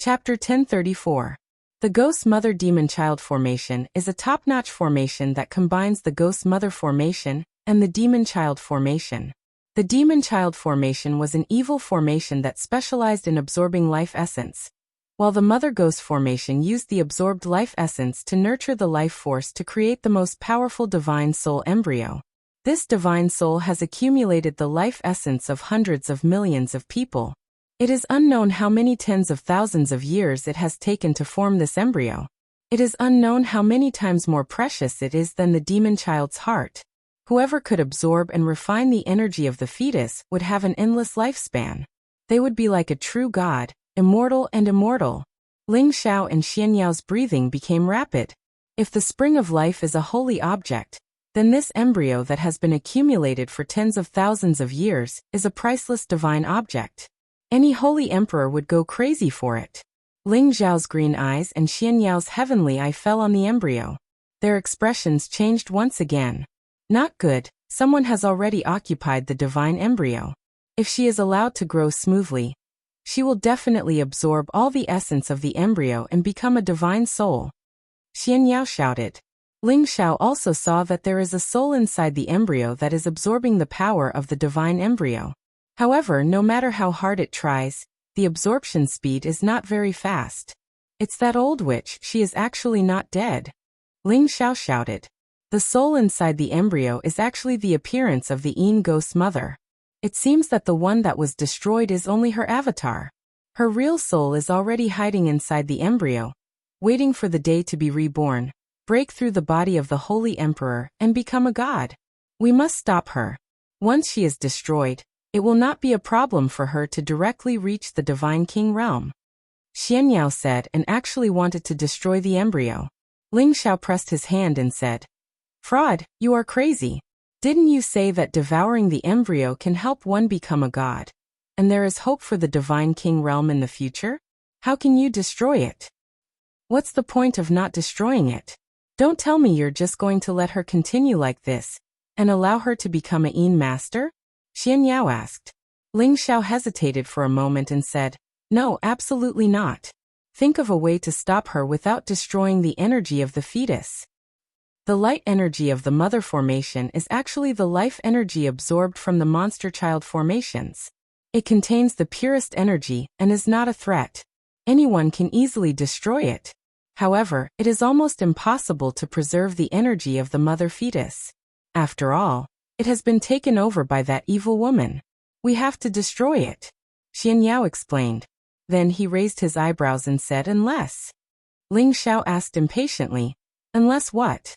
Chapter 1034. The Ghost Mother Demon Child Formation is a top-notch formation that combines the Ghost Mother Formation and the Demon Child Formation. The Demon Child Formation was an evil formation that specialized in absorbing life essence, while the Mother Ghost Formation used the absorbed life essence to nurture the life force to create the most powerful divine soul embryo. This divine soul has accumulated the life essence of hundreds of millions of people. It is unknown how many tens of thousands of years it has taken to form this embryo. It is unknown how many times more precious it is than the demon child's heart. Whoever could absorb and refine the energy of the fetus would have an endless lifespan. They would be like a true god, immortal and immortal. Ling Xiao and Xianyao's breathing became rapid. If the spring of life is a holy object, then this embryo that has been accumulated for tens of thousands of years is a priceless divine object. Any holy emperor would go crazy for it. Ling Xiao's green eyes and Xianyao's heavenly eye fell on the embryo. Their expressions changed once again. Not good, someone has already occupied the divine embryo. If she is allowed to grow smoothly, she will definitely absorb all the essence of the embryo and become a divine soul. Xianyao shouted. Ling Xiao also saw that there is a soul inside the embryo that is absorbing the power of the divine embryo. However, no matter how hard it tries, the absorption speed is not very fast. It's that old witch, she is actually not dead. Ling Xiao shouted. The soul inside the embryo is actually the appearance of the Yin Ghost Mother. It seems that the one that was destroyed is only her avatar. Her real soul is already hiding inside the embryo, waiting for the day to be reborn, break through the body of the Holy Emperor, and become a god. We must stop her. Once she is destroyed, it will not be a problem for her to directly reach the Divine King realm. Xianyao said and actually wanted to destroy the embryo. Ling Xiao pressed his hand and said, "Fraud, you are crazy. Didn't you say that devouring the embryo can help one become a god? And there is hope for the Divine King realm in the future? How can you destroy it? What's the point of not destroying it? Don't tell me you're just going to let her continue like this and allow her to become a Yin master?" Xianyao asked. Ling Xiao hesitated for a moment and said, "No, absolutely not. Think of a way to stop her without destroying the energy of the fetus." The light energy of the mother formation is actually the life energy absorbed from the monster child formations. It contains the purest energy and is not a threat. Anyone can easily destroy it. However, it is almost impossible to preserve the energy of the mother fetus. After all, it has been taken over by that evil woman. We have to destroy it. Xianyao explained. Then he raised his eyebrows and said, "Unless?" Ling Xiao asked impatiently, "Unless what?"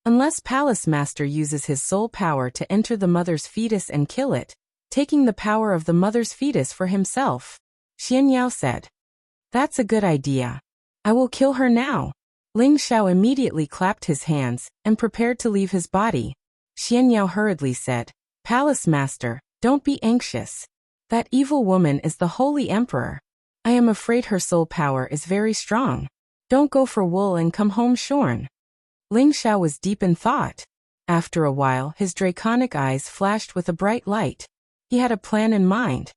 "Unless Palace Master uses his soul power to enter the mother's fetus and kill it, taking the power of the mother's fetus for himself," Xianyao said. "That's a good idea. I will kill her now." Ling Xiao immediately clapped his hands and prepared to leave his body. Xianyao hurriedly said, "Palace Master, don't be anxious. That evil woman is the Holy Emperor. I am afraid her soul power is very strong. Don't go for wool and come home shorn." Ling Xiao was deep in thought. After a while, his draconic eyes flashed with a bright light. He had a plan in mind.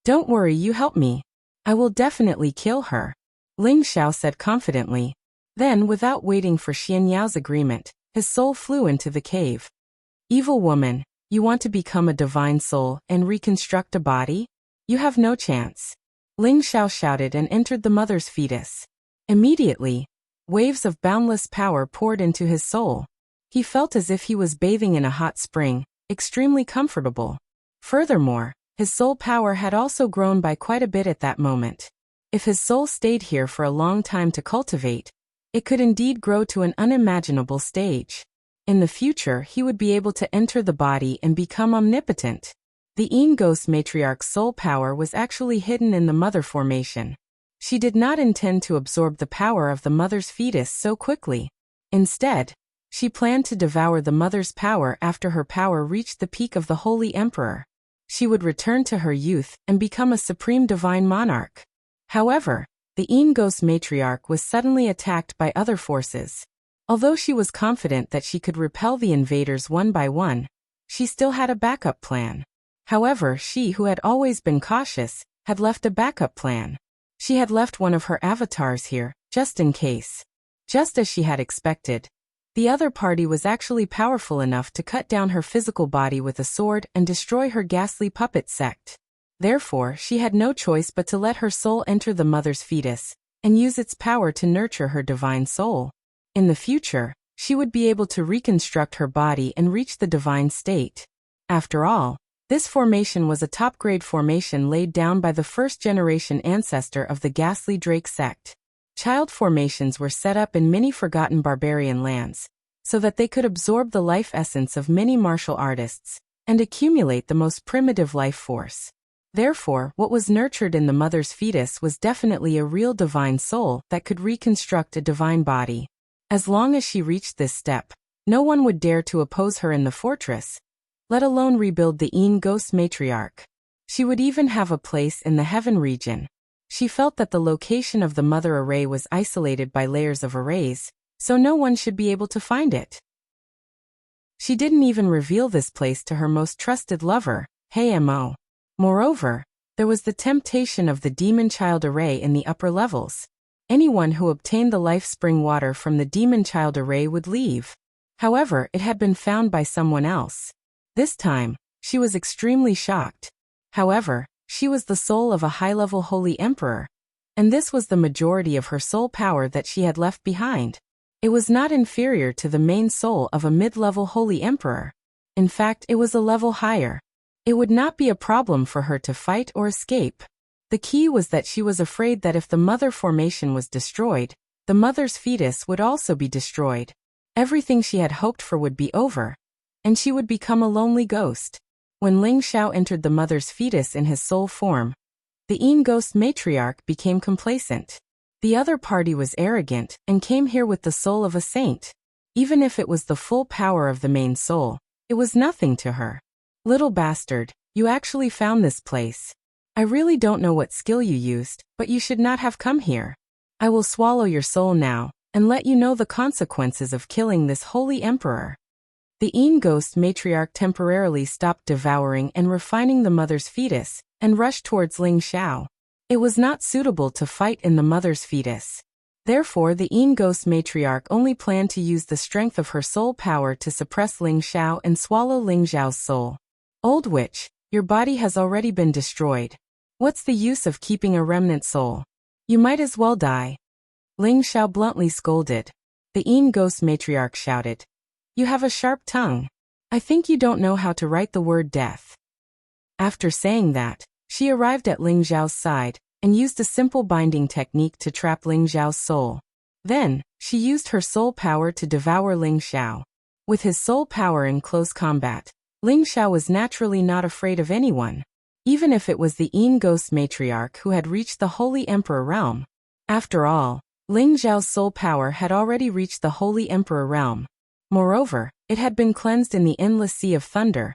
"Don't worry, you help me. I will definitely kill her," Ling Xiao said confidently. Then, without waiting for Xianyao's agreement, his soul flew into the cave. "Evil woman, you want to become a divine soul and reconstruct a body? You have no chance." Ling Xiao shouted and entered the mother's fetus. Immediately, waves of boundless power poured into his soul. He felt as if he was bathing in a hot spring, extremely comfortable. Furthermore, his soul power had also grown by quite a bit at that moment. If his soul stayed here for a long time to cultivate, it could indeed grow to an unimaginable stage. In the future, he would be able to enter the body and become omnipotent. The Yin Ghost Matriarch's soul power was actually hidden in the mother formation. She did not intend to absorb the power of the mother's fetus so quickly. Instead, she planned to devour the mother's power after her power reached the peak of the Holy Emperor. She would return to her youth and become a supreme divine monarch. However, the Yin Ghost Matriarch was suddenly attacked by other forces. Although she was confident that she could repel the invaders one by one, she still had a backup plan. However, she who had always been cautious had left a backup plan. She had left one of her avatars here, just in case. Just as she had expected. The other party was actually powerful enough to cut down her physical body with a sword and destroy her ghastly puppet sect. Therefore, she had no choice but to let her soul enter the mother's fetus, and use its power to nurture her divine soul. In the future, she would be able to reconstruct her body and reach the divine state. After all, this formation was a top-grade formation laid down by the first-generation ancestor of the ghastly Drake sect. Child formations were set up in many forgotten barbarian lands, so that they could absorb the life essence of many martial artists, and accumulate the most primitive life force. Therefore, what was nurtured in the mother's fetus was definitely a real divine soul that could reconstruct a divine body. As long as she reached this step, no one would dare to oppose her in the fortress, let alone rebuild the Ghost matriarch. She would even have a place in the heaven region. She felt that the location of the mother array was isolated by layers of arrays, so no one should be able to find it. She didn't even reveal this place to her most trusted lover, Mo. Moreover, there was the temptation of the demon child array in the upper levels. Anyone who obtained the life spring water from the demon child array would leave. However, it had been found by someone else. This time, she was extremely shocked. However, she was the soul of a high-level holy emperor, and this was the majority of her soul power that she had left behind. It was not inferior to the main soul of a mid-level holy emperor. In fact, it was a level higher. It would not be a problem for her to fight or escape. The key was that she was afraid that if the mother formation was destroyed, the mother's fetus would also be destroyed. Everything she had hoped for would be over, and she would become a lonely ghost. When Ling Xiao entered the mother's fetus in his soul form, the Ghost matriarch became complacent. The other party was arrogant and came here with the soul of a saint. Even if it was the full power of the main soul, it was nothing to her. Little bastard, you actually found this place. I really don't know what skill you used, but you should not have come here. I will swallow your soul now, and let you know the consequences of killing this holy emperor. The Ghost matriarch temporarily stopped devouring and refining the mother's fetus, and rushed towards Ling Xiao. It was not suitable to fight in the mother's fetus. Therefore, the Ghost matriarch only planned to use the strength of her soul power to suppress Ling Xiao and swallow Ling Xiao's soul. Old witch, your body has already been destroyed. What's the use of keeping a remnant soul? You might as well die. Ling Xiao bluntly scolded. The Ghost matriarch shouted. You have a sharp tongue. I think you don't know how to write the word death. After saying that, she arrived at Ling Xiao's side, and used a simple binding technique to trap Ling Xiao's soul. Then, she used her soul power to devour Ling Xiao. With his soul power in close combat, Ling Xiao was naturally not afraid of anyone, even if it was the Ghost matriarch who had reached the Holy Emperor realm. After all, Ling Xiao's soul power had already reached the Holy Emperor realm. Moreover, it had been cleansed in the endless sea of thunder,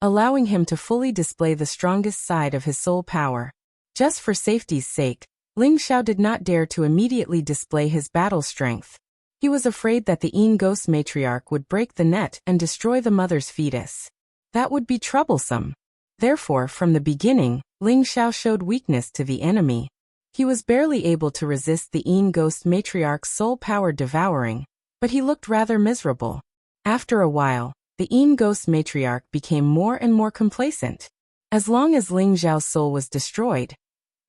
allowing him to fully display the strongest side of his soul power. Just for safety's sake, Ling Xiao did not dare to immediately display his battle strength. He was afraid that the Ghost matriarch would break the net and destroy the mother's fetus. That would be troublesome. Therefore, from the beginning, Ling Xiao showed weakness to the enemy. He was barely able to resist the Ghost matriarch's soul power devouring, but he looked rather miserable. After a while, the Ghost matriarch became more and more complacent. As long as Ling Xiao's soul was destroyed,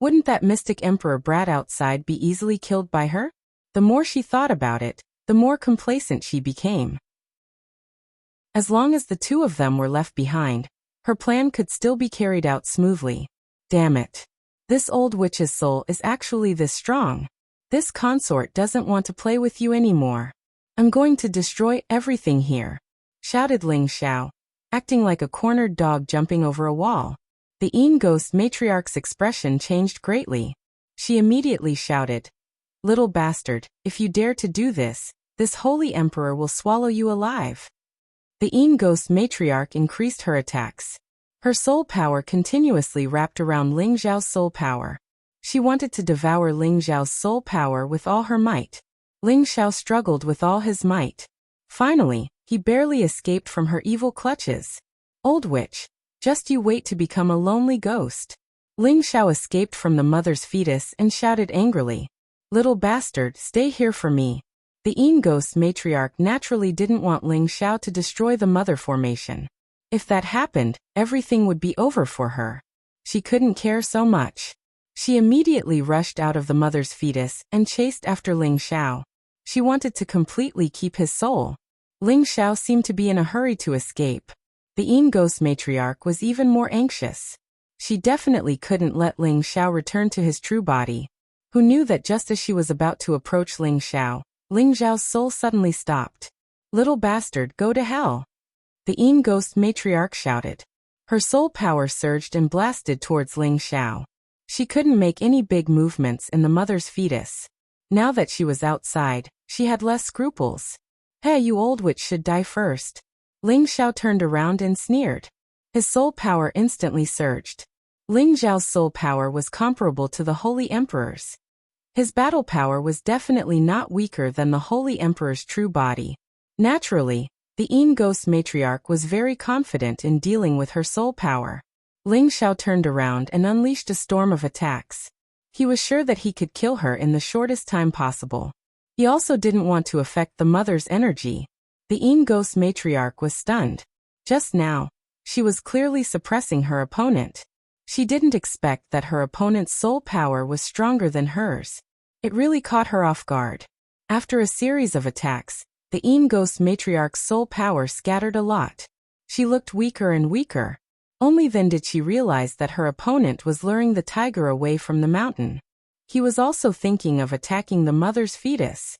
wouldn't that mystic emperor brat outside be easily killed by her? The more she thought about it, the more complacent she became. As long as the two of them were left behind, her plan could still be carried out smoothly. Damn it. This old witch's soul is actually this strong. This consort doesn't want to play with you anymore. I'm going to destroy everything here, shouted Ling Xiao, acting like a cornered dog jumping over a wall. The Ghost matriarch's expression changed greatly. She immediately shouted, Little bastard, if you dare to do this holy emperor will swallow you alive. The Ghost matriarch increased her attacks. Her soul power continuously wrapped around Ling Xiao's soul power. She wanted to devour Ling Xiao's soul power with all her might. Ling Xiao struggled with all his might. Finally, he barely escaped from her evil clutches. Old witch, just you wait to become a lonely ghost. Ling Xiao escaped from the mother's fetus and shouted angrily, "Little bastard, stay here for me." The ghost matriarch naturally didn't want Ling Xiao to destroy the mother formation. If that happened, everything would be over for her. She couldn't care so much. She immediately rushed out of the mother's fetus and chased after Ling Xiao. She wanted to completely keep his soul. Ling Xiao seemed to be in a hurry to escape. The ghost matriarch was even more anxious. She definitely couldn't let Ling Xiao return to his true body. Who knew that just as she was about to approach Ling Xiao's soul suddenly stopped. "Little bastard, go to hell!" The ghost matriarch shouted. Her soul power surged and blasted towards Ling Xiao. She couldn't make any big movements in the mother's fetus. Now that she was outside, she had less scruples. "Hey, you old witch should die first." Ling Xiao turned around and sneered. His soul power instantly surged. Ling Xiao's soul power was comparable to the Holy Emperor's. His battle power was definitely not weaker than the Holy Emperor's true body. Naturally, the ghost matriarch was very confident in dealing with her soul power. Ling Xiao turned around and unleashed a storm of attacks. He was sure that he could kill her in the shortest time possible. He also didn't want to affect the mother's energy. The ghost matriarch was stunned. Just now, she was clearly suppressing her opponent. She didn't expect that her opponent's soul power was stronger than hers. It really caught her off guard. After a series of attacks, the ghost matriarch's soul power scattered a lot. She looked weaker and weaker. Only then did she realize that her opponent was luring the tiger away from the mountain. He was also thinking of attacking the mother's fetus.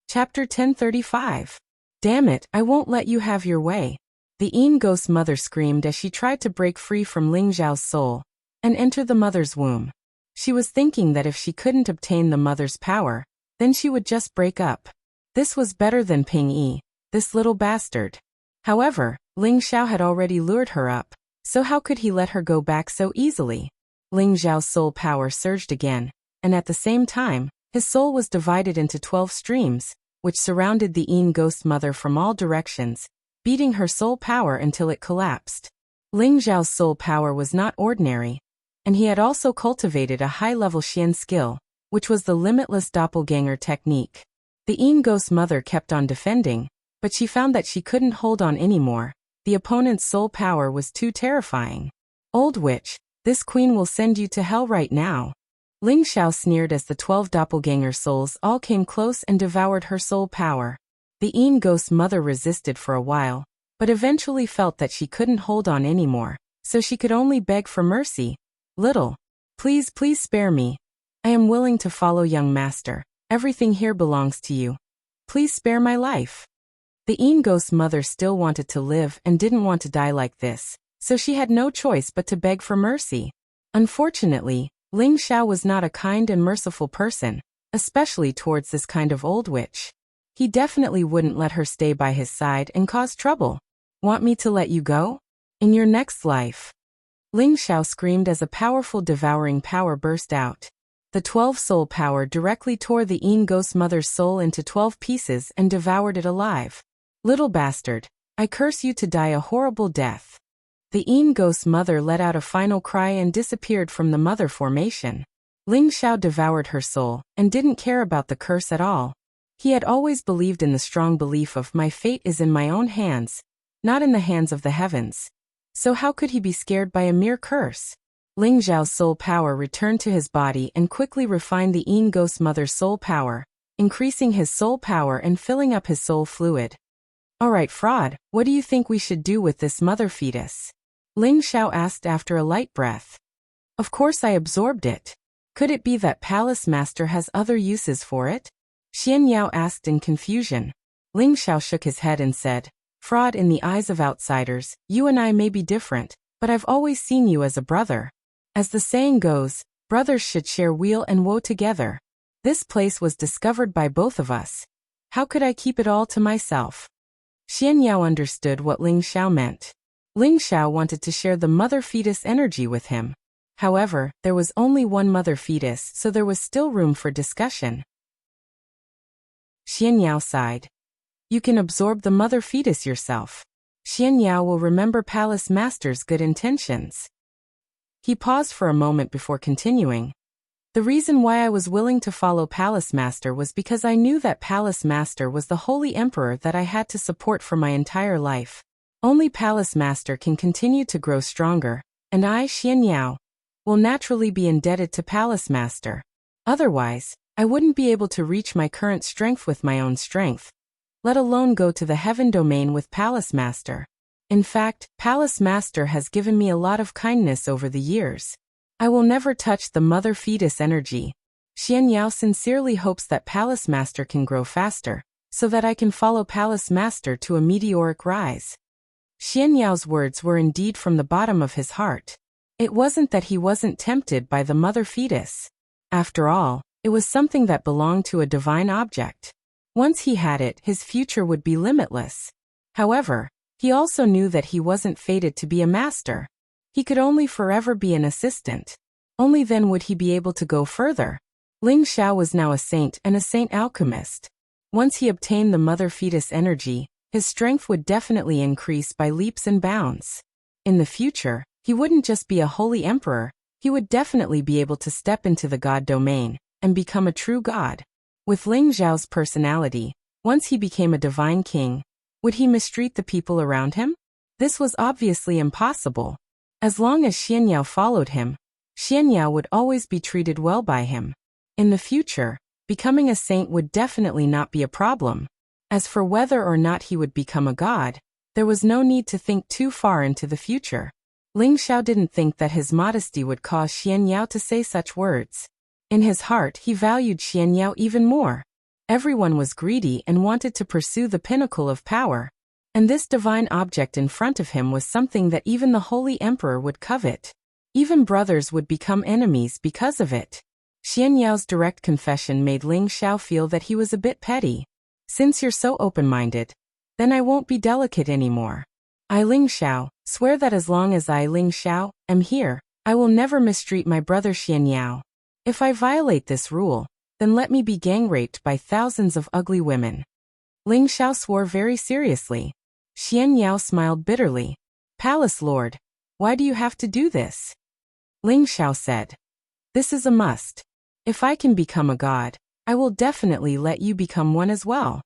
Chapter 1035. "Damn it, I won't let you have your way." The ghost mother screamed as she tried to break free from Ling Xiao's soul and enter the mother's womb. She was thinking that if she couldn't obtain the mother's power, then she would just break up. This was better than Ping Yi, this little bastard. However, Ling Xiao had already lured her up, so how could he let her go back so easily? Ling Xiao's soul power surged again, and at the same time, his soul was divided into 12 streams, which surrounded the ghost mother from all directions, beating her soul power until it collapsed. Ling Xiao's soul power was not ordinary, and he had also cultivated a high-level Xian skill, which was the limitless doppelganger technique. The ghost mother kept on defending, but she found that she couldn't hold on anymore. The opponent's soul power was too terrifying. "Old witch, this queen will send you to hell right now." Ling Xiao sneered as the 12 doppelganger souls all came close and devoured her soul power. The ghost mother resisted for a while, but eventually felt that she couldn't hold on anymore, so she could only beg for mercy. "Little, please spare me. I am willing to follow young master. Everything here belongs to you. Please spare my life." The ghost mother still wanted to live and didn't want to die like this, so she had no choice but to beg for mercy. Unfortunately, Ling Xiao was not a kind and merciful person, especially towards this kind of old witch. He definitely wouldn't let her stay by his side and cause trouble. "Want me to let you go? In your next life." Ling Xiao screamed as a powerful devouring power burst out. The 12 soul power directly tore the ghost mother's soul into 12 pieces and devoured it alive. "Little bastard, I curse you to die a horrible death." The ghost mother let out a final cry and disappeared from the mother formation. Ling Xiao devoured her soul and didn't care about the curse at all. He had always believed in the strong belief of "my fate is in my own hands, not in the hands of the heavens." So how could he be scared by a mere curse? Ling Xiao's soul power returned to his body and quickly refined the ghost mother's soul power, increasing his soul power and filling up his soul fluid. "Alright, fraud, what do you think we should do with this mother fetus?" Ling Xiao asked after a light breath. "Of course I absorbed it. Could it be that Palace Master has other uses for it?" Xian Yao asked in confusion. Ling Xiao shook his head and said, "Fraud, in the eyes of outsiders, you and I may be different, but I've always seen you as a brother. As the saying goes, brothers should share weal and woe together. This place was discovered by both of us. How could I keep it all to myself?" Xian Yao understood what Ling Xiao meant. Ling Xiao wanted to share the mother fetus energy with him. However, there was only one mother fetus, so there was still room for discussion. Xian Yao sighed. "You can absorb the mother fetus yourself. Xian Yao will remember Palace Master's good intentions." He paused for a moment before continuing. The reason why I was willing to follow Palace Master was because I knew that Palace Master was the Holy Emperor that I had to support for my entire life. Only Palace Master can continue to grow stronger, and I, Xian Yao, will naturally be indebted to Palace Master. Otherwise, I wouldn't be able to reach my current strength with my own strength, let alone go to the heaven domain with Palace Master. In fact, Palace Master has given me a lot of kindness over the years. I will never touch the mother fetus energy. Xian Yao sincerely hopes that Palace Master can grow faster, so that I can follow Palace Master to a meteoric rise. Xian Yao's words were indeed from the bottom of his heart. It wasn't that he wasn't tempted by the mother fetus. After all, it was something that belonged to a divine object. Once he had it, his future would be limitless. However, he also knew that he wasn't fated to be a master. He could only forever be an assistant. Only then would he be able to go further. Ling Xiao was now a saint and a saint alchemist. Once he obtained the mother fetus energy, his strength would definitely increase by leaps and bounds. In the future, he wouldn't just be a holy emperor, he would definitely be able to step into the god domain and become a true god. With Ling Xiao's personality, once he became a divine king, would he mistreat the people around him? This was obviously impossible. As long as Xian Yao followed him, Xian Yao would always be treated well by him. In the future, becoming a saint would definitely not be a problem. As for whether or not he would become a god, there was no need to think too far into the future. Ling Xiao didn't think that his modesty would cause Xian Yao to say such words. In his heart, he valued Xian Yao even more. Everyone was greedy and wanted to pursue the pinnacle of power. And this divine object in front of him was something that even the Holy Emperor would covet. Even brothers would become enemies because of it. Xian Yao's direct confession made Ling Xiao feel that he was a bit petty. Since you're so open-minded, then I won't be delicate anymore. I, Ling Xiao, swear that as long as I, Ling Xiao, am here, I will never mistreat my brother Xian Yao. If I violate this rule, then let me be gang-raped by thousands of ugly women. Ling Xiao swore very seriously. Xian Yao smiled bitterly. Palace Lord, why do you have to do this? Ling Xiao said. This is a must. If I can become a god, I will definitely let you become one as well.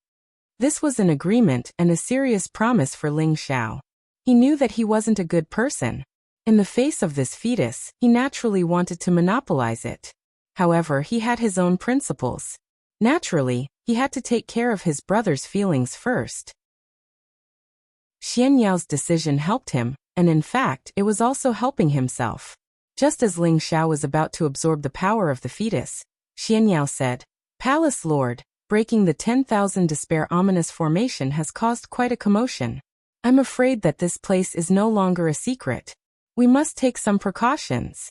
This was an agreement and a serious promise for Ling Xiao. He knew that he wasn't a good person. In the face of this fetus, he naturally wanted to monopolize it. However, he had his own principles. Naturally, he had to take care of his brother's feelings first. Xian Yao's decision helped him, and in fact, it was also helping himself. Just as Ling Xiao was about to absorb the power of the fetus, Xian Yao said, Palace Lord, breaking the 10,000 despair ominous formation has caused quite a commotion. I'm afraid that this place is no longer a secret. We must take some precautions.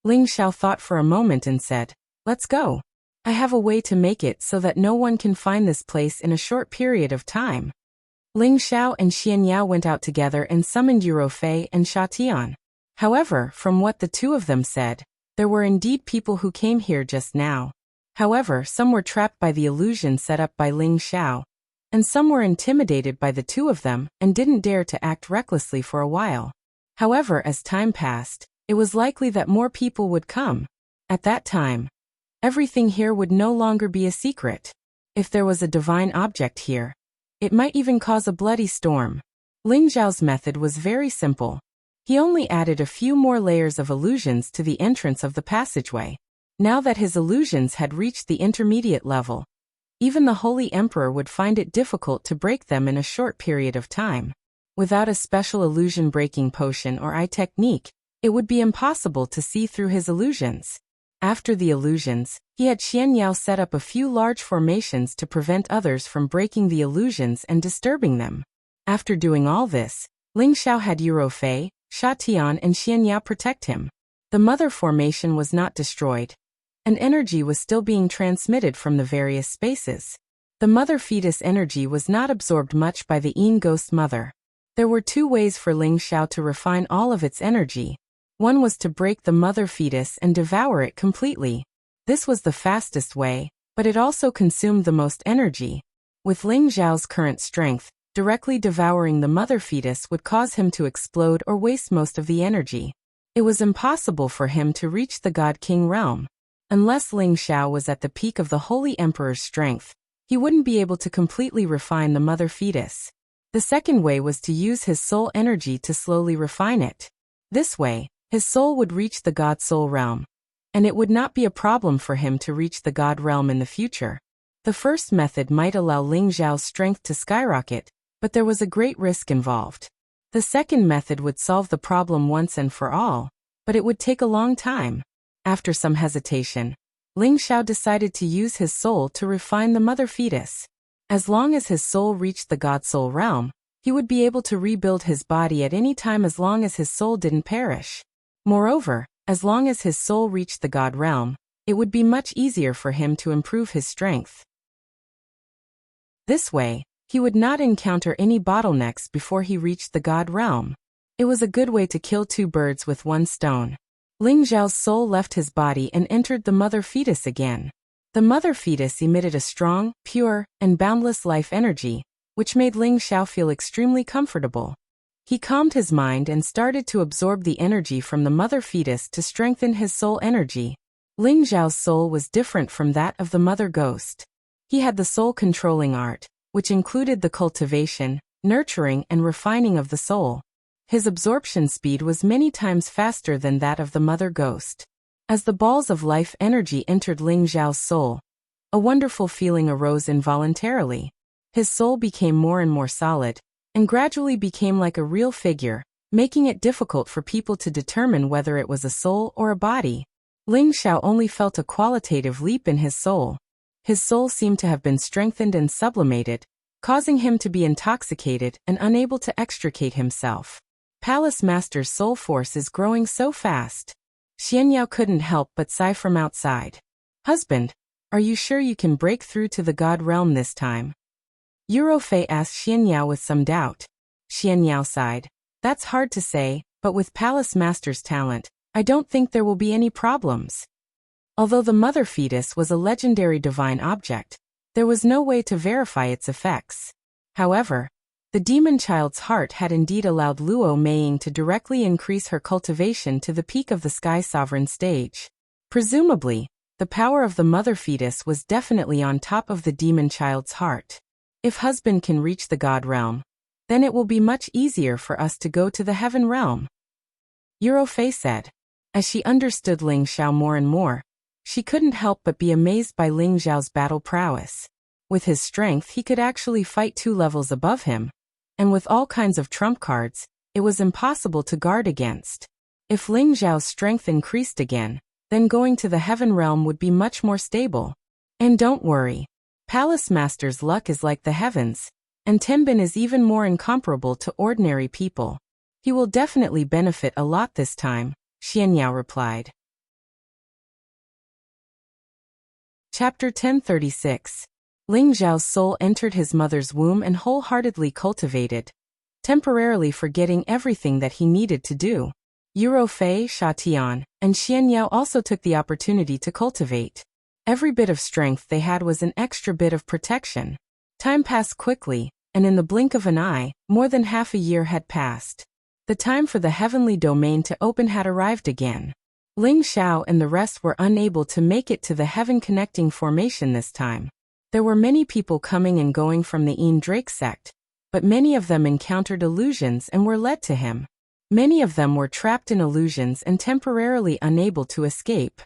Ling Xiao thought for a moment and said, Let's go. I have a way to make it so that no one can find this place in a short period of time. Ling Xiao and Xian Yao went out together and summoned Eurofei and Sha Tian. However, from what the two of them said, there were indeed people who came here just now. However, some were trapped by the illusion set up by Ling Xiao, and some were intimidated by the two of them and didn't dare to act recklessly for a while. However, as time passed, it was likely that more people would come. At that time, everything here would no longer be a secret. If there was a divine object here, it might even cause a bloody storm. Ling Xiao's method was very simple. He only added a few more layers of illusions to the entrance of the passageway. Now that his illusions had reached the intermediate level, even the Holy Emperor would find it difficult to break them in a short period of time. Without a special illusion-breaking potion or eye technique, it would be impossible to see through his illusions. After the illusions, he had Xian Yao set up a few large formations to prevent others from breaking the illusions and disturbing them. After doing all this, Ling Xiao had Eurofei, Sha Tian and Xian Yao protect him. The mother formation was not destroyed, and energy was still being transmitted from the various spaces. The mother fetus energy was not absorbed much by the Yin Ghost Mother. There were two ways for Ling Xiao to refine all of its energy. One was to break the mother fetus and devour it completely. This was the fastest way, but it also consumed the most energy. With Ling Xiao's current strength, directly devouring the mother fetus would cause him to explode or waste most of the energy. It was impossible for him to reach the God-King realm. Unless Ling Xiao was at the peak of the Holy Emperor's strength, he wouldn't be able to completely refine the mother fetus. The second way was to use his soul energy to slowly refine it. This way, his soul would reach the God soul realm, and it would not be a problem for him to reach the God realm in the future. The first method might allow Ling Xiao's strength to skyrocket, but there was a great risk involved. The second method would solve the problem once and for all, but it would take a long time. After some hesitation, Ling Xiao decided to use his soul to refine the mother fetus. As long as his soul reached the God soul realm, he would be able to rebuild his body at any time as long as his soul didn't perish. Moreover, as long as his soul reached the God realm, it would be much easier for him to improve his strength. This way, he would not encounter any bottlenecks before he reached the God realm. It was a good way to kill two birds with one stone. Ling Xiao's soul left his body and entered the mother fetus again. The mother fetus emitted a strong, pure, and boundless life energy, which made Ling Xiao feel extremely comfortable. He calmed his mind and started to absorb the energy from the mother fetus to strengthen his soul energy. Ling Xiao's soul was different from that of the mother ghost. He had the soul-controlling art, which included the cultivation, nurturing, and refining of the soul. His absorption speed was many times faster than that of the mother ghost. As the balls of life energy entered Ling Xiao's soul, a wonderful feeling arose involuntarily. His soul became more and more solid, and gradually became like a real figure, making it difficult for people to determine whether it was a soul or a body. Ling Xiao only felt a qualitative leap in his soul. His soul seemed to have been strengthened and sublimated, causing him to be intoxicated and unable to extricate himself. Palace Master's soul force is growing so fast. Xianyao couldn't help but sigh from outside. Husband, are you sure you can break through to the God realm this time? Eurofei asked Xianyao with some doubt. Xianyao sighed. That's hard to say, but with Palace Master's talent, I don't think there will be any problems. Although the mother fetus was a legendary divine object, there was no way to verify its effects. However, the demon child's heart had indeed allowed Luo Meiying to directly increase her cultivation to the peak of the Sky Sovereign stage. Presumably, the power of the mother fetus was definitely on top of the demon child's heart. If husband can reach the God realm, then it will be much easier for us to go to the heaven realm. Eurofei said. As she understood Ling Xiao more and more, she couldn't help but be amazed by Ling Xiao's battle prowess. With his strength he could actually fight 2 levels above him, and with all kinds of trump cards, it was impossible to guard against. If Ling Xiao's strength increased again, then going to the heaven realm would be much more stable. And don't worry, Palace Master's luck is like the heavens, and Tenbin is even more incomparable to ordinary people. He will definitely benefit a lot this time, Xianyao replied. Chapter 1036. Ling Xiao's soul entered his mother's womb and wholeheartedly cultivated, temporarily forgetting everything that he needed to do. Eurofei, Shatian, and Xianyao also took the opportunity to cultivate. Every bit of strength they had was an extra bit of protection. Time passed quickly, and in the blink of an eye, more than half a year had passed. The time for the heavenly domain to open had arrived again. Ling Xiao and the rest were unable to make it to the heaven-connecting formation this time. There were many people coming and going from the Een Drake sect, but many of them encountered illusions and were led to him. Many of them were trapped in illusions and temporarily unable to escape.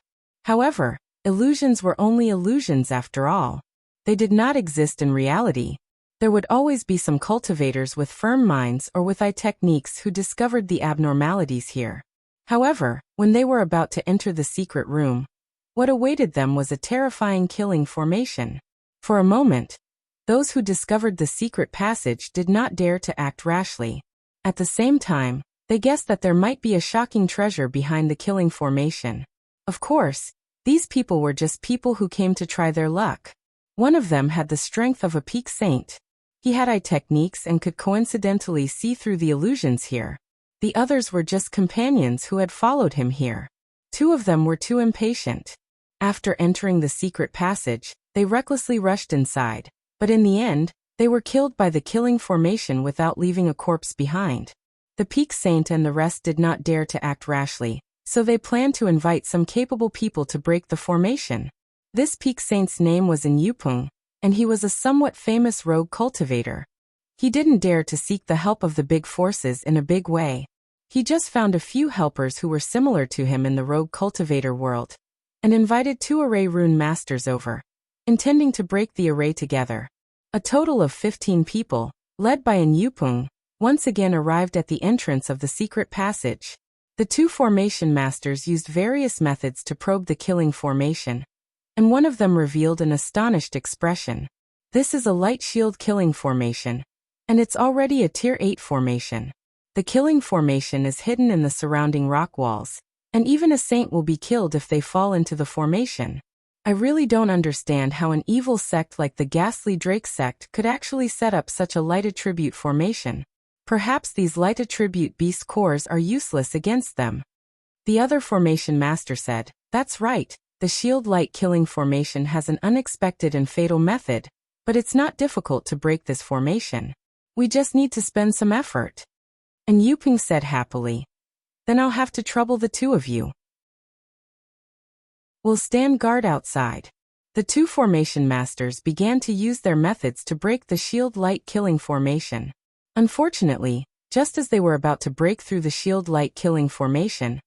However, illusions were only illusions after all. They did not exist in reality. There would always be some cultivators with firm minds or with eye techniques who discovered the abnormalities here. However, when they were about to enter the secret room, what awaited them was a terrifying killing formation. For a moment, those who discovered the secret passage did not dare to act rashly. At the same time, they guessed that there might be a shocking treasure behind the killing formation. Of course, these people were just people who came to try their luck. One of them had the strength of a peak saint. He had eye techniques and could coincidentally see through the illusions here. The others were just companions who had followed him here. 2 of them were too impatient. After entering the secret passage, they recklessly rushed inside, but in the end, they were killed by the killing formation without leaving a corpse behind. The Peak Saint and the rest did not dare to act rashly, so they planned to invite some capable people to break the formation. This Peak Saint's name was Yupeng, and he was a somewhat famous rogue cultivator. He didn't dare to seek the help of the big forces in a big way. He just found a few helpers who were similar to him in the rogue cultivator world, and invited 2 array rune masters over, intending to break the array together. A total of 15 people, led by Yupeng, once again arrived at the entrance of the secret passage. The 2 formation masters used various methods to probe the killing formation, and one of them revealed an astonished expression. This is a light shield killing formation, and it's already a tier 8 formation. The killing formation is hidden in the surrounding rock walls, and even a saint will be killed if they fall into the formation. I really don't understand how an evil sect like the Ghastly Drake sect could actually set up such a light attribute formation. Perhaps these light attribute beast cores are useless against them. The other formation master said, "That's right, the shield light killing formation has an unexpected and fatal method, but it's not difficult to break this formation. We just need to spend some effort." And Yupeng said happily, "Then I'll have to trouble the 2 of you. We'll stand guard outside." The 2 formation masters began to use their methods to break the shield light killing formation. Unfortunately, just as they were about to break through the shield light killing formation,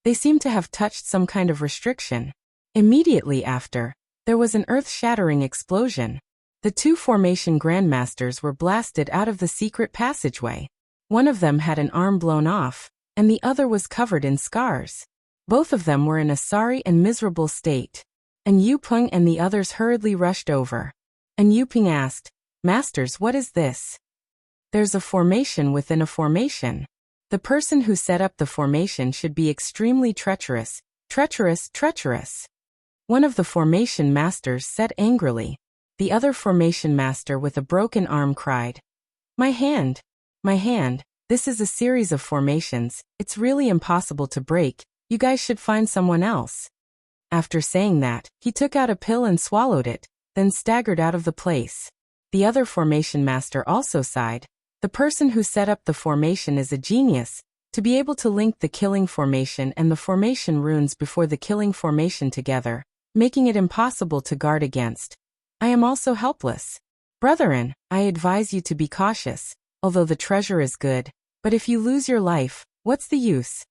they seemed to have touched some kind of restriction. Immediately after, there was an earth-shattering explosion. The 2 formation grandmasters were blasted out of the secret passageway. One of them had an arm blown off, and the other was covered in scars. Both of them were in a sorry and miserable state, and Yupeng and the others hurriedly rushed over. And Yupeng asked, "Masters, what is this?" "There's a formation within a formation. The person who set up the formation should be extremely treacherous, treacherous." One of the formation masters said angrily. The other formation master with a broken arm cried, My hand, this is a series of formations, it's really impossible to break, you guys should find someone else." After saying that, he took out a pill and swallowed it, then staggered out of the place. The other formation master also sighed. The person who set up the formation is a genius, to be able to link the killing formation and the formation runes before the killing formation together, making it impossible to guard against. I am also helpless. Brethren, I advise you to be cautious, although the treasure is good, but if you lose your life, what's the use?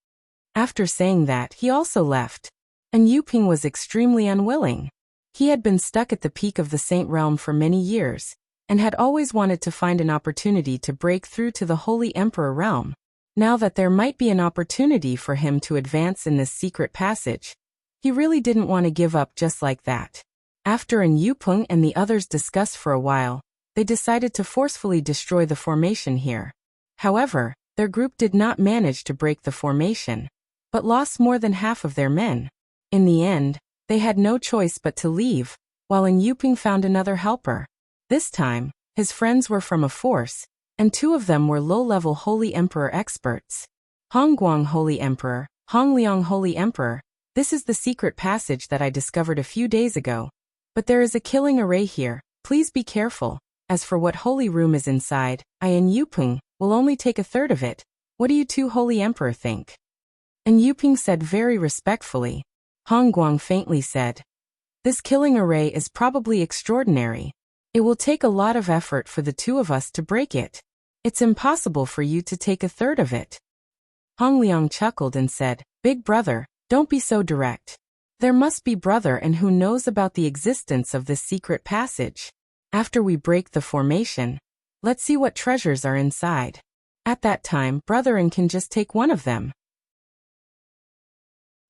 After saying that, he also left. And Yupeng was extremely unwilling. He had been stuck at the peak of the Saint Realm for many years, and had always wanted to find an opportunity to break through to the Holy Emperor realm. Now that there might be an opportunity for him to advance in this secret passage, he really didn't want to give up just like that. After Yupeng and the others discussed for a while, they decided to forcefully destroy the formation here. However, their group did not manage to break the formation, but lost more than half of their men. In the end, they had no choice but to leave, while Yupeng found another helper. This time, his friends were from a force, and 2 of them were low-level Holy Emperor experts. Hongguang Holy Emperor, Hongliang Holy Emperor, this is the secret passage that I discovered a few days ago. But there is a killing array here, please be careful. As for what holy room is inside, I and Yupeng will only take a third of it. What do you 2 Holy Emperor think? And Yupeng said very respectfully. Hongguang faintly said, "This killing array is probably extraordinary. It will take a lot of effort for the 2 of us to break it. It's impossible for you to take a third of it." Hongliang chuckled and said, "Big brother, don't be so direct. There must be brother and who knows about the existence of this secret passage. After we break the formation, let's see what treasures are inside. At that time, brethren can just take one of them."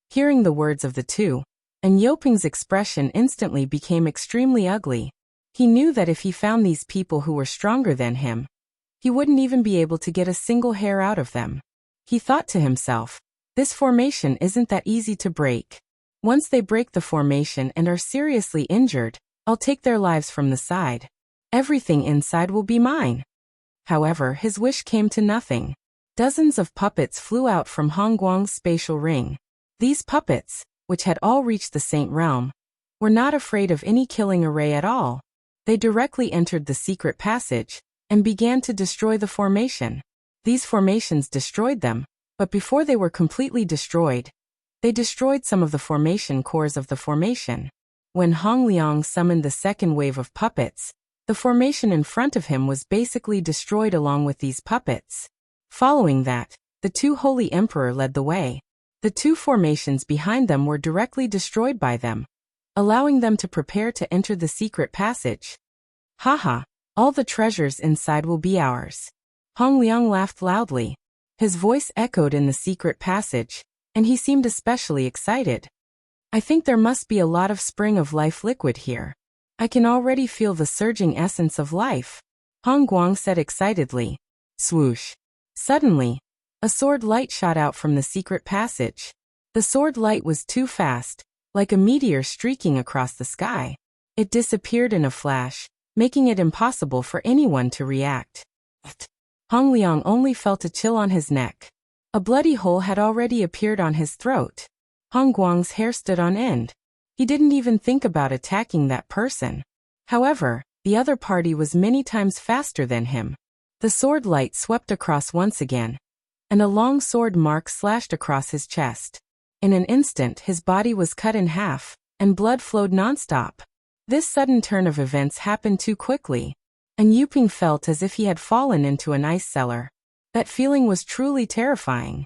Hearing the words of the 2, and Yupeng's expression instantly became extremely ugly. He knew that if he found these people who were stronger than him, he wouldn't even be able to get a single hair out of them. He thought to himself, this formation isn't that easy to break. Once they break the formation and are seriously injured, I'll take their lives from the side. Everything inside will be mine. However, his wish came to nothing. Dozens of puppets flew out from Hongguang's spatial ring. These puppets, which had all reached the Saint Realm, were not afraid of any killing array at all. They directly entered the secret passage, and began to destroy the formation. These formations destroyed them, but before they were completely destroyed, they destroyed some of the formation cores of the formation. When Hong Liang summoned the second wave of puppets, the formation in front of him was basically destroyed along with these puppets. Following that, the two Holy Emperor led the way. The two formations behind them were directly destroyed by them, allowing them to prepare to enter the secret passage. Haha, all the treasures inside will be ours. Hong Liang laughed loudly. His voice echoed in the secret passage, and he seemed especially excited. I think there must be a lot of spring of life liquid here. I can already feel the surging essence of life, Hong Guang said excitedly. Swoosh. Suddenly, a sword light shot out from the secret passage. The sword light was too fast, like a meteor streaking across the sky. It disappeared in a flash, making it impossible for anyone to react. Hong Liang only felt a chill on his neck. A bloody hole had already appeared on his throat. Hong Guang's hair stood on end. He didn't even think about attacking that person. However, the other party was many times faster than him. The sword light swept across once again, and a long sword mark slashed across his chest. In an instant, his body was cut in half, and blood flowed nonstop. This sudden turn of events happened too quickly, and Yuping felt as if he had fallen into an ice cellar. That feeling was truly terrifying.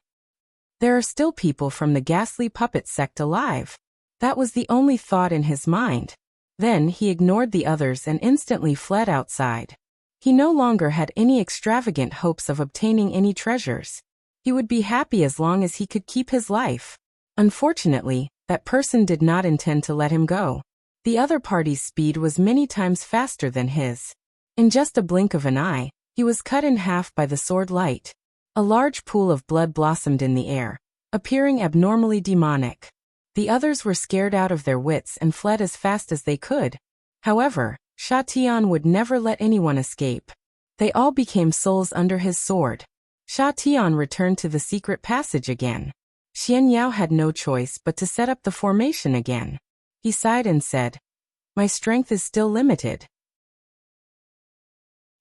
There are still people from the ghastly puppet sect alive. That was the only thought in his mind. Then he ignored the others and instantly fled outside. He no longer had any extravagant hopes of obtaining any treasures. He would be happy as long as he could keep his life. Unfortunately, that person did not intend to let him go. The other party's speed was many times faster than his. In just a blink of an eye, he was cut in half by the sword light. A large pool of blood blossomed in the air, appearing abnormally demonic. The others were scared out of their wits and fled as fast as they could. However, Sha Tian would never let anyone escape. They all became souls under his sword. Sha Tian returned to the secret passage again. Xian Yao had no choice but to set up the formation again. He sighed and said, "My strength is still limited.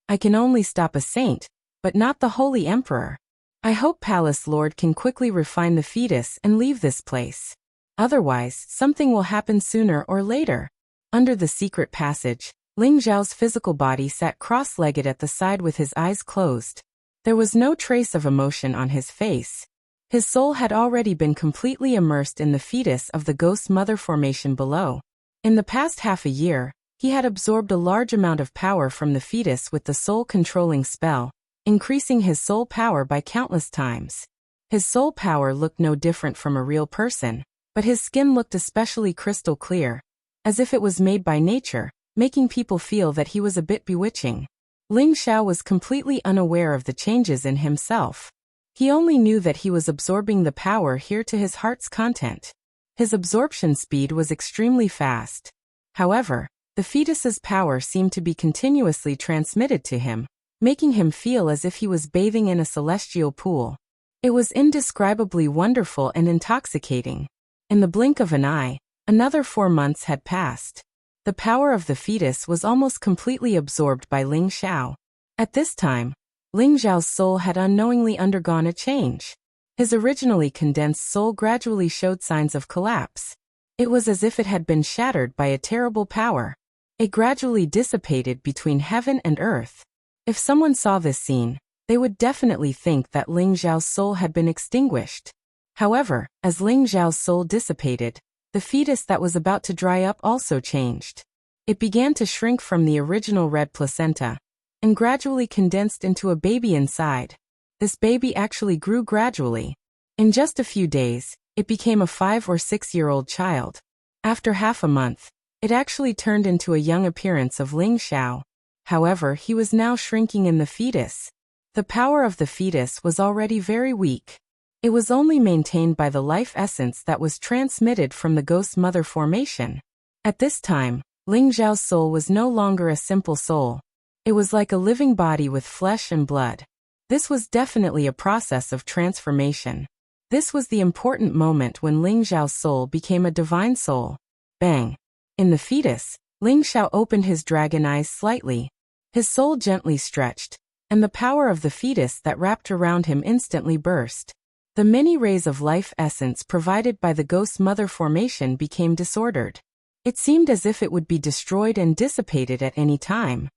I can only stop a saint, but not the Holy Emperor. I hope Palace Lord can quickly refine the fetus and leave this place. Otherwise, something will happen sooner or later." Under the secret passage, Ling Zhao's physical body sat cross-legged at the side with his eyes closed. There was no trace of emotion on his face. His soul had already been completely immersed in the fetus of the ghost mother formation below. In the past half a year, he had absorbed a large amount of power from the fetus with the soul-controlling spell, increasing his soul power by countless times. His soul power looked no different from a real person, but his skin looked especially crystal clear, as if it was made by nature, making people feel that he was a bit bewitching. Ling Xiao was completely unaware of the changes in himself. He only knew that he was absorbing the power here to his heart's content. His absorption speed was extremely fast. However, the fetus's power seemed to be continuously transmitted to him, making him feel as if he was bathing in a celestial pool. It was indescribably wonderful and intoxicating. In the blink of an eye, another 4 months had passed. The power of the fetus was almost completely absorbed by Ling Xiao. At this time, Ling Zhao's soul had unknowingly undergone a change. His originally condensed soul gradually showed signs of collapse. It was as if it had been shattered by a terrible power. It gradually dissipated between heaven and earth. If someone saw this scene, they would definitely think that Ling Zhao's soul had been extinguished. However, as Ling Zhao's soul dissipated, the fetus that was about to dry up also changed. It began to shrink from the original red placenta, and gradually condensed into a baby inside. This baby actually grew gradually. In just a few days, it became a 5 or 6-year-old child. After half a month, it actually turned into a young appearance of Ling Xiao. However, he was now shrinking in the fetus. The power of the fetus was already very weak. It was only maintained by the life essence that was transmitted from the ghost mother formation. At this time, Ling Zhao's soul was no longer a simple soul. It was like a living body with flesh and blood. This was definitely a process of transformation. This was the important moment when Ling Zhao's soul became a divine soul. Bang! In the fetus, Ling Xiao opened his dragon eyes slightly. His soul gently stretched, and the power of the fetus that wrapped around him instantly burst. The many rays of life essence provided by the ghost mother formation became disordered. It seemed as if it would be destroyed and dissipated at any time.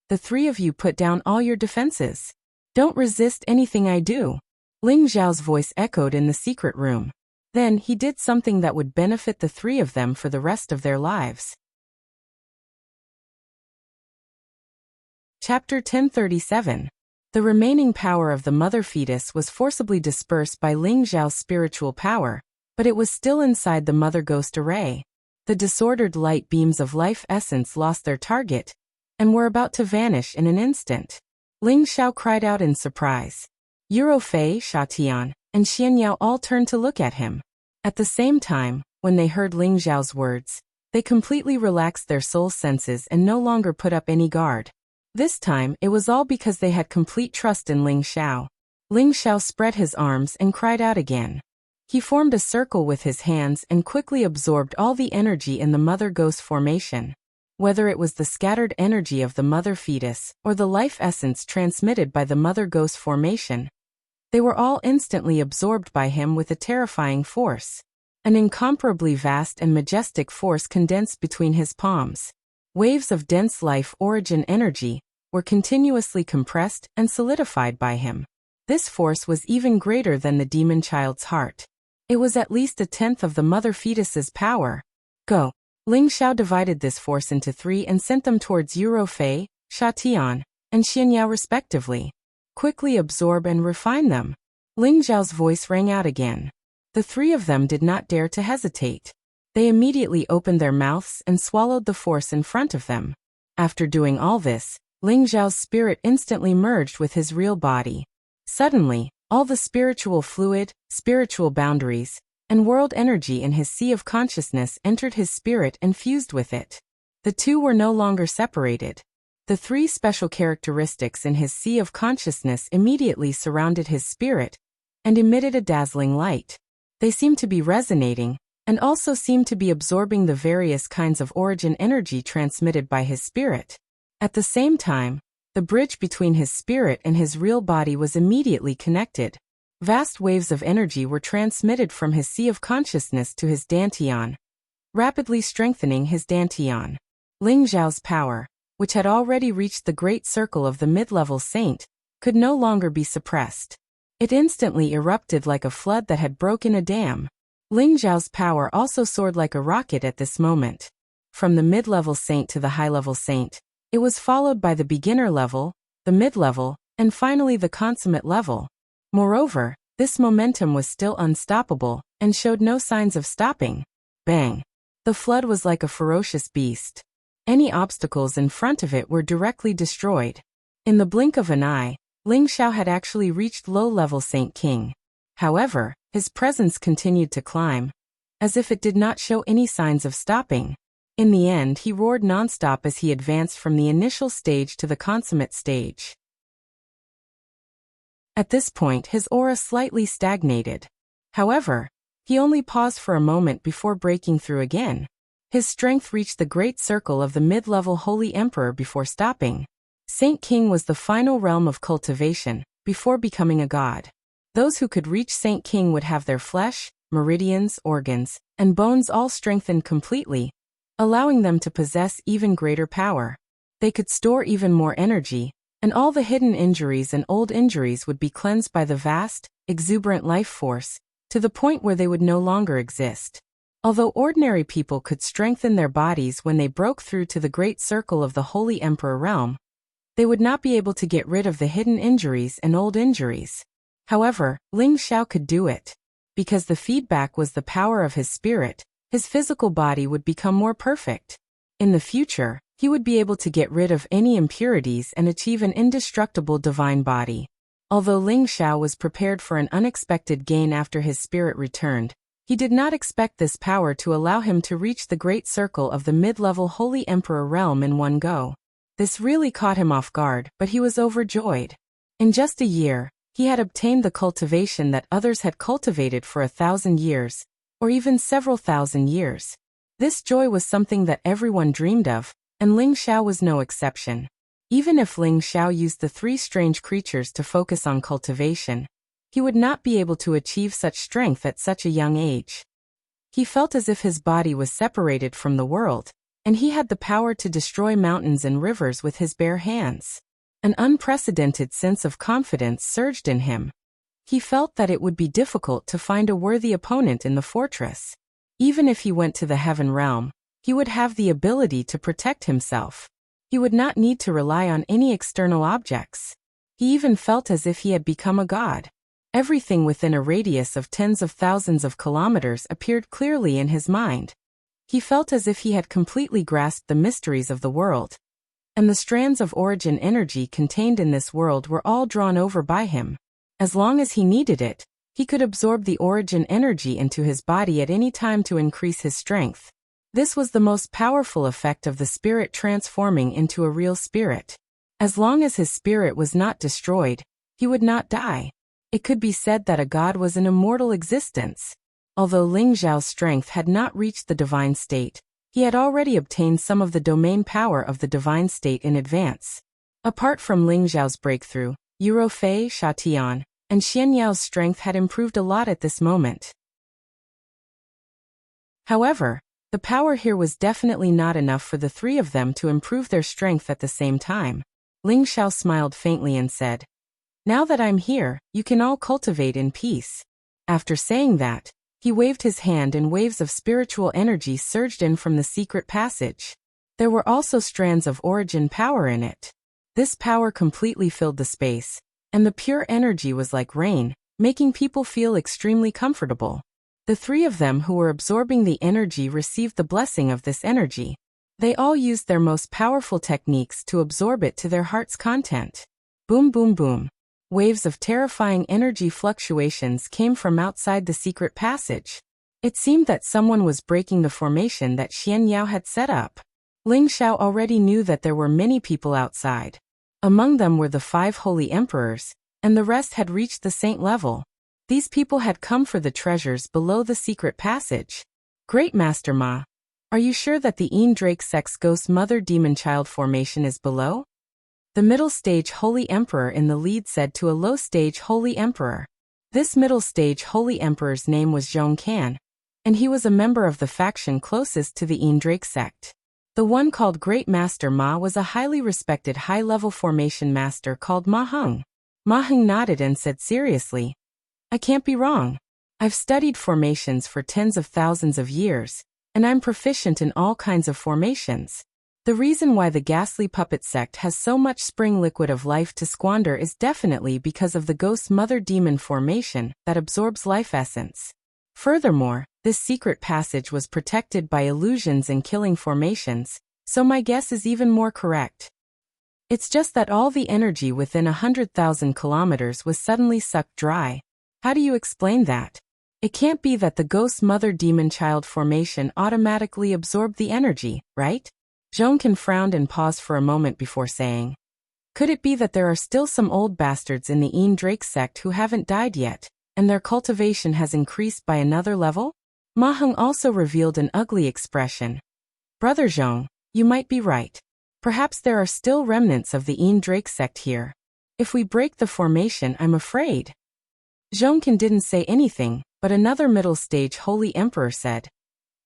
The three of you put down all your defenses. Don't resist anything I do. Ling Xiao's voice echoed in the secret room. Then he did something that would benefit the three of them for the rest of their lives. Chapter 1037. The remaining power of the mother fetus was forcibly dispersed by Ling Xiao's spiritual power, but it was still inside the mother ghost array. The disordered light beams of life essence lost their target, and were about to vanish in an instant. Ling Xiao cried out in surprise. Eurofei, Shatian, and Xianyao all turned to look at him. At the same time, when they heard Ling Xiao's words, they completely relaxed their soul senses and no longer put up any guard. This time, it was all because they had complete trust in Ling Xiao. Ling Xiao spread his arms and cried out again. He formed a circle with his hands and quickly absorbed all the energy in the mother ghost formation. Whether it was the scattered energy of the mother fetus or the life essence transmitted by the mother ghost formation, they were all instantly absorbed by him with a terrifying force. An incomparably vast and majestic force condensed between his palms. Waves of dense life origin energy were continuously compressed and solidified by him. This force was even greater than the demon child's heart. It was at least a tenth of the mother fetus's power. Go! Ling Xiao divided this force into three and sent them towards Eurofei, Shatian, and Xianyao respectively. Quickly absorb and refine them. Ling Xiao's voice rang out again. The three of them did not dare to hesitate. They immediately opened their mouths and swallowed the force in front of them. After doing all this, Ling Xiao's spirit instantly merged with his real body. Suddenly, all the spiritual fluid, spiritual boundaries, and world energy in his sea of consciousness entered his spirit and fused with it. The two were no longer separated. The three special characteristics in his sea of consciousness immediately surrounded his spirit and emitted a dazzling light. They seemed to be resonating, and also seemed to be absorbing the various kinds of origin energy transmitted by his spirit. At the same time, the bridge between his spirit and his real body was immediately connected. Vast waves of energy were transmitted from his sea of consciousness to his dantian, rapidly strengthening his dantian. Ling Xiao's power, which had already reached the great circle of the mid-level saint, could no longer be suppressed. It instantly erupted like a flood that had broken a dam. Ling Xiao's power also soared like a rocket at this moment. From the mid-level saint to the high-level saint, it was followed by the beginner level, the mid-level, and finally the consummate level. Moreover, this momentum was still unstoppable and showed no signs of stopping. Bang! The flood was like a ferocious beast. Any obstacles in front of it were directly destroyed. In the blink of an eye, Ling Xiao had actually reached low-level Saint King. However, his presence continued to climb, as if it did not show any signs of stopping. In the end, he roared nonstop as he advanced from the initial stage to the consummate stage. At this point, his aura slightly stagnated. However, he only paused for a moment before breaking through again. His strength reached the great circle of the mid-level Holy Emperor before stopping. Saint King was the final realm of cultivation, before becoming a god. Those who could reach Saint King would have their flesh, meridians, organs, and bones all strengthened completely, allowing them to possess even greater power. They could store even more energy, and all the hidden injuries and old injuries would be cleansed by the vast, exuberant life force, to the point where they would no longer exist. Although ordinary people could strengthen their bodies when they broke through to the great circle of the Holy Emperor realm, they would not be able to get rid of the hidden injuries and old injuries. However, Ling Xiao could do it. Because the feedback was the power of his spirit, his physical body would become more perfect. In the future, he would be able to get rid of any impurities and achieve an indestructible divine body. Although Ling Xiao was prepared for an unexpected gain after his spirit returned, he did not expect this power to allow him to reach the great circle of the mid-level Holy Emperor realm in one go. This really caught him off guard, but he was overjoyed. In just a year, he had obtained the cultivation that others had cultivated for 1,000 years, or even several thousand years. This joy was something that everyone dreamed of, and Ling Xiao was no exception. Even if Ling Xiao used the three strange creatures to focus on cultivation, he would not be able to achieve such strength at such a young age. He felt as if his body was separated from the world, and he had the power to destroy mountains and rivers with his bare hands. An unprecedented sense of confidence surged in him. He felt that it would be difficult to find a worthy opponent in the fortress. Even if he went to the heaven realm, he would have the ability to protect himself. He would not need to rely on any external objects. He even felt as if he had become a god. Everything within a radius of tens of thousands of kilometers appeared clearly in his mind. He felt as if he had completely grasped the mysteries of the world. And the strands of origin energy contained in this world were all drawn over by him. As long as he needed it, he could absorb the origin energy into his body at any time to increase his strength. This was the most powerful effect of the spirit transforming into a real spirit. As long as his spirit was not destroyed, he would not die. It could be said that a god was an immortal existence. Although Ling Xiao's strength had not reached the divine state, he had already obtained some of the domain power of the divine state in advance. Apart from Ling Xiao's breakthrough, Yuro Fei, Sha Tian, and Xian Yao's strength had improved a lot at this moment. However, the power here was definitely not enough for the three of them to improve their strength at the same time. Ling Xiao smiled faintly and said, "Now that I'm here, you can all cultivate in peace." After saying that, he waved his hand and waves of spiritual energy surged in from the secret passage. There were also strands of origin power in it. This power completely filled the space, and the pure energy was like rain, making people feel extremely comfortable. The three of them who were absorbing the energy received the blessing of this energy. They all used their most powerful techniques to absorb it to their heart's content. Boom, boom, boom. Waves of terrifying energy fluctuations came from outside the secret passage. It seemed that someone was breaking the formation that Xian Yao had set up. Ling Xiao already knew that there were many people outside. Among them were the 5 holy emperors, and the rest had reached the saint level. These people had come for the treasures below the secret passage. Great Master Ma, are you sure that the Drake Sex Ghost Mother Demon Child formation is below? The middle stage Holy Emperor in the lead said to a low stage Holy Emperor. This middle stage Holy Emperor's name was Zhong Can, and he was a member of the faction closest to the Drake sect. The one called Great Master Ma was a highly respected high-level formation master called Ma Heng. Ma Heng nodded and said seriously, "I can't be wrong. I've studied formations for tens of thousands of years, and I'm proficient in all kinds of formations. The reason why the ghastly puppet sect has so much spring liquid of life to squander is definitely because of the ghost mother demon formation that absorbs life essence. Furthermore, this secret passage was protected by illusions and killing formations, so my guess is even more correct. It's just that all the energy within 100,000 kilometers was suddenly sucked dry. How do you explain that? It can't be that the ghost mother demon child formation automatically absorbed the energy, right?" Zhongkin frowned and paused for a moment before saying, "Could it be that there are still some old bastards in the Drake sect who haven't died yet, and their cultivation has increased by another level?" Ma Heng also revealed an ugly expression. "Brother Zhong, you might be right. Perhaps there are still remnants of the Drake sect here. If we break the formation, I'm afraid." Zhongkin didn't say anything, but another middle stage Holy Emperor said,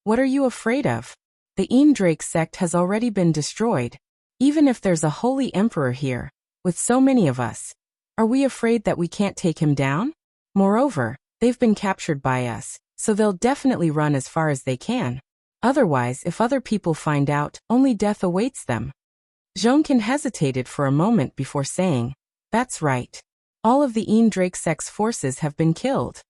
"What are you afraid of? The Drake sect has already been destroyed. Even if there's a Holy Emperor here, with so many of us, are we afraid that we can't take him down? Moreover, they've been captured by us, so they'll definitely run as far as they can. Otherwise, if other people find out, only death awaits them." Zhongkin hesitated for a moment before saying, "That's right. All of the Drake sect's forces have been killed.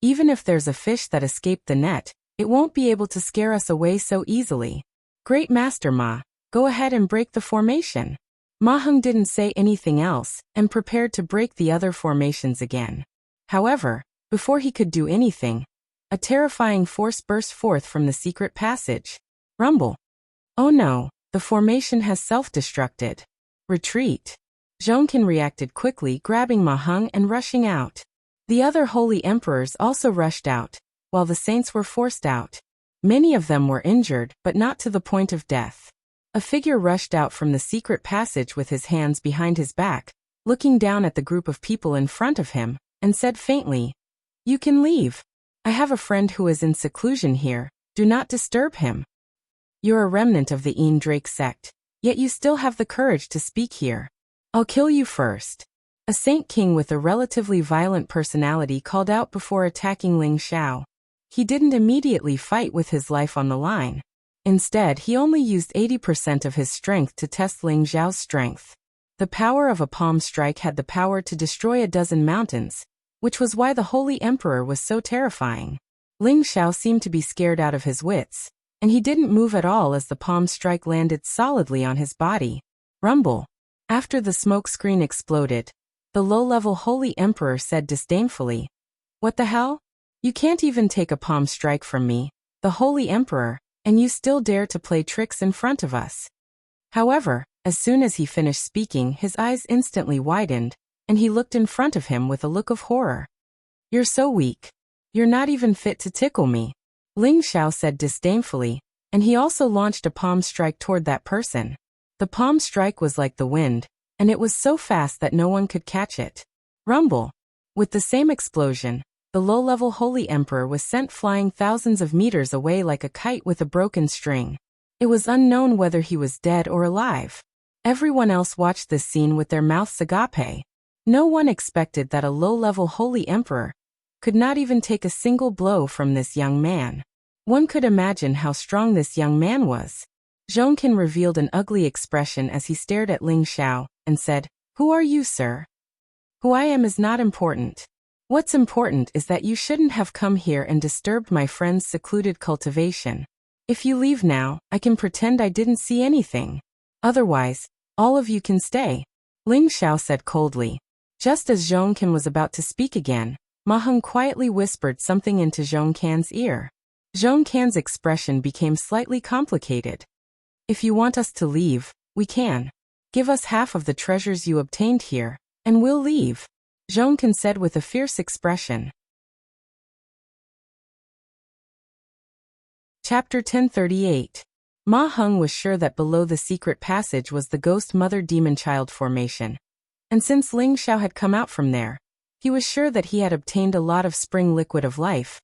Even if there's a fish that escaped the net, it won't be able to scare us away so easily. Great Master Ma, go ahead and break the formation." Ma Heng didn't say anything else, and prepared to break the other formations again. However, before he could do anything, a terrifying force burst forth from the secret passage. Rumble. "Oh no, the formation has self-destructed. Retreat." Zhongkin reacted quickly, grabbing Ma Heng and rushing out. The other holy emperors also rushed out, while the saints were forced out. Many of them were injured, but not to the point of death. A figure rushed out from the secret passage with his hands behind his back, looking down at the group of people in front of him, and said faintly, "You can leave. I have a friend who is in seclusion here, do not disturb him. You're a remnant of the Drake sect, yet you still have the courage to speak here. I'll kill you first." A Saint King with a relatively violent personality called out before attacking Ling Xiao. He didn't immediately fight with his life on the line. Instead, he only used 80% of his strength to test Ling Xiao's strength. The power of a palm strike had the power to destroy a dozen mountains, which was why the Holy Emperor was so terrifying. Ling Xiao seemed to be scared out of his wits, and he didn't move at all as the palm strike landed solidly on his body. Rumble. After the smoke screen exploded, the low-level Holy Emperor said disdainfully, "What the hell? You can't even take a palm strike from me, the Holy Emperor, and you still dare to play tricks in front of us." However, as soon as he finished speaking, his eyes instantly widened, and he looked in front of him with a look of horror. "You're so weak. You're not even fit to tickle me," Ling Xiao said disdainfully, and he also launched a palm strike toward that person. The palm strike was like the wind, and it was so fast that no one could catch it. Rumble. With the same explosion, the low-level Holy Emperor was sent flying thousands of meters away like a kite with a broken string. It was unknown whether he was dead or alive. Everyone else watched this scene with their mouths agape. No one expected that a low-level Holy Emperor could not even take a single blow from this young man. One could imagine how strong this young man was. Zhongkin revealed an ugly expression as he stared at Ling Xiao, and said, "Who are you, sir?" "Who I am is not important. What's important is that you shouldn't have come here and disturbed my friend's secluded cultivation. If you leave now, I can pretend I didn't see anything. Otherwise, all of you can stay," Ling Xiao said coldly. Just as Zhongkin was about to speak again, Ma Heng quietly whispered something into Zhongkin's ear. Zhongkin's expression became slightly complicated. "If you want us to leave, we can. Give us half of the treasures you obtained here, and we'll leave," Zhongkin said with a fierce expression. Chapter 1038. Ma Heng was sure that below the secret passage was the Ghost Mother Demon Child formation. And since Ling Xiao had come out from there, he was sure that he had obtained a lot of spring liquid of life,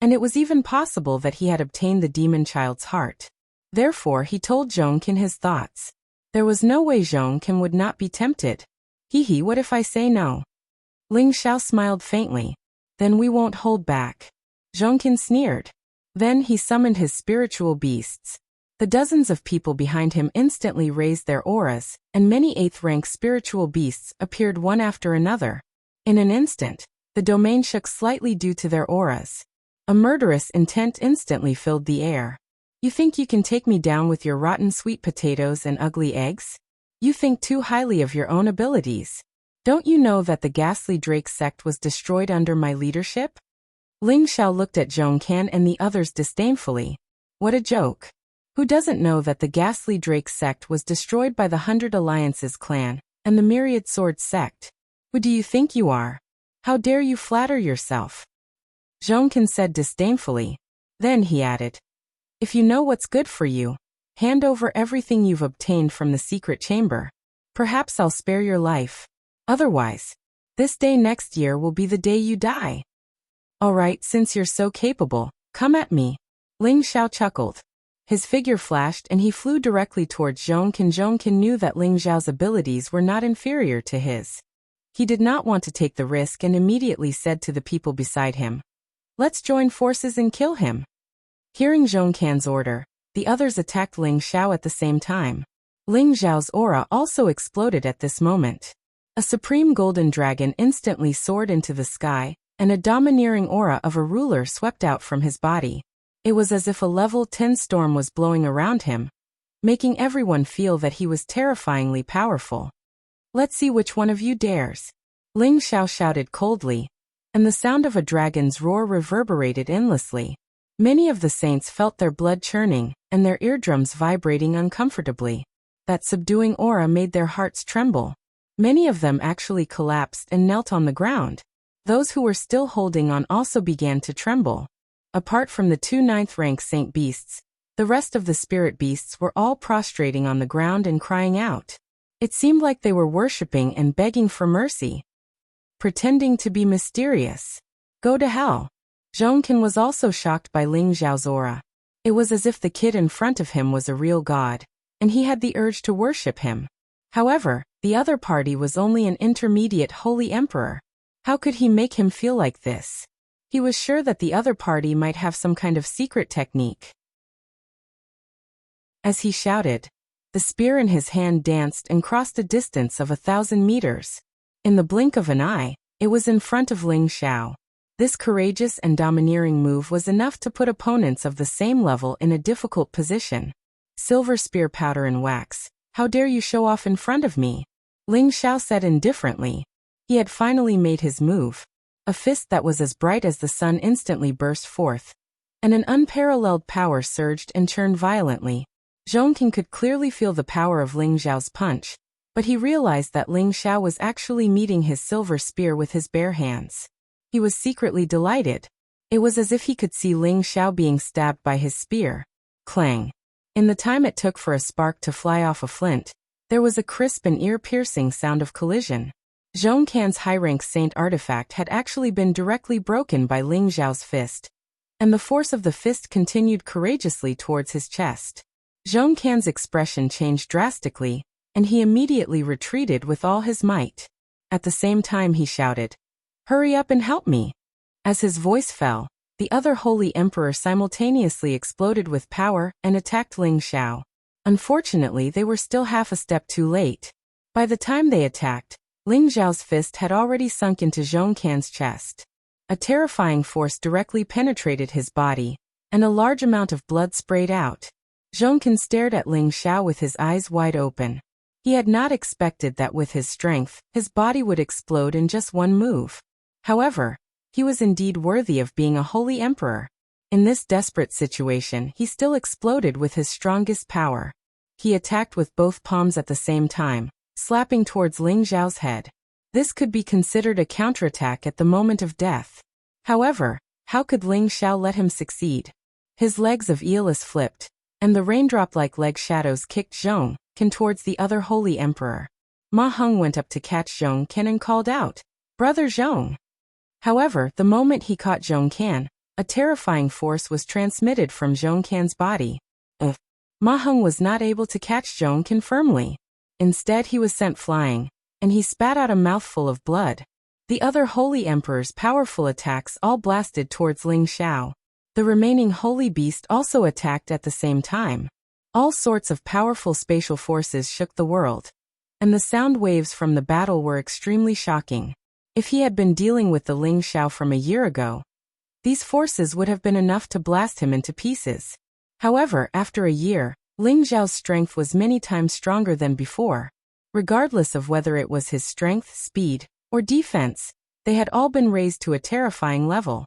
and it was even possible that he had obtained the demon child's heart. Therefore, he told Zhongkin his thoughts. There was no way Zhongkin would not be tempted. "Hee, what if I say no?" Ling Xiao smiled faintly. "Then we won't hold back," Zhongkin sneered. Then he summoned his spiritual beasts. The dozens of people behind him instantly raised their auras, and many 8th-rank spiritual beasts appeared one after another. In an instant, the domain shook slightly due to their auras. A murderous intent instantly filled the air. "You think you can take me down with your rotten sweet potatoes and ugly eggs? You think too highly of your own abilities. Don't you know that the ghastly Drake sect was destroyed under my leadership?" Ling Xiao looked at Zhongkin and the others disdainfully. What a joke. Who doesn't know that the ghastly Drake sect was destroyed by the 100 Alliances clan and the Myriad Sword sect? Who do you think you are? How dare you flatter yourself? Zhongkin said disdainfully. Then he added, "If you know what's good for you, hand over everything you've obtained from the secret chamber. Perhaps I'll spare your life. Otherwise, this day next year will be the day you die." "All right, since you're so capable, come at me," Ling Xiao chuckled. His figure flashed and he flew directly towards Zhongkin. Zhongkin knew that Ling Xiao's abilities were not inferior to his. He did not want to take the risk and immediately said to the people beside him, "Let's join forces and kill him." Hearing Zhongkin's order, the others attacked Ling Xiao at the same time. Ling Xiao's aura also exploded at this moment. A supreme golden dragon instantly soared into the sky, and a domineering aura of a ruler swept out from his body. It was as if a level 10 storm was blowing around him, making everyone feel that he was terrifyingly powerful. "Let's see which one of you dares," Ling Xiao shouted coldly, and the sound of a dragon's roar reverberated endlessly. Many of the saints felt their blood churning, and their eardrums vibrating uncomfortably. That subduing aura made their hearts tremble. Many of them actually collapsed and knelt on the ground. Those who were still holding on also began to tremble. Apart from the 2 9th-rank saint beasts, The rest of the spirit beasts were all prostrating on the ground and crying out. It seemed like they were worshipping and begging for mercy, pretending to be mysterious. Go to hell. Zhongkin was also shocked by Ling Xiao's aura. It was as if the kid in front of him was a real god, and he had the urge to worship him. However, the other party was only an intermediate holy emperor. How could he make him feel like this? He was sure that the other party might have some kind of secret technique. As he shouted, the spear in his hand danced and crossed a distance of 1,000 meters. In the blink of an eye, it was in front of Ling Xiao. This courageous and domineering move was enough to put opponents of the same level in a difficult position. Silver spear powder and wax, how dare you show off in front of me? Ling Xiao said indifferently. He had finally made his move. A fist that was as bright as the sun instantly burst forth, and an unparalleled power surged and churned violently. Zhongkin could clearly feel the power of Ling Xiao's punch, but he realized that Ling Xiao was actually meeting his silver spear with his bare hands. He was secretly delighted. It was as if he could see Ling Xiao being stabbed by his spear. Clang. In the time it took for a spark to fly off a flint, there was a crisp and ear-piercing sound of collision. Zhongkan's high-rank saint artifact had actually been directly broken by Ling Xiao's fist, and the force of the fist continued courageously towards his chest. Zhongkan's expression changed drastically, and he immediately retreated with all his might. At the same time he shouted, "Hurry up and help me!" As his voice fell, the other holy emperor simultaneously exploded with power and attacked Ling Xiao. Unfortunately, they were still half a step too late. By the time they attacked, Ling Xiao's fist had already sunk into Zhongkan's chest. A terrifying force directly penetrated his body, and a large amount of blood sprayed out. Zhongkan stared at Ling Xiao with his eyes wide open. He had not expected that with his strength, his body would explode in just one move. However, he was indeed worthy of being a holy emperor. In this desperate situation, he still exploded with his strongest power. He attacked with both palms at the same time, slapping towards Ling Xiao's head. This could be considered a counterattack at the moment of death. However, how could Ling Xiao let him succeed? His legs of Aeolus flipped, and the raindrop-like leg shadows kicked Zhongkin towards the other holy emperor. Ma Heng went up to catch Zhongkin and called out, "Brother Zhong!" However, the moment he caught Zhongkin, a terrifying force was transmitted from Zhongkin's body. Ma Heng was not able to catch Zhongkin firmly. Instead, he was sent flying, and he spat out a mouthful of blood. The other holy emperor's powerful attacks all blasted towards Ling Xiao. The remaining holy beast also attacked at the same time. All sorts of powerful spatial forces shook the world, and the sound waves from the battle were extremely shocking. If he had been dealing with the Ling Xiao from a year ago, these forces would have been enough to blast him into pieces. However, after a year, Ling Xiao's strength was many times stronger than before. Regardless of whether it was his strength, speed, or defense, they had all been raised to a terrifying level.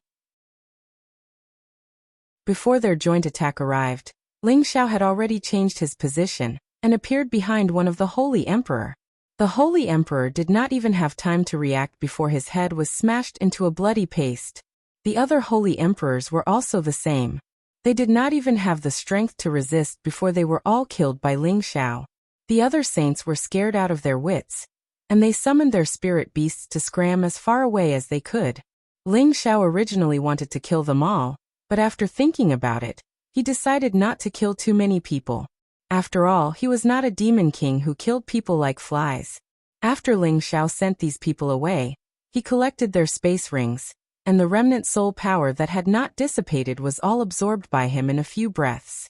Before their joint attack arrived, Ling Xiao had already changed his position and appeared behind one of the Holy Emperor. The Holy Emperor did not even have time to react before his head was smashed into a bloody paste. The other Holy Emperors were also the same. They did not even have the strength to resist before they were all killed by Ling Xiao. The other saints were scared out of their wits, and they summoned their spirit beasts to scram as far away as they could. Ling Xiao originally wanted to kill them all, but after thinking about it, he decided not to kill too many people. After all, he was not a demon king who killed people like flies. After Ling Xiao sent these people away, he collected their space rings, and the remnant soul power that had not dissipated was all absorbed by him in a few breaths.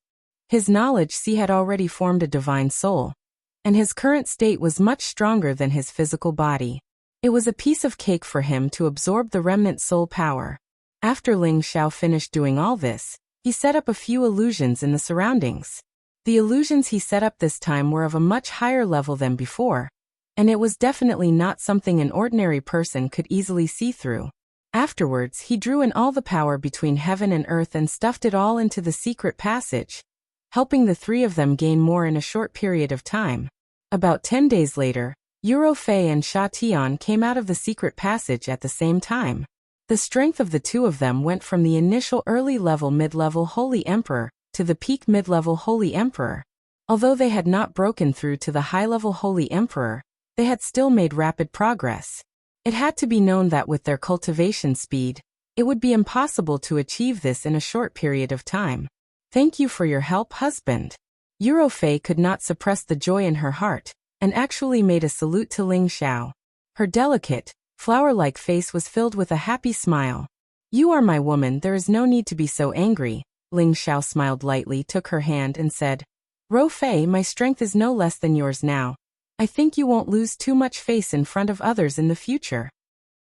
His knowledge had already formed a divine soul, and his current state was much stronger than his physical body. It was a piece of cake for him to absorb the remnant soul power. After Ling Xiao finished doing all this, he set up a few illusions in the surroundings. The illusions he set up this time were of a much higher level than before, and it was definitely not something an ordinary person could easily see through. Afterwards, he drew in all the power between heaven and earth and stuffed it all into the secret passage, helping the three of them gain more in a short period of time. About 10 days later, Yuro Fei and Sha Tian came out of the secret passage at the same time. The strength of the two of them went from the initial early-level mid-level Holy Emperor to the peak mid-level Holy Emperor. Although they had not broken through to the high-level Holy Emperor, they had still made rapid progress. It had to be known that with their cultivation speed, it would be impossible to achieve this in a short period of time. Thank you for your help, husband. Eurofei could not suppress the joy in her heart, and actually made a salute to Ling Xiao. Her delicate, flower-like face was filled with a happy smile. You are my woman, there is no need to be so angry. Ling Xiao smiled lightly, took her hand and said, Rofei, my strength is no less than yours now. I think you won't lose too much face in front of others in the future.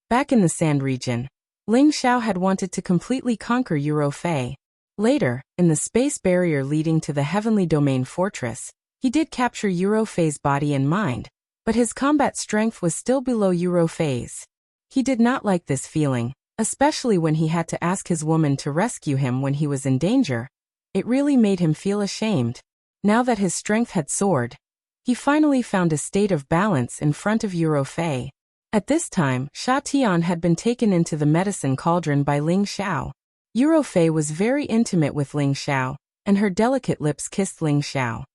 Back in the Sand region, Ling Xiao had wanted to completely conquer Eurofei. Later, in the space barrier leading to the Heavenly Domain Fortress, he did capture Eurofei's body and mind, but his combat strength was still below Eurofei's. He did not like this feeling, especially when he had to ask his woman to rescue him when he was in danger. It really made him feel ashamed. Now that his strength had soared, he finally found a state of balance in front of Eurofei. At this time, Sha Tian had been taken into the medicine cauldron by Ling Xiao. Eurofei was very intimate with Ling Xiao, and her delicate lips kissed Ling Xiao.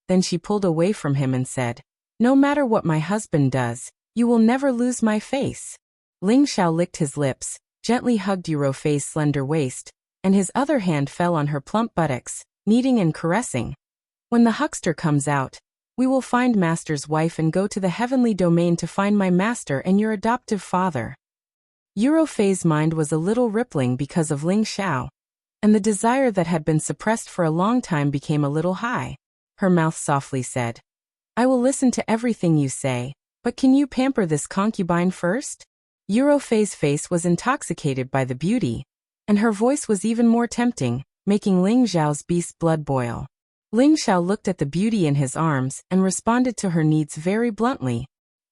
Then she pulled away from him and said, No matter what my husband does, you will never lose my face. Ling Xiao licked his lips, gently hugged Eurofei's slender waist, and his other hand fell on her plump buttocks, kneading and caressing. When the huckster comes out, we will find Master's wife and go to the heavenly domain to find my master and your adoptive father. Eurofei's mind was a little rippling because of Ling Xiao, and the desire that had been suppressed for a long time became a little high. Her mouth softly said, I will listen to everything you say, but can you pamper this concubine first? Eurofei's face was intoxicated by the beauty, and her voice was even more tempting, making Ling Xiao's beast blood boil. Ling Xiao looked at the beauty in his arms and responded to her needs very bluntly.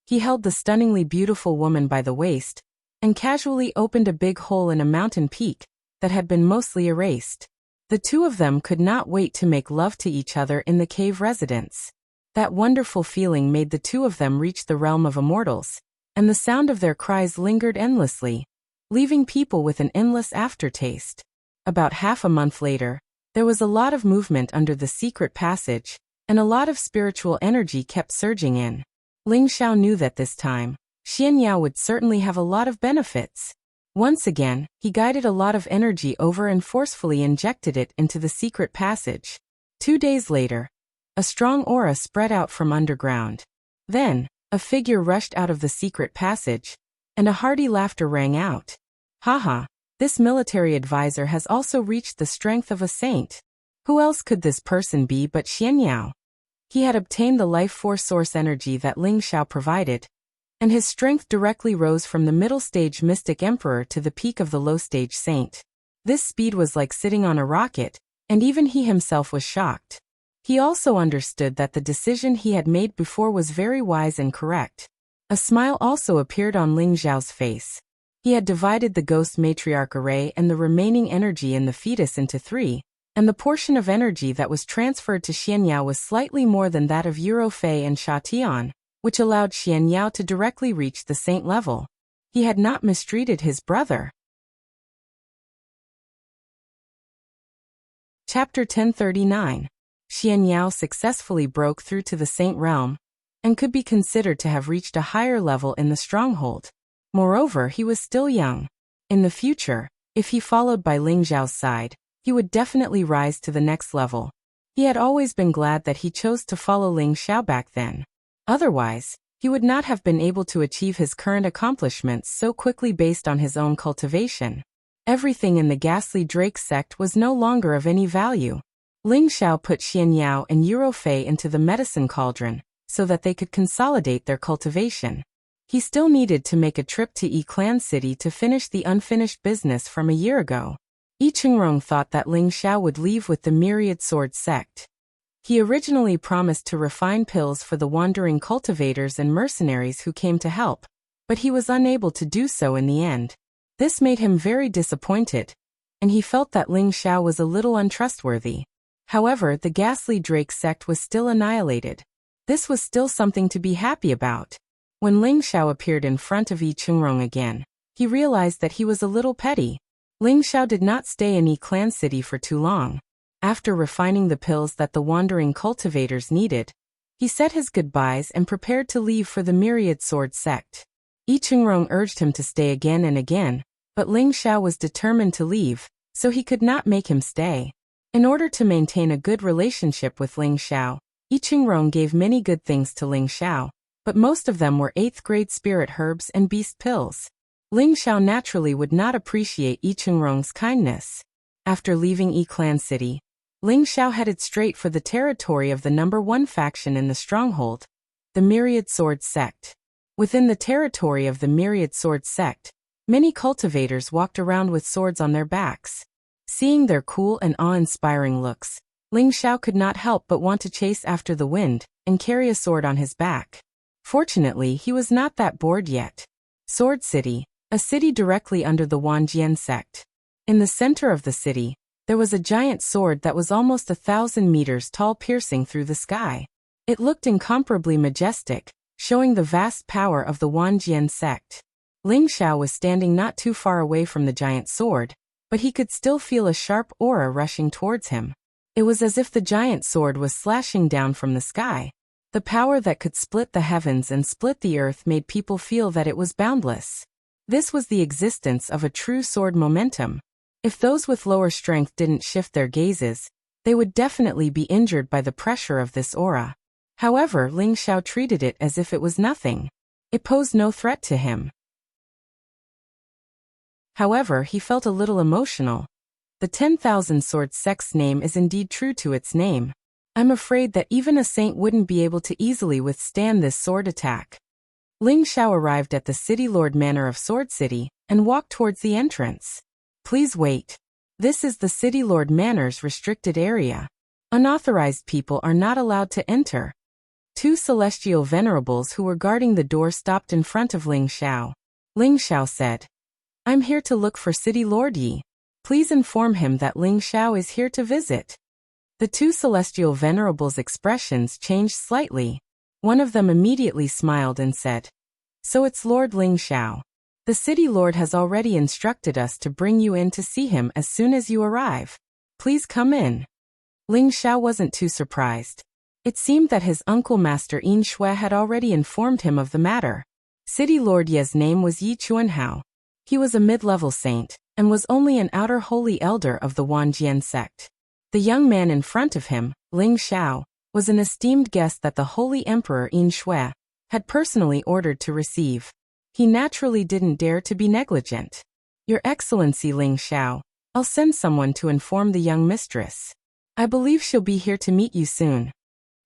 He held the stunningly beautiful woman by the waist, and casually opened a big hole in a mountain peak that had been mostly erased. The two of them could not wait to make love to each other in the cave residence. That wonderful feeling made the two of them reach the realm of immortals, and the sound of their cries lingered endlessly, leaving people with an endless aftertaste. About half a month later, there was a lot of movement under the secret passage, and a lot of spiritual energy kept surging in. Ling Xiao knew that this time, Xian Yao would certainly have a lot of benefits. Once again, he guided a lot of energy over and forcefully injected it into the secret passage. 2 days later, a strong aura spread out from underground. Then, a figure rushed out of the secret passage, and a hearty laughter rang out. Haha, this military advisor has also reached the strength of a saint. Who else could this person be but Xian Yao? He had obtained the life force source energy that Ling Xiao provided, and his strength directly rose from the middle stage mystic emperor to the peak of the low stage saint. This speed was like sitting on a rocket, and even he himself was shocked. He also understood that the decision he had made before was very wise and correct. A smile also appeared on Ling Xiao's face. He had divided the ghost matriarch array and the remaining energy in the fetus into 3, and the portion of energy that was transferred to Xian Yao was slightly more than that of Eurofei and Sha Tian, which allowed Xian Yao to directly reach the saint level. He had not mistreated his brother. Chapter 1039. Xian Yao successfully broke through to the saint realm, and could be considered to have reached a higher level in the stronghold. Moreover, he was still young. In the future, if he followed by Ling Xiao's side, he would definitely rise to the next level. He had always been glad that he chose to follow Ling Xiao back then. Otherwise, he would not have been able to achieve his current accomplishments so quickly based on his own cultivation. Everything in the ghastly Drake sect was no longer of any value. Ling Xiao put Xian Yao and Eurofei into the medicine cauldron, so that they could consolidate their cultivation. He still needed to make a trip to Yi Clan City to finish the unfinished business from a year ago. Yi Chengrong thought that Ling Xiao would leave with the Myriad Sword sect. He originally promised to refine pills for the wandering cultivators and mercenaries who came to help, but he was unable to do so in the end. This made him very disappointed, and he felt that Ling Xiao was a little untrustworthy. However, the ghastly Drake sect was still annihilated. This was still something to be happy about. When Ling Xiao appeared in front of Yi Chengrong again, he realized that he was a little petty. Ling Xiao did not stay in Clan City for too long. After refining the pills that the wandering cultivators needed, he said his goodbyes and prepared to leave for the Myriad Sword sect. Yi Qingrong urged him to stay again and again, but Ling Xiao was determined to leave, so he could not make him stay. In order to maintain a good relationship with Ling Xiao, Yi Qingrong gave many good things to Ling Xiao, but most of them were 8th grade spirit herbs and beast pills. Ling Xiao naturally would not appreciate Yi Qingrong's kindness. After leaving Yi Clan City, Ling Xiao headed straight for the territory of the #1 faction in the stronghold, the Myriad Sword sect. Within the territory of the Myriad Sword sect, many cultivators walked around with swords on their backs. Seeing their cool and awe-inspiring looks, Ling Xiao could not help but want to chase after the wind and carry a sword on his back. Fortunately, he was not that bored yet. Sword City, a city directly under the Wanjian sect. In the center of the city, there was a giant sword that was almost 1,000 meters tall, piercing through the sky. It looked incomparably majestic, showing the vast power of the Wanjian sect. Ling Xiao was standing not too far away from the giant sword, but he could still feel a sharp aura rushing towards him. It was as if the giant sword was slashing down from the sky. The power that could split the heavens and split the earth made people feel that it was boundless. This was the existence of a true sword momentum. If those with lower strength didn't shift their gazes, they would definitely be injured by the pressure of this aura. However, Ling Xiao treated it as if it was nothing. It posed no threat to him. However, he felt a little emotional. The 10,000 Sword sect's name is indeed true to its name. I'm afraid that even a saint wouldn't be able to easily withstand this sword attack. Ling Xiao arrived at the City Lord Manor of Sword City and walked towards the entrance. Please wait. This is the City Lord Manor's restricted area. Unauthorized people are not allowed to enter. 2 celestial venerables who were guarding the door stopped in front of Ling Xiao. Ling Xiao said, I'm here to look for City Lord Yi. Please inform him that Ling Xiao is here to visit. The 2 celestial venerables' expressions changed slightly. One of them immediately smiled and said, So it's Lord Ling Xiao. The City Lord has already instructed us to bring you in to see him as soon as you arrive. Please come in. Ling Xiao wasn't too surprised. It seemed that his uncle Master Yin Shui had already informed him of the matter. City Lord Ye's name was Yi Chuanhao. He was a mid-level saint, and was only an outer holy elder of the Wanjian sect. The young man in front of him, Ling Xiao, was an esteemed guest that the Holy Emperor Yin Shui had personally ordered to receive. He naturally didn't dare to be negligent. Your Excellency Ling Xiao, I'll send someone to inform the young mistress. I believe she'll be here to meet you soon.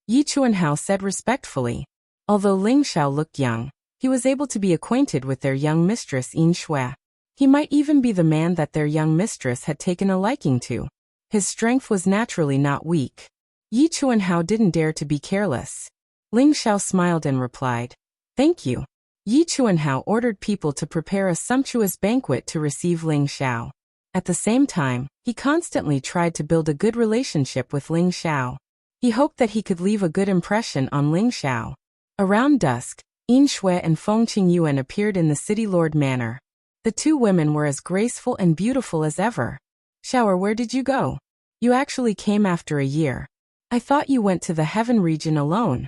Yi Chuanhao said respectfully. Although Ling Xiao looked young, he was able to be acquainted with their young mistress Yin Shui. He might even be the man that their young mistress had taken a liking to. His strength was naturally not weak. Yi Chuanhao didn't dare to be careless. Ling Xiao smiled and replied, Thank you. Yi Chuanhao ordered people to prepare a sumptuous banquet to receive Ling Xiao. At the same time, he constantly tried to build a good relationship with Ling Xiao. He hoped that he could leave a good impression on Ling Xiao. Around dusk, Yin Shui and Feng Qingyuan appeared in the City Lord Manor. The 2 women were as graceful and beautiful as ever. Xiao, where did you go? You actually came after a year. I thought you went to the heaven region alone.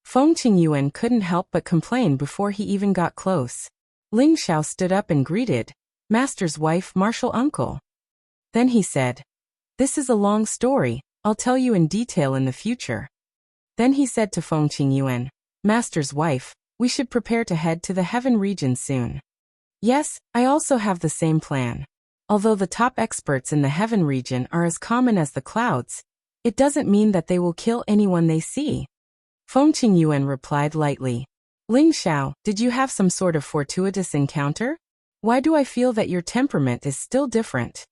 Feng Qingyuan couldn't help but complain before he even got close. Ling Xiao stood up and greeted, Master's wife, martial uncle. Then he said, This is a long story, I'll tell you in detail in the future. Then he said to Feng Qingyuan, Master's wife, we should prepare to head to the heaven region soon. Yes, I also have the same plan. Although the top experts in the heaven region are as common as the clouds, it doesn't mean that they will kill anyone they see. Feng Qingyuan replied lightly. Ling Xiao, did you have some sort of fortuitous encounter? Why do I feel that your temperament is still different?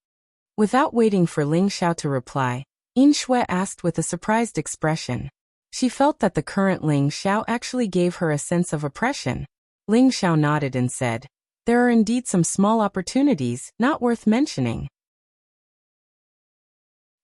Without waiting for Ling Xiao to reply, Yin Shui asked with a surprised expression. She felt that the current Ling Xiao actually gave her a sense of oppression. Ling Xiao nodded and said, There are indeed some small opportunities, not worth mentioning.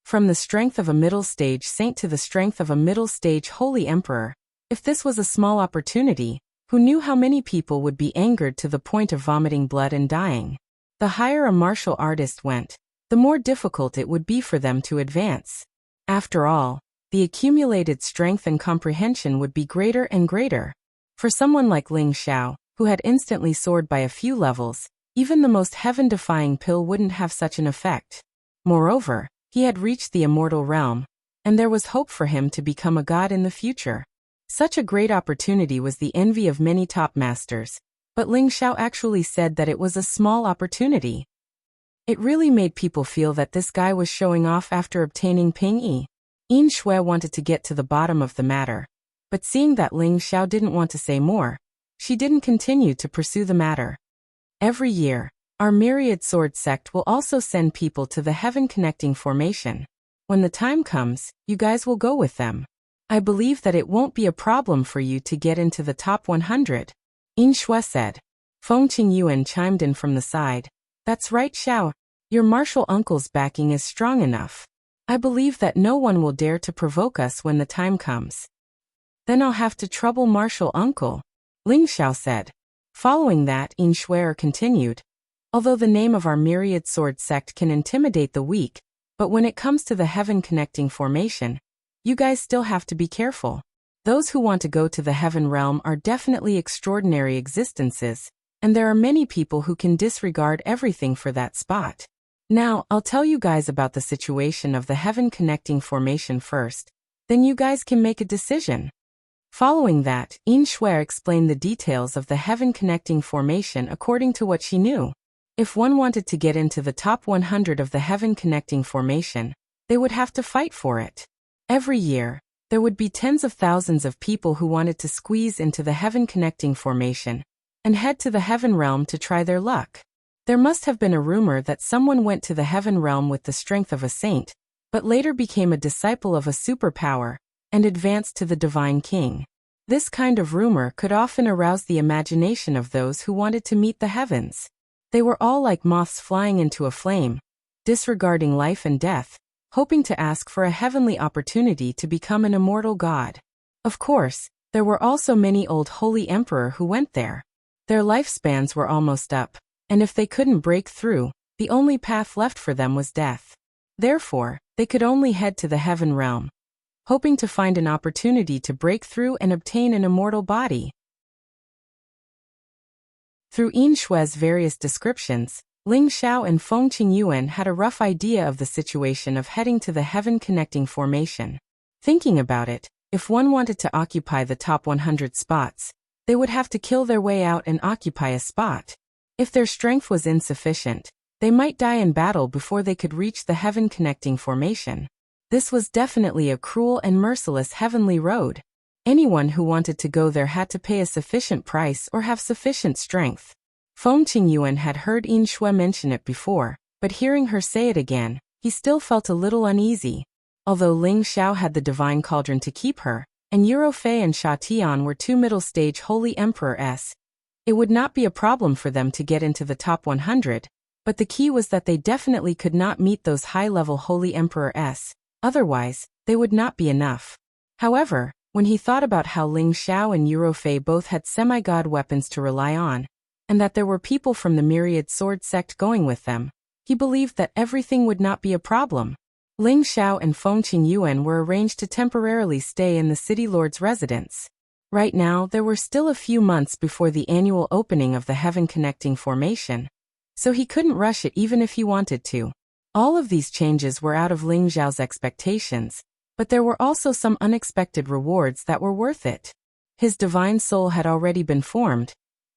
From the strength of a middle-stage saint to the strength of a middle-stage holy emperor, if this was a small opportunity, who knew how many people would be angered to the point of vomiting blood and dying? The higher a martial artist went, the more difficult it would be for them to advance. After all, the accumulated strength and comprehension would be greater and greater. For someone like Ling Xiao, who had instantly soared by a few levels, even the most heaven-defying pill wouldn't have such an effect. Moreover, he had reached the immortal realm, and there was hope for him to become a god in the future. Such a great opportunity was the envy of many top masters, but Ling Xiao actually said that it was a small opportunity. It really made people feel that this guy was showing off after obtaining Ping Yi. Yin Shui wanted to get to the bottom of the matter, but seeing that Ling Xiao didn't want to say more, she didn't continue to pursue the matter. Every year, our myriad sword sect will also send people to the heaven-connecting formation. When the time comes, you guys will go with them. I believe that it won't be a problem for you to get into the top 100. Yin Shui said. Feng Qingyuan chimed in from the side. That's right, Xiao. Your martial uncle's backing is strong enough. I believe that no one will dare to provoke us when the time comes. Then I'll have to trouble martial uncle, Ling Xiao said. Following that, Yin Shui continued. Although the name of our myriad sword sect can intimidate the weak, but when it comes to the heaven-connecting formation, you guys still have to be careful. Those who want to go to the heaven realm are definitely extraordinary existences, and there are many people who can disregard everything for that spot. Now, I'll tell you guys about the situation of the heaven-connecting formation first, then you guys can make a decision. Following that, Yin Shui explained the details of the heaven-connecting formation according to what she knew. If one wanted to get into the top 100 of the heaven-connecting formation, they would have to fight for it. Every year, there would be tens of thousands of people who wanted to squeeze into the heaven-connecting formation and head to the heaven realm to try their luck. There must have been a rumor that someone went to the heaven realm with the strength of a saint, but later became a disciple of a superpower and advanced to the divine king. This kind of rumor could often arouse the imagination of those who wanted to meet the heavens. They were all like moths flying into a flame, disregarding life and death, hoping to ask for a heavenly opportunity to become an immortal god. Of course, there were also many old holy emperor who went there. Their lifespans were almost up, and if they couldn't break through, the only path left for them was death. Therefore, they could only head to the heaven realm, hoping to find an opportunity to break through and obtain an immortal body. Through Yin Shui's various descriptions, Ling Xiao and Feng Qingyuan had a rough idea of the situation of heading to the heaven-connecting formation. Thinking about it, if one wanted to occupy the top 100 spots, they would have to kill their way out and occupy a spot. If their strength was insufficient, they might die in battle before they could reach the heaven-connecting formation. This was definitely a cruel and merciless heavenly road. Anyone who wanted to go there had to pay a sufficient price or have sufficient strength. Feng Qingyuan had heard Yin Shui mention it before, but hearing her say it again, he still felt a little uneasy. Although Ling Xiao had the divine cauldron to keep her, and Eurofei and Sha Tian were two middle-stage holy emperors, it would not be a problem for them to get into the top 100, but the key was that they definitely could not meet those high-level holy emperors, otherwise, they would not be enough. However, when he thought about how Ling Xiao and Eurofei both had semi-god weapons to rely on, and that there were people from the myriad sword sect going with them, he believed that everything would not be a problem. Ling Xiao and Feng Qingyuan were arranged to temporarily stay in the city lord's residence. Right now, there were still a few months before the annual opening of the heaven-connecting formation, so he couldn't rush it even if he wanted to. All of these changes were out of Ling Xiao's expectations, but there were also some unexpected rewards that were worth it. His divine soul had already been formed,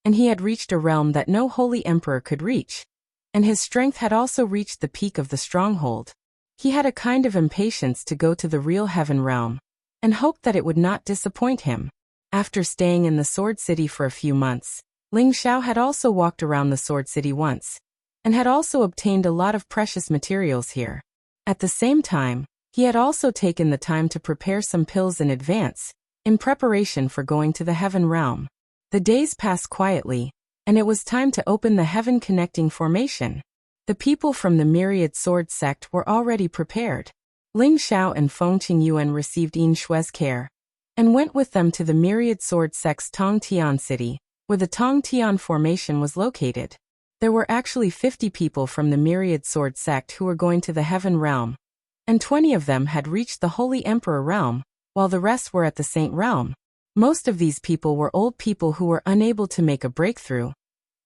and he had reached a realm that no holy emperor could reach, and his strength had also reached the peak of the stronghold. He had a kind of impatience to go to the real heaven realm, and hoped that it would not disappoint him. After staying in the Sword City for a few months, Ling Xiao had also walked around the Sword City once, and had also obtained a lot of precious materials here. At the same time, he had also taken the time to prepare some pills in advance, in preparation for going to the heaven realm. The days passed quietly, and it was time to open the heaven-connecting formation. The people from the myriad sword sect were already prepared. Ling Xiao and Feng Qingyuan received Yin Shui's care, and went with them to the myriad sword sect's Tongtian city, where the Tongtian formation was located. There were actually 50 people from the Myriad Sword sect who were going to the Heaven Realm, and 20 of them had reached the Holy Emperor Realm, while the rest were at the Saint Realm. Most of these people were old people who were unable to make a breakthrough,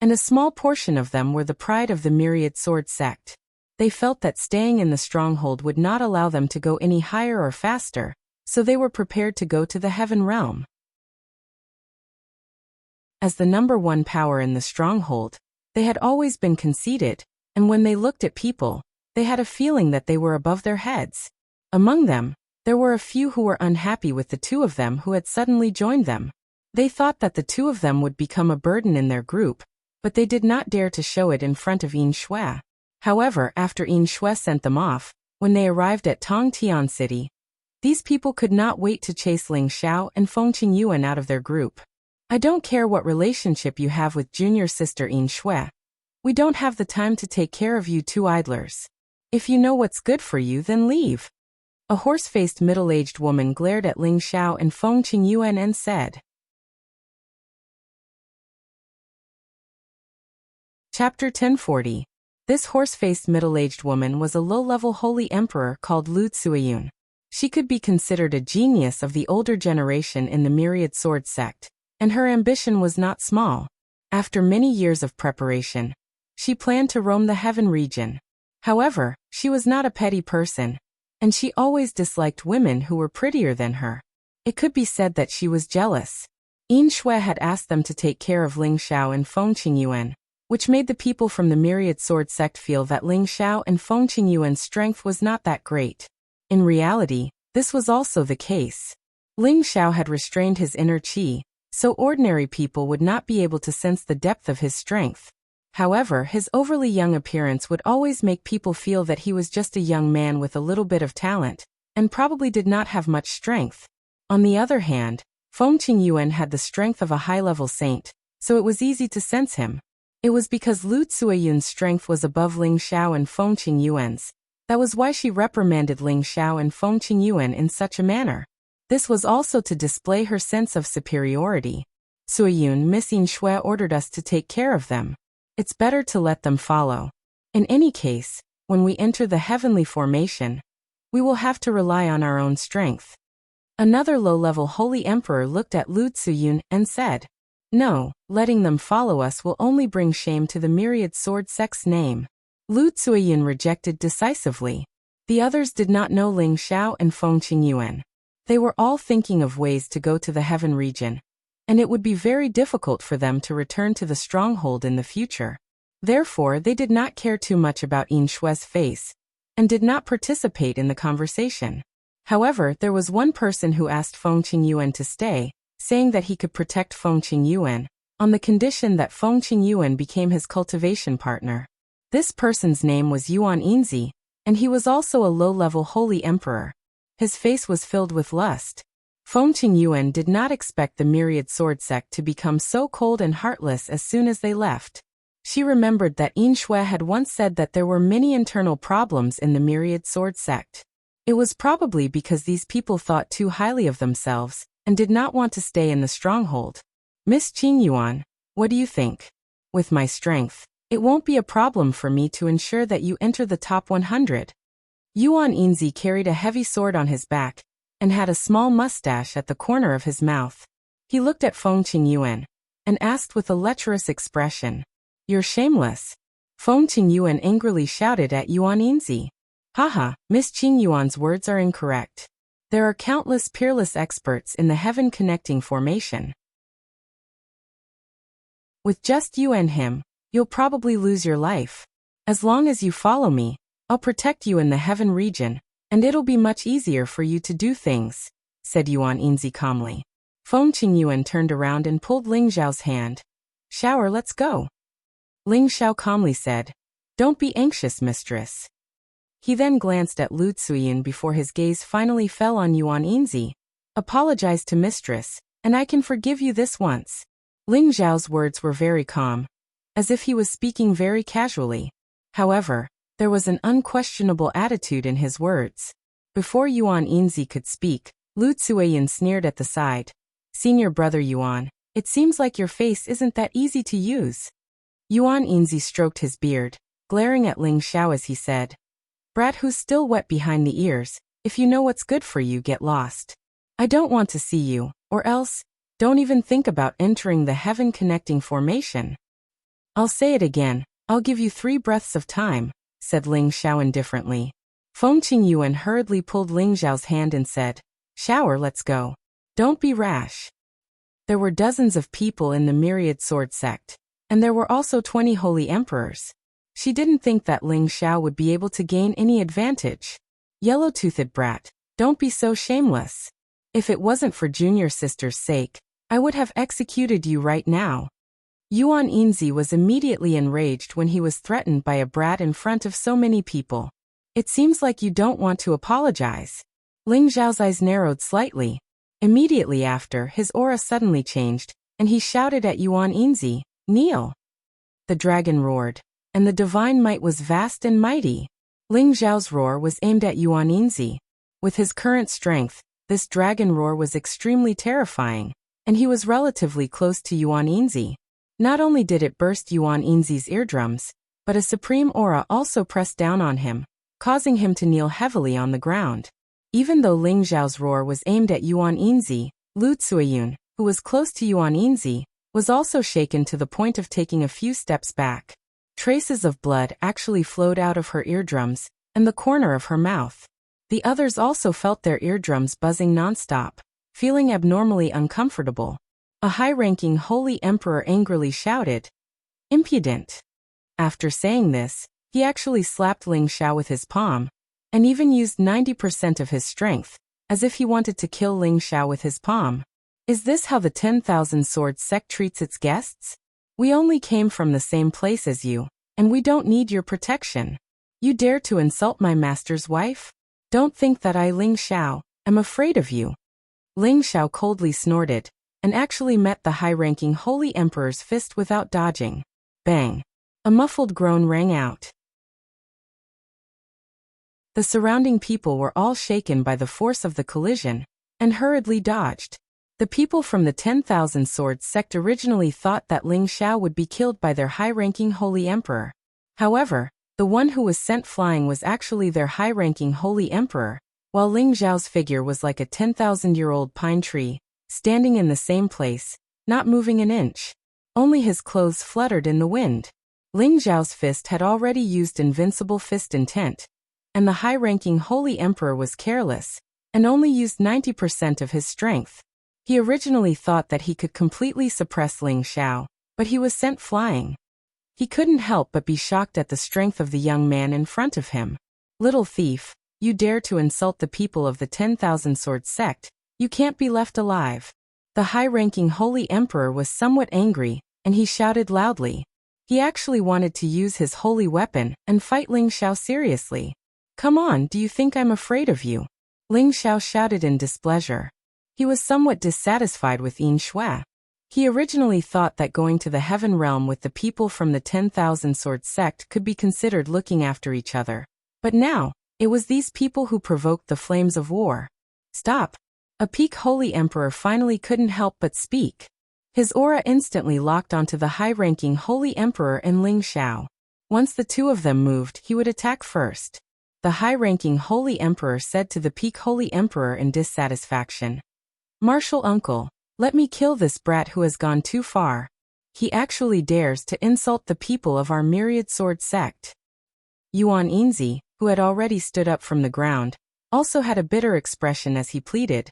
and a small portion of them were the pride of the Myriad Sword sect. They felt that staying in the stronghold would not allow them to go any higher or faster, so they were prepared to go to the Heaven Realm. As the number one power in the stronghold, they had always been conceited, and when they looked at people, they had a feeling that they were above their heads. Among them, there were a few who were unhappy with the two of them who had suddenly joined them. They thought that the two of them would become a burden in their group, but they did not dare to show it in front of Yin Shui. However, after Yin Shui sent them off, when they arrived at Tongtian City, these people could not wait to chase Ling Xiao and Feng Qingyuan out of their group. I don't care what relationship you have with junior sister Yin Shui. We don't have the time to take care of you two idlers. If you know what's good for you, then leave. A horse-faced middle-aged woman glared at Ling Xiao and Feng Qingyuan and said. Chapter 1040. This horse-faced middle-aged woman was a low-level holy emperor called Lu Tsuiyun. She could be considered a genius of the older generation in the Myriad Sword sect, and her ambition was not small. After many years of preparation, she planned to roam the Heaven region. However, she was not a petty person, and she always disliked women who were prettier than her. It could be said that she was jealous. Yin Shui had asked them to take care of Ling Xiao and Feng Qingyuan, which made the people from the Myriad Sword sect feel that Ling Xiao and Feng Qingyuan's strength was not that great. In reality, this was also the case. Ling Xiao had restrained his inner qi, so ordinary people would not be able to sense the depth of his strength. However, his overly young appearance would always make people feel that he was just a young man with a little bit of talent, and probably did not have much strength. On the other hand, Feng Qingyuan had the strength of a high-level saint, so it was easy to sense him. It was because Lu Tsuiyun's strength was above Ling Xiao and Feng Qingyuan's. That was why she reprimanded Ling Xiao and Feng Qingyuan in such a manner. This was also to display her sense of superiority. Tsuiyun, Miss Yin Shui ordered us to take care of them. It's better to let them follow. In any case, when we enter the heavenly formation, we will have to rely on our own strength. Another low-level holy emperor looked at Lu Tsuiyun and said, "No, letting them follow us will only bring shame to the Myriad Sword sect's name." Lu Tsuiyun rejected decisively. The others did not know Ling Xiao and Feng Qingyuan. They were all thinking of ways to go to the Heaven region, and it would be very difficult for them to return to the stronghold in the future. Therefore, they did not care too much about Yin Shui's face, and did not participate in the conversation. However, there was one person who asked Feng Qingyuan to stay, saying that he could protect Feng Qingyuan, on the condition that Feng Qingyuan became his cultivation partner. This person's name was Yuan Yinzi, and he was also a low-level holy emperor. His face was filled with lust. Feng Qingyuan did not expect the Myriad Sword sect to become so cold and heartless as soon as they left. She remembered that Yin Shui had once said that there were many internal problems in the Myriad Sword sect. It was probably because these people thought too highly of themselves, and did not want to stay in the stronghold. Miss Qingyuan, what do you think? With my strength, it won't be a problem for me to ensure that you enter the top 100. Yuan Yinzi carried a heavy sword on his back, and had a small mustache at the corner of his mouth. He looked at Feng Qingyuan, and asked with a lecherous expression, "You're shameless." Feng Qingyuan angrily shouted at Yuan Yinzi. "Haha, Miss Qingyuan's words are incorrect. There are countless peerless experts in the heaven connecting formation. With just you and him, you'll probably lose your life. As long as you follow me, I'll protect you in the Heaven region, and it'll be much easier for you to do things," said Yuan Yinzi calmly. Feng Qingyuan turned around and pulled Ling Xiao's hand. "Shower, let's go." Ling Xiao calmly said, "Don't be anxious, mistress." He then glanced at Lu Tsuiyun before his gaze finally fell on Yuan Yinzi. "Apologize to mistress, and I can forgive you this once." Ling Xiao's words were very calm, as if he was speaking very casually. However, there was an unquestionable attitude in his words. Before Yuan Yinzi could speak, Lu Tsuiyun sneered at the side. "Senior brother Yuan, it seems like your face isn't that easy to use." Yuan Yinzi stroked his beard, glaring at Ling Xiao as he said, "Brat who's still wet behind the ears, if you know what's good for you, get lost. I don't want to see you, or else, don't even think about entering the heaven-connecting formation." "I'll say it again, I'll give you 3 breaths of time," said Ling Xiao indifferently. Feng Qingyuan hurriedly pulled Ling Xiao's hand and said, "Shower, let's go. Don't be rash." There were dozens of people in the Myriad Sword sect, and there were also 20 holy emperors. She didn't think that Ling Xiao would be able to gain any advantage. "Yellow-toothed brat, don't be so shameless. If it wasn't for junior sister's sake, I would have executed you right now." Yuan Yinzi was immediately enraged when he was threatened by a brat in front of so many people. "It seems like you don't want to apologize." Ling Xiao's eyes narrowed slightly. Immediately after, his aura suddenly changed, and he shouted at Yuan Yinzi, "Kneel!" The dragon roared, and the divine might was vast and mighty. Ling Xiao's roar was aimed at Yuan Yinzi. With his current strength, this dragon roar was extremely terrifying, and he was relatively close to Yuan Yinzi. Not only did it burst Yuan Yinzi's eardrums, but a supreme aura also pressed down on him, causing him to kneel heavily on the ground. Even though Ling Xiao's roar was aimed at Yuan Yinzi, Lu Tsuiyun, who was close to Yuan Yinzi, was also shaken to the point of taking a few steps back. Traces of blood actually flowed out of her eardrums and the corner of her mouth. The others also felt their eardrums buzzing nonstop, feeling abnormally uncomfortable. A high-ranking holy emperor angrily shouted, "Impudent!" After saying this, he actually slapped Ling Xiao with his palm, and even used 90% of his strength, as if he wanted to kill Ling Xiao with his palm. "Is this how the 10,000 Swords sect treats its guests? We only came from the same place as you, and we don't need your protection. You dare to insult my master's wife? Don't think that I, Ling Xiao, am afraid of you." Ling Xiao coldly snorted, and actually met the high-ranking holy emperor's fist without dodging. Bang! A muffled groan rang out. The surrounding people were all shaken by the force of the collision, and hurriedly dodged. The people from the 10,000 Swords sect originally thought that Ling Xiao would be killed by their high-ranking holy emperor. However, the one who was sent flying was actually their high-ranking holy emperor, while Ling Xiao's figure was like a 10,000-year-old pine tree, standing in the same place, not moving an inch. Only his clothes fluttered in the wind. Ling Xiao's fist had already used invincible fist intent, and the high-ranking holy emperor was careless, and only used 90% of his strength. He originally thought that he could completely suppress Ling Xiao, but he was sent flying. He couldn't help but be shocked at the strength of the young man in front of him. "Little thief, you dare to insult the people of the 10,000 Swords sect, you can't be left alive." The high-ranking holy emperor was somewhat angry, and he shouted loudly. He actually wanted to use his holy weapon and fight Ling Xiao seriously. "Come on, do you think I'm afraid of you?" Ling Xiao shouted in displeasure. He was somewhat dissatisfied with Yin Shui. He originally thought that going to the heaven realm with the people from the 10,000 Swords sect could be considered looking after each other. But now, it was these people who provoked the flames of war. "Stop!" A peak holy emperor finally couldn't help but speak. His aura instantly locked onto the high-ranking holy emperor and Ling Xiao. Once the two of them moved, he would attack first. The high-ranking holy emperor said to the peak holy emperor in dissatisfaction, "Martial uncle, let me kill this brat who has gone too far. He actually dares to insult the people of our Myriad Sword sect." Yuan Yinzi, who had already stood up from the ground, also had a bitter expression as he pleaded,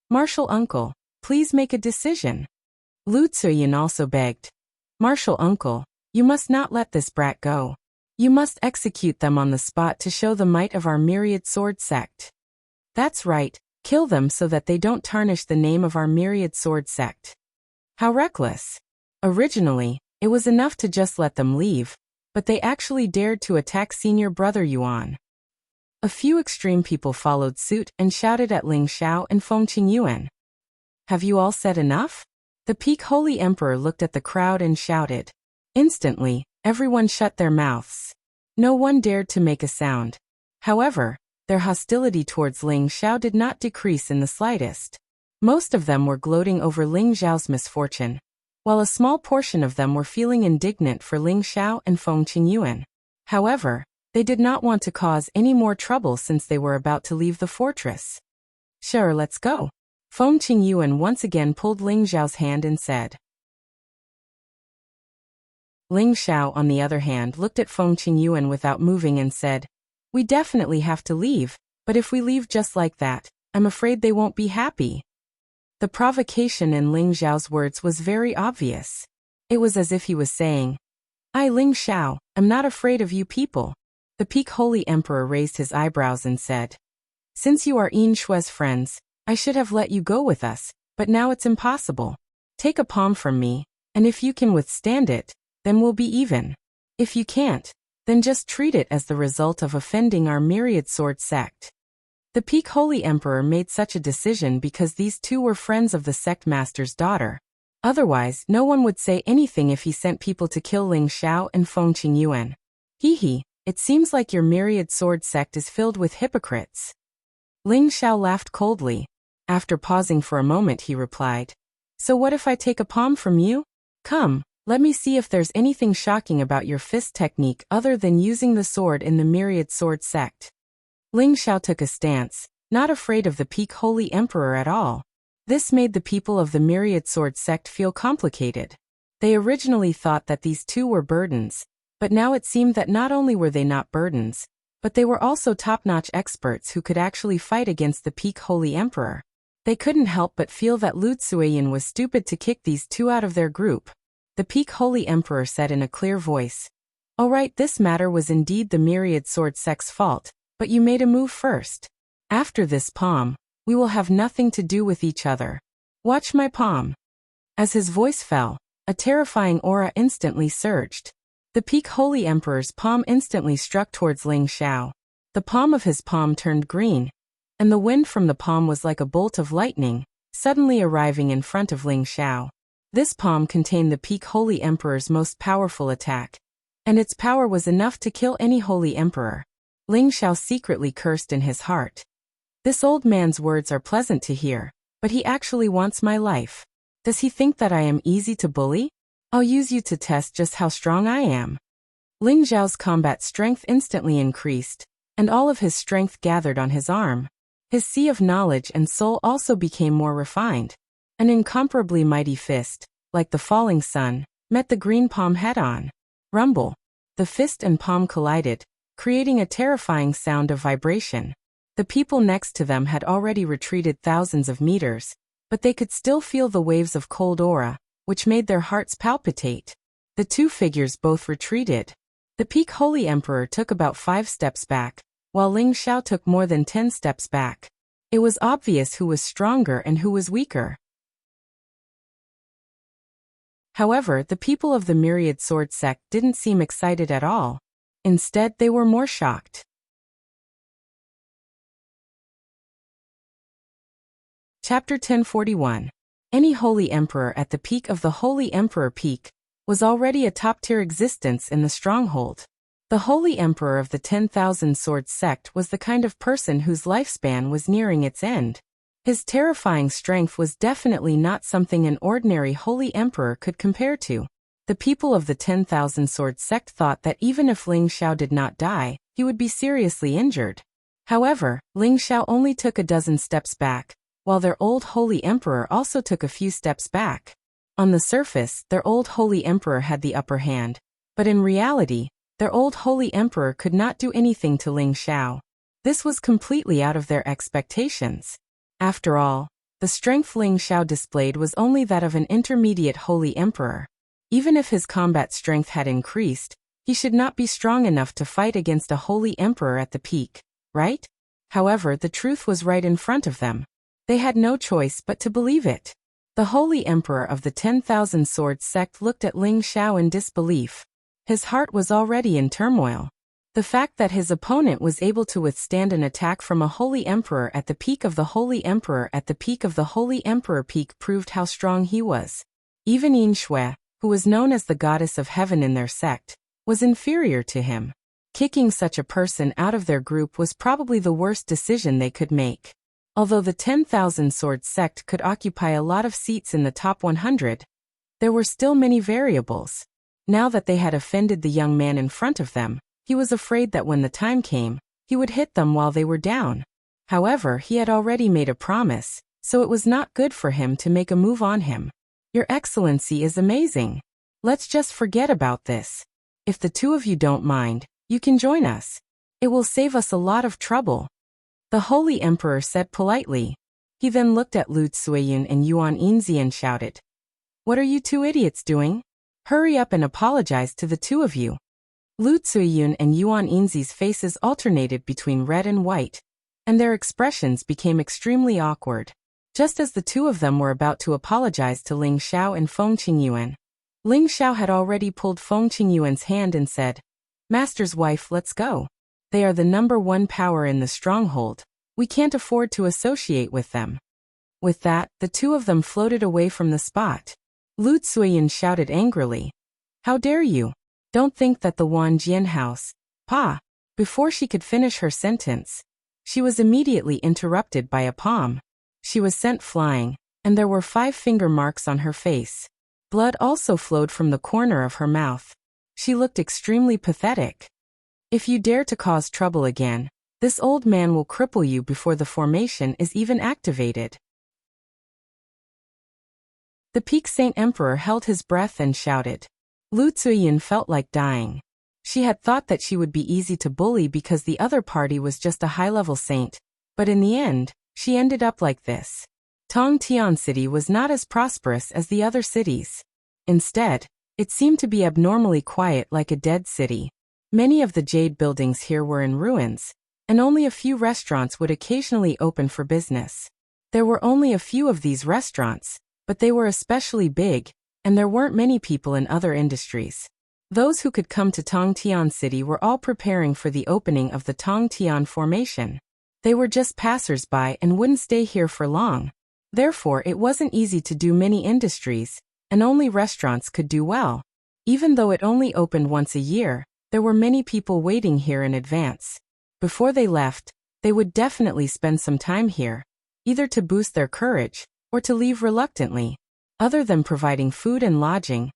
"Martial uncle, please make a decision." Lu Tsuyin also begged, "Martial uncle, you must not let this brat go. You must execute them on the spot to show the might of our Myriad Sword sect." "That's right, kill them so that they don't tarnish the name of our Myriad Sword sect." How reckless. Originally, it was enough to just let them leave, but they actually dared to attack senior brother Yuan. A few extreme people followed suit and shouted at Ling Xiao and Feng Qingyuan. "Have you all said enough?" The peak holy emperor looked at the crowd and shouted. Instantly, everyone shut their mouths. No one dared to make a sound. However, their hostility towards Ling Xiao did not decrease in the slightest. Most of them were gloating over Ling Xiao's misfortune. while a small portion of them were feeling indignant for Ling Xiao and Feng Qingyuan. However, they did not want to cause any more trouble since they were about to leave the fortress. Sure, let's go. Feng Qingyuan once again pulled Ling Xiao's hand and said. Ling Xiao, on the other hand, looked at Feng Qingyuan without moving and said, "We definitely have to leave, but if we leave just like that, I'm afraid they won't be happy." The provocation in Ling Xiao's words was very obvious. It was as if he was saying, "I, Ling Xiao, am not afraid of you people." The Peak Holy Emperor raised his eyebrows and said, "Since you are Yin Shui's friends, I should have let you go with us, but now it's impossible. Take a palm from me, and if you can withstand it, then we'll be even. If you can't, then just treat it as the result of offending our myriad sword sect." The Peak Holy Emperor made such a decision because these two were friends of the sect master's daughter. Otherwise, no one would say anything if he sent people to kill Ling Xiao and Feng Qingyuan. Hee, it seems like your myriad sword sect is filled with hypocrites. Ling Xiao laughed coldly. After pausing for a moment, he replied, "So what if I take a palm from you? Come, let me see if there's anything shocking about your fist technique other than using the sword in the myriad sword sect." Ling Xiao took a stance, not afraid of the Peak Holy Emperor at all. This made the people of the myriad sword sect feel complicated. They originally thought that these two were burdens, but now it seemed that not only were they not burdens, but they were also top-notch experts who could actually fight against the Peak Holy Emperor. They couldn't help but feel that Lu Tsuiyin was stupid to kick these two out of their group. The Peak Holy Emperor said in a clear voice, "All right, this matter was indeed the myriad sword sect's fault, but you made a move first. After this palm, we will have nothing to do with each other. Watch my palm." As his voice fell, a terrifying aura instantly surged. The Peak Holy Emperor's palm instantly struck towards Ling Xiao. The palm of his palm turned green, and the wind from the palm was like a bolt of lightning, suddenly arriving in front of Ling Xiao. This palm contained the Peak Holy Emperor's most powerful attack, and its power was enough to kill any Holy Emperor. Ling Xiao secretly cursed in his heart. This old man's words are pleasant to hear, but he actually wants my life. Does he think that I am easy to bully? I'll use you to test just how strong I am. Ling Xiao's combat strength instantly increased, and all of his strength gathered on his arm. His sea of knowledge and soul also became more refined. An incomparably mighty fist, like the falling sun, met the green palm head-on. Rumble. The fist and palm collided, creating a terrifying sound of vibration. The people next to them had already retreated thousands of meters, but they could still feel the waves of cold aura, which made their hearts palpitate. The two figures both retreated. The Peak Holy Emperor took about 5 steps back, while Ling Xiao took more than 10 steps back. It was obvious who was stronger and who was weaker. However, the people of the myriad sword sect didn't seem excited at all. Instead, they were more shocked. Chapter 1041. Any Holy Emperor at the peak of the Holy Emperor Peak was already a top-tier existence in the stronghold. The Holy Emperor of the 10,000 Swords sect was the kind of person whose lifespan was nearing its end. His terrifying strength was definitely not something an ordinary Holy Emperor could compare to. The people of the 10,000 Swords sect thought that even if Ling Xiao did not die, he would be seriously injured. However, Ling Xiao only took a dozen steps back, while their old Holy Emperor also took a few steps back. On the surface, their old Holy Emperor had the upper hand, but in reality, their old Holy Emperor could not do anything to Ling Xiao. This was completely out of their expectations. After all, the strength Ling Xiao displayed was only that of an intermediate Holy Emperor. Even if his combat strength had increased, he should not be strong enough to fight against a Holy Emperor at the peak, right? However, the truth was right in front of them. They had no choice but to believe it. The Holy Emperor of the 10,000 Swords sect looked at Ling Xiao in disbelief. His heart was already in turmoil. The fact that his opponent was able to withstand an attack from a Holy Emperor at the peak of the Holy Emperor at the peak of the Holy Emperor peak proved how strong he was. Even Yin Shui, who was known as the goddess of heaven in their sect, was inferior to him. Kicking such a person out of their group was probably the worst decision they could make. Although the 10,000 Swords sect could occupy a lot of seats in the top 100, There were still many variables. Now that they had offended the young man in front of them, he was afraid that when the time came, he would hit them while they were down. However, he had already made a promise, so it was not good for him to make a move on him. Your Excellency is amazing. Let's just forget about this. If the two of you don't mind, you can join us. It will save us a lot of trouble. The Holy Emperor said politely. He then looked at Lu Tsuiyun and Yuan Yinzi and shouted, "What are you two idiots doing? Hurry up and apologize to the two of you." Lu Tsuiyun and Yuan Yinzi's faces alternated between red and white, and their expressions became extremely awkward. Just as the two of them were about to apologize to Ling Xiao and Feng Qingyuan, Ling Xiao had already pulled Feng Qingyuan's hand and said, "Master's wife, let's go. They are the #1 power in the stronghold. We can't afford to associate with them." With that, the two of them floated away from the spot. Lu Tsuiyun shouted angrily, "How dare you? Don't think that the Wanjian house, Pa." Before she could finish her sentence, she was immediately interrupted by a palm. She was sent flying, and there were 5 finger marks on her face. Blood also flowed from the corner of her mouth. She looked extremely pathetic. If you dare to cause trouble again, this old man will cripple you before the formation is even activated. The Peak Saint Emperor held his breath and shouted. Lu Tsuiyun felt like dying. She had thought that she would be easy to bully because the other party was just a high-level saint, but in the end, she ended up like this. Tongtian City was not as prosperous as the other cities. Instead, it seemed to be abnormally quiet like a dead city. Many of the jade buildings here were in ruins, and only a few restaurants would occasionally open for business. There were only a few of these restaurants, but they were especially big, and there weren't many people in other industries. Those who could come to Tongtian City were all preparing for the opening of the Tongtian Formation. They were just passers-by and wouldn't stay here for long. Therefore, it wasn't easy to do many industries, and only restaurants could do well. Even though it only opened once a year, there were many people waiting here in advance. Before they left, they would definitely spend some time here, either to boost their courage, or to leave reluctantly. Other than providing food and lodging,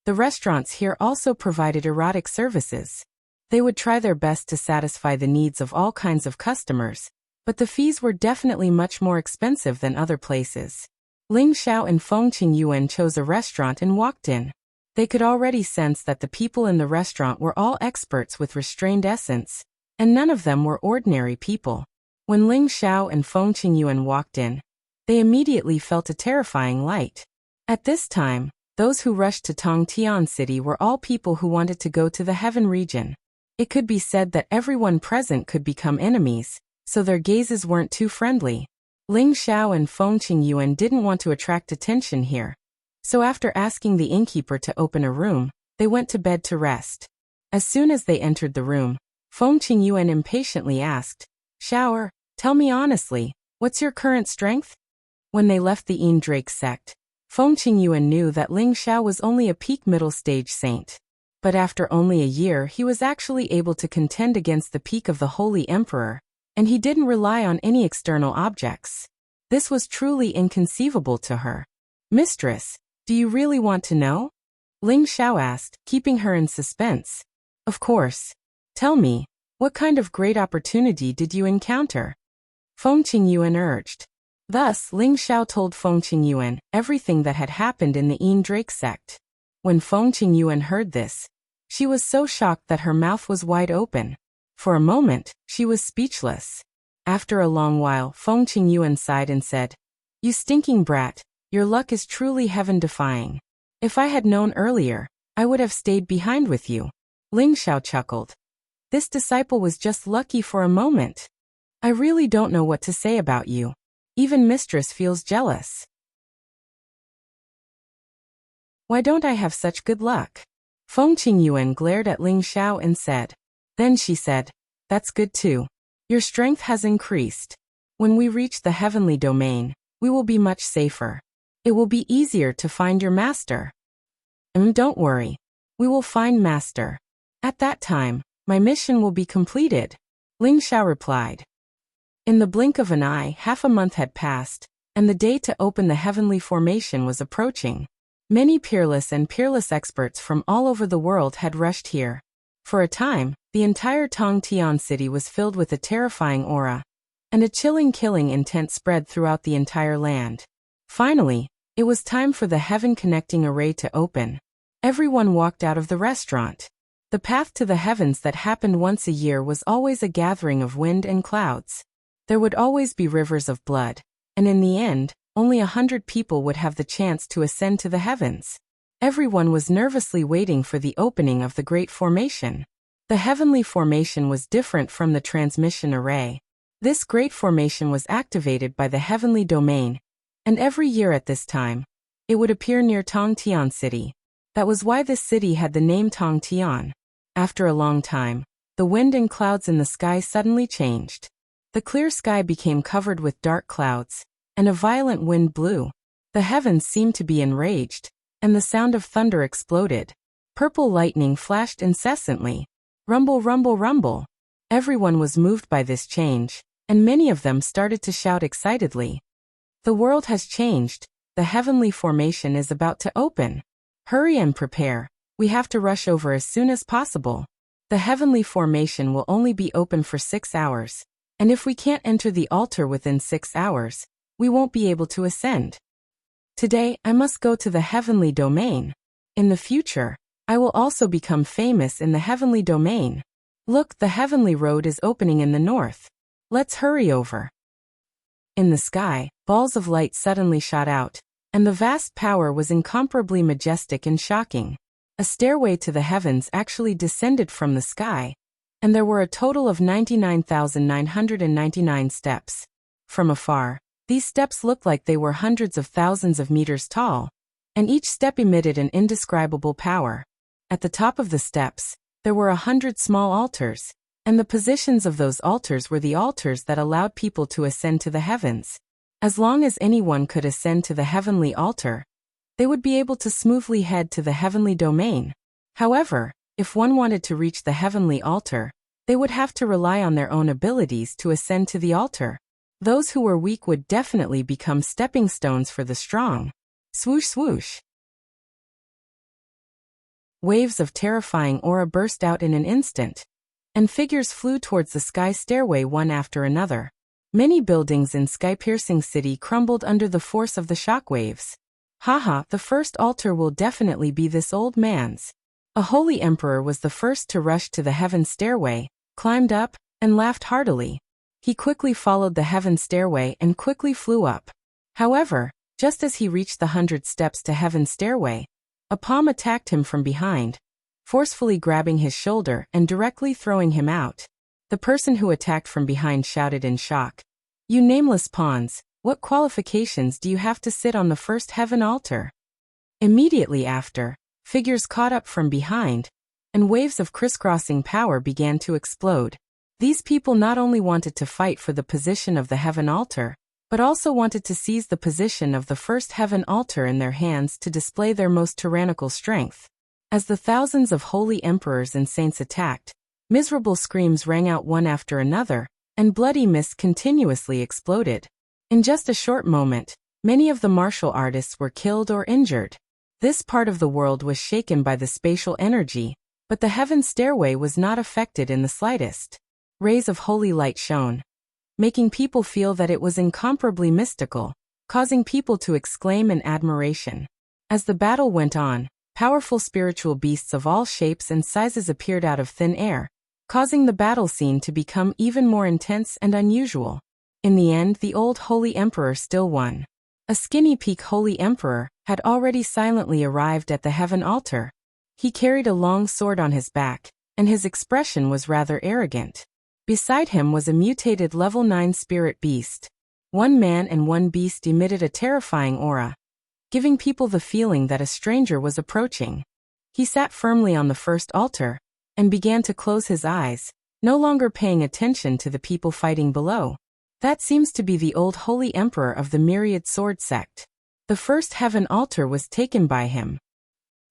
the restaurants here also provided erotic services. They would try their best to satisfy the needs of all kinds of customers, but the fees were definitely much more expensive than other places. Ling Xiao and Feng Qingyuan chose a restaurant and walked in. They could already sense that the people in the restaurant were all experts with restrained essence, and none of them were ordinary people. When Ling Xiao and Feng Qingyuan walked in, they immediately felt a terrifying light. At this time, those who rushed to Tongtian City were all people who wanted to go to the Heaven region. It could be said that everyone present could become enemies, so their gazes weren't too friendly. Ling Xiao and Feng Qingyuan didn't want to attract attention here, so after asking the innkeeper to open a room, they went to bed to rest. As soon as they entered the room, Feng Qingyuan impatiently asked, "Shower, tell me honestly, what's your current strength?" When they left the Enrich sect, Feng Qingyuan knew that Ling Xiao was only a peak middle stage saint. But after only a year he was actually able to contend against the peak of the Holy Emperor, and he didn't rely on any external objects. This was truly inconceivable to her. "Mistress, do you really want to know?" Ling Xiao asked, keeping her in suspense. "Of course. Tell me, what kind of great opportunity did you encounter?" Feng Qingyuan urged. Thus, Ling Xiao told Feng Qingyuan everything that had happened in the Enrich sect. When Feng Qingyuan heard this, she was so shocked that her mouth was wide open. For a moment, she was speechless. After a long while, Feng Qingyuan sighed and said, "You stinking brat, your luck is truly heaven-defying. If I had known earlier, I would have stayed behind with you." Ling Xiao chuckled. "This disciple was just lucky for a moment. I really don't know what to say about you. Even mistress feels jealous. Why don't I have such good luck?" Feng Qingyuan glared at Ling Xiao and said. Then she said, "That's good too. Your strength has increased. When we reach the heavenly domain, we will be much safer. It will be easier to find your master." Don't worry. We will find master. At that time, my mission will be completed," Ling Xiao replied. In the blink of an eye, half a month had passed, and the day to open the heavenly formation was approaching. Many peerless experts from all over the world had rushed here. For a time, the entire Tongtian city was filled with a terrifying aura, and a chilling killing intent spread throughout the entire land. Finally, it was time for the heaven-connecting array to open. Everyone walked out of the restaurant. The path to the heavens that happened once a year was always a gathering of wind and clouds. There would always be rivers of blood, and in the end, only 100 people would have the chance to ascend to the heavens. Everyone was nervously waiting for the opening of the Great Formation. The heavenly formation was different from the transmission array. This Great Formation was activated by the heavenly domain, and every year at this time, it would appear near Tongtian City. That was why this city had the name Tongtian. After a long time, the wind and clouds in the sky suddenly changed. The clear sky became covered with dark clouds, and a violent wind blew. The heavens seemed to be enraged, and the sound of thunder exploded. Purple lightning flashed incessantly. Rumble, rumble, rumble. Everyone was moved by this change, and many of them started to shout excitedly. The world has changed. The heavenly formation is about to open. Hurry and prepare. We have to rush over as soon as possible. The heavenly formation will only be open for 6 hours, and if we can't enter the altar within 6 hours, we won't be able to ascend. Today, I must go to the heavenly domain. In the future, I will also become famous in the heavenly domain. Look, the heavenly road is opening in the north. Let's hurry over. In the sky, balls of light suddenly shot out, and the vast power was incomparably majestic and shocking. A stairway to the heavens actually descended from the sky, and there were a total of 99,999 steps. From afar, these steps looked like they were hundreds of thousands of meters tall, and each step emitted an indescribable power. At the top of the steps, there were 100 small altars, and the positions of those altars were the altars that allowed people to ascend to the heavens. As long as anyone could ascend to the heavenly altar, they would be able to smoothly head to the heavenly domain. However, if one wanted to reach the heavenly altar, they would have to rely on their own abilities to ascend to the altar. Those who were weak would definitely become stepping stones for the strong. Swoosh swoosh. Waves of terrifying aura burst out in an instant, and figures flew towards the sky stairway one after another. Many buildings in sky-piercing city crumbled under the force of the shockwaves. Haha, the first altar will definitely be this old man's. A holy emperor was the first to rush to the heaven stairway, climbed up, and laughed heartily. He quickly followed the heaven stairway and quickly flew up. However, just as he reached the 100 steps to heaven stairway, a palm attacked him from behind, forcefully grabbing his shoulder and directly throwing him out. The person who attacked from behind shouted in shock, "You nameless pawns, what qualifications do you have to sit on the first heaven altar?" Immediately after, figures caught up from behind, and waves of crisscrossing power began to explode. These people not only wanted to fight for the position of the heaven altar, but also wanted to seize the position of the first heaven altar in their hands to display their most tyrannical strength. As the thousands of holy emperors and saints attacked, miserable screams rang out one after another, and bloody mist continuously exploded. In just a short moment, many of the martial artists were killed or injured. This part of the world was shaken by the spatial energy, but the heaven stairway was not affected in the slightest. Rays of holy light shone, making people feel that it was incomparably mystical, causing people to exclaim in admiration. As the battle went on, powerful spiritual beasts of all shapes and sizes appeared out of thin air, causing the battle scene to become even more intense and unusual. In the end, the old holy emperor still won. A skinny peak holy emperor had already silently arrived at the heaven altar. He carried a long sword on his back, and his expression was rather arrogant. Beside him was a mutated level 9 spirit beast. One man and one beast emitted a terrifying aura, giving people the feeling that a stranger was approaching. He sat firmly on the first altar, and began to close his eyes, no longer paying attention to the people fighting below. That seems to be the old holy emperor of the myriad sword sect. The first heaven altar was taken by him.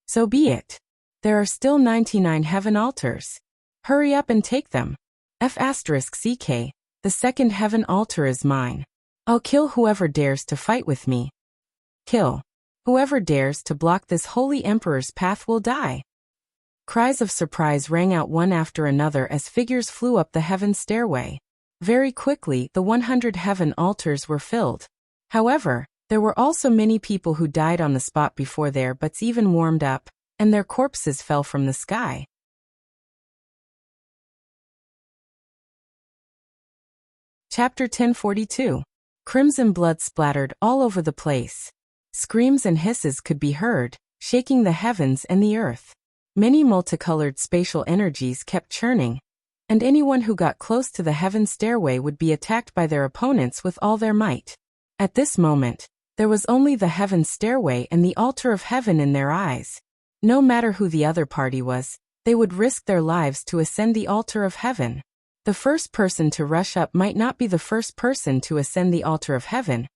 So be it. There are still 99 heaven altars. Hurry up and take them. F***CK, the second heaven altar is mine. I'll kill whoever dares to fight with me. Kill. Whoever dares to block this holy emperor's path will die." Cries of surprise rang out one after another as figures flew up the heaven stairway. Very quickly, the 100 heaven altars were filled. However, there were also many people who died on the spot before their butts even warmed up, and their corpses fell from the sky. Chapter 1042. Crimson blood splattered all over the place. Screams and hisses could be heard, shaking the heavens and the earth. Many multicolored spatial energies kept churning, and anyone who got close to the heaven stairway would be attacked by their opponents with all their might. At this moment, there was only the heaven stairway and the altar of heaven in their eyes. No matter who the other party was, they would risk their lives to ascend the altar of heaven. The first person to rush up might not be the first person to ascend the altar of heaven,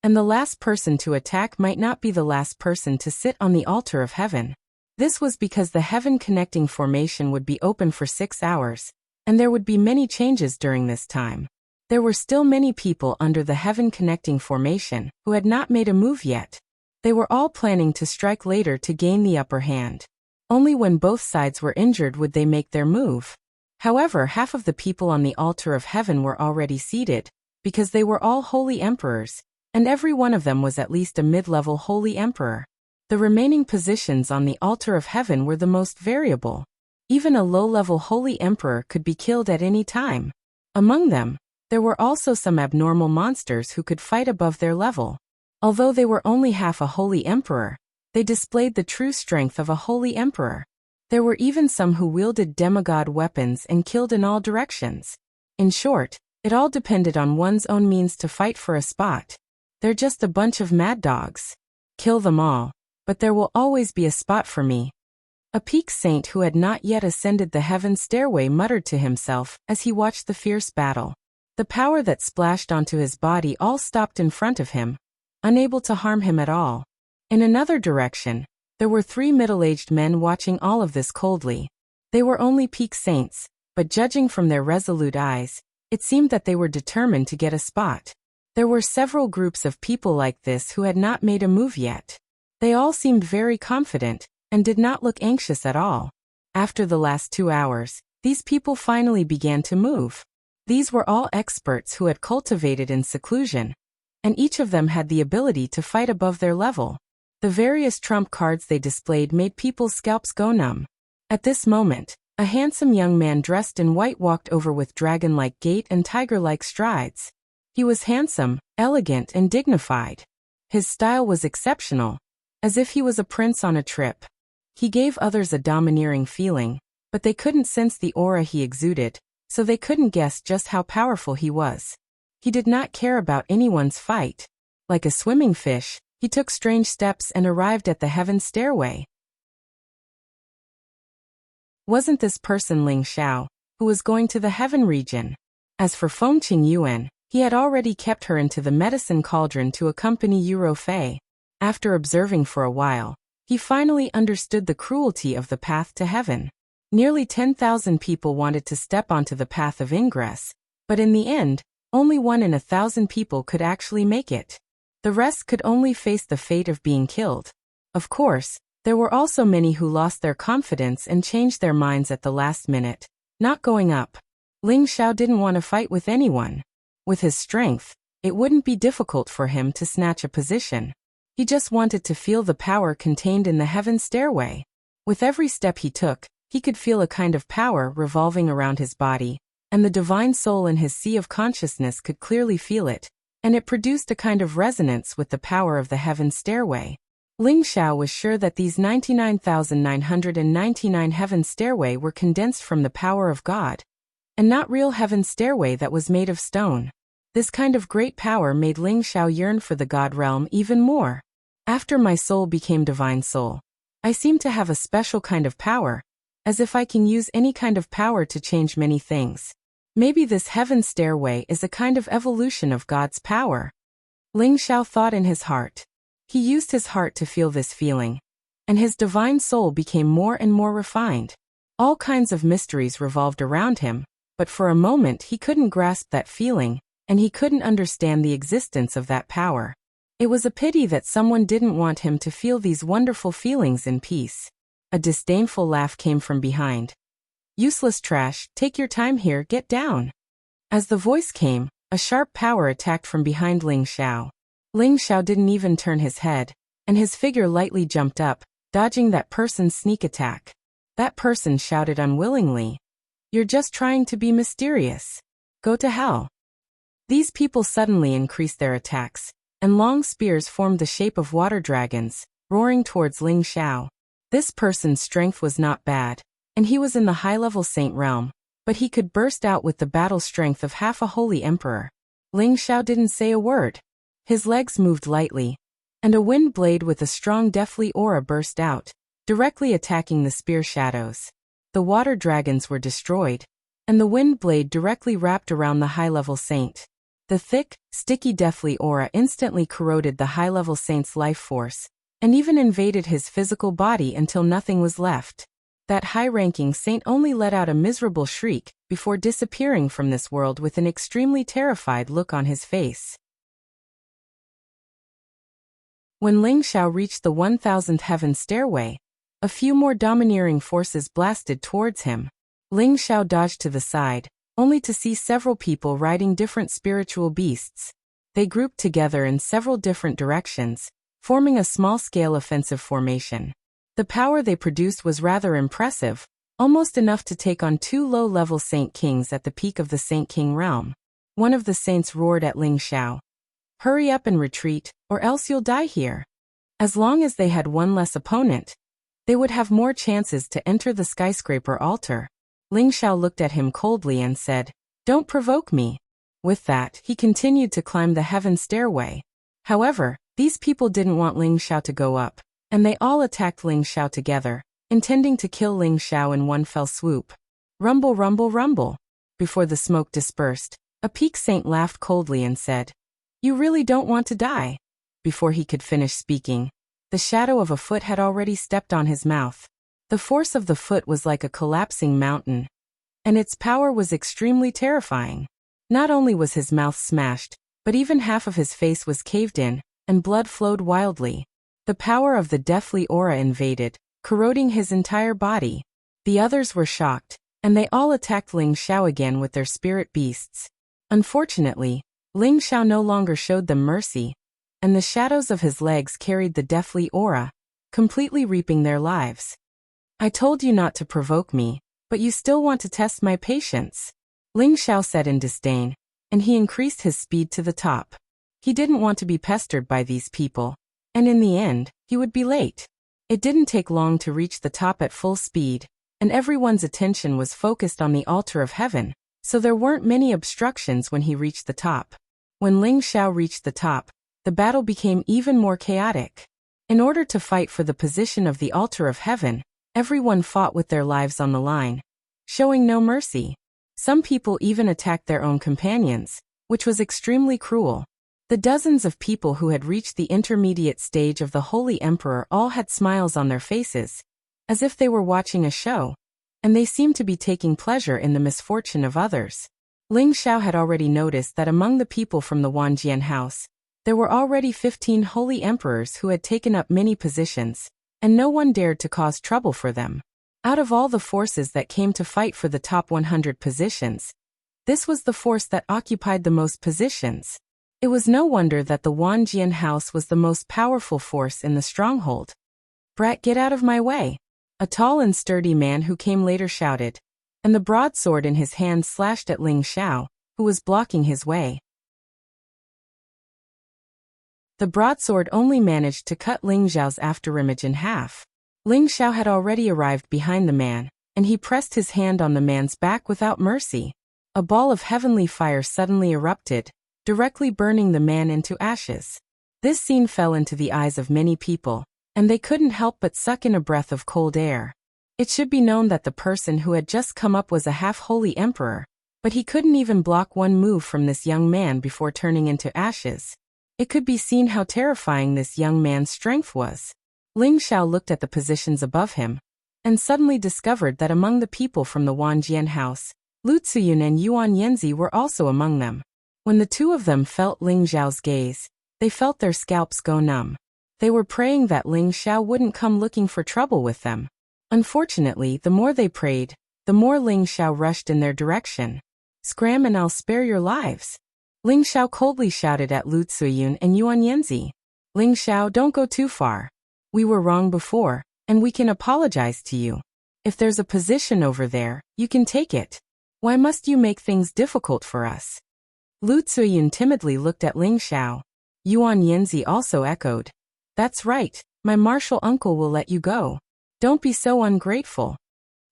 and the last person to attack might not be the last person to sit on the altar of heaven. This was because the heaven connecting formation would be open for 6 hours, and there would be many changes during this time. There were still many people under the heaven connecting formation who had not made a move yet. They were all planning to strike later to gain the upper hand. Only when both sides were injured would they make their move. However, half of the people on the altar of heaven were already seated, because they were all holy emperors, and every one of them was at least a mid-level holy emperor. The remaining positions on the altar of heaven were the most variable. Even a low-level holy emperor could be killed at any time. Among them, there were also some abnormal monsters who could fight above their level. Although they were only half a holy emperor, they displayed the true strength of a holy emperor. There were even some who wielded demigod weapons and killed in all directions. In short, it all depended on one's own means to fight for a spot. They're just a bunch of mad dogs. Kill them all, but there will always be a spot for me. A peak saint who had not yet ascended the heaven stairway muttered to himself as he watched the fierce battle. The power that splashed onto his body all stopped in front of him, unable to harm him at all. In another direction, there were 3 middle-aged men watching all of this coldly. They were only peak saints, but judging from their resolute eyes, it seemed that they were determined to get a spot. There were several groups of people like this who had not made a move yet. They all seemed very confident, and did not look anxious at all. After the last 2 hours, these people finally began to move. These were all experts who had cultivated in seclusion, and each of them had the ability to fight above their level. The various trump cards they displayed made people's scalps go numb. At this moment, a handsome young man dressed in white walked over with dragon-like gait and tiger-like strides. He was handsome, elegant, and dignified. His style was exceptional, as if he was a prince on a trip. He gave others a domineering feeling, but they couldn't sense the aura he exuded, so they couldn't guess just how powerful he was. He did not care about anyone's fight. Like a swimming fish, he took strange steps and arrived at the heaven stairway. Wasn't this person Ling Xiao, who was going to the heaven region? As for Feng Qingyuan, he had already kept her into the medicine cauldron to accompany Yuro Fei. After observing for a while, he finally understood the cruelty of the path to heaven. Nearly 10,000 people wanted to step onto the path of ingress, but in the end, only 1 in 1,000 people could actually make it. The rest could only face the fate of being killed. Of course, there were also many who lost their confidence and changed their minds at the last minute, not going up. Ling Xiao didn't want to fight with anyone. With his strength, it wouldn't be difficult for him to snatch a position. He just wanted to feel the power contained in the heaven stairway. With every step he took, he could feel a kind of power revolving around his body, and the divine soul in his sea of consciousness could clearly feel it, and it produced a kind of resonance with the power of the heaven stairway. Ling Xiao was sure that these 99,999 heaven stairway were condensed from the power of God, and not real heaven stairway that was made of stone. This kind of great power made Ling Xiao yearn for the God realm even more. After my soul became divine soul, I seem to have a special kind of power, as if I can use any kind of power to change many things. Maybe this heaven stairway is a kind of evolution of God's power. Ling Xiao thought in his heart. He used his heart to feel this feeling, and his divine soul became more and more refined. All kinds of mysteries revolved around him, but for a moment he couldn't grasp that feeling, and he couldn't understand the existence of that power. It was a pity that someone didn't want him to feel these wonderful feelings in peace. A disdainful laugh came from behind. Useless trash, take your time here, get down. As the voice came, a sharp power attacked from behind Ling Xiao. Ling Xiao didn't even turn his head, and his figure lightly jumped up, dodging that person's sneak attack. That person shouted unwillingly, "You're just trying to be mysterious. Go to hell." These people suddenly increased their attacks, and long spears formed the shape of water dragons, roaring towards Ling Xiao. This person's strength was not bad, and he was in the high-level saint realm, but he could burst out with the battle strength of half a holy emperor. Ling Xiao didn't say a word. His legs moved lightly, and a wind blade with a strong deathly aura burst out, directly attacking the spear shadows. The water dragons were destroyed, and the wind blade directly wrapped around the high-level saint. The thick, sticky deathly aura instantly corroded the high-level saint's life force, and even invaded his physical body until nothing was left. That high-ranking saint only let out a miserable shriek before disappearing from this world with an extremely terrified look on his face. When Ling Xiao reached the 1000th heaven stairway, a few more domineering forces blasted towards him. Ling Xiao dodged to the side, only to see several people riding different spiritual beasts. They grouped together in several different directions, forming a small-scale offensive formation. The power they produced was rather impressive, almost enough to take on 2 low-level Saint Kings at the peak of the Saint King realm. One of the saints roared at Ling Xiao, "Hurry up and retreat, or else you'll die here." As long as they had one less opponent, they would have more chances to enter the skyscraper altar. Ling Xiao looked at him coldly and said, "Don't provoke me." With that, he continued to climb the heaven stairway. However, these people didn't want Ling Xiao to go up, and they all attacked Ling Xiao together, intending to kill Ling Xiao in one fell swoop. Rumble, rumble, rumble. Before the smoke dispersed, a peak saint laughed coldly and said, "You really don't want to die." Before he could finish speaking, the shadow of a foot had already stepped on his mouth. The force of the foot was like a collapsing mountain, and its power was extremely terrifying. Not only was his mouth smashed, but even half of his face was caved in, and blood flowed wildly. The power of the deathly aura invaded, corroding his entire body. The others were shocked, and they all attacked Ling Xiao again with their spirit beasts. Unfortunately, Ling Xiao no longer showed them mercy, and the shadows of his legs carried the deathly aura, completely reaping their lives. "I told you not to provoke me, but you still want to test my patience," Ling Xiao said in disdain, and he increased his speed to the top. He didn't want to be pestered by these people, and in the end, he would be late. It didn't take long to reach the top at full speed, and everyone's attention was focused on the altar of heaven, so there weren't many obstructions when he reached the top. When Ling Xiao reached the top, the battle became even more chaotic. In order to fight for the position of the altar of heaven, everyone fought with their lives on the line, showing no mercy. Some people even attacked their own companions, which was extremely cruel. The dozens of people who had reached the intermediate stage of the Holy Emperor all had smiles on their faces, as if they were watching a show, and they seemed to be taking pleasure in the misfortune of others. Ling Xiao had already noticed that among the people from the Wanjian house, there were already 15 holy emperors who had taken up many positions, and no one dared to cause trouble for them. Out of all the forces that came to fight for the top 100 positions, this was the force that occupied the most positions. It was no wonder that the Wanjian house was the most powerful force in the stronghold. "Brat, get out of my way!" a tall and sturdy man who came later shouted, and the broadsword in his hand slashed at Ling Xiao, who was blocking his way. The broadsword only managed to cut Ling Xiao's afterimage in half. Ling Xiao had already arrived behind the man, and he pressed his hand on the man's back without mercy. A ball of heavenly fire suddenly erupted, directly burning the man into ashes. This scene fell into the eyes of many people, and they couldn't help but suck in a breath of cold air. It should be known that the person who had just come up was a half-holy emperor, but he couldn't even block one move from this young man before turning into ashes. It could be seen how terrifying this young man's strength was. Ling Xiao looked at the positions above him, and suddenly discovered that among the people from the Wanjian house, Lu Ziyun and Yuan Yanzi were also among them. When the two of them felt Ling Xiao's gaze, They felt their scalps go numb. They were praying that Ling Xiao wouldn't come looking for trouble with them. Unfortunately, the more they prayed, the more Ling Xiao rushed in their direction. "Scram and I'll spare your lives." Ling Xiao coldly shouted at Lu Ziyun and Yuan Yanzi. "Ling Xiao, don't go too far. We were wrong before, and we can apologize to you. If there's a position over there, you can take it. Why must you make things difficult for us?" Lu Ziyun timidly looked at Ling Xiao. Yuan Yanzi also echoed. "That's right, my martial uncle will let you go. Don't be so ungrateful."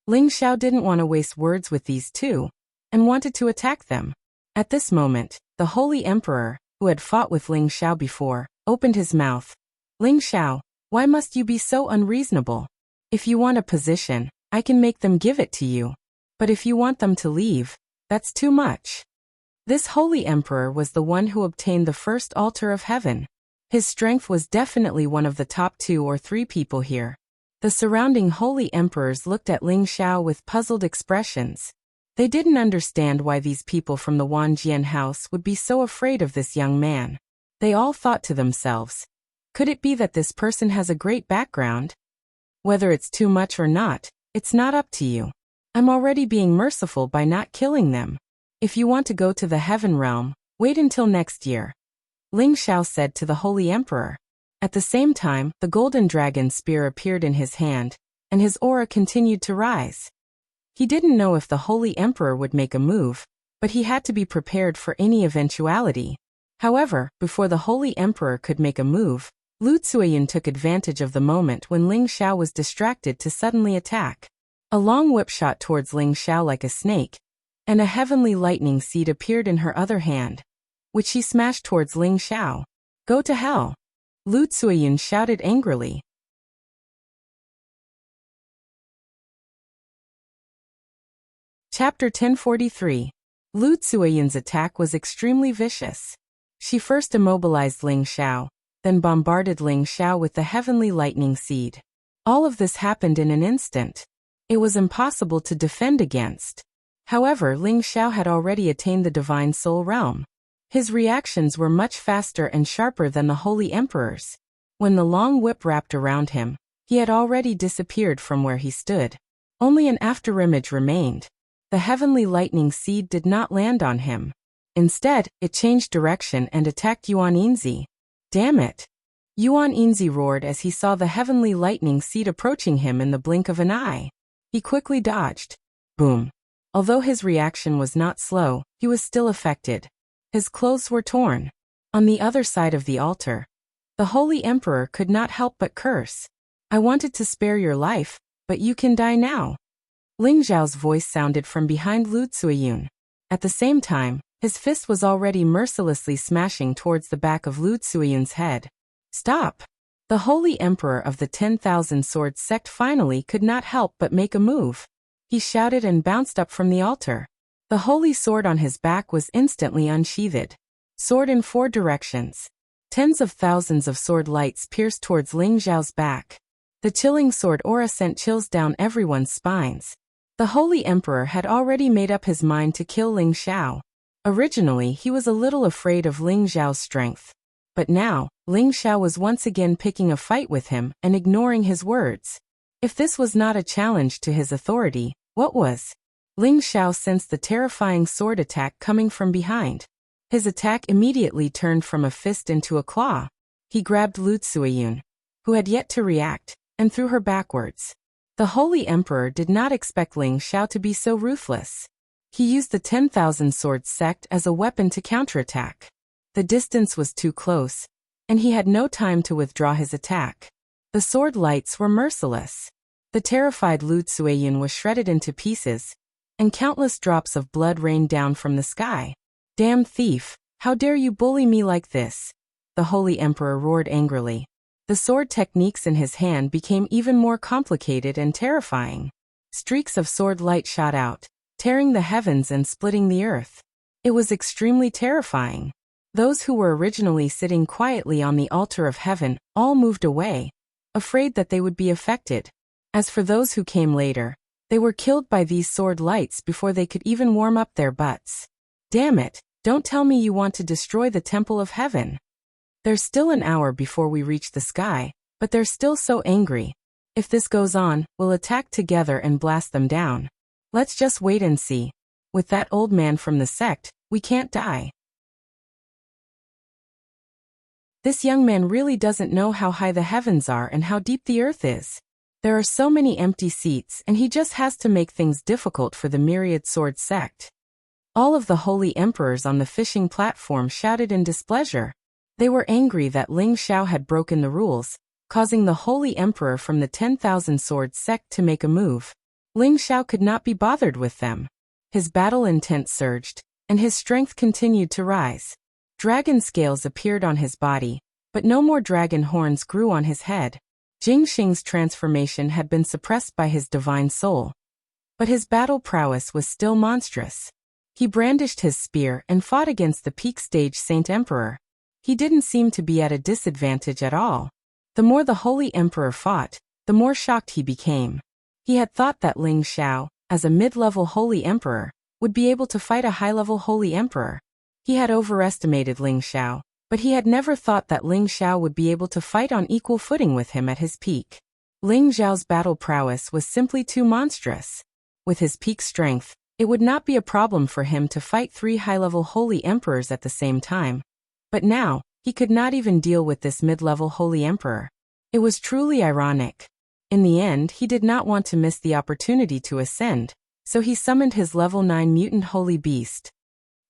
Ling Xiao didn't want to waste words with these two, and wanted to attack them. At this moment, the Holy Emperor, who had fought with Ling Xiao before, opened his mouth. "Ling Xiao, why must you be so unreasonable? If you want a position, I can make them give it to you. But if you want them to leave, that's too much." This Holy Emperor was the one who obtained the first altar of heaven. His strength was definitely one of the top 2 or 3 people here. The surrounding Holy Emperors looked at Ling Xiao with puzzled expressions. They didn't understand why these people from the Wanjian house would be so afraid of this young man. They all thought to themselves, could it be that this person has a great background? Whether it's too much or not, it's not up to you. I'm already being merciful by not killing them. If you want to go to the heaven realm, wait until next year. Ling Xiao said to the Holy Emperor. At the same time, the golden dragon spear appeared in his hand, and his aura continued to rise. He didn't know if the Holy Emperor would make a move, but he had to be prepared for any eventuality. However, before the Holy Emperor could make a move, Lu Ziyun took advantage of the moment when Ling Xiao was distracted to suddenly attack. A long whip shot towards Ling Xiao like a snake, and a heavenly lightning seed appeared in her other hand, which she smashed towards Ling Xiao. "Go to hell!" Lu Ziyun shouted angrily. Chapter 1043. Lu Ziyun's attack was extremely vicious. She first immobilized Ling Xiao, then bombarded Ling Xiao with the heavenly lightning seed. All of this happened in an instant. It was impossible to defend against. However, Ling Xiao had already attained the divine soul realm. His reactions were much faster and sharper than the Holy Emperor's. When the long whip wrapped around him, he had already disappeared from where he stood. Only an afterimage remained. The heavenly lightning seed did not land on him. Instead, it changed direction and attacked Yuan Yanzi. "Damn it!" Yuan Yanzi roared as he saw the heavenly lightning seed approaching him in the blink of an eye. He quickly dodged. Boom. Although his reaction was not slow, he was still affected. His clothes were torn. On the other side of the altar, the Holy Emperor could not help but curse. "I wanted to spare your life, but you can die now." Ling Xiao's voice sounded from behind Lu Ziyun. At the same time, his fist was already mercilessly smashing towards the back of Lu Ziyun's head. "Stop!" The Holy Emperor of the 10,000 Sword sect finally could not help but make a move. He shouted and bounced up from the altar. The holy sword on his back was instantly unsheathed. Sword in 4 directions. Tens of thousands of sword lights pierced towards Ling Xiao's back. The chilling sword aura sent chills down everyone's spines. The Holy Emperor had already made up his mind to kill Ling Xiao. Originally, he was a little afraid of Ling Xiao's strength. But now, Ling Xiao was once again picking a fight with him and ignoring his words. If this was not a challenge to his authority, what was? Ling Xiao sensed the terrifying sword attack coming from behind. His attack immediately turned from a fist into a claw. He grabbed Lu Ziyun, who had yet to react, and threw her backwards. The Holy Emperor did not expect Ling Xiao to be so ruthless. He used the 10,000 Swords sect as a weapon to counterattack. The distance was too close, and he had no time to withdraw his attack. The sword lights were merciless. The terrified Lu Ziyun was shredded into pieces, and countless drops of blood rained down from the sky. "Damn thief, how dare you bully me like this?" the Holy Emperor roared angrily. The sword techniques in his hand became even more complicated and terrifying. Streaks of sword light shot out, tearing the heavens and splitting the earth. It was extremely terrifying. Those who were originally sitting quietly on the altar of heaven all moved away, afraid that they would be affected. As for those who came later, they were killed by these sword lights before they could even warm up their butts. "Damn it, don't tell me you want to destroy the Temple of Heaven." There's still an hour before we reach the sky, but they're still so angry. If this goes on, we'll attack together and blast them down. Let's just wait and see. With that old man from the sect, we can't die. This young man really doesn't know how high the heavens are and how deep the earth is. There are so many empty seats and he just has to make things difficult for the myriad sword sect. All of the holy emperors on the fishing platform shouted in displeasure. They were angry that Ling Xiao had broken the rules, causing the holy emperor from the 10,000 sword sect to make a move. Ling Xiao could not be bothered with them. His battle intent surged, and his strength continued to rise. Dragon scales appeared on his body, but no more dragon horns grew on his head. Jing Xing's transformation had been suppressed by his divine soul. But his battle prowess was still monstrous. He brandished his spear and fought against the peak stage Saint Emperor. He didn't seem to be at a disadvantage at all. The more the Holy Emperor fought, the more shocked he became. He had thought that Ling Xiao, as a mid-level Holy Emperor, would be able to fight a high-level Holy Emperor. He had overestimated Ling Xiao, but he had never thought that Ling Xiao would be able to fight on equal footing with him at his peak. Ling Xiao's battle prowess was simply too monstrous. With his peak strength, it would not be a problem for him to fight 3 high-level Holy Emperors at the same time. But now, he could not even deal with this mid-level Holy Emperor. It was truly ironic. In the end, he did not want to miss the opportunity to ascend, so he summoned his level 9 mutant Holy Beast.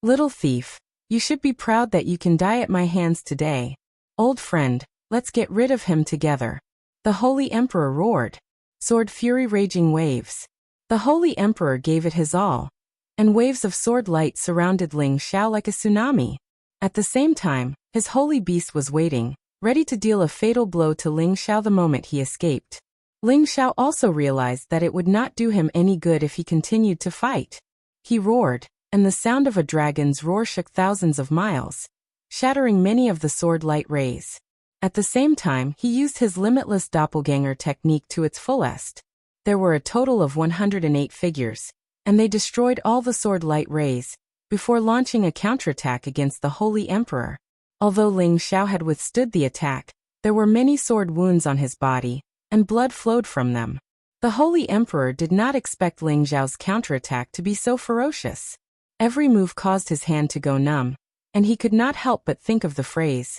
Little thief, you should be proud that you can die at my hands today. Old friend, let's get rid of him together. The Holy Emperor roared. Sword fury raging waves. The Holy Emperor gave it his all, and waves of sword light surrounded Ling Xiao like a tsunami. At the same time, his holy beast was waiting, ready to deal a fatal blow to Ling Xiao the moment he escaped. Ling Xiao also realized that it would not do him any good if he continued to fight. He roared, and the sound of a dragon's roar shook thousands of miles, shattering many of the sword light rays. At the same time, he used his limitless doppelganger technique to its fullest. There were a total of 108 figures, and they destroyed all the sword light rays, before launching a counterattack against the Holy Emperor. Although Ling Xiao had withstood the attack, there were many sword wounds on his body, and blood flowed from them. The Holy Emperor did not expect Ling Xiao's counterattack to be so ferocious. Every move caused his hand to go numb, and he could not help but think of the phrase,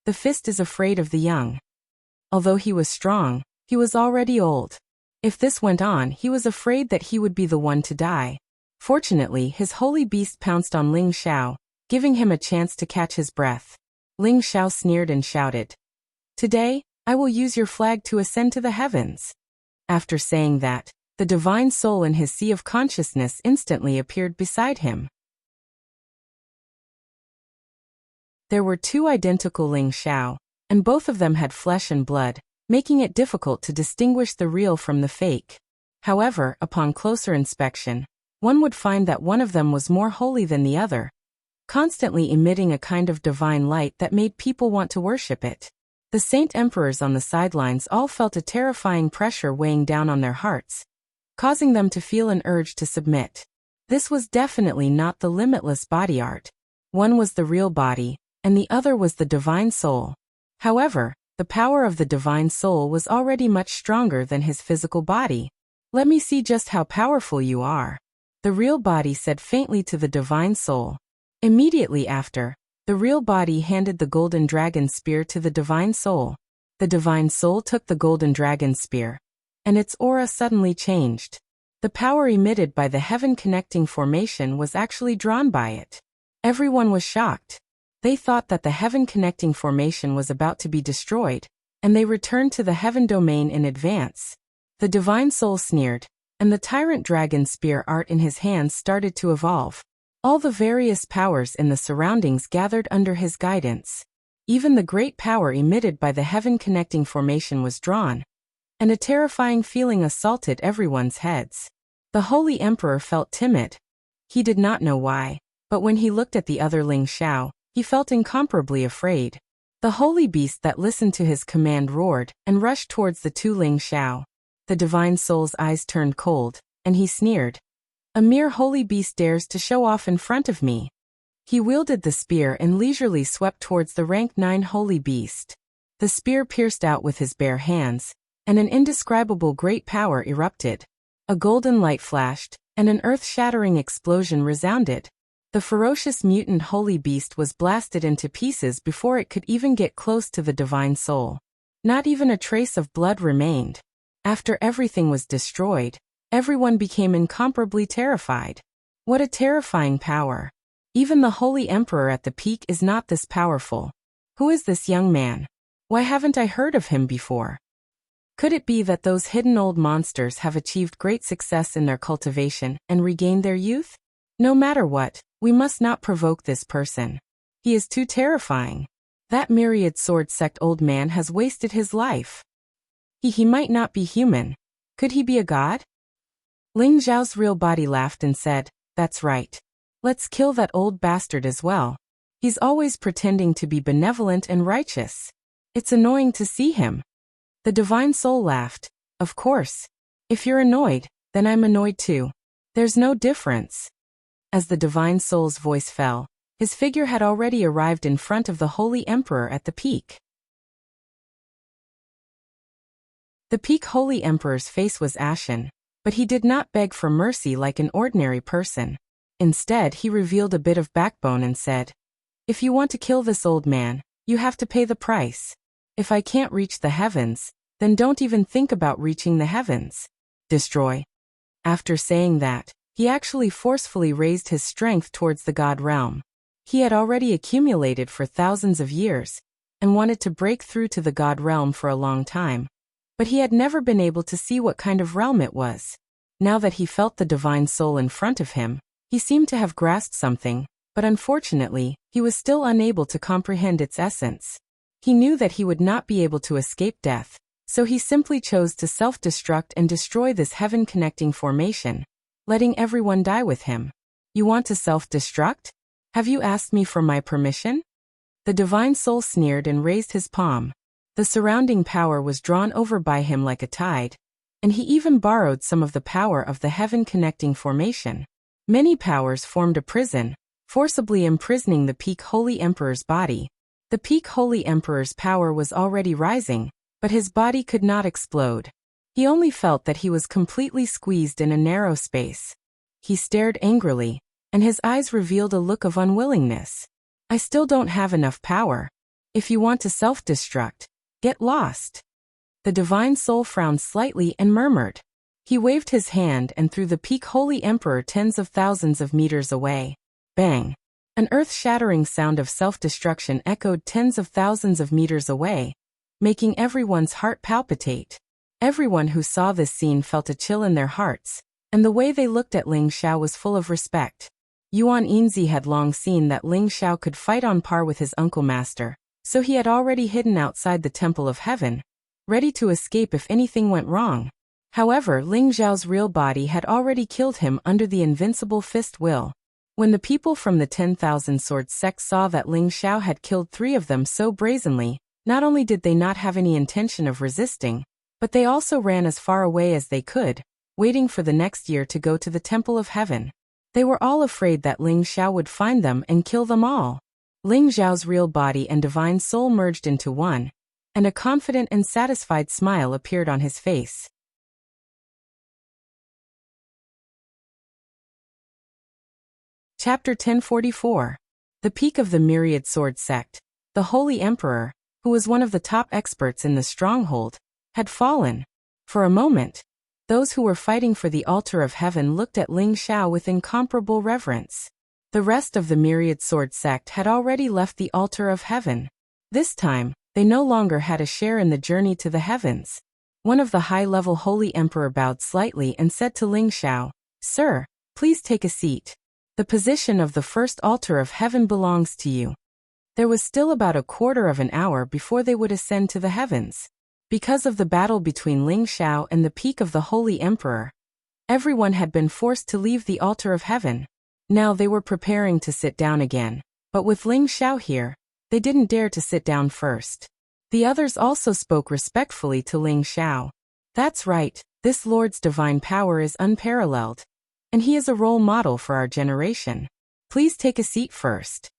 "The fist is afraid of the young." Although he was strong, he was already old. If this went on, he was afraid that he would be the one to die. Fortunately, his holy beast pounced on Ling Xiao, giving him a chance to catch his breath. Ling Xiao sneered and shouted, "Today, I will use your flag to ascend to the heavens." After saying that, the divine soul in his sea of consciousness instantly appeared beside him. There were 2 identical Ling Xiao, and both of them had flesh and blood, making it difficult to distinguish the real from the fake. However, upon closer inspection, one would find that one of them was more holy than the other, constantly emitting a kind of divine light that made people want to worship it. The Saint Emperors on the sidelines all felt a terrifying pressure weighing down on their hearts, causing them to feel an urge to submit. This was definitely not the limitless body art. One was the real body, and the other was the divine soul. However, the power of the divine soul was already much stronger than his physical body. "Let me see just how powerful you are," the real body said faintly to the divine soul. Immediately after, the real body handed the golden dragon spear to the divine soul. The divine soul took the golden dragon spear, and its aura suddenly changed. The power emitted by the heaven-connecting formation was actually drawn by it. Everyone was shocked. They thought that the heaven-connecting formation was about to be destroyed, and they returned to the heaven domain in advance. The divine soul sneered, and the tyrant dragon spear art in his hands started to evolve. All the various powers in the surroundings gathered under his guidance. Even the great power emitted by the heaven-connecting formation was drawn, and a terrifying feeling assaulted everyone's heads. The Holy Emperor felt timid. He did not know why, but when he looked at the other Ling Xiao, he felt incomparably afraid. The holy beast that listened to his command roared and rushed towards the 2 Ling Xiao. The divine soul's eyes turned cold, and he sneered. "A mere holy beast dares to show off in front of me." He wielded the spear and leisurely swept towards the rank 9 holy beast. The spear pierced out with his bare hands, and an indescribable great power erupted. A golden light flashed, and an earth-shattering explosion resounded. The ferocious mutant holy beast was blasted into pieces before it could even get close to the divine soul. Not even a trace of blood remained. After everything was destroyed, everyone became incomparably terrified. What a terrifying power! Even the Holy Emperor at the peak is not this powerful. Who is this young man? Why haven't I heard of him before? Could it be that those hidden old monsters have achieved great success in their cultivation and regained their youth? No matter what, we must not provoke this person. He is too terrifying. That myriad sword sect old man has wasted his life. He might not be human. Could he be a god? Ling Zhao's real body laughed and said, "That's right. Let's kill that old bastard as well. He's always pretending to be benevolent and righteous. It's annoying to see him." The divine soul laughed. "Of course. If you're annoyed, then I'm annoyed too. There's no difference." As the divine soul's voice fell, his figure had already arrived in front of the Holy Emperor at the peak. The peak Holy Emperor's face was ashen, but he did not beg for mercy like an ordinary person. Instead, he revealed a bit of backbone and said, "If you want to kill this old man, you have to pay the price. If I can't reach the heavens, then don't even think about reaching the heavens. Destroy." After saying that, he actually forcefully raised his strength towards the god realm. He had already accumulated for thousands of years, and wanted to break through to the god realm for a long time. But he had never been able to see what kind of realm it was. Now that he felt the divine soul in front of him, he seemed to have grasped something, but unfortunately, he was still unable to comprehend its essence. He knew that he would not be able to escape death, so he simply chose to self-destruct and destroy this heaven-connecting formation, letting everyone die with him. "You want to self-destruct? Have you asked me for my permission?" The divine soul sneered and raised his palm. The surrounding power was drawn over by him like a tide, and he even borrowed some of the power of the heaven-connecting formation. Many powers formed a prison, forcibly imprisoning the peak Holy Emperor's body. The peak Holy Emperor's power was already rising, but his body could not explode. He only felt that he was completely squeezed in a narrow space. He stared angrily, and his eyes revealed a look of unwillingness. "I still don't have enough power. If you want to self-destruct, get lost." The divine soul frowned slightly and murmured. He waved his hand and threw the peak Holy Emperor tens of thousands of meters away. Bang! An earth-shattering sound of self-destruction echoed tens of thousands of meters away, making everyone's heart palpitate. Everyone who saw this scene felt a chill in their hearts, and the way they looked at Ling Xiao was full of respect. Yuan Yinzi had long seen that Ling Xiao could fight on par with his uncle master, so he had already hidden outside the Temple of Heaven, ready to escape if anything went wrong. However, Ling Xiao's real body had already killed him under the invincible fist will. When the people from the 10,000 Swords sect saw that Ling Xiao had killed 3 of them so brazenly, not only did they not have any intention of resisting, but they also ran as far away as they could, waiting for the next year to go to the Temple of Heaven. They were all afraid that Ling Xiao would find them and kill them all. Ling Xiao's real body and divine soul merged into one, and a confident and satisfied smile appeared on his face. Chapter 1044. The peak of the Myriad Sword Sect. The Holy Emperor, who was one of the top experts in the stronghold, had fallen. For a moment, those who were fighting for the altar of heaven looked at Ling Xiao with incomparable reverence. The rest of the Myriad Sword Sect had already left the altar of heaven. This time, they no longer had a share in the journey to the heavens. One of the high-level Holy Emperor bowed slightly and said to Ling Xiao, "Sir, please take a seat. The position of the first altar of heaven belongs to you." There was still about a quarter of an hour before they would ascend to the heavens. Because of the battle between Ling Xiao and the peak of the Holy Emperor, everyone had been forced to leave the altar of heaven. Now they were preparing to sit down again, but with Ling Xiao here, they didn't dare to sit down first. The others also spoke respectfully to Ling Xiao. "That's right, this Lord's divine power is unparalleled, and he is a role model for our generation. Please take a seat first.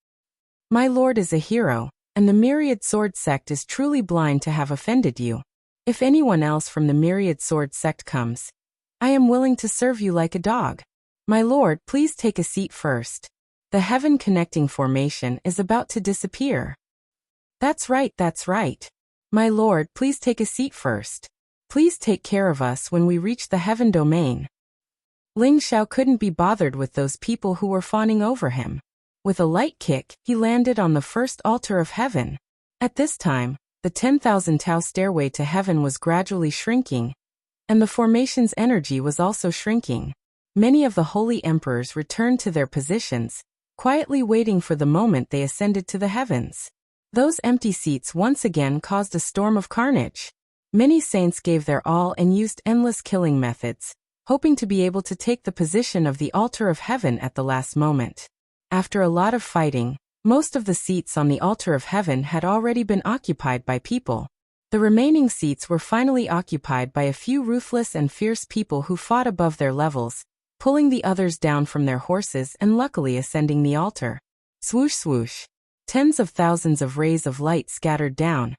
My lord is a hero, and the Myriad Sword sect is truly blind to have offended you. If anyone else from the Myriad Sword sect comes, I am willing to serve you like a dog. My lord, please take a seat first. The heaven connecting formation is about to disappear. That's right, that's right. My lord, please take a seat first. Please take care of us when we reach the heaven domain. Ling Xiao couldn't be bothered with those people who were fawning over him. With a light kick, he landed on the first altar of heaven. At this time, the 10,000 Tao stairway to heaven was gradually shrinking, and the formation's energy was also shrinking. Many of the holy emperors returned to their positions, quietly waiting for the moment they ascended to the heavens. Those empty seats once again caused a storm of carnage. Many saints gave their all and used endless killing methods, hoping to be able to take the position of the altar of heaven at the last moment. After a lot of fighting, most of the seats on the altar of heaven had already been occupied by people. The remaining seats were finally occupied by a few ruthless and fierce people who fought above their levels, pulling the others down from their horses and luckily ascending the altar. Swoosh swoosh. Tens of thousands of rays of light scattered down,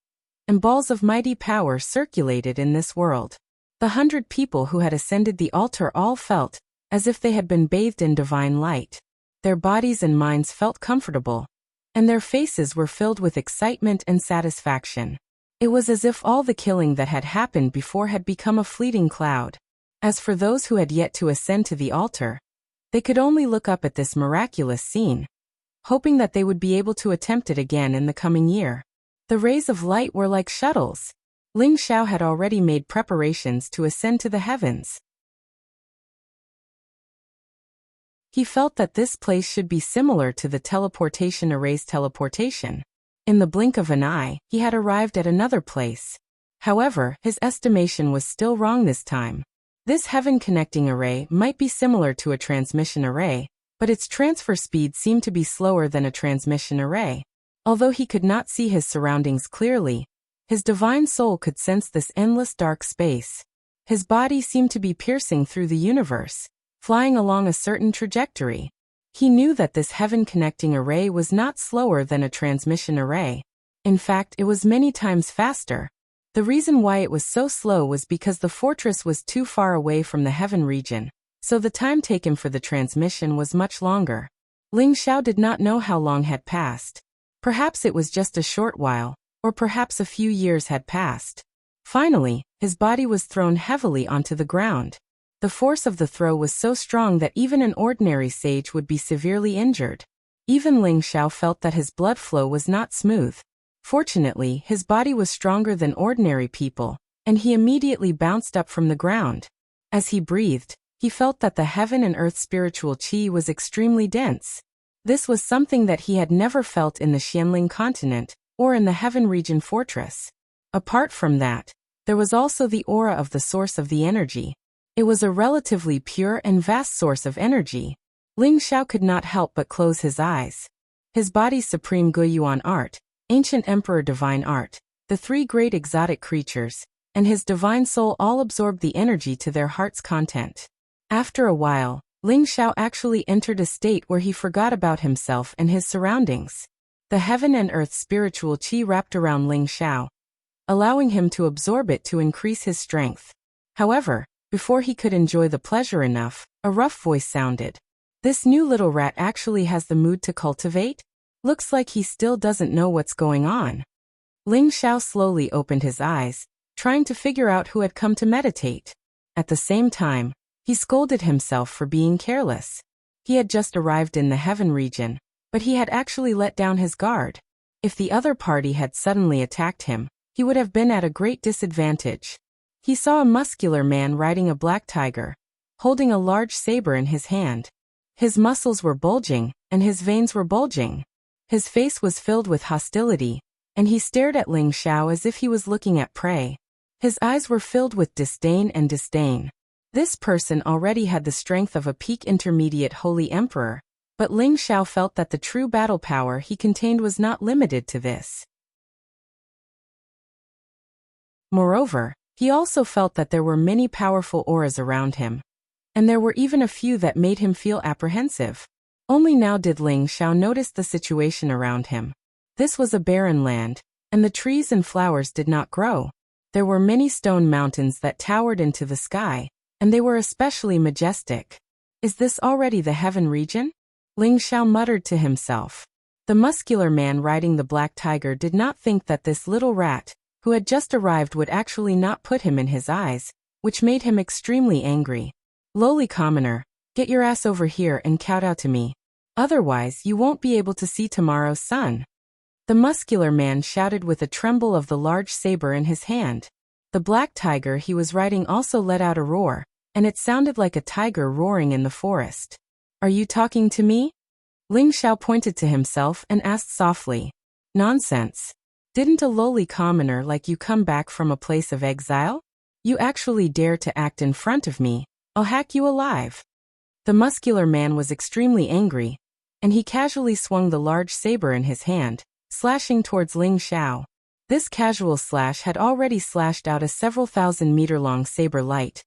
and balls of mighty power circulated in this world. The 100 people who had ascended the altar all felt as if they had been bathed in divine light. Their bodies and minds felt comfortable, and their faces were filled with excitement and satisfaction. It was as if all the killing that had happened before had become a fleeting cloud. As for those who had yet to ascend to the altar, they could only look up at this miraculous scene, hoping that they would be able to attempt it again in the coming year. The rays of light were like shuttles. Ling Xiao had already made preparations to ascend to the heavens. He felt that this place should be similar to the teleportation array's teleportation. In the blink of an eye, he had arrived at another place. However, his estimation was still wrong this time. This heaven-connecting array might be similar to a transmission array, but its transfer speed seemed to be slower than a transmission array. Although he could not see his surroundings clearly, his divine soul could sense this endless dark space. His body seemed to be piercing through the universe, flying along a certain trajectory. He knew that this heaven-connecting array was not slower than a transmission array. In fact, it was many times faster. The reason why it was so slow was because the fortress was too far away from the heaven region, so the time taken for the transmission was much longer. Ling Xiao did not know how long had passed. Perhaps it was just a short while, or perhaps a few years had passed. Finally, his body was thrown heavily onto the ground. The force of the throw was so strong that even an ordinary sage would be severely injured. Even Ling Xiao felt that his blood flow was not smooth. Fortunately, his body was stronger than ordinary people, and he immediately bounced up from the ground. As he breathed, he felt that the heaven and earth spiritual qi was extremely dense. This was something that he had never felt in the Xianling continent, or in the heaven region fortress. Apart from that, there was also the aura of the source of the energy. It was a relatively pure and vast source of energy. Ling Xiao could not help but close his eyes. His body's supreme Guiyuan art, ancient emperor divine art, the 3 great exotic creatures, and his divine soul all absorbed the energy to their heart's content. After a while, Ling Xiao actually entered a state where he forgot about himself and his surroundings. The heaven and earth spiritual qi wrapped around Ling Xiao, allowing him to absorb it to increase his strength. However, before he could enjoy the pleasure enough, a rough voice sounded. This new little rat actually has the mood to cultivate? Looks like he still doesn't know what's going on. Ling Xiao slowly opened his eyes, trying to figure out who had come to meditate. At the same time, he scolded himself for being careless. He had just arrived in the heaven region, but he had actually let down his guard. If the other party had suddenly attacked him, he would have been at a great disadvantage. He saw a muscular man riding a black tiger, holding a large saber in his hand. His muscles were bulging, and his veins were bulging. His face was filled with hostility, and he stared at Ling Xiao as if he was looking at prey. His eyes were filled with disdain and disdain. This person already had the strength of a peak intermediate holy emperor, but Ling Xiao felt that the true battle power he contained was not limited to this. Moreover, he also felt that there were many powerful auras around him, and there were even a few that made him feel apprehensive. Only now did Ling Xiao notice the situation around him. This was a barren land, and the trees and flowers did not grow. There were many stone mountains that towered into the sky, and they were especially majestic. Is this already the heaven region? Ling Xiao muttered to himself. The muscular man riding the black tiger did not think that this little rat, who had just arrived, would actually not put him in his eyes, which made him extremely angry. Lowly commoner, get your ass over here and kowtow to me. Otherwise, you won't be able to see tomorrow's sun. The muscular man shouted with a tremble of the large saber in his hand. The black tiger he was riding also let out a roar, and it sounded like a tiger roaring in the forest. Are you talking to me? Ling Xiao pointed to himself and asked softly. Nonsense. Didn't a lowly commoner like you come back from a place of exile? You actually dare to act in front of me, I'll hack you alive. The muscular man was extremely angry, and he casually swung the large saber in his hand, slashing towards Ling Xiao. This casual slash had already slashed out a several thousand-meter-long saber light,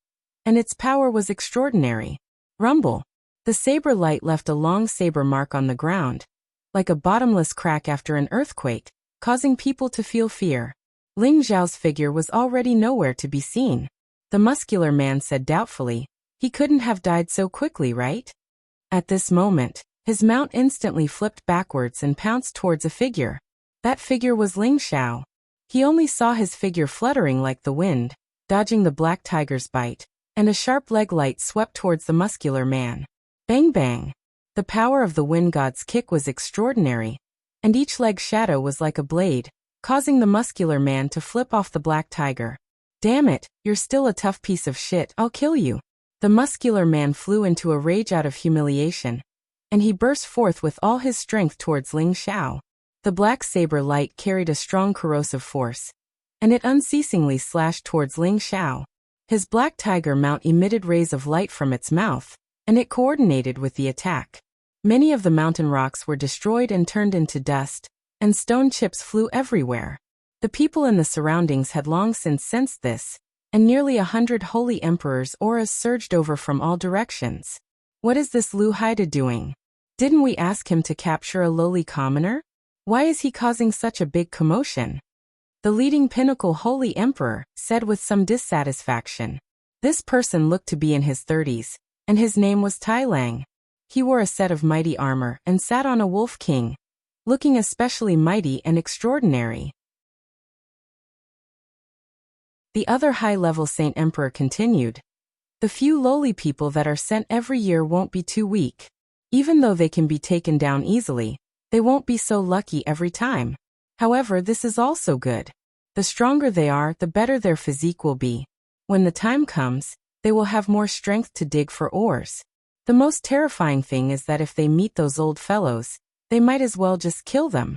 and its power was extraordinary. Rumble. The saber light left a long saber mark on the ground, like a bottomless crack after an earthquake, causing people to feel fear. Ling Xiao's figure was already nowhere to be seen. The muscular man said doubtfully, he couldn't have died so quickly, right? At this moment, his mount instantly flipped backwards and pounced towards a figure. That figure was Ling Xiao. He only saw his figure fluttering like the wind, dodging the black tiger's bite, and a sharp leg light swept towards the muscular man. Bang bang! The power of the wind god's kick was extraordinary, and each leg shadow was like a blade, causing the muscular man to flip off the black tiger. Damn it, you're still a tough piece of shit, I'll kill you. The muscular man flew into a rage out of humiliation, and he burst forth with all his strength towards Ling Xiao. The black saber light carried a strong corrosive force, and it unceasingly slashed towards Ling Xiao. His black tiger mount emitted rays of light from its mouth, and it coordinated with the attack. Many of the mountain rocks were destroyed and turned into dust, and stone chips flew everywhere. The people in the surroundings had long since sensed this, and nearly 100 holy emperors' auras surged over from all directions. What is this Lu Haida doing? Didn't we ask him to capture a lowly commoner? Why is he causing such a big commotion? The leading pinnacle holy emperor said with some dissatisfaction. This person looked to be in his 30s, and his name was Tai Lang. He wore a set of mighty armor and sat on a wolf king, looking especially mighty and extraordinary. The other high-level Saint Emperor continued. The few lowly people that are sent every year won't be too weak. Even though they can be taken down easily, they won't be so lucky every time. However, this is also good. The stronger they are, the better their physique will be. When the time comes, they will have more strength to dig for ores. The most terrifying thing is that if they meet those old fellows, they might as well just kill them.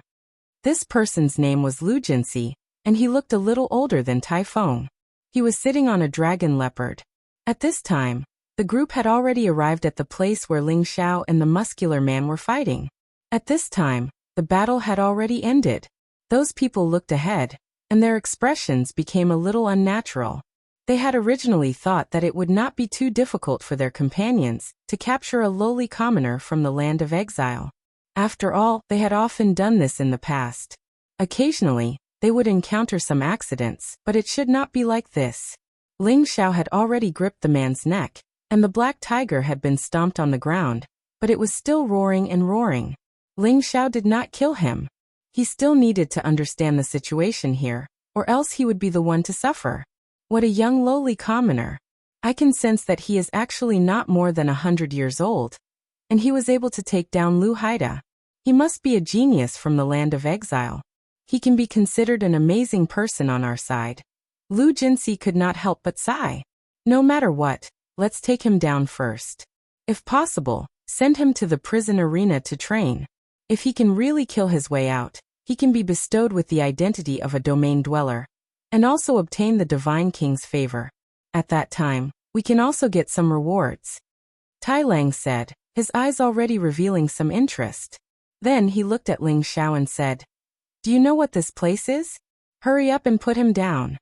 This person's name was Lu Jinxi, and he looked a little older than Tai Feng. He was sitting on a dragon leopard. At this time, the group had already arrived at the place where Ling Xiao and the muscular man were fighting. At this time, the battle had already ended. Those people looked ahead, and their expressions became a little unnatural. They had originally thought that it would not be too difficult for their companions to capture a lowly commoner from the land of exile. After all, they had often done this in the past. Occasionally, they would encounter some accidents, but it should not be like this. Ling Xiao had already gripped the man's neck, and the black tiger had been stomped on the ground, but it was still roaring and roaring. Ling Xiao did not kill him. He still needed to understand the situation here, or else he would be the one to suffer. What a young lowly commoner. I can sense that he is actually not more than 100 years old, and he was able to take down Lu Haida. He must be a genius from the land of exile. He can be considered an amazing person on our side. Lu Jinxi could not help but sigh. No matter what, let's take him down first. If possible, send him to the prison arena to train. If he can really kill his way out, he can be bestowed with the identity of a domain dweller, and also obtain the Divine King's favor. At that time, we can also get some rewards. Tai Lang said, his eyes already revealing some interest. Then he looked at Ling Xiao and said, Do you know what this place is? Hurry up and put him down.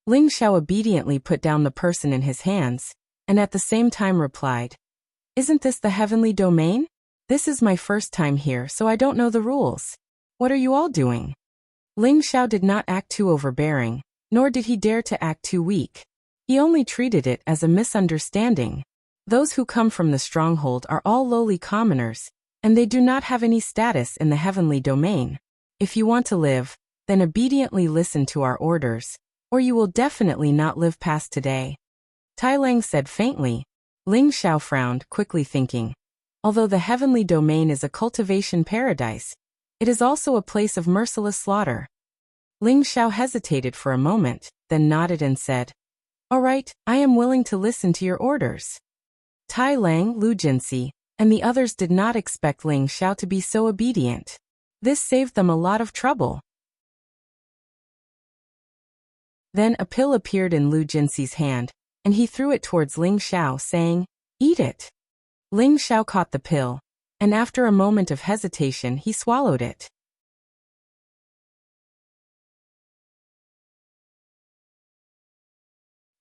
Ling Xiao obediently put down the person in his hands, and at the same time replied, Isn't this the heavenly domain? This is my first time here, so I don't know the rules. What are you all doing? Ling Xiao did not act too overbearing, nor did he dare to act too weak. He only treated it as a misunderstanding. Those who come from the stronghold are all lowly commoners, and they do not have any status in the heavenly domain. If you want to live, then obediently listen to our orders, or you will definitely not live past today. Tai Lang said faintly. Ling Xiao frowned, quickly thinking, although the heavenly domain is a cultivation paradise, it is also a place of merciless slaughter. Ling Xiao hesitated for a moment, then nodded and said, "All right, I am willing to listen to your orders." Tai Lang, Lu Jinxi, and the others did not expect Ling Xiao to be so obedient. This saved them a lot of trouble. Then a pill appeared in Lu Jinxi's hand, and he threw it towards Ling Xiao, saying, "Eat it." Ling Xiao caught the pill, and after a moment of hesitation he swallowed it.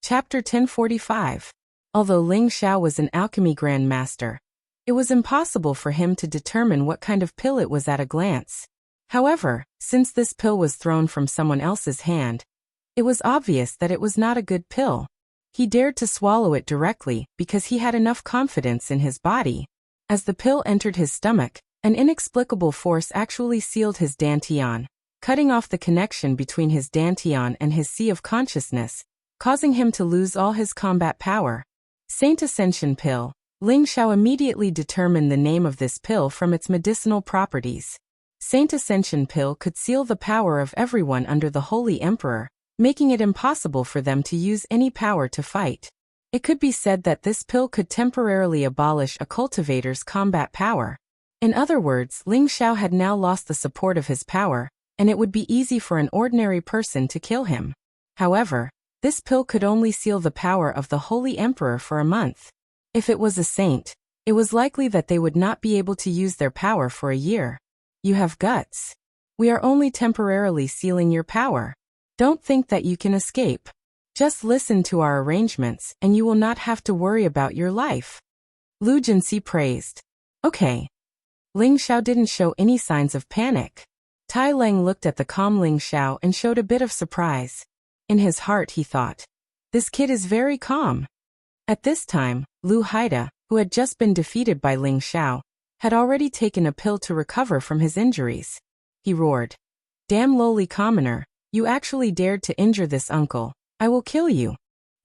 Chapter 1045. Although Ling Xiao was an alchemy grandmaster, it was impossible for him to determine what kind of pill it was at a glance. However, since this pill was thrown from someone else's hand, it was obvious that it was not a good pill. He dared to swallow it directly because he had enough confidence in his body. As the pill entered his stomach, an inexplicable force actually sealed his dantian, cutting off the connection between his dantian and his sea of consciousness, causing him to lose all his combat power. Saint Ascension Pill. Ling Xiao immediately determined the name of this pill from its medicinal properties. Saint Ascension Pill could seal the power of everyone under the Holy Emperor, making it impossible for them to use any power to fight. It could be said that this pill could temporarily abolish a cultivator's combat power. In other words, Ling Xiao had now lost the support of his power, and it would be easy for an ordinary person to kill him. However, this pill could only seal the power of the Holy Emperor for a month. If it was a saint, it was likely that they would not be able to use their power for a year. You have guts. We are only temporarily sealing your power. Don't think that you can escape. Just listen to our arrangements and you will not have to worry about your life. Lu Jinxi praised. Okay. Ling Xiao didn't show any signs of panic. Tai Lang looked at the calm Ling Xiao and showed a bit of surprise. In his heart he thought, this kid is very calm. At this time, Lu Haida, who had just been defeated by Ling Xiao, had already taken a pill to recover from his injuries. He roared, "Damn lowly commoner, you actually dared to injure this uncle. I will kill you."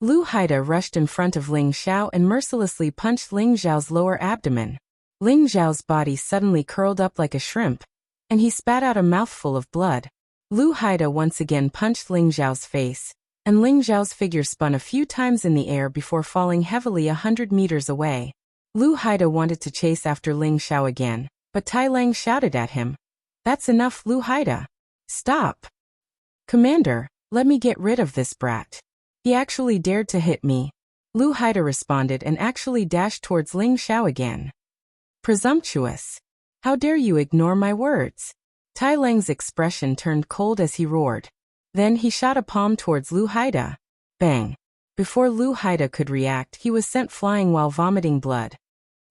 Lu Haida rushed in front of Ling Xiao and mercilessly punched Ling Xiao's lower abdomen. Ling Xiao's body suddenly curled up like a shrimp, and he spat out a mouthful of blood. Lu Haida once again punched Ling Xiao's face, and Ling Xiao's figure spun a few times in the air before falling heavily 100 meters away. Lu Haida wanted to chase after Ling Xiao again, but Tai Lang shouted at him, "That's enough, Lu Haida. Stop. Commander, let me get rid of this brat. He actually dared to hit me." Lu Haida responded and actually dashed towards Ling Xiao again. Presumptuous. How dare you ignore my words? Tai Lang's expression turned cold as he roared. Then he shot a palm towards Lu Haida. Bang. Before Lu Haida could react, he was sent flying while vomiting blood.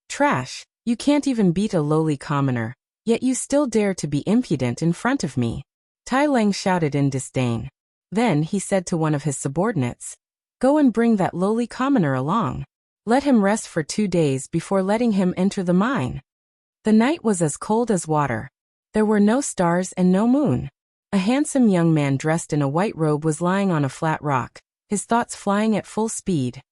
Trash, you can't even beat a lowly commoner, yet you still dare to be impudent in front of me. Tai Lang shouted in disdain. Then he said to one of his subordinates, "Go and bring that lowly commoner along. Let him rest for 2 days before letting him enter the mine." The night was as cold as water. There were no stars and no moon. A handsome young man dressed in a white robe was lying on a flat rock, his thoughts flying at full speed.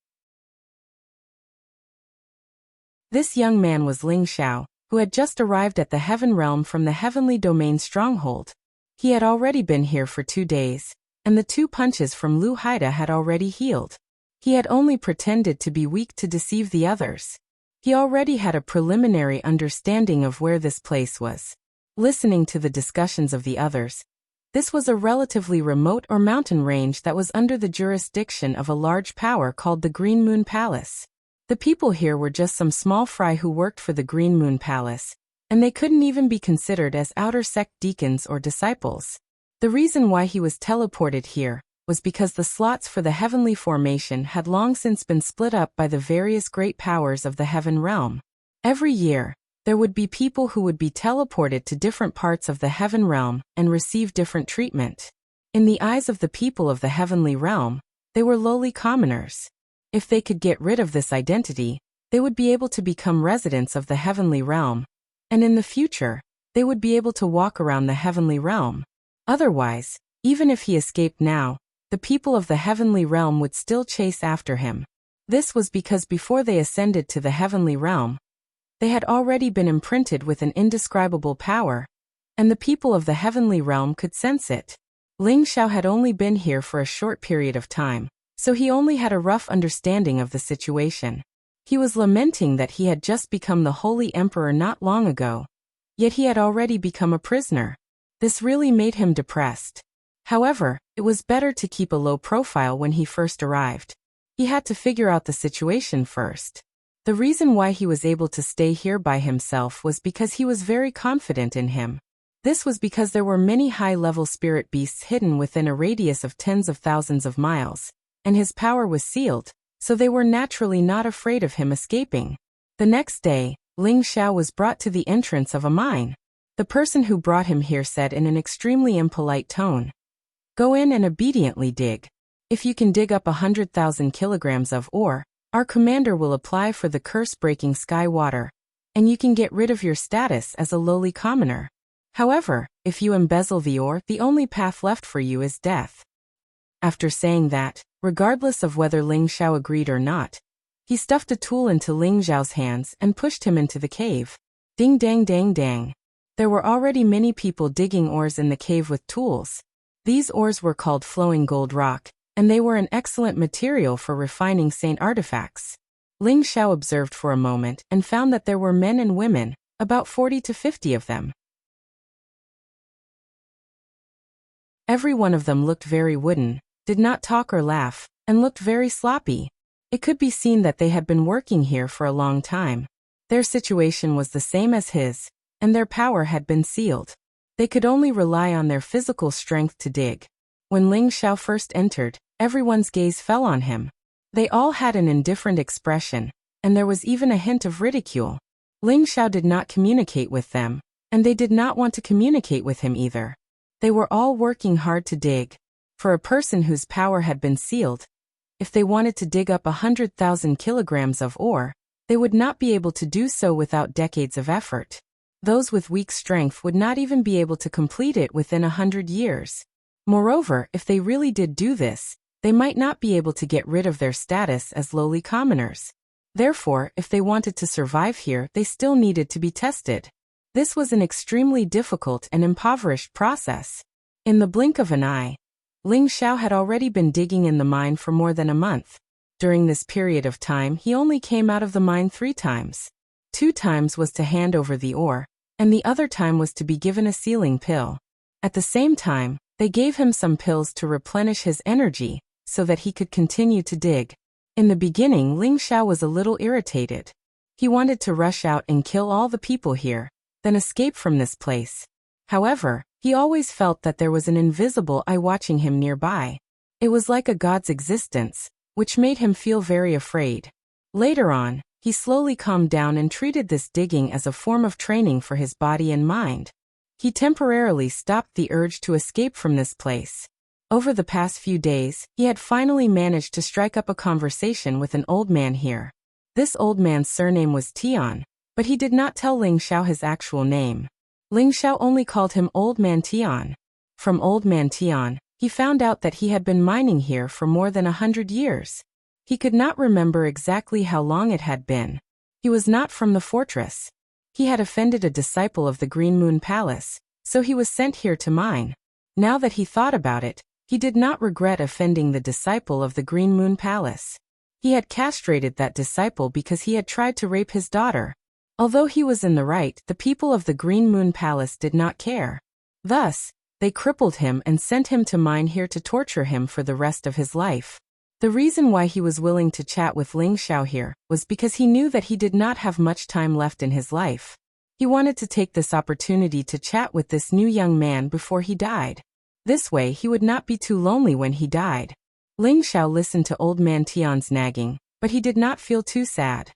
This young man was Ling Xiao, who had just arrived at the heaven realm from the heavenly domain stronghold. He had already been here for 2 days, and the 2 punches from Lu Haida had already healed. He had only pretended to be weak to deceive the others. He already had a preliminary understanding of where this place was. Listening to the discussions of the others, this was a relatively remote or mountain range that was under the jurisdiction of a large power called the Green Moon Palace. The people here were just some small fry who worked for the Green Moon Palace, and they couldn't even be considered as outer sect deacons or disciples. The reason why he was teleported here was because the slots for the heavenly formation had long since been split up by the various great powers of the heaven realm. Every year, There would be people who would be teleported to different parts of the heaven realm and receive different treatment. In the eyes of the people of the heavenly realm, they were lowly commoners. If they could get rid of this identity, they would be able to become residents of the heavenly realm, and in the future, they would be able to walk around the heavenly realm. Otherwise, even if he escaped now, the people of the heavenly realm would still chase after him. This was because before they ascended to the heavenly realm, they had already been imprinted with an indescribable power, and the people of the heavenly realm could sense it. Ling Xiao had only been here for a short period of time, so he only had a rough understanding of the situation. He was lamenting that he had just become the Holy Emperor not long ago, yet he had already become a prisoner. This really made him depressed. However, it was better to keep a low profile when he first arrived. He had to figure out the situation first. The reason why he was able to stay here by himself was because he was very confident in him. This was because there were many high-level spirit beasts hidden within a radius of tens of thousands of miles, and his power was sealed, so they were naturally not afraid of him escaping. The next day, Ling Xiao was brought to the entrance of a mine. The person who brought him here said in an extremely impolite tone, "Go in and obediently dig. If you can dig up 100,000 kilograms of ore, our commander will apply for the curse-breaking sky water, and you can get rid of your status as a lowly commoner. However, if you embezzle the ore, the only path left for you is death." After saying that, regardless of whether Ling Xiao agreed or not, he stuffed a tool into Ling Xiao's hands and pushed him into the cave. Ding dang dang dang. There were already many people digging ores in the cave with tools. These ores were called flowing gold rock, and they were an excellent material for refining saint artifacts. Ling Xiao observed for a moment and found that there were men and women, about 40 to 50 of them. Every one of them looked very wooden, did not talk or laugh, and looked very sloppy. It could be seen that they had been working here for a long time. Their situation was the same as his, and their power had been sealed. They could only rely on their physical strength to dig. When Ling Xiao first entered, everyone's gaze fell on him. They all had an indifferent expression, and there was even a hint of ridicule. Ling Xiao did not communicate with them, and they did not want to communicate with him either. They were all working hard to dig. For a person whose power had been sealed, if they wanted to dig up 100,000 kilograms of ore, they would not be able to do so without decades of effort. Those with weak strength would not even be able to complete it within 100 years. Moreover, if they really did do this, they might not be able to get rid of their status as lowly commoners. Therefore, if they wanted to survive here, they still needed to be tested. This was an extremely difficult and impoverished process. In the blink of an eye, Ling Xiao had already been digging in the mine for more than a month. During this period of time, he only came out of the mine 3 times. 2 times was to hand over the ore, and the other time was to be given a sealing pill. At the same time, they gave him some pills to replenish his energy, so that he could continue to dig. In the beginning, Ling Xiao was a little irritated. He wanted to rush out and kill all the people here, then escape from this place. However, he always felt that there was an invisible eye watching him nearby. It was like a god's existence, which made him feel very afraid. Later on, he slowly calmed down and treated this digging as a form of training for his body and mind. He temporarily stopped the urge to escape from this place. Over the past few days, he had finally managed to strike up a conversation with an old man here. This old man's surname was Tian, but he did not tell Ling Xiao his actual name. Ling Xiao only called him Old Man Tian. From Old Man Tian, he found out that he had been mining here for more than 100 years. He could not remember exactly how long it had been. He was not from the fortress. He had offended a disciple of the Green Moon Palace, so he was sent here to mine. Now that he thought about it, he did not regret offending the disciple of the Green Moon Palace. He had castrated that disciple because he had tried to rape his daughter. Although he was in the right, the people of the Green Moon Palace did not care. Thus, they crippled him and sent him to mine here to torture him for the rest of his life. The reason why he was willing to chat with Ling Xiao here was because he knew that he did not have much time left in his life. He wanted to take this opportunity to chat with this new young man before he died. This way he would not be too lonely when he died. Ling Xiao listened to Old Man Tian's nagging, but he did not feel too sad.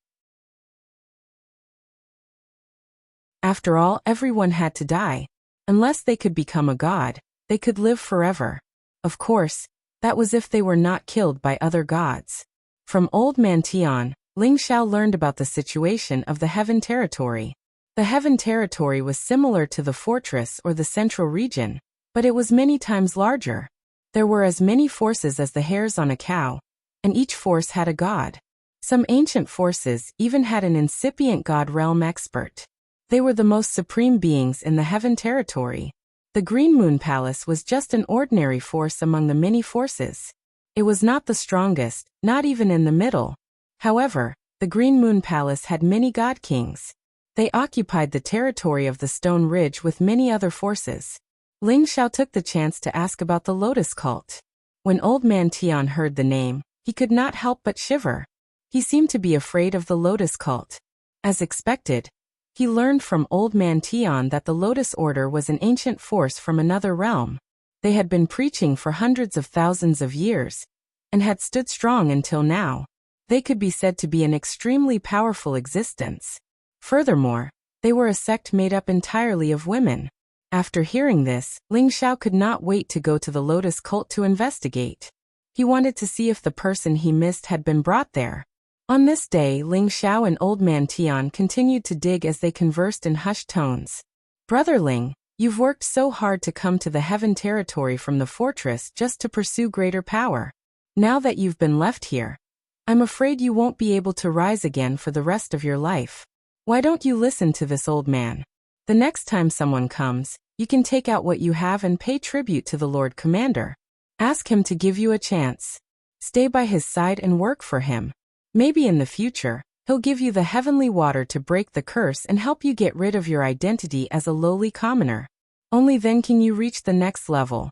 After all, everyone had to die. Unless they could become a god, they could live forever. Of course, that was if they were not killed by other gods. From Old Man Tian, Ling Xiao learned about the situation of the Heaven Territory. The Heaven Territory was similar to the fortress or the central region, but it was many times larger. There were as many forces as the hairs on a cow, and each force had a god. Some ancient forces even had an incipient god realm expert. They were the most supreme beings in the Heaven Territory. The Green Moon Palace was just an ordinary force among the many forces. It was not the strongest, not even in the middle. However, the Green Moon Palace had many god kings. They occupied the territory of the Stone Ridge with many other forces. Ling Xiao took the chance to ask about the Lotus Cult. When Old Man Tian heard the name, he could not help but shiver. He seemed to be afraid of the Lotus Cult. As expected, he learned from Old Man Tian that the Lotus Order was an ancient force from another realm. They had been preaching for hundreds of thousands of years, and had stood strong until now. They could be said to be an extremely powerful existence. Furthermore, they were a sect made up entirely of women. After hearing this, Ling Xiao could not wait to go to the Lotus Cult to investigate. He wanted to see if the person he missed had been brought there. On this day, Ling Xiao and Old Man Tian continued to dig as they conversed in hushed tones. "Brother Ling, you've worked so hard to come to the Heaven Territory from the fortress just to pursue greater power. Now that you've been left here, I'm afraid you won't be able to rise again for the rest of your life. Why don't you listen to this old man? The next time someone comes, you can take out what you have and pay tribute to the Lord Commander. Ask him to give you a chance. Stay by his side and work for him. Maybe in the future, he'll give you the heavenly water to break the curse and help you get rid of your identity as a lowly commoner. Only then can you reach the next level."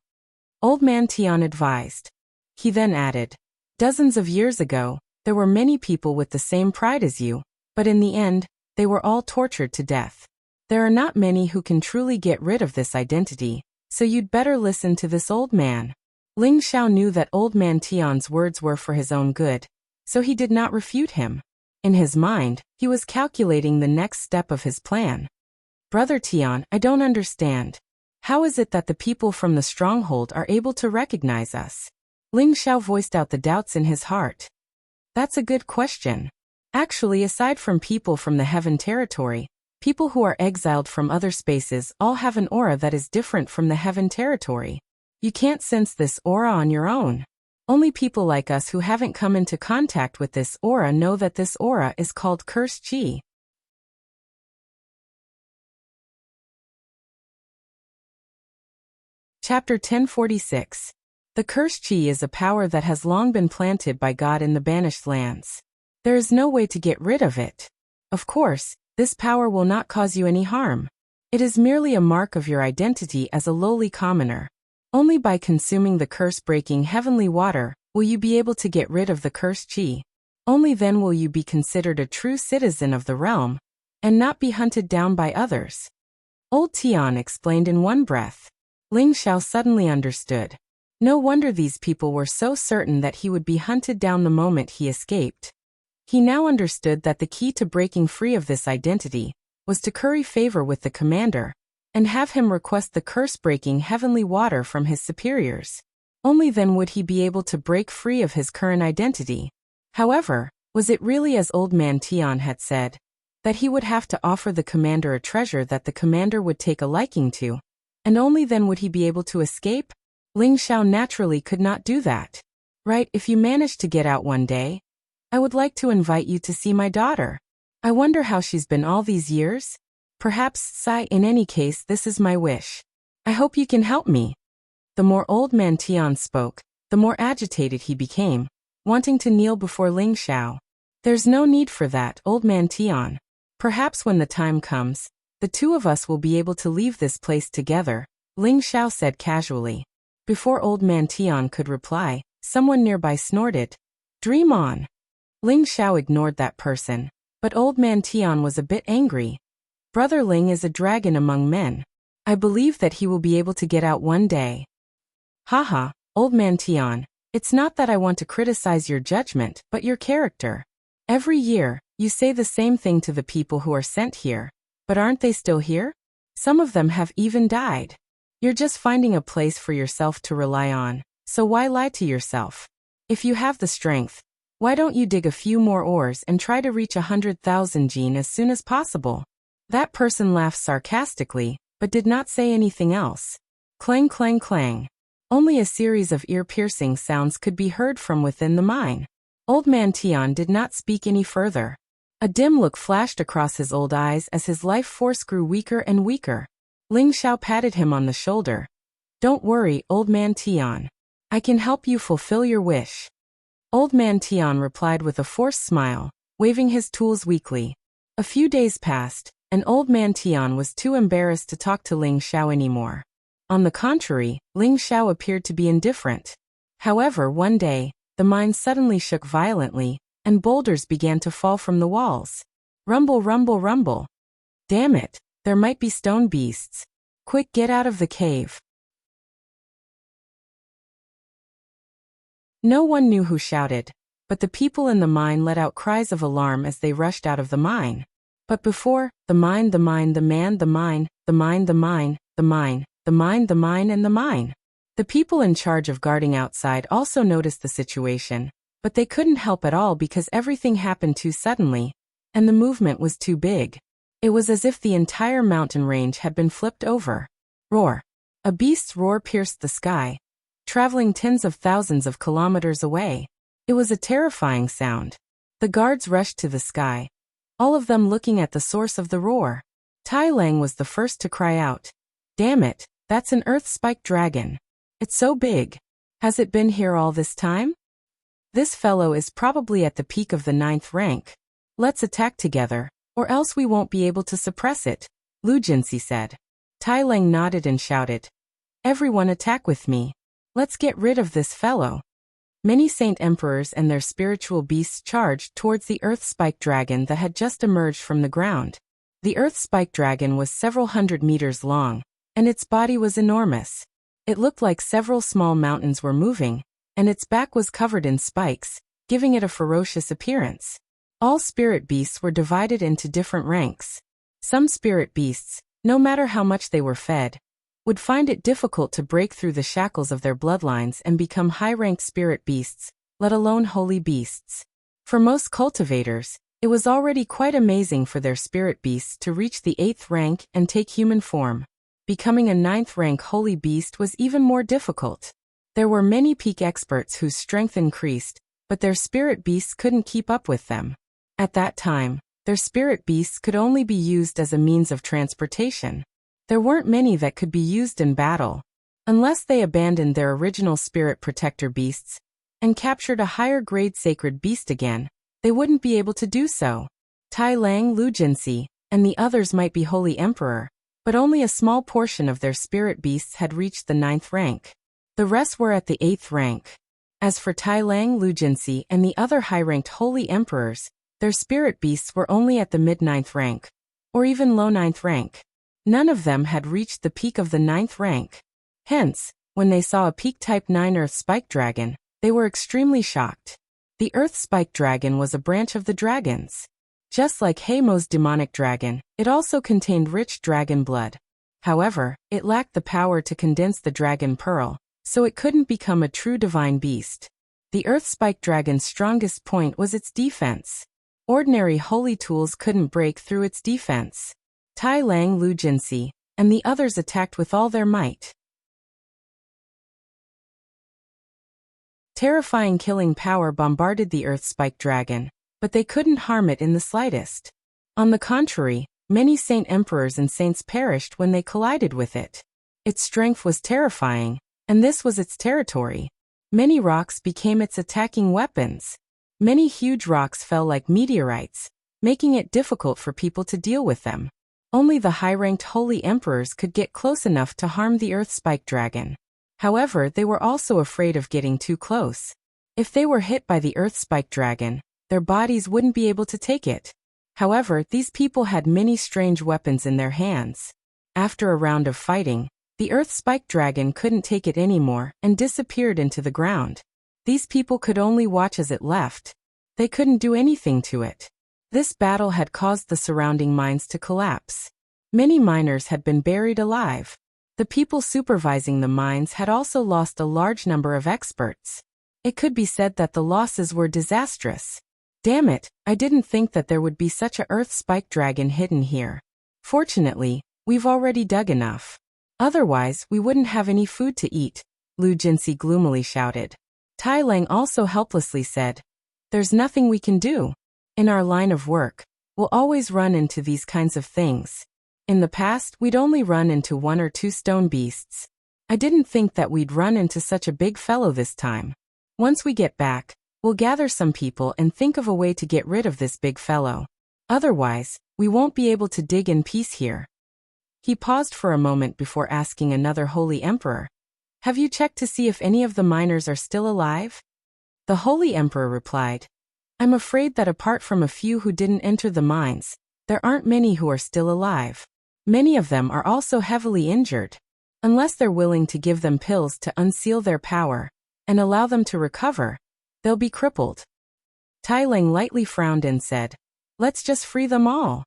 Old Man Tian advised. He then added, "Dozens of years ago, there were many people with the same pride as you, but in the end, they were all tortured to death. There are not many who can truly get rid of this identity, so you'd better listen to this old man." Ling Xiao knew that Old Man Tian's words were for his own good, so he did not refute him. In his mind, he was calculating the next step of his plan. "Brother Tian, I don't understand. How is it that the people from the stronghold are able to recognize us?" Ling Xiao voiced out the doubts in his heart. "That's a good question. Actually, aside from people from the Heaven Territory, people who are exiled from other spaces all have an aura that is different from the Heaven Territory. You can't sense this aura on your own. Only people like us who haven't come into contact with this aura know that this aura is called cursed chi." Chapter 1046. The cursed chi is a power that has long been planted by God in the banished lands. There is no way to get rid of it. Of course, this power will not cause you any harm. It is merely a mark of your identity as a lowly commoner. Only by consuming the curse-breaking heavenly water will you be able to get rid of the cursed chi. Only then will you be considered a true citizen of the realm, and not be hunted down by others. Old Tian explained in one breath. Ling Xiao suddenly understood. No wonder these people were so certain that he would be hunted down the moment he escaped. He now understood that the key to breaking free of this identity was to curry favor with the commander, and have him request the curse-breaking heavenly water from his superiors. Only then would he be able to break free of his current identity. However, was it really as Old Man Tian had said, that he would have to offer the commander a treasure that the commander would take a liking to, and only then would he be able to escape? Ling Xiao naturally could not do that. "Right, if you manage to get out one day, I would like to invite you to see my daughter. I wonder how she's been all these years? Perhaps, Sai, in any case, this is my wish. I hope you can help me." The more Old Man Tian spoke, the more agitated he became, wanting to kneel before Ling Xiao. "There's no need for that, Old Man Tian. Perhaps when the time comes, the two of us will be able to leave this place together," Ling Xiao said casually. Before Old Man Tian could reply, someone nearby snorted, "Dream on." Ling Xiao ignored that person, but Old Man Tian was a bit angry. "Brother Ling is a dragon among men. I believe that he will be able to get out one day." "Haha, Old Man Tian, it's not that I want to criticize your judgment, but your character. Every year, you say the same thing to the people who are sent here. But aren't they still here? Some of them have even died. You're just finding a place for yourself to rely on, so why lie to yourself? If you have the strength, why don't you dig a few more ores and try to reach 100,000 gene as soon as possible? That person laughed sarcastically, but did not say anything else. Clang, clang, clang. Only a series of ear-piercing sounds could be heard from within the mine. Old Man Tian did not speak any further. A dim look flashed across his old eyes as his life force grew weaker and weaker. Ling Xiao patted him on the shoulder. Don't worry, Old Man Tian. I can help you fulfill your wish. Old Man Tian replied with a forced smile, waving his tools weakly. A few days passed, and Old Man Tian was too embarrassed to talk to Ling Xiao anymore. On the contrary, Ling Xiao appeared to be indifferent. However, one day, the mine suddenly shook violently, and boulders began to fall from the walls. Rumble, rumble, rumble. Damn it, there might be stone beasts. Quick, get out of the cave. No one knew who shouted, but the people in the mine let out cries of alarm as they rushed out of the mine. But before, the mine, the mine, the man, the mine, the mine, the mine, the mine, the mine, the mine, and the mine. The people in charge of guarding outside also noticed the situation, but they couldn't help at all because everything happened too suddenly, and the movement was too big. It was as if the entire mountain range had been flipped over. Roar. A beast's roar pierced the sky, traveling tens of thousands of kilometers away. It was a terrifying sound. The guards rushed to the sky, all of them looking at the source of the roar. Tai Lang was the first to cry out. Damn it, that's an earth-spiked dragon. It's so big. Has it been here all this time? This fellow is probably at the peak of the 9th rank. Let's attack together, or else we won't be able to suppress it, Lu Jinsi said. Tai Lang nodded and shouted. Everyone attack with me. Let's get rid of this fellow. Many saint emperors and their spiritual beasts charged towards the earth-spiked dragon that had just emerged from the ground. The earth-spiked dragon was several hundred meters long, and its body was enormous. It looked like several small mountains were moving, and its back was covered in spikes, giving it a ferocious appearance. All spirit beasts were divided into different ranks. Some spirit beasts, no matter how much they were fed, would find it difficult to break through the shackles of their bloodlines and become high-ranked spirit beasts, let alone holy beasts. For most cultivators, it was already quite amazing for their spirit beasts to reach the 8th rank and take human form. Becoming a 9th rank holy beast was even more difficult. There were many peak experts whose strength increased, but their spirit beasts couldn't keep up with them. At that time, their spirit beasts could only be used as a means of transportation. There weren't many that could be used in battle. Unless they abandoned their original spirit protector beasts and captured a higher grade sacred beast again, they wouldn't be able to do so. Tai Lang, Lu Jinsi, and the others might be holy emperor, but only a small portion of their spirit beasts had reached the 9th rank. The rest were at the 8th rank. As for Tai Lang, Lu Jinsi, and the other high-ranked holy emperors, their spirit beasts were only at the mid-9th rank, or even low 9th rank. None of them had reached the peak of the 9th rank. Hence, when they saw a peak-type 9 Earth Spike Dragon, they were extremely shocked. The Earth Spike Dragon was a branch of the dragons. Just like Heimo's demonic dragon, it also contained rich dragon blood. However, it lacked the power to condense the dragon pearl, so it couldn't become a true divine beast. The Earth Spike Dragon's strongest point was its defense. Ordinary holy tools couldn't break through its defense. Tai Lang, Lu Jinsi, and the others attacked with all their might. Terrifying killing power bombarded the Earth Spike Dragon, but they couldn't harm it in the slightest. On the contrary, many saint emperors and saints perished when they collided with it. Its strength was terrifying, and this was its territory. Many rocks became its attacking weapons. Many huge rocks fell like meteorites, making it difficult for people to deal with them. Only the high-ranked holy emperors could get close enough to harm the Earth Spike Dragon. However, they were also afraid of getting too close. If they were hit by the Earth Spike Dragon, their bodies wouldn't be able to take it. However, these people had many strange weapons in their hands. After a round of fighting, the Earth Spike Dragon couldn't take it anymore and disappeared into the ground. These people could only watch as it left. They couldn't do anything to it. This battle had caused the surrounding mines to collapse. Many miners had been buried alive. The people supervising the mines had also lost a large number of experts. It could be said that the losses were disastrous. Damn it, I didn't think that there would be such a earth spike dragon hidden here. Fortunately, we've already dug enough. Otherwise, we wouldn't have any food to eat, Lu Jinsi gloomily shouted. Tai Lang also helplessly said, "There's nothing we can do. In our line of work, we'll always run into these kinds of things. In the past, we'd only run into 1 or 2 stone beasts. I didn't think that we'd run into such a big fellow this time. Once we get back, we'll gather some people and think of a way to get rid of this big fellow. Otherwise, we won't be able to dig in peace here." He paused for a moment before asking another Holy Emperor, "Have you checked to see if any of the miners are still alive?" The Holy Emperor replied, "I'm afraid that apart from a few who didn't enter the mines, there aren't many who are still alive. Many of them are also heavily injured. Unless they're willing to give them pills to unseal their power and allow them to recover, they'll be crippled." Tai Lang lightly frowned and said, "Let's just free them all."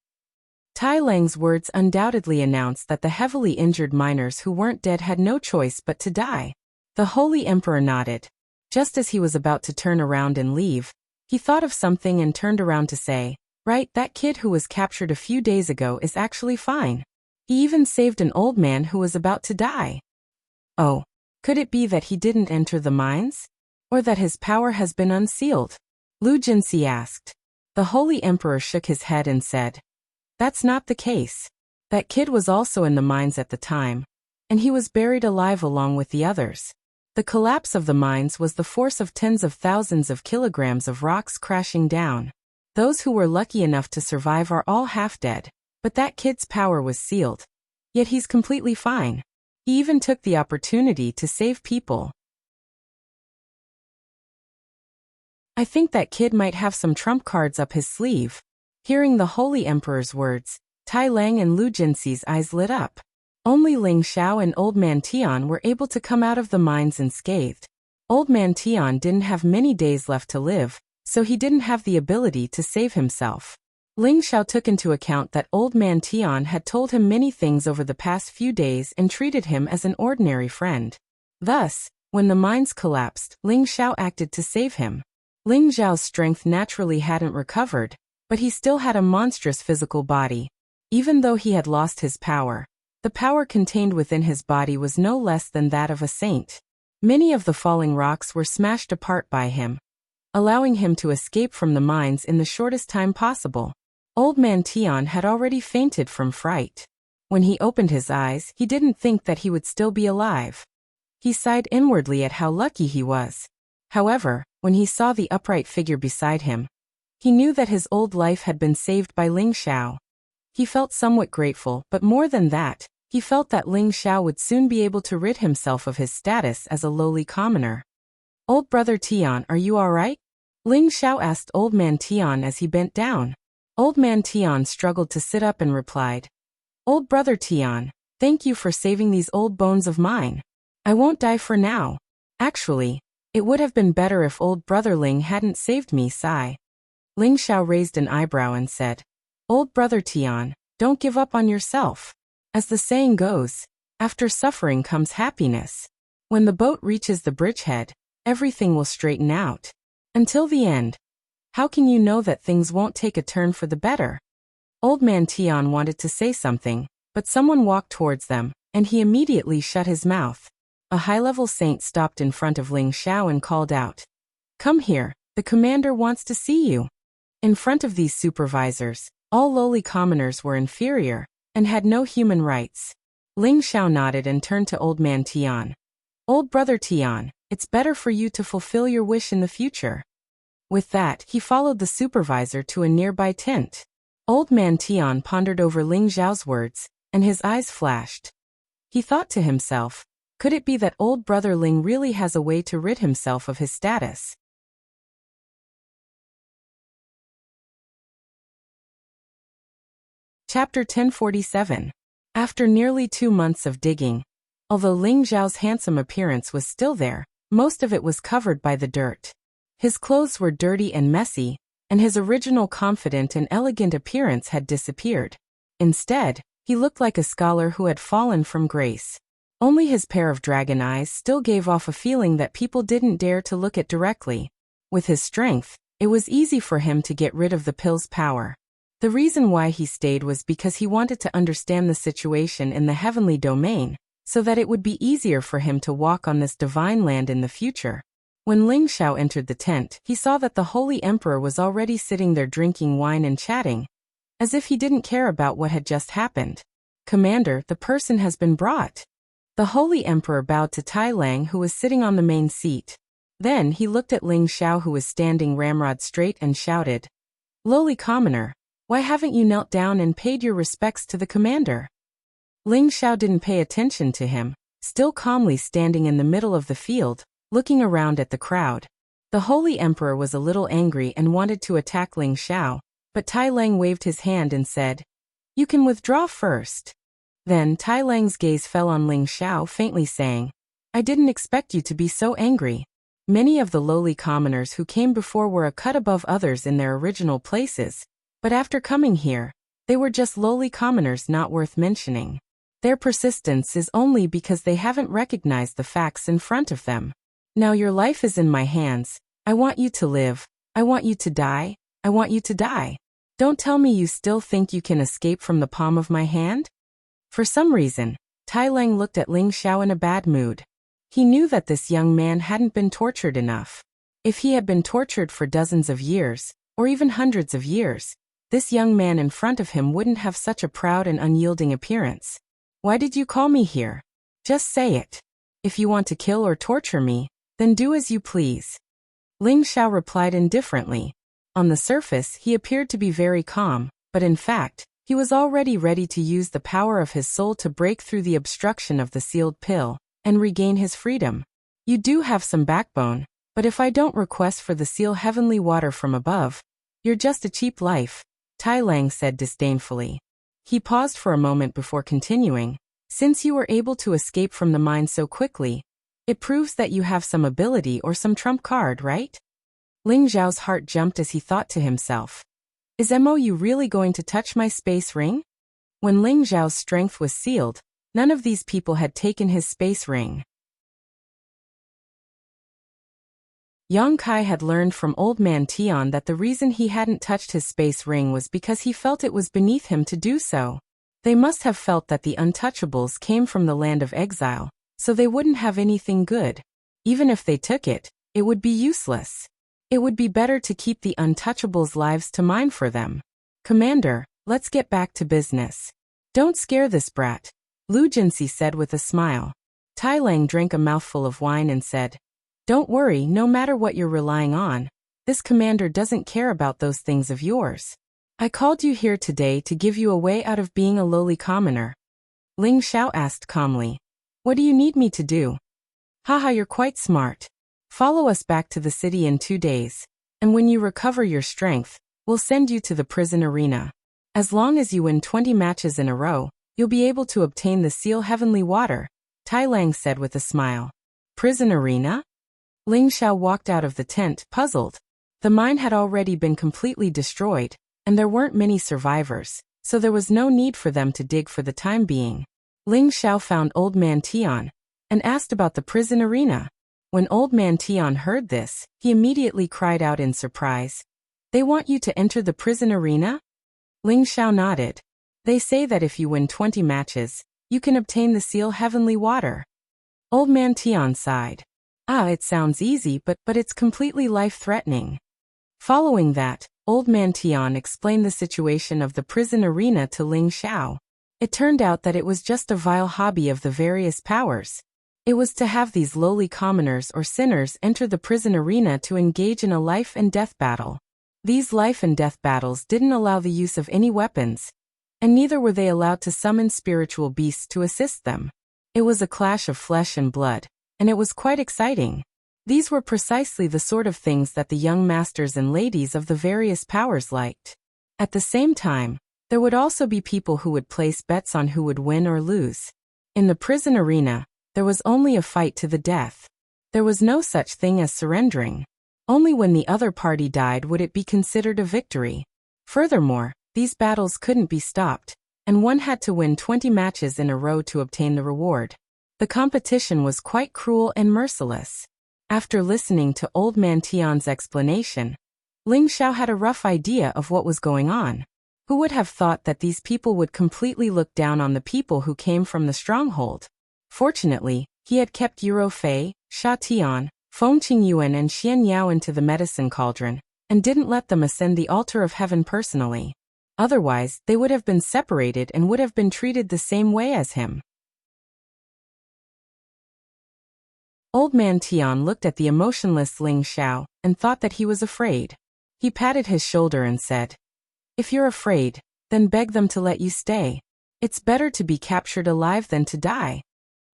Tai Lang's words undoubtedly announced that the heavily injured miners who weren't dead had no choice but to die. The Holy Emperor nodded. Just as he was about to turn around and leave, he thought of something and turned around to say, "Right, that kid who was captured a few days ago is actually fine. He even saved an old man who was about to die." Oh, could it be that he didn't enter the mines? Or that his power has been unsealed? Lu Jinsi asked. The Holy Emperor shook his head and said, "That's not the case. That kid was also in the mines at the time, and he was buried alive along with the others. The collapse of the mines was the force of tens of thousands of kilograms of rocks crashing down. Those who were lucky enough to survive are all half dead, but that kid's power was sealed. Yet he's completely fine. He even took the opportunity to save people. I think that kid might have some trump cards up his sleeve." Hearing the Holy Emperor's words, Tai Lang and Lu Jinsi's eyes lit up. Only Ling Xiao and Old Man Tian were able to come out of the mines unscathed. Old Man Tian didn't have many days left to live, so he didn't have the ability to save himself. Ling Xiao took into account that Old Man Tian had told him many things over the past few days and treated him as an ordinary friend. Thus, when the mines collapsed, Ling Xiao acted to save him. Ling Xiao's strength naturally hadn't recovered, but he still had a monstrous physical body. Even though he had lost his power, the power contained within his body was no less than that of a saint. Many of the falling rocks were smashed apart by him, allowing him to escape from the mines in the shortest time possible. Old Man Tian had already fainted from fright. When he opened his eyes, he didn't think that he would still be alive. He sighed inwardly at how lucky he was. However, when he saw the upright figure beside him, he knew that his old life had been saved by Ling Xiao. He felt somewhat grateful, but more than that, he felt that Ling Xiao would soon be able to rid himself of his status as a lowly commoner. "Old Brother Tian, are you all right?" Ling Xiao asked Old Man Tian as he bent down. Old Man Tian struggled to sit up and replied, "Old Brother Tian, thank you for saving these old bones of mine. I won't die for now. Actually, it would have been better if Old Brother Ling hadn't saved me, sigh." Ling Xiao raised an eyebrow and said, "Old Brother Tian, don't give up on yourself. As the saying goes, after suffering comes happiness. When the boat reaches the bridgehead, everything will straighten out. Until the end, how can you know that things won't take a turn for the better?" Old Man Tian wanted to say something, but someone walked towards them, and he immediately shut his mouth. A high-level saint stopped in front of Ling Xiao and called out, "Come here, the commander wants to see you." In front of these supervisors, all lowly commoners were inferior and had no human rights. Ling Xiao nodded and turned to Old Man Tian. "Old Brother Tian, it's better for you to fulfill your wish in the future." With that, he followed the supervisor to a nearby tent. Old Man Tian pondered over Ling Xiao's words, and his eyes flashed. He thought to himself, could it be that Old Brother Ling really has a way to rid himself of his status? Chapter 1047. After nearly 2 months of digging, although Ling Xiao's handsome appearance was still there, most of it was covered by the dirt. His clothes were dirty and messy, and his original confident and elegant appearance had disappeared. Instead, He looked like a scholar who had fallen from grace. Only his pair of dragon eyes still gave off a feeling that people didn't dare to look at directly. With his strength, it was easy for him to get rid of the pill's power. The reason why he stayed was because he wanted to understand the situation in the heavenly domain, so that it would be easier for him to walk on this divine land in the future. When Ling Xiao entered the tent, he saw that the Holy Emperor was already sitting there drinking wine and chatting, as if he didn't care about what had just happened. "Commander, the person has been brought." The Holy Emperor bowed to Tai Lang, who was sitting on the main seat. Then he looked at Ling Xiao, who was standing ramrod straight, and shouted, "Lowly commoner, why haven't you knelt down and paid your respects to the commander?" Ling Xiao didn't pay attention to him, still calmly standing in the middle of the field, looking around at the crowd. The Holy Emperor was a little angry and wanted to attack Ling Xiao, but Tai Lang waved his hand and said, "You can withdraw first." Then Tai Lang's gaze fell on Ling Xiao, faintly saying, "I didn't expect you to be so angry." Many of the lowly commoners who came before were a cut above others in their original places, but after coming here, they were just lowly commoners not worth mentioning. Their persistence is only because they haven't recognized the facts in front of them. Now your life is in my hands. I want you to live. I want you to die. I want you to die. Don't tell me you still think you can escape from the palm of my hand? For some reason, Tai Lang looked at Ling Xiao in a bad mood. He knew that this young man hadn't been tortured enough. If he had been tortured for dozens of years, or even hundreds of years, this young man in front of him wouldn't have such a proud and unyielding appearance. "Why did you call me here? Just say it. If you want to kill or torture me, then do as you please." Ling Xiao replied indifferently. On the surface, he appeared to be very calm, but in fact, he was already ready to use the power of his soul to break through the obstruction of the sealed pill and regain his freedom. "You do have some backbone, but if I don't request for the seal heavenly water from above, you're just a cheap life," Tai Lang said disdainfully. He paused for a moment before continuing, "Since you were able to escape from the mine so quickly, it proves that you have some ability or some trump card, right?" Ling Xiao's heart jumped as he thought to himself, "Is MOU really going to touch my space ring?" When Ling Xiao's strength was sealed, none of these people had taken his space ring. Yang Kai had learned from Old Man Tian that the reason he hadn't touched his space ring was because he felt it was beneath him to do so. They must have felt that the untouchables came from the land of exile, so they wouldn't have anything good. Even if they took it, it would be useless. It would be better to keep the untouchables' lives to mine for them. "Commander, let's get back to business. Don't scare this brat," Lu Jinsi said with a smile. Tai Lang drank a mouthful of wine and said, "Don't worry, no matter what you're relying on, this commander doesn't care about those things of yours. I called you here today to give you a way out of being a lowly commoner." Ling Xiao asked calmly, "What do you need me to do?" "Haha, you're quite smart. Follow us back to the city in 2 days, and when you recover your strength, we'll send you to the prison arena. As long as you win 20 matches in a row, you'll be able to obtain the seal heavenly water," Tai Lang said with a smile. "Prison arena?" Ling Xiao walked out of the tent, puzzled. The mine had already been completely destroyed, and there weren't many survivors, so there was no need for them to dig for the time being. Ling Xiao found Old Man Tian and asked about the prison arena. When Old Man Tian heard this, he immediately cried out in surprise, "They want you to enter the prison arena?" Ling Xiao nodded. "They say that if you win 20 matches, you can obtain the seal heavenly water." Old Man Tian sighed. "Ah, it sounds easy, but it's completely life-threatening." Following that, Old Man Tian explained the situation of the prison arena to Ling Xiao. It turned out that it was just a vile hobby of the various powers. It was to have these lowly commoners or sinners enter the prison arena to engage in a life and death battle. These life and death battles didn't allow the use of any weapons, and neither were they allowed to summon spiritual beasts to assist them. It was a clash of flesh and blood, and it was quite exciting. These were precisely the sort of things that the young masters and ladies of the various powers liked. At the same time, there would also be people who would place bets on who would win or lose. In the prison arena, there was only a fight to the death. There was no such thing as surrendering. Only when the other party died would it be considered a victory. Furthermore, these battles couldn't be stopped, and one had to win 20 matches in a row to obtain the reward. The competition was quite cruel and merciless. After listening to Old Man Tian's explanation, Ling Xiao had a rough idea of what was going on. Who would have thought that these people would completely look down on the people who came from the stronghold? Fortunately, he had kept Yuro Fei, Sha Tian, Feng Qingyuan and Xian Yao into the medicine cauldron, and didn't let them ascend the altar of heaven personally. Otherwise, they would have been separated and would have been treated the same way as him. Old Man Tian looked at the emotionless Ling Xiao and thought that he was afraid. He patted his shoulder and said, "If you're afraid, then beg them to let you stay. It's better to be captured alive than to die."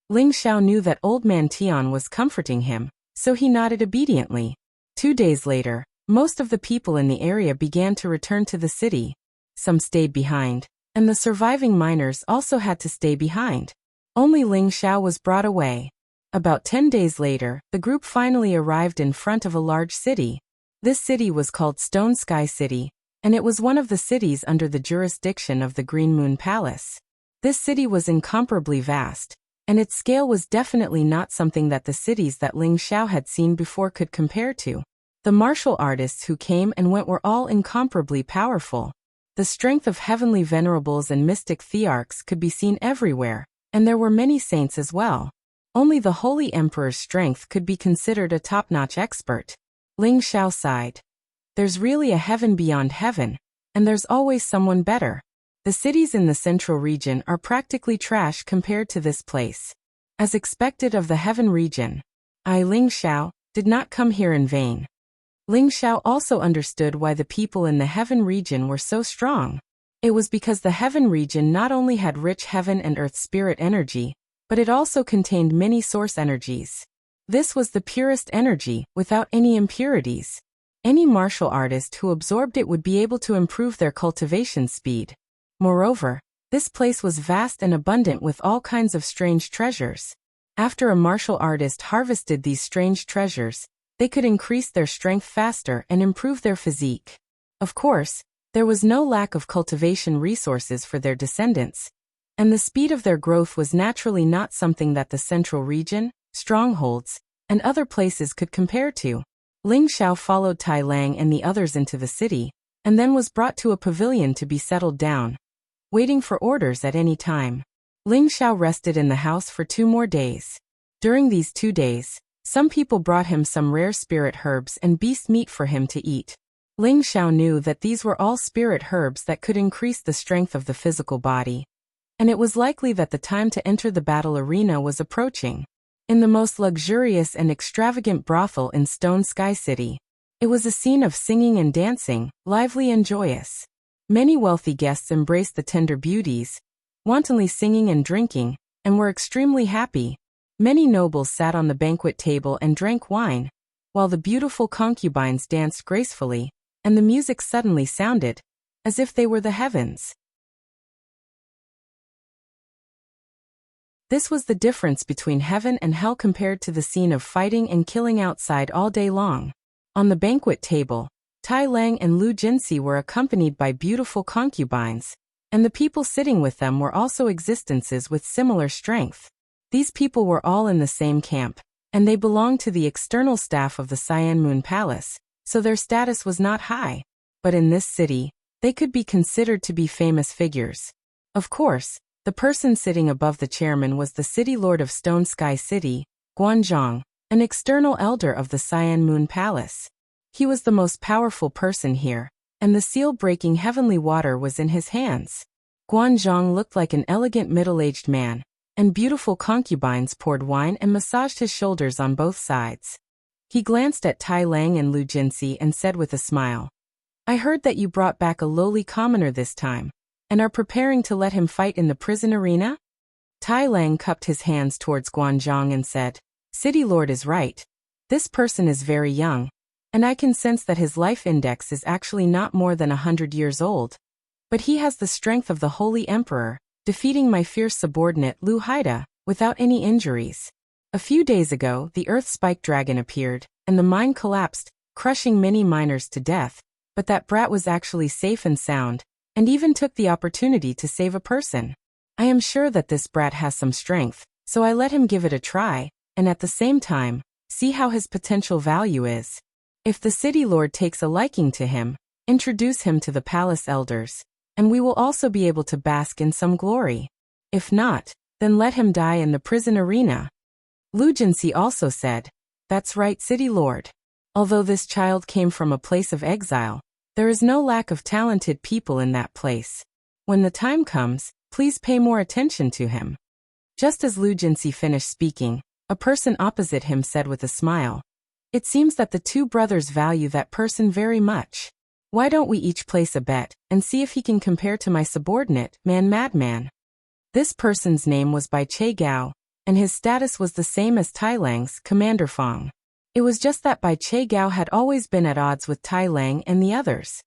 Ling Xiao knew that Old Man Tian was comforting him, so he nodded obediently. 2 days later, most of the people in the area began to return to the city. Some stayed behind, and the surviving miners also had to stay behind. Only Ling Xiao was brought away. About 10 days later, the group finally arrived in front of a large city. This city was called Stone Sky City, and it was one of the cities under the jurisdiction of the Green Moon Palace. This city was incomparably vast, and its scale was definitely not something that the cities that Ling Xiao had seen before could compare to. The martial artists who came and went were all incomparably powerful. The strength of heavenly venerables and mystic thearchs could be seen everywhere, and there were many saints as well. Only the Holy Emperor's strength could be considered a top-notch expert. Ling Xiao sighed. There's really a heaven beyond heaven, and there's always someone better. The cities in the central region are practically trash compared to this place. As expected of the heaven region, I, Ling Xiao, did not come here in vain. Ling Xiao also understood why the people in the heaven region were so strong. It was because the heaven region not only had rich heaven and earth spirit energy, but it also contained many source energies. This was the purest energy, without any impurities. Any martial artist who absorbed it would be able to improve their cultivation speed. Moreover, this place was vast and abundant with all kinds of strange treasures. After a martial artist harvested these strange treasures, they could increase their strength faster and improve their physique. Of course, there was no lack of cultivation resources for their descendants, and the speed of their growth was naturally not something that the central region, strongholds, and other places could compare to. Ling Xiao followed Tai Lang and the others into the city, and then was brought to a pavilion to be settled down, waiting for orders at any time. Ling Xiao rested in the house for 2 more days. During these 2 days, some people brought him some rare spirit herbs and beast meat for him to eat. Ling Xiao knew that these were all spirit herbs that could increase the strength of the physical body, and it was likely that the time to enter the battle arena was approaching. In the most luxurious and extravagant brothel in Stone Sky City, it was a scene of singing and dancing, lively and joyous. Many wealthy guests embraced the tender beauties, wantonly singing and drinking, and were extremely happy. Many nobles sat on the banquet table and drank wine, while the beautiful concubines danced gracefully, and the music suddenly sounded, as if they were the heavens. This was the difference between heaven and hell compared to the scene of fighting and killing outside all day long. On the banquet table, Tai Lang and Lu Jinsi were accompanied by beautiful concubines, and the people sitting with them were also existences with similar strength. These people were all in the same camp, and they belonged to the external staff of the Cyan Moon Palace, so their status was not high. But in this city, they could be considered to be famous figures. Of course, the person sitting above the chairman was the city lord of Stone Sky City, Guanzhong, an external elder of the Cyan Moon Palace. He was the most powerful person here, and the seal-breaking heavenly water was in his hands. Guanzhong looked like an elegant middle-aged man, and beautiful concubines poured wine and massaged his shoulders on both sides. He glanced at Tai Lang and Lu Jinsi and said with a smile, "I heard that you brought back a lowly commoner this time, and are preparing to let him fight in the prison arena?" Tai Lang cupped his hands towards Guanzhong and said, "City Lord is right. This person is very young, and I can sense that his life index is actually not more than 100 years old. But he has the strength of the Holy Emperor, defeating my fierce subordinate Lu Haida, without any injuries. A few days ago, the Earth Spike Dragon appeared, and the mine collapsed, crushing many miners to death, but that brat was actually safe and sound, and even took the opportunity to save a person. I am sure that this brat has some strength, so I let him give it a try, and at the same time, see how his potential value is. If the city lord takes a liking to him, introduce him to the palace elders, and we will also be able to bask in some glory. If not, then let him die in the prison arena. Lugency also said, "That's right, city lord. Although this child came from a place of exile, there is no lack of talented people in that place. When the time comes, please pay more attention to him." Just as Lugency finished speaking, a person opposite him said with a smile, "It seems that the two brothers value that person very much. Why don't we each place a bet, and see if he can compare to my subordinate, Madman?" This person's name was Bai Che Gao, and his status was the same as Tai Lang's, Commander Fong. It was just that Bai Che Gao had always been at odds with Tai Lang and the others.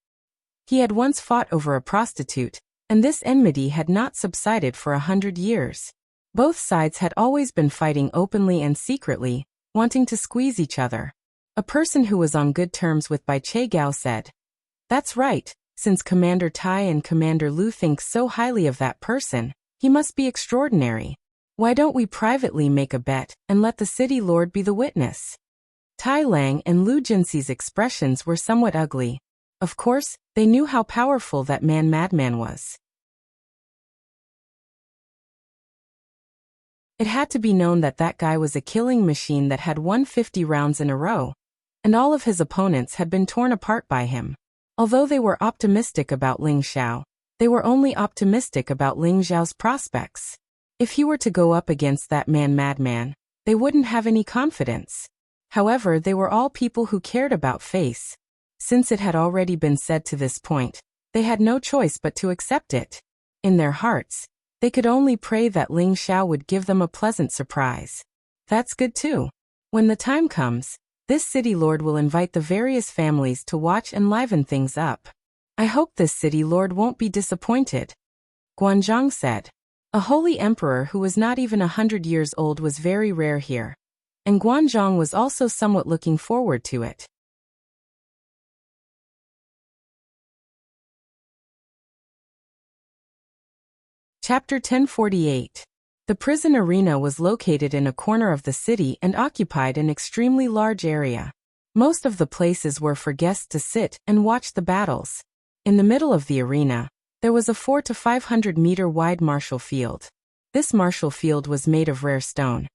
He had once fought over a prostitute, and this enmity had not subsided for 100 years. Both sides had always been fighting openly and secretly, wanting to squeeze each other. A person who was on good terms with Bai Che Gao said, "That's right, since Commander Tai and Commander Lu think so highly of that person, he must be extraordinary. Why don't we privately make a bet and let the city lord be the witness?" Tai Lang and Lu Jinxi's expressions were somewhat ugly. Of course, they knew how powerful that madman was. It had to be known that that guy was a killing machine that had won 50 rounds in a row, and all of his opponents had been torn apart by him. Although they were optimistic about Ling Xiao, they were only optimistic about Ling Xiao's prospects. If he were to go up against that madman, they wouldn't have any confidence. However, they were all people who cared about face. Since it had already been said to this point, they had no choice but to accept it. In their hearts, they could only pray that Ling Xiao would give them a pleasant surprise. That's good too. When the time comes, this city lord will invite the various families to watch and liven things up. I hope this city lord won't be disappointed. Guanzhong said. A holy emperor who was not even 100 years old was very rare here, and Guanzhong was also somewhat looking forward to it. Chapter 1048. The prison arena was located in a corner of the city and occupied an extremely large area. Most of the places were for guests to sit and watch the battles. In the middle of the arena, there was a 400 to 500 meter wide martial field. This martial field was made of rare stone,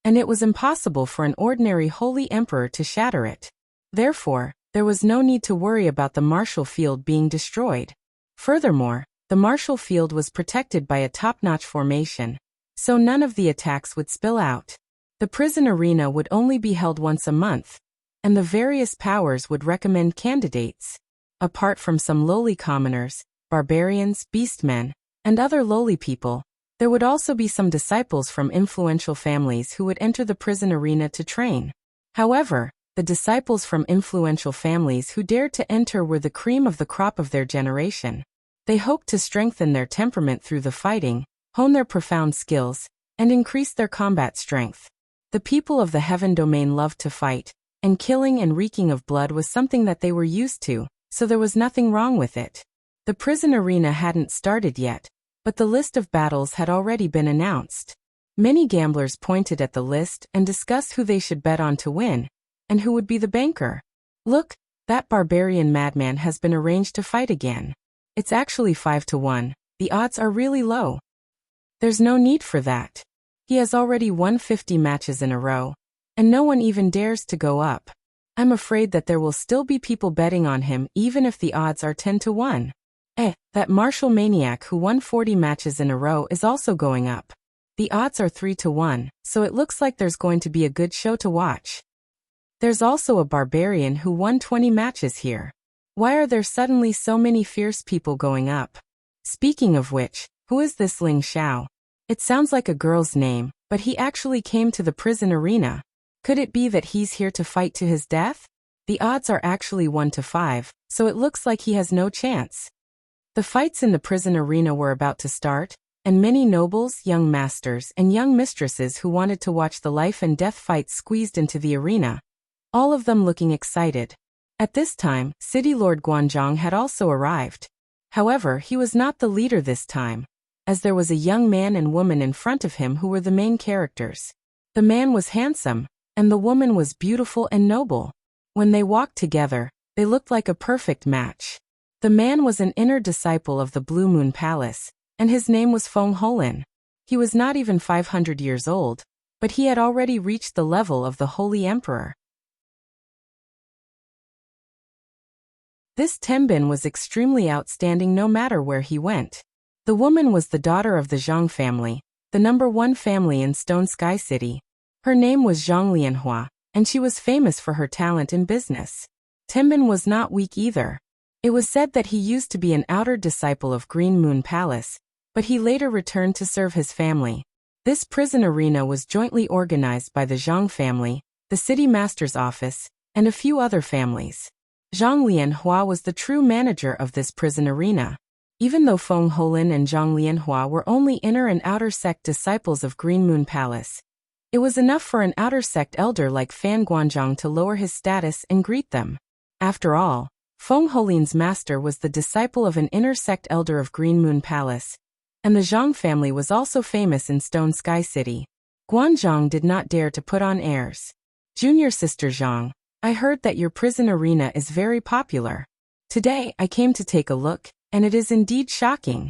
and it was impossible for an ordinary holy emperor to shatter it. Therefore, there was no need to worry about the martial field being destroyed. Furthermore, the martial field was protected by a top-notch formation, so none of the attacks would spill out. The prison arena would only be held once a month, and the various powers would recommend candidates. Apart from some lowly commoners, barbarians, beastmen, and other lowly people, there would also be some disciples from influential families who would enter the prison arena to train. However, the disciples from influential families who dared to enter were the cream of the crop of their generation. They hoped to strengthen their temperament through the fighting, hone their profound skills, and increase their combat strength. The people of the heaven domain loved to fight, and killing and reeking of blood was something that they were used to, so there was nothing wrong with it. The prison arena hadn't started yet, but the list of battles had already been announced. Many gamblers pointed at the list and discussed who they should bet on to win, and who would be the banker. Look, that barbarian madman has been arranged to fight again. It's actually 5 to 1, the odds are really low. There's no need for that. He has already won 50 matches in a row, and no one even dares to go up. I'm afraid that there will still be people betting on him even if the odds are 10 to 1. That martial maniac who won 40 matches in a row is also going up. The odds are 3 to 1, so it looks like there's going to be a good show to watch. There's also a barbarian who won 20 matches here. Why are there suddenly so many fierce people going up? Speaking of which, who is this Ling Xiao? It sounds like a girl's name, but he actually came to the prison arena. Could it be that he's here to fight to his death? The odds are actually 1 to 5, so it looks like he has no chance. The fights in the prison arena were about to start, and many nobles, young masters, and young mistresses who wanted to watch the life and death fights squeezed into the arena, all of them looking excited. At this time, City Lord Guanzhong had also arrived. However, he was not the leader this time, as there was a young man and woman in front of him who were the main characters. The man was handsome, and the woman was beautiful and noble. When they walked together, they looked like a perfect match. The man was an inner disciple of the Blue Moon Palace, and his name was Feng Holin. He was not even 500 years old, but he had already reached the level of the Holy Emperor. This Tenbin was extremely outstanding no matter where he went. The woman was the daughter of the Zhang family, the #1 family in Stone Sky City. Her name was Zhang Lianhua, and she was famous for her talent in business. Tenbin was not weak either. It was said that he used to be an outer disciple of Green Moon Palace, but he later returned to serve his family. This prison arena was jointly organized by the Zhang family, the city master's office, and a few other families. Zhang Lianhua was the true manager of this prison arena. Even though Feng Holin and Zhang Lianhua were only inner and outer sect disciples of Green Moon Palace, it was enough for an outer sect elder like Fan Guanzhong to lower his status and greet them. After all, Feng Holin's master was the disciple of an inner sect elder of Green Moon Palace, and the Zhang family was also famous in Stone Sky City. Guanzhong did not dare to put on airs. "Junior sister Zhang, I heard that your prison arena is very popular. Today I came to take a look, and it is indeed shocking."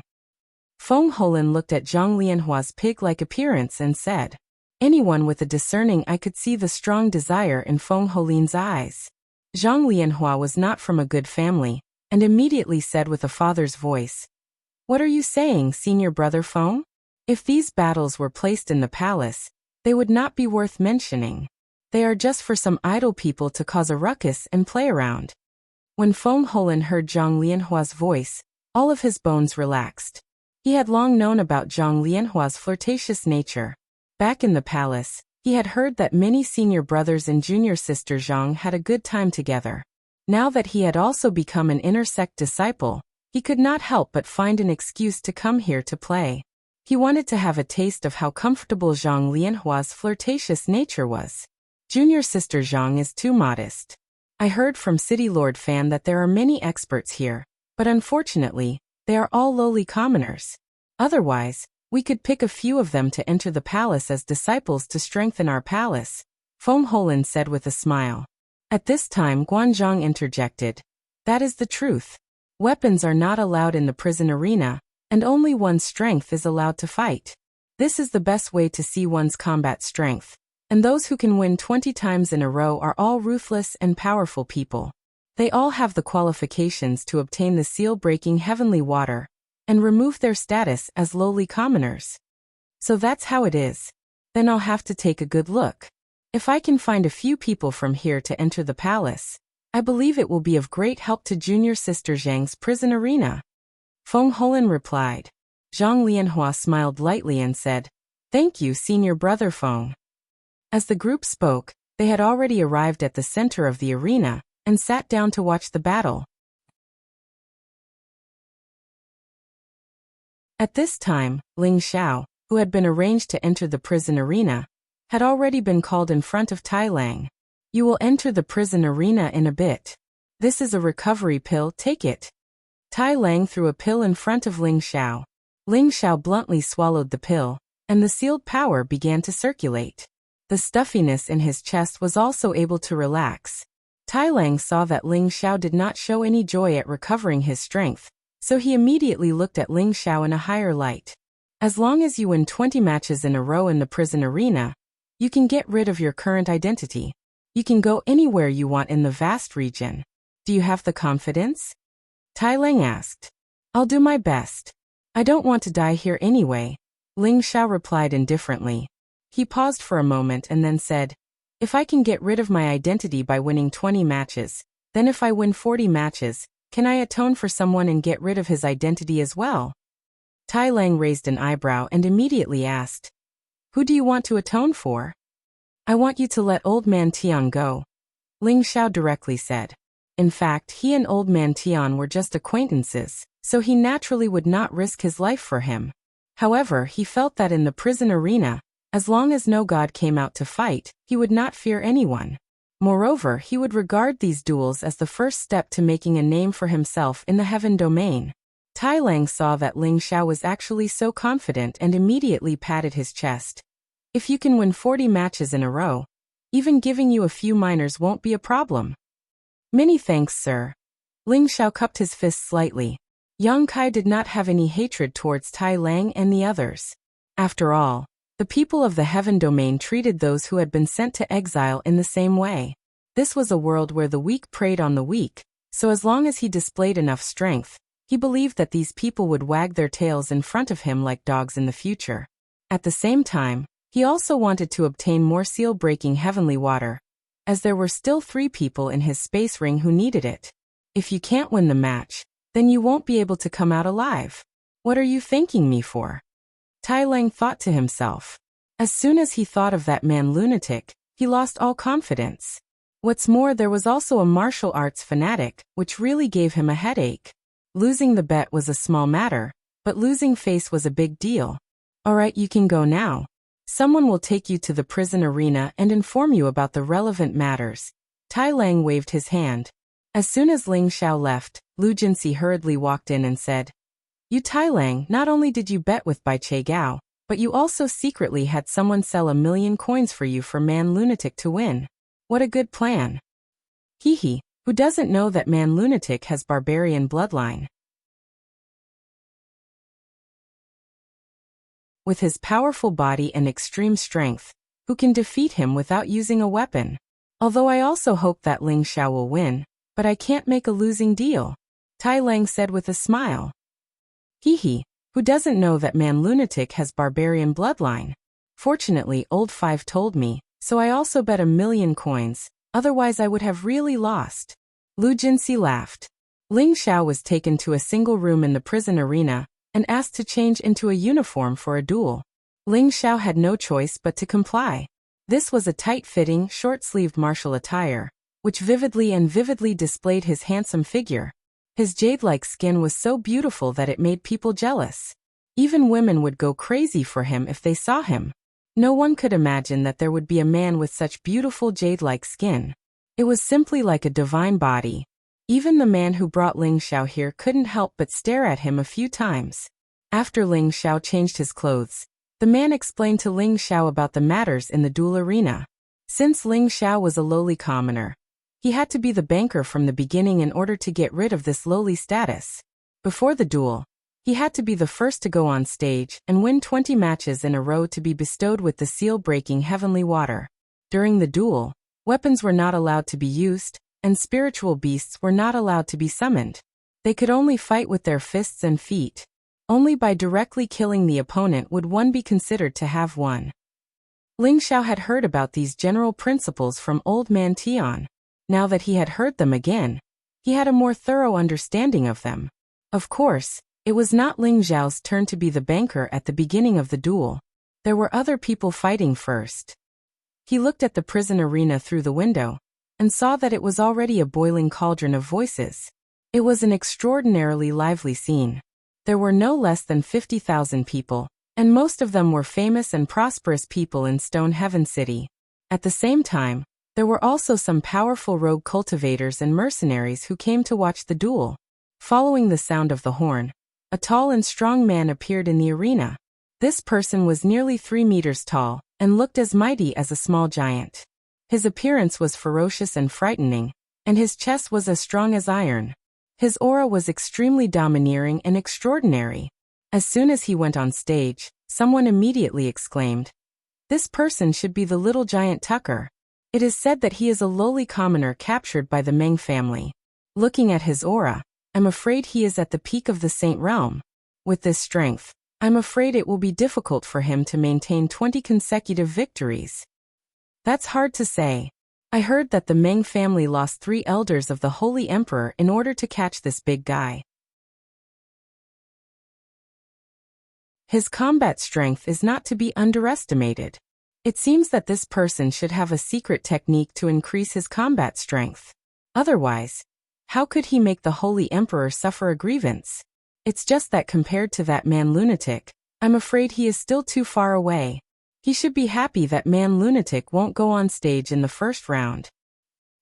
Feng Holin looked at Zhang Lianhua's pig-like appearance and said. Anyone with a discerning eye could see the strong desire in Feng Holin's eyes. Zhang Lianhua was not from a good family, and immediately said with a father's voice, "What are you saying, senior brother Feng? If these battles were placed in the palace, they would not be worth mentioning. They are just for some idle people to cause a ruckus and play around." When Feng Holin heard Zhang Lianhua's voice, all of his bones relaxed. He had long known about Zhang Lianhua's flirtatious nature. Back in the palace, he had heard that many senior brothers and junior sister Zhang had a good time together. Now that he had also become an inner sect disciple, he could not help but find an excuse to come here to play. He wanted to have a taste of how comfortable Zhang Lianhua's flirtatious nature was. Junior sister Zhang is too modest. I heard from City Lord Fan that there are many experts here, but unfortunately, they are all lowly commoners. Otherwise, we could pick a few of them to enter the palace as disciples to strengthen our palace, Feng Holin said with a smile. At this time Guanzhong interjected. That is the truth. Weapons are not allowed in the prison arena, and only one's strength is allowed to fight. This is the best way to see one's combat strength. And those who can win 20 times in a row are all ruthless and powerful people. They all have the qualifications to obtain the seal-breaking heavenly water, and remove their status as lowly commoners. So that's how it is. Then I'll have to take a good look. If I can find a few people from here to enter the palace, I believe it will be of great help to junior sister Zhang's prison arena. Feng Holin replied. Zhang Lianhua smiled lightly and said, "Thank you, senior brother Feng." As the group spoke, they had already arrived at the center of the arena, and sat down to watch the battle. At this time, Ling Xiao, who had been arranged to enter the prison arena, had already been called in front of Tai Lang. "You will enter the prison arena in a bit. This is a recovery pill, take it." Tai Lang threw a pill in front of Ling Xiao. Ling Xiao bluntly swallowed the pill, and the sealed power began to circulate. The stuffiness in his chest was also able to relax. Tai Lang saw that Ling Xiao did not show any joy at recovering his strength, so he immediately looked at Ling Xiao in a higher light. As long as you win 20 matches in a row in the prison arena, you can get rid of your current identity. You can go anywhere you want in the vast region. Do you have the confidence? Tai Lang asked. "I'll do my best. I don't want to die here anyway," Ling Xiao replied indifferently. He paused for a moment and then said, "If I can get rid of my identity by winning 20 matches, then if I win 40 matches, can I atone for someone and get rid of his identity as well?" Tai Lang raised an eyebrow and immediately asked, "Who do you want to atone for?" "I want you to let Old Man Tian go," Ling Xiao directly said. In fact, he and Old Man Tian were just acquaintances, so he naturally would not risk his life for him. However, he felt that in the prison arena, as long as no god came out to fight, he would not fear anyone. Moreover, he would regard these duels as the first step to making a name for himself in the heaven domain. Tai Lang saw that Ling Xiao was actually so confident and immediately patted his chest. If you can win 40 matches in a row, even giving you a few minors won't be a problem. Many thanks, sir. Ling Xiao cupped his fist slightly. Yang Kai did not have any hatred towards Tai Lang and the others. After all, the people of the Heaven Domain treated those who had been sent to exile in the same way. This was a world where the weak preyed on the weak, so as long as he displayed enough strength, he believed that these people would wag their tails in front of him like dogs in the future. At the same time, he also wanted to obtain more seal-breaking heavenly water, as there were still 3 people in his space ring who needed it. If you can't win the match, then you won't be able to come out alive. What are you thanking me for? Tai Lang thought to himself. As soon as he thought of that man lunatic, he lost all confidence. What's more, there was also a martial arts fanatic, which really gave him a headache. Losing the bet was a small matter, but losing face was a big deal. Alright, you can go now. Someone will take you to the prison arena and inform you about the relevant matters. Tai Lang waved his hand. As soon as Ling Xiao left, Lu Jinsi hurriedly walked in and said, You Tai Lang, not only did you bet with Bai Che Gao, but you also secretly had someone sell 1,000,000 coins for you for Man Lunatic to win. What a good plan. Hee. Who doesn't know that Man Lunatic has barbarian bloodline? With his powerful body and extreme strength, who can defeat him without using a weapon? Although I also hope that Ling Xiao will win, but I can't make a losing deal, Tai Lang said with a smile. Hee. Who doesn't know that Man Lunatic has barbarian bloodline? Fortunately, Old Five told me, so I also bet 1,000,000 coins. Otherwise I would have really lost. Lu Jinsi laughed. Ling Xiao was taken to a single room in the prison arena and asked to change into a uniform for a duel. Ling Xiao had no choice but to comply. This was a tight-fitting, short-sleeved martial attire, which vividly displayed his handsome figure. His jade-like skin was so beautiful that it made people jealous. Even women would go crazy for him if they saw him. No one could imagine that there would be a man with such beautiful jade-like skin. It was simply like a divine body. Even the man who brought Ling Xiao here couldn't help but stare at him a few times. After Ling Xiao changed his clothes, the man explained to Ling Xiao about the matters in the duel arena. Since Ling Xiao was a lowly commoner, he had to be the banker from the beginning in order to get rid of this lowly status. Before the duel, he had to be the first to go on stage and win 20 matches in a row to be bestowed with the seal-breaking heavenly water. During the duel, weapons were not allowed to be used, and spiritual beasts were not allowed to be summoned. They could only fight with their fists and feet. Only by directly killing the opponent would one be considered to have won. Ling Xiao had heard about these general principles from Old Man Tian. Now that he had heard them again, he had a more thorough understanding of them. Of course, it was not Ling Xiao's turn to be the banker at the beginning of the duel. There were other people fighting first. He looked at the prison arena through the window, and saw that it was already a boiling cauldron of voices. It was an extraordinarily lively scene. There were no less than 50,000 people, and most of them were famous and prosperous people in Stone Heaven City. At the same time, there were also some powerful rogue cultivators and mercenaries who came to watch the duel. Following the sound of the horn, a tall and strong man appeared in the arena. This person was nearly 3 meters tall, and looked as mighty as a small giant. His appearance was ferocious and frightening, and his chest was as strong as iron. His aura was extremely domineering and extraordinary. As soon as he went on stage, someone immediately exclaimed, "This person should be the little giant Tucker." It is said that he is a lowly commoner captured by the Meng family. Looking at his aura, I'm afraid he is at the peak of the Saint realm. With this strength, I'm afraid it will be difficult for him to maintain 20 consecutive victories. That's hard to say. I heard that the Meng family lost 3 elders of the Holy Emperor in order to catch this big guy. His combat strength is not to be underestimated. It seems that this person should have a secret technique to increase his combat strength. Otherwise, how could he make the Holy Emperor suffer a grievance? It's just that compared to that man lunatic, I'm afraid he is still too far away. He should be happy that man lunatic won't go on stage in the first round.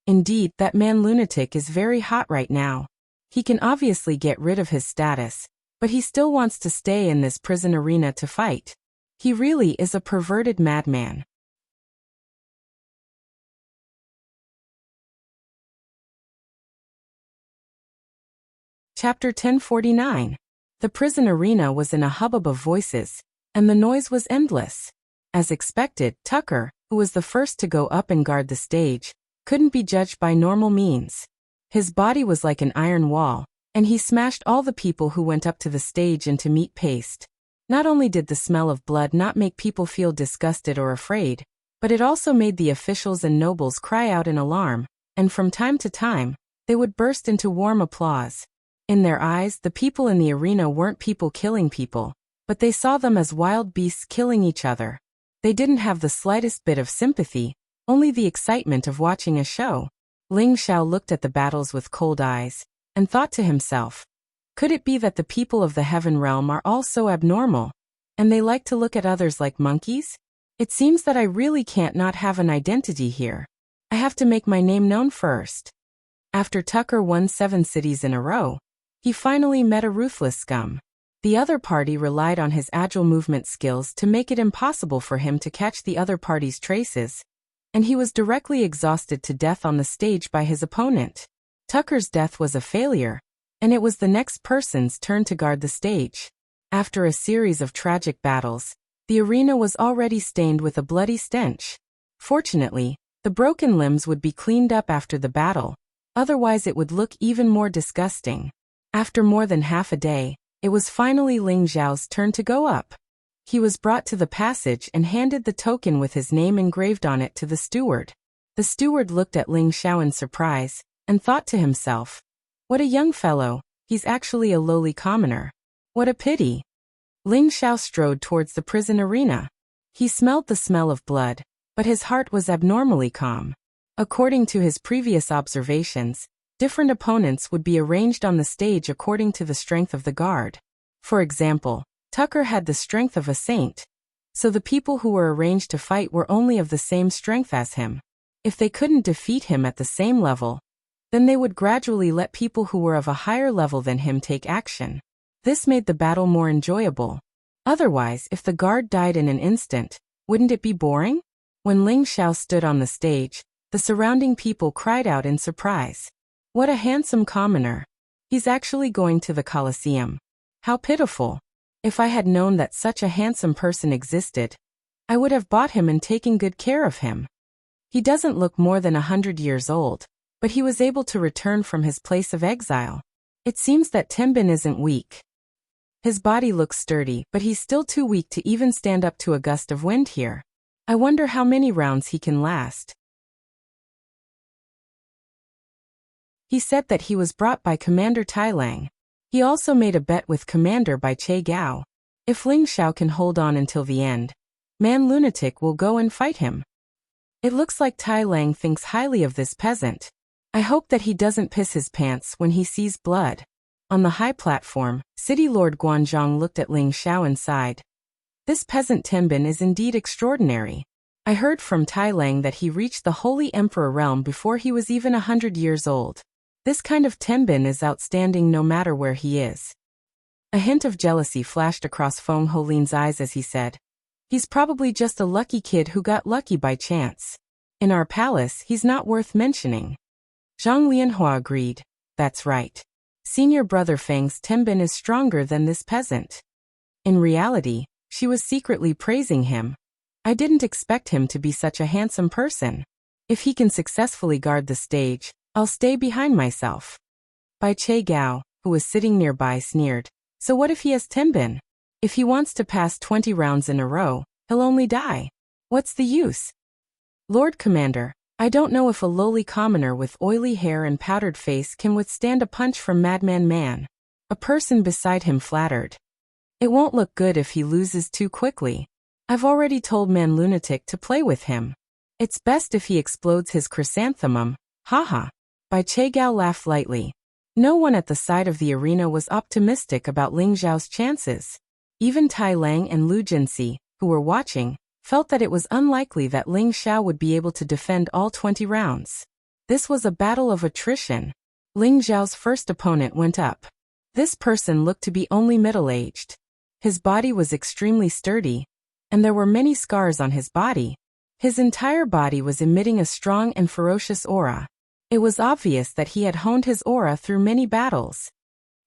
Indeed, that man lunatic is very hot right now. He can obviously get rid of his status, but he still wants to stay in this prison arena to fight. He really is a perverted madman. Chapter 1049. The prison arena was in a hubbub of voices, and the noise was endless. As expected, Tucker, who was the first to go up and guard the stage, couldn't be judged by normal means. His body was like an iron wall, and he smashed all the people who went up to the stage into meat paste. Not only did the smell of blood not make people feel disgusted or afraid, but it also made the officials and nobles cry out in alarm, and from time to time, they would burst into warm applause. In their eyes, the people in the arena weren't people killing people, but they saw them as wild beasts killing each other. They didn't have the slightest bit of sympathy, only the excitement of watching a show. Ling Xiao looked at the battles with cold eyes, and thought to himself, could it be that the people of the heaven realm are all so abnormal, and they like to look at others like monkeys? It seems that I really can't not have an identity here. I have to make my name known first. After Tucker won 7 cities in a row, he finally met a ruthless scum. The other party relied on his agile movement skills to make it impossible for him to catch the other party's traces, and he was directly exhausted to death on the stage by his opponent. Tucker's death was a failure, and it was the next person's turn to guard the stage. After a series of tragic battles, the arena was already stained with a bloody stench. Fortunately, the broken limbs would be cleaned up after the battle, otherwise it would look even more disgusting. After more than half a day, it was finally Ling Xiao's turn to go up. He was brought to the passage and handed the token with his name engraved on it to the steward. The steward looked at Ling Xiao in surprise, and thought to himself, what a young fellow, he's actually a lowly commoner. What a pity. Ling Xiao strode towards the prison arena. He smelled the smell of blood, but his heart was abnormally calm. According to his previous observations, different opponents would be arranged on the stage according to the strength of the guard. For example, Tucker had the strength of a saint, so the people who were arranged to fight were only of the same strength as him. If they couldn't defeat him at the same level, then they would gradually let people who were of a higher level than him take action. This made the battle more enjoyable. Otherwise, if the guard died in an instant, wouldn't it be boring? When Ling Xiao stood on the stage, the surrounding people cried out in surprise. What a handsome commoner. He's actually going to the Colosseum. How pitiful. If I had known that such a handsome person existed, I would have bought him and taken good care of him. He doesn't look more than 100 years old, but he was able to return from his place of exile. It seems that Tenbin isn't weak. His body looks sturdy, but he's still too weak to even stand up to a gust of wind here. I wonder how many rounds he can last. He said that he was brought by Commander Tai Lang. He also made a bet with Commander by Che Gao. If Ling Xiao can hold on until the end, Man Lunatic will go and fight him. It looks like Tai Lang thinks highly of this peasant. I hope that he doesn't piss his pants when he sees blood. On the high platform, City Lord Guanzhong looked at Ling Xiao and sighed. This peasant Tenbin is indeed extraordinary. I heard from Tai Lang that he reached the Holy Emperor realm before he was even 100 years old. This kind of Tenbin is outstanding no matter where he is. A hint of jealousy flashed across Feng Holin's eyes as he said, he's probably just a lucky kid who got lucky by chance. In our palace, he's not worth mentioning. Zhang Lianhua agreed. That's right. Senior brother Feng's Tenbin is stronger than this peasant. In reality, she was secretly praising him. I didn't expect him to be such a handsome person. If he can successfully guard the stage, I'll stay behind myself. Bai Che Gao, who was sitting nearby, sneered. So what if he has Tenbin? If he wants to pass 20 rounds in a row, he'll only die. What's the use? Lord Commander, I don't know if a lowly commoner with oily hair and powdered face can withstand a punch from Madman Man. A person beside him flattered. It won't look good if he loses too quickly. I've already told Man Lunatic to play with him. It's best if he explodes his chrysanthemum. Haha. Bai Che Gao laughed lightly. No one at the side of the arena was optimistic about Ling Xiao's chances. Even Tai Lang and Lu Jinxi, who were watching, felt that it was unlikely that Ling Xiao would be able to defend all 20 rounds. This was a battle of attrition. Ling Xiao's first opponent went up. This person looked to be only middle-aged. His body was extremely sturdy, and there were many scars on his body. His entire body was emitting a strong and ferocious aura. It was obvious that he had honed his aura through many battles.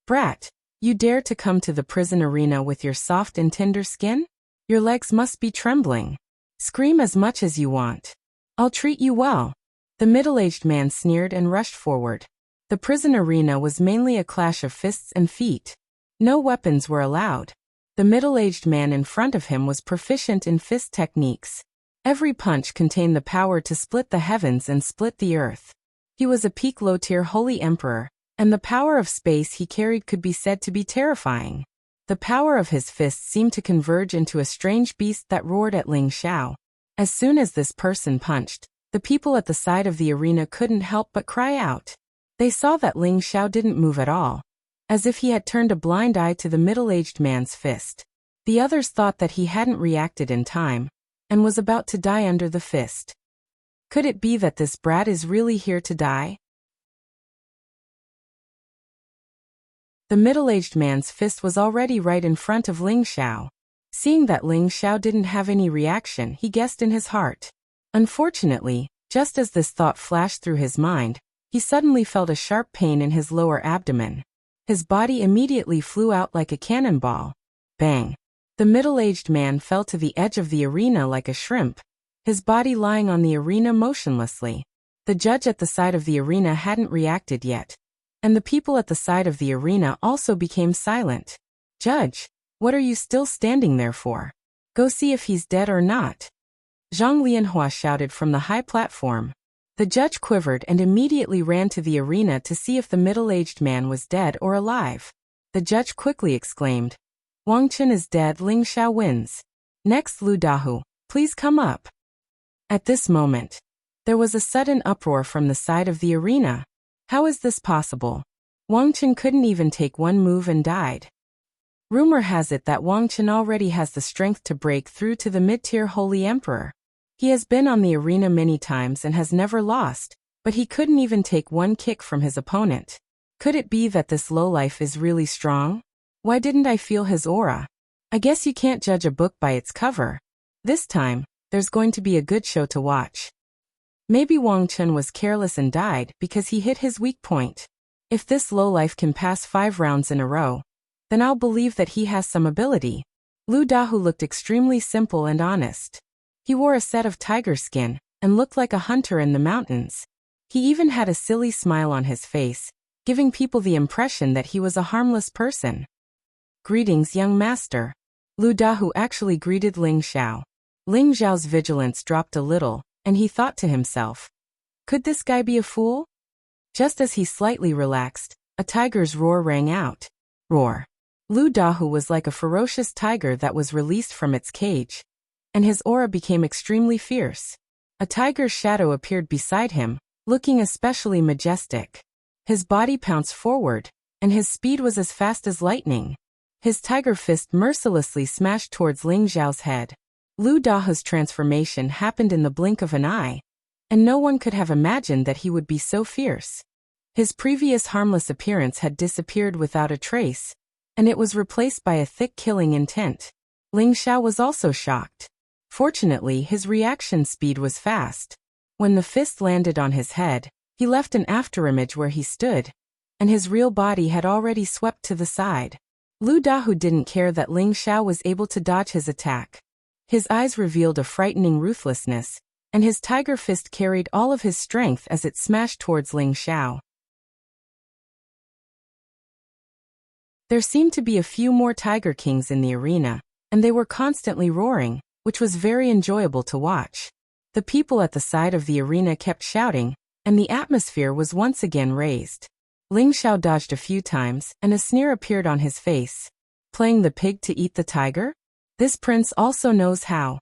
Brat, you dare to come to the prison arena with your soft and tender skin? Your legs must be trembling. Scream as much as you want. I'll treat you well. The middle-aged man sneered and rushed forward. The prison arena was mainly a clash of fists and feet. No weapons were allowed. The middle-aged man in front of him was proficient in fist techniques. Every punch contained the power to split the heavens and split the earth. He was a peak low-tier holy emperor, and the power of space he carried could be said to be terrifying. The power of his fists seemed to converge into a strange beast that roared at Ling Xiao. As soon as this person punched, the people at the side of the arena couldn't help but cry out. They saw that Ling Xiao didn't move at all, as if he had turned a blind eye to the middle-aged man's fist. The others thought that he hadn't reacted in time, and was about to die under the fist. Could it be that this brat is really here to die? The middle-aged man's fist was already right in front of Ling Xiao. Seeing that Ling Xiao didn't have any reaction, he guessed in his heart. Unfortunately, just as this thought flashed through his mind, he suddenly felt a sharp pain in his lower abdomen. His body immediately flew out like a cannonball. Bang! The middle-aged man fell to the edge of the arena like a shrimp, his body lying on the arena motionlessly. The judge at the side of the arena hadn't reacted yet, and the people at the side of the arena also became silent. Judge, what are you still standing there for? Go see if he's dead or not. Zhang Lianhua shouted from the high platform. The judge quivered and immediately ran to the arena to see if the middle-aged man was dead or alive. The judge quickly exclaimed, Wang Chen is dead, Ling Xiao wins. Next, Lu Dahu, please come up. At this moment, there was a sudden uproar from the side of the arena. How is this possible? Wang Chen couldn't even take one move and died. Rumor has it that Wang Chen already has the strength to break through to the mid-tier holy emperor. He has been on the arena many times and has never lost, but he couldn't even take one kick from his opponent. Could it be that this lowlife is really strong? Why didn't I feel his aura? I guess you can't judge a book by its cover. This time, there's going to be a good show to watch. Maybe Wang Chen was careless and died because he hit his weak point. If this lowlife can pass 5 rounds in a row, then I'll believe that he has some ability. Lu Dahu looked extremely simple and honest. He wore a set of tiger skin and looked like a hunter in the mountains. He even had a silly smile on his face, giving people the impression that he was a harmless person. Greetings, young master. Lu Dahu actually greeted Ling Xiao. Ling Xiao's vigilance dropped a little, and he thought to himself, could this guy be a fool? Just as he slightly relaxed, a tiger's roar rang out. Roar. Lu Dahu was like a ferocious tiger that was released from its cage, and his aura became extremely fierce. A tiger's shadow appeared beside him, looking especially majestic. His body pounced forward, and his speed was as fast as lightning. His tiger fist mercilessly smashed towards Ling Xiao's head. Lu Dahu's transformation happened in the blink of an eye, and no one could have imagined that he would be so fierce. His previous harmless appearance had disappeared without a trace, and it was replaced by a thick killing intent. Ling Xiao was also shocked. Fortunately, his reaction speed was fast. When the fist landed on his head, he left an afterimage where he stood, and his real body had already swept to the side. Lu Dahu didn't care that Ling Xiao was able to dodge his attack. His eyes revealed a frightening ruthlessness, and his tiger fist carried all of his strength as it smashed towards Ling Xiao. There seemed to be a few more Tiger Kings in the arena, and they were constantly roaring, which was very enjoyable to watch. The people at the side of the arena kept shouting, and the atmosphere was once again raised. Ling Xiao dodged a few times, and a sneer appeared on his face. Playing the pig to eat the tiger? This prince also knows how.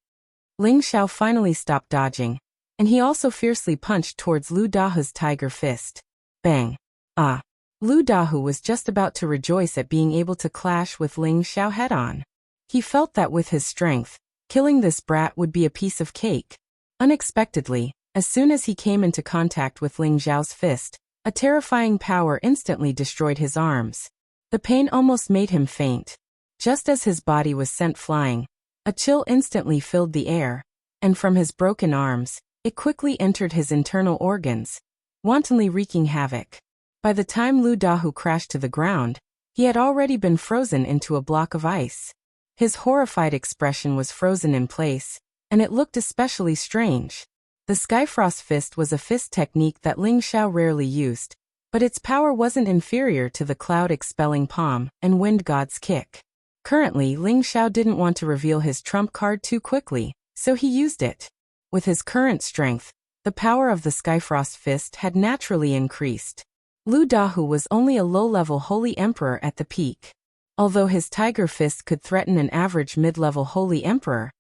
Ling Xiao finally stopped dodging, and he also fiercely punched towards Lu Dahu's tiger fist. Bang! Ah! Lu Dahu was just about to rejoice at being able to clash with Ling Xiao head-on. He felt that with his strength, killing this brat would be a piece of cake. Unexpectedly, as soon as he came into contact with Ling Xiao's fist, a terrifying power instantly destroyed his arms. The pain almost made him faint. Just as his body was sent flying, a chill instantly filled the air, and from his broken arms, it quickly entered his internal organs, wantonly wreaking havoc. By the time Lu Dahu crashed to the ground, he had already been frozen into a block of ice. His horrified expression was frozen in place, and it looked especially strange. The Skyfrost Fist was a fist technique that Ling Xiao rarely used, but its power wasn't inferior to the cloud-expelling palm and wind god's kick. Currently, Ling Xiao didn't want to reveal his trump card too quickly, so he used it. With his current strength, the power of the Skyfrost Fist had naturally increased. Lu Dahu was only a low-level Holy Emperor at the peak. Although his Tiger Fist could threaten an average mid-level Holy Emperor,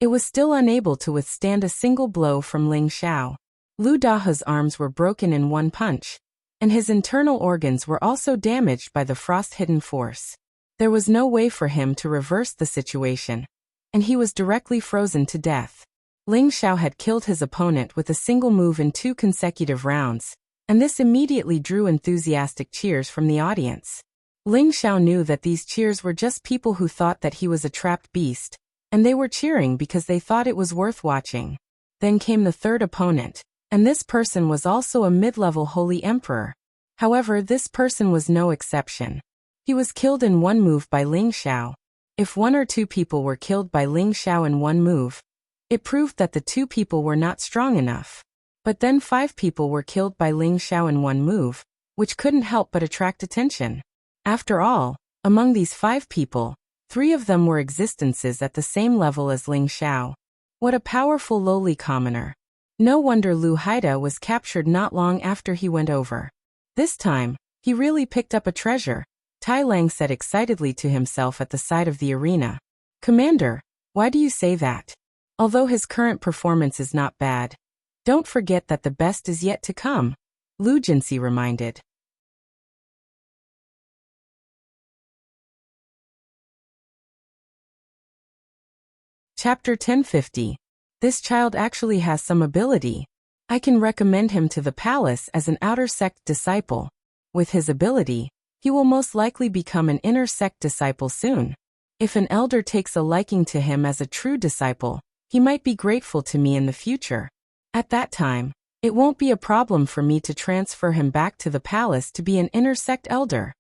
it was still unable to withstand a single blow from Ling Xiao. Lu Dahu's arms were broken in one punch, and his internal organs were also damaged by the frost-hidden force. There was no way for him to reverse the situation, and he was directly frozen to death. Ling Xiao had killed his opponent with a single move in 2 consecutive rounds, and this immediately drew enthusiastic cheers from the audience. Ling Xiao knew that these cheers were just people who thought that he was a trapped beast, and they were cheering because they thought it was worth watching. Then came the third opponent, and this person was also a mid-level Holy Emperor. However, this person was no exception. He was killed in one move by Ling Xiao. If 1 or 2 people were killed by Ling Xiao in one move, it proved that the 2 people were not strong enough. But then 5 people were killed by Ling Xiao in one move, which couldn't help but attract attention. After all, among these 5 people, 3 of them were existences at the same level as Ling Xiao. What a powerful lowly commoner. No wonder Lu Haida was captured not long after he went over. This time, he really picked up a treasure, Tai Lang said excitedly to himself at the side of the arena. Commander, why do you say that? Although his current performance is not bad, don't forget that the best is yet to come, Lu Jinsi reminded. Chapter 1050. This child actually has some ability. I can recommend him to the palace as an outer sect disciple. With his ability, he will most likely become an inner sect disciple soon. If an elder takes a liking to him as a true disciple, he might be grateful to me in the future. At that time, it won't be a problem for me to transfer him back to the palace to be an inner sect elder.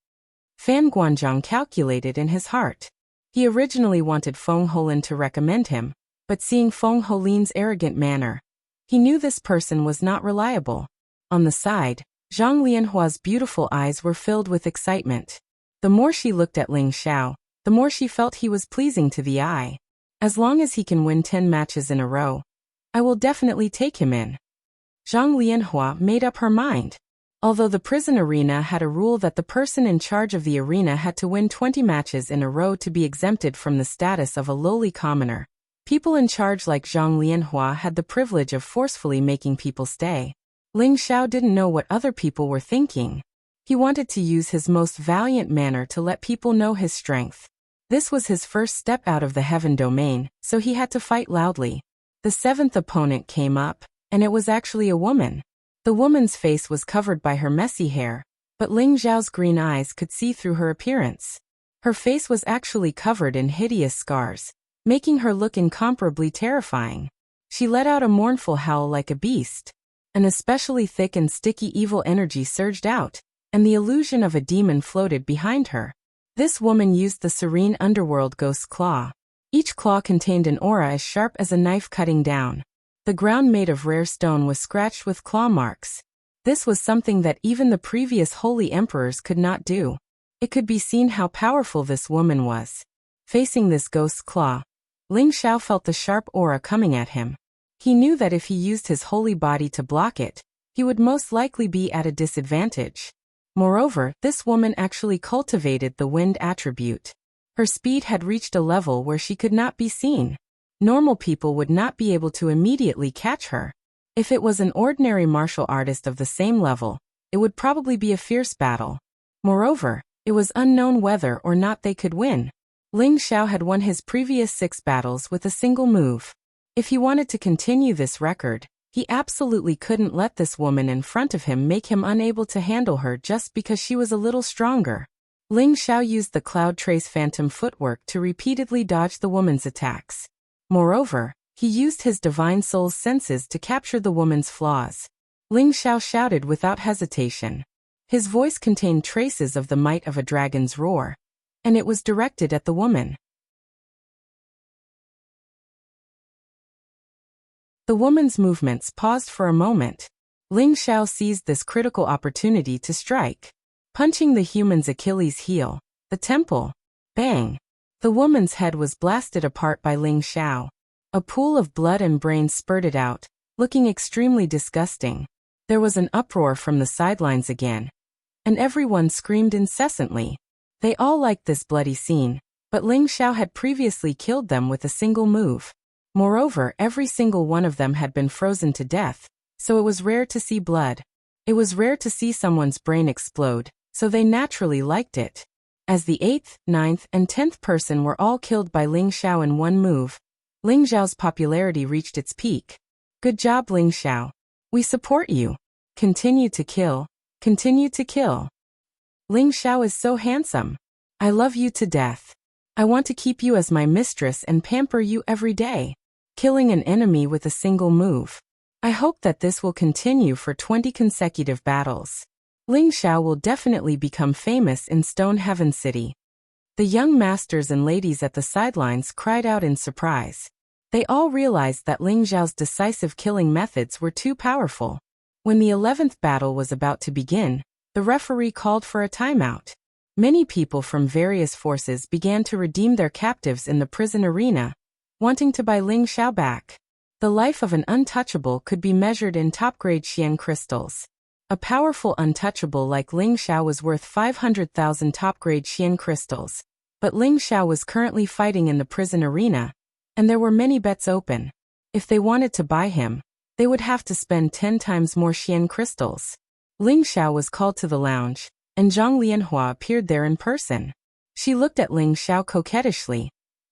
Fan Guanzhong calculated in his heart. He originally wanted Feng Holin to recommend him, but seeing Feng Holin's arrogant manner, he knew this person was not reliable. On the side, Zhang Lianhua's beautiful eyes were filled with excitement. The more she looked at Ling Xiao, the more she felt he was pleasing to the eye. As long as he can win 10 matches in a row, I will definitely take him in. Zhang Lianhua made up her mind. Although the prison arena had a rule that the person in charge of the arena had to win 20 matches in a row to be exempted from the status of a lowly commoner, people in charge like Zhang Lianhua had the privilege of forcefully making people stay. Ling Xiao didn't know what other people were thinking. He wanted to use his most valiant manner to let people know his strength. This was his first step out of the heaven domain, so he had to fight loudly. The 7th opponent came up, and it was actually a woman. The woman's face was covered by her messy hair, but Ling Xiao's green eyes could see through her appearance. Her face was actually covered in hideous scars, making her look incomparably terrifying. She let out a mournful howl like a beast. An especially thick and sticky evil energy surged out, and the illusion of a demon floated behind her. This woman used the serene underworld ghost's claw. Each claw contained an aura as sharp as a knife cutting down. The ground made of rare stone was scratched with claw marks. This was something that even the previous holy emperors could not do. It could be seen how powerful this woman was. Facing this ghost's claw, Ling Xiao felt the sharp aura coming at him. He knew that if he used his holy body to block it, he would most likely be at a disadvantage. Moreover, this woman actually cultivated the wind attribute. Her speed had reached a level where she could not be seen. Normal people would not be able to immediately catch her. If it was an ordinary martial artist of the same level, it would probably be a fierce battle. Moreover, it was unknown whether or not they could win. Ling Xiao had won his previous 6 battles with a single move. If he wanted to continue this record, he absolutely couldn't let this woman in front of him make him unable to handle her just because she was a little stronger. Ling Xiao used the Cloud Trace Phantom footwork to repeatedly dodge the woman's attacks. Moreover, he used his Divine Soul's senses to capture the woman's flaws. Ling Xiao shouted without hesitation. His voice contained traces of the might of a dragon's roar, and it was directed at the woman. The woman's movements paused for a moment. Ling Xiao seized this critical opportunity to strike, punching the human's Achilles heel, the temple. Bang! The woman's head was blasted apart by Ling Xiao. A pool of blood and brains spurted out, looking extremely disgusting. There was an uproar from the sidelines again, and everyone screamed incessantly. They all liked this bloody scene, but Ling Xiao had previously killed them with a single move. Moreover, every single one of them had been frozen to death, so it was rare to see blood. It was rare to see someone's brain explode, so they naturally liked it. As the 8th, 9th, and 10th person were all killed by Ling Xiao in one move, Ling Xiao's popularity reached its peak. Good job, Ling Xiao. We support you. Continue to kill. Continue to kill. Ling Xiao is so handsome. I love you to death. I want to keep you as my mistress and pamper you every day. Killing an enemy with a single move. I hope that this will continue for 20 consecutive battles. Ling Xiao will definitely become famous in Stone Heaven City. The young masters and ladies at the sidelines cried out in surprise. They all realized that Ling Xiao's decisive killing methods were too powerful. When the 11th battle was about to begin, the referee called for a timeout. Many people from various forces began to redeem their captives in the prison arena, wanting to buy Ling Xiao back. The life of an untouchable could be measured in top-grade Xian crystals. A powerful untouchable like Ling Xiao was worth 500,000 top-grade Xian crystals. But Ling Xiao was currently fighting in the prison arena, and there were many bets open. If they wanted to buy him, they would have to spend 10 times more Xian crystals. Ling Xiao was called to the lounge, and Zhang Lianhua appeared there in person. She looked at Ling Xiao coquettishly,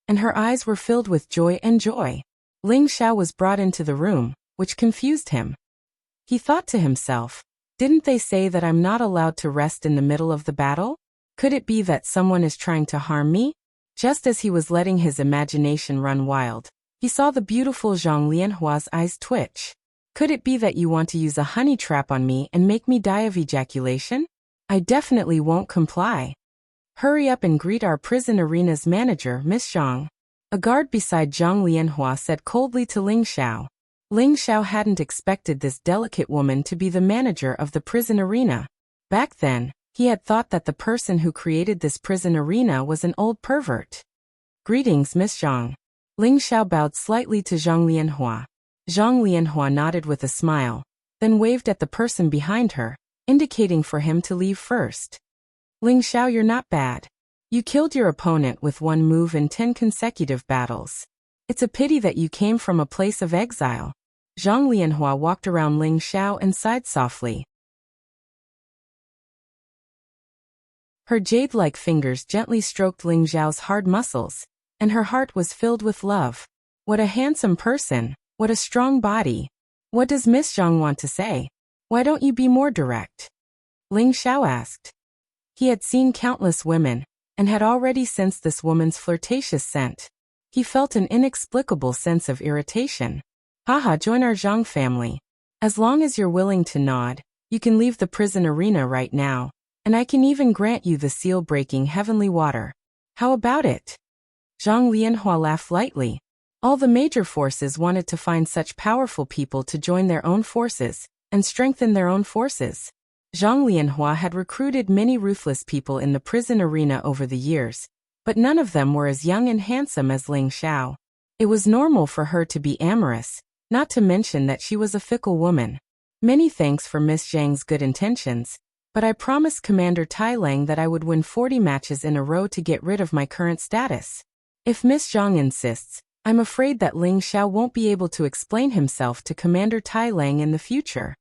and her eyes were filled with joy and joy. Ling Xiao was brought into the room, which confused him. He thought to himself, didn't they say that I'm not allowed to rest in the middle of the battle? Could it be that someone is trying to harm me? Just as he was letting his imagination run wild, he saw the beautiful Zhang Lianhua's eyes twitch. Could it be that you want to use a honey trap on me and make me die of ejaculation? I definitely won't comply. Hurry up and greet our prison arena's manager, Miss Zhang. A guard beside Zhang Lianhua said coldly to Ling Xiao. Ling Xiao hadn't expected this delicate woman to be the manager of the prison arena. Back then, he had thought that the person who created this prison arena was an old pervert. Greetings, Miss Zhang. Ling Xiao bowed slightly to Zhang Lianhua. Zhang Lianhua nodded with a smile, then waved at the person behind her, indicating for him to leave first. Ling Xiao, you're not bad. You killed your opponent with one move in 10 consecutive battles. It's a pity that you came from a place of exile. Zhang Lianhua walked around Ling Xiao and sighed softly. Her jade-like fingers gently stroked Ling Xiao's hard muscles, and her heart was filled with love. What a handsome person, what a strong body. What does Miss Zhang want to say? Why don't you be more direct? Ling Xiao asked. He had seen countless women, and had already sensed this woman's flirtatious scent. He felt an inexplicable sense of irritation. Haha, join our Zhang family. As long as you're willing to nod, you can leave the prison arena right now, and I can even grant you the seal-breaking heavenly water. How about it? Zhang Lianhua laughed lightly. All the major forces wanted to find such powerful people to join their own forces, and strengthen their own forces. Zhang Lianhua had recruited many ruthless people in the prison arena over the years, but none of them were as young and handsome as Ling Xiao. It was normal for her to be amorous, not to mention that she was a fickle woman. Many thanks for Miss Zhang's good intentions, but I promised Commander Tai Lang that I would win 40 matches in a row to get rid of my current status. If Miss Zhang insists, I'm afraid that Ling Xiao won't be able to explain himself to Commander Tai Lang in the future.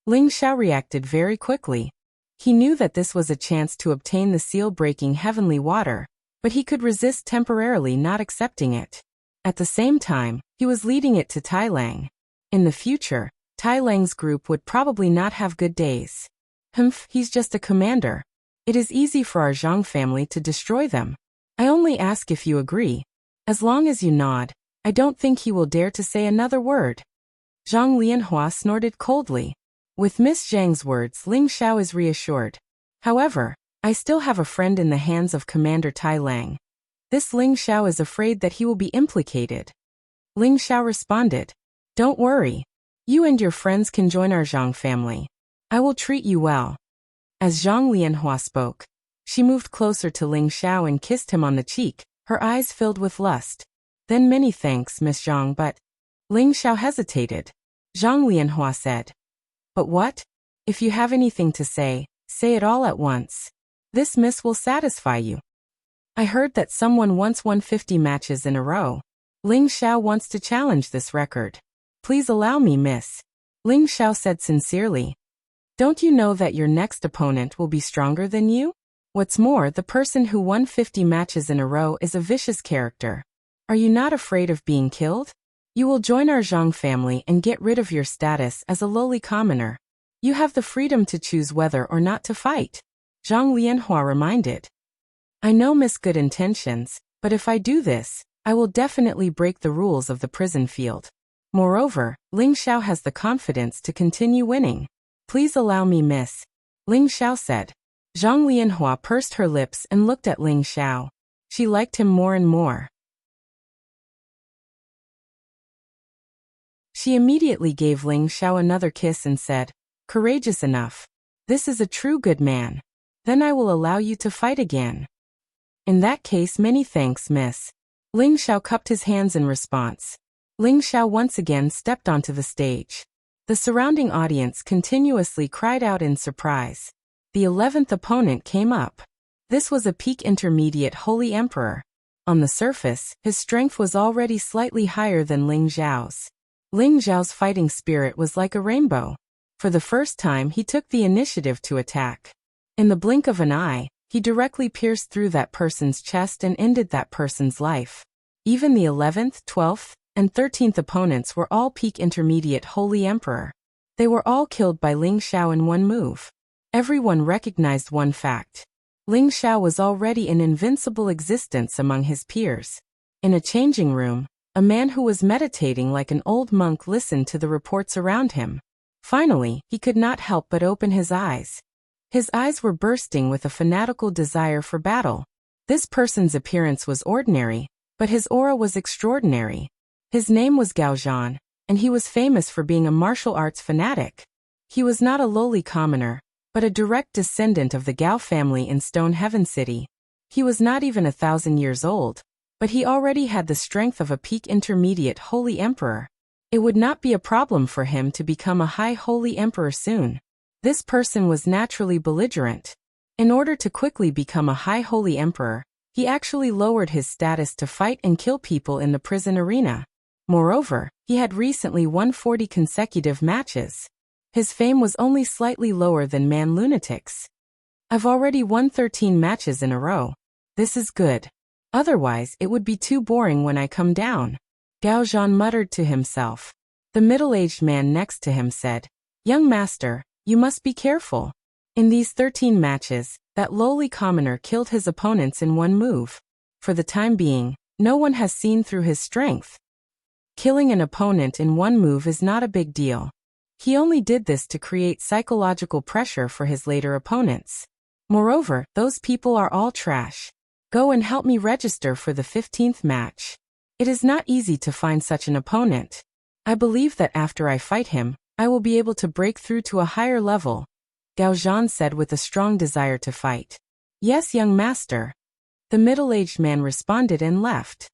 Ling Xiao reacted very quickly. He knew that this was a chance to obtain the seal-breaking heavenly water, but he could resist temporarily not accepting it. At the same time, he was leading it to Tai Lang. In the future, Tai Lang's group would probably not have good days. He's just a commander. It is easy for our Zhang family to destroy them. I only ask if you agree. As long as you nod, I don't think he will dare to say another word." Zhang Lianhua snorted coldly. With Miss Zhang's words, Ling Xiao is reassured. However, I still have a friend in the hands of Commander Tai Lang. This Ling Xiao is afraid that he will be implicated. Ling Xiao responded, "Don't worry. You and your friends can join our Zhang family. I will treat you well." As Zhang Lianhua spoke, she moved closer to Ling Xiao and kissed him on the cheek, her eyes filled with lust. "Then many thanks, Miss Zhang, but—" Ling Xiao hesitated. Zhang Lianhua said, "But what? If you have anything to say it all at once. This miss will satisfy you. I heard that someone once won 50 matches in a row. Ling Xiao wants to challenge this record. Please allow me, miss." Ling Xiao said sincerely. "Don't you know that your next opponent will be stronger than you? What's more, the person who won 50 matches in a row is a vicious character. Are you not afraid of being killed? You will join our Zhang family and get rid of your status as a lowly commoner. You have the freedom to choose whether or not to fight," Zhang Lianhua reminded. "I know Miss Good Intentions, but if I do this, I will definitely break the rules of the prison field. Moreover, Ling Xiao has the confidence to continue winning. Please allow me, miss," Ling Xiao said. Zhang Lianhua pursed her lips and looked at Ling Xiao. She liked him more and more. She immediately gave Ling Xiao another kiss and said, "Courageous enough. This is a true good man. Then I will allow you to fight again." "In that case, many thanks, miss." Ling Xiao cupped his hands in response. Ling Xiao once again stepped onto the stage. The surrounding audience continuously cried out in surprise. The 11th opponent came up. This was a peak intermediate Holy Emperor. On the surface, his strength was already slightly higher than Ling Xiao's. Ling Xiao's fighting spirit was like a rainbow. For the first time, he took the initiative to attack. In the blink of an eye, he directly pierced through that person's chest and ended that person's life. Even the 11th, 12th, and 13th opponents were all peak intermediate Holy Emperor. They were all killed by Ling Xiao in one move. Everyone recognized one fact. Ling Xiao was already an invincible existence among his peers. In a changing room, a man who was meditating like an old monk listened to the reports around him. Finally, he could not help but open his eyes. His eyes were bursting with a fanatical desire for battle. This person's appearance was ordinary, but his aura was extraordinary. His name was Gao Zhan, and he was famous for being a martial arts fanatic. He was not a lowly commoner, but a direct descendant of the Gao family in Stone Heaven City. He was not even 1,000 years old, but he already had the strength of a peak intermediate Holy Emperor. It would not be a problem for him to become a high Holy Emperor soon. This person was naturally belligerent. In order to quickly become a high Holy Emperor, he actually lowered his status to fight and kill people in the prison arena. Moreover, he had recently won 40 consecutive matches. His fame was only slightly lower than Man Lunatic's. "I've already won 13 matches in a row. This is good. Otherwise, it would be too boring when I come down," Gao Zhan muttered to himself. The middle-aged man next to him said, "Young master, you must be careful. In these 13 matches, that lowly commoner killed his opponents in one move. For the time being, no one has seen through his strength. Killing an opponent in one move is not a big deal. He only did this to create psychological pressure for his later opponents. Moreover, those people are all trash. Go and help me register for the 15th match. It is not easy to find such an opponent. I believe that after I fight him, I will be able to break through to a higher level," Gao Zhan said with a strong desire to fight. "Yes, young master." The middle-aged man responded and left.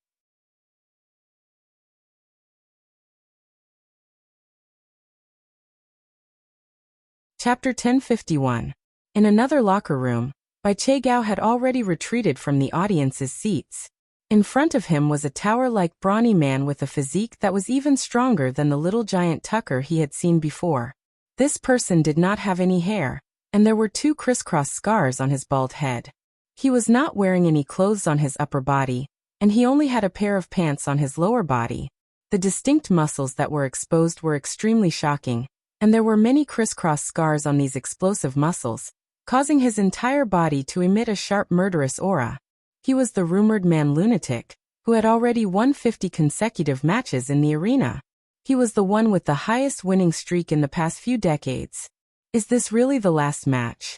Chapter 1051. In another locker room, Bai Che Gao had already retreated from the audience's seats. In front of him was a tower-like brawny man with a physique that was even stronger than the little giant Tucker he had seen before. This person did not have any hair, and there were 2 crisscross scars on his bald head. He was not wearing any clothes on his upper body, and he only had a pair of pants on his lower body. The distinct muscles that were exposed were extremely shocking, and there were many crisscross scars on these explosive muscles, causing his entire body to emit a sharp murderous aura. He was the rumored man lunatic, who had already won 50 consecutive matches in the arena. He was the one with the highest winning streak in the past few decades. Is this really the last match?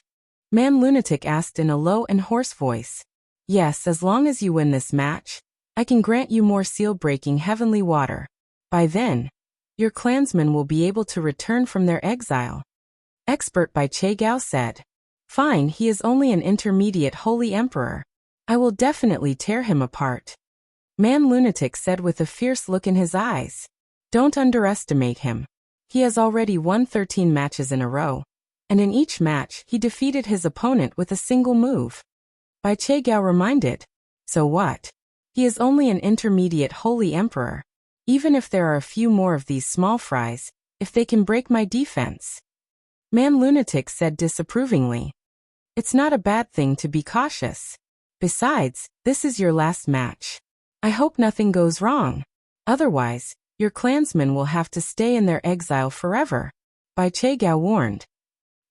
Man Lunatic asked in a low and hoarse voice. Yes, as long as you win this match, I can grant you more seal-breaking heavenly water. By then, your clansmen will be able to return from their exile. Expert Bai Che Gao said. Fine, he is only an intermediate holy emperor. I will definitely tear him apart. Man Lunatic said with a fierce look in his eyes. Don't underestimate him. He has already won 13 matches in a row, and in each match he defeated his opponent with a single move. Bai Che Gao reminded. So what? He is only an intermediate holy emperor. Even if there are a few more of these small fries, if they can break my defense. Man Lunatic said disapprovingly. It's not a bad thing to be cautious. Besides, this is your last match. I hope nothing goes wrong. Otherwise, your clansmen will have to stay in their exile forever. Bai Che Gao warned.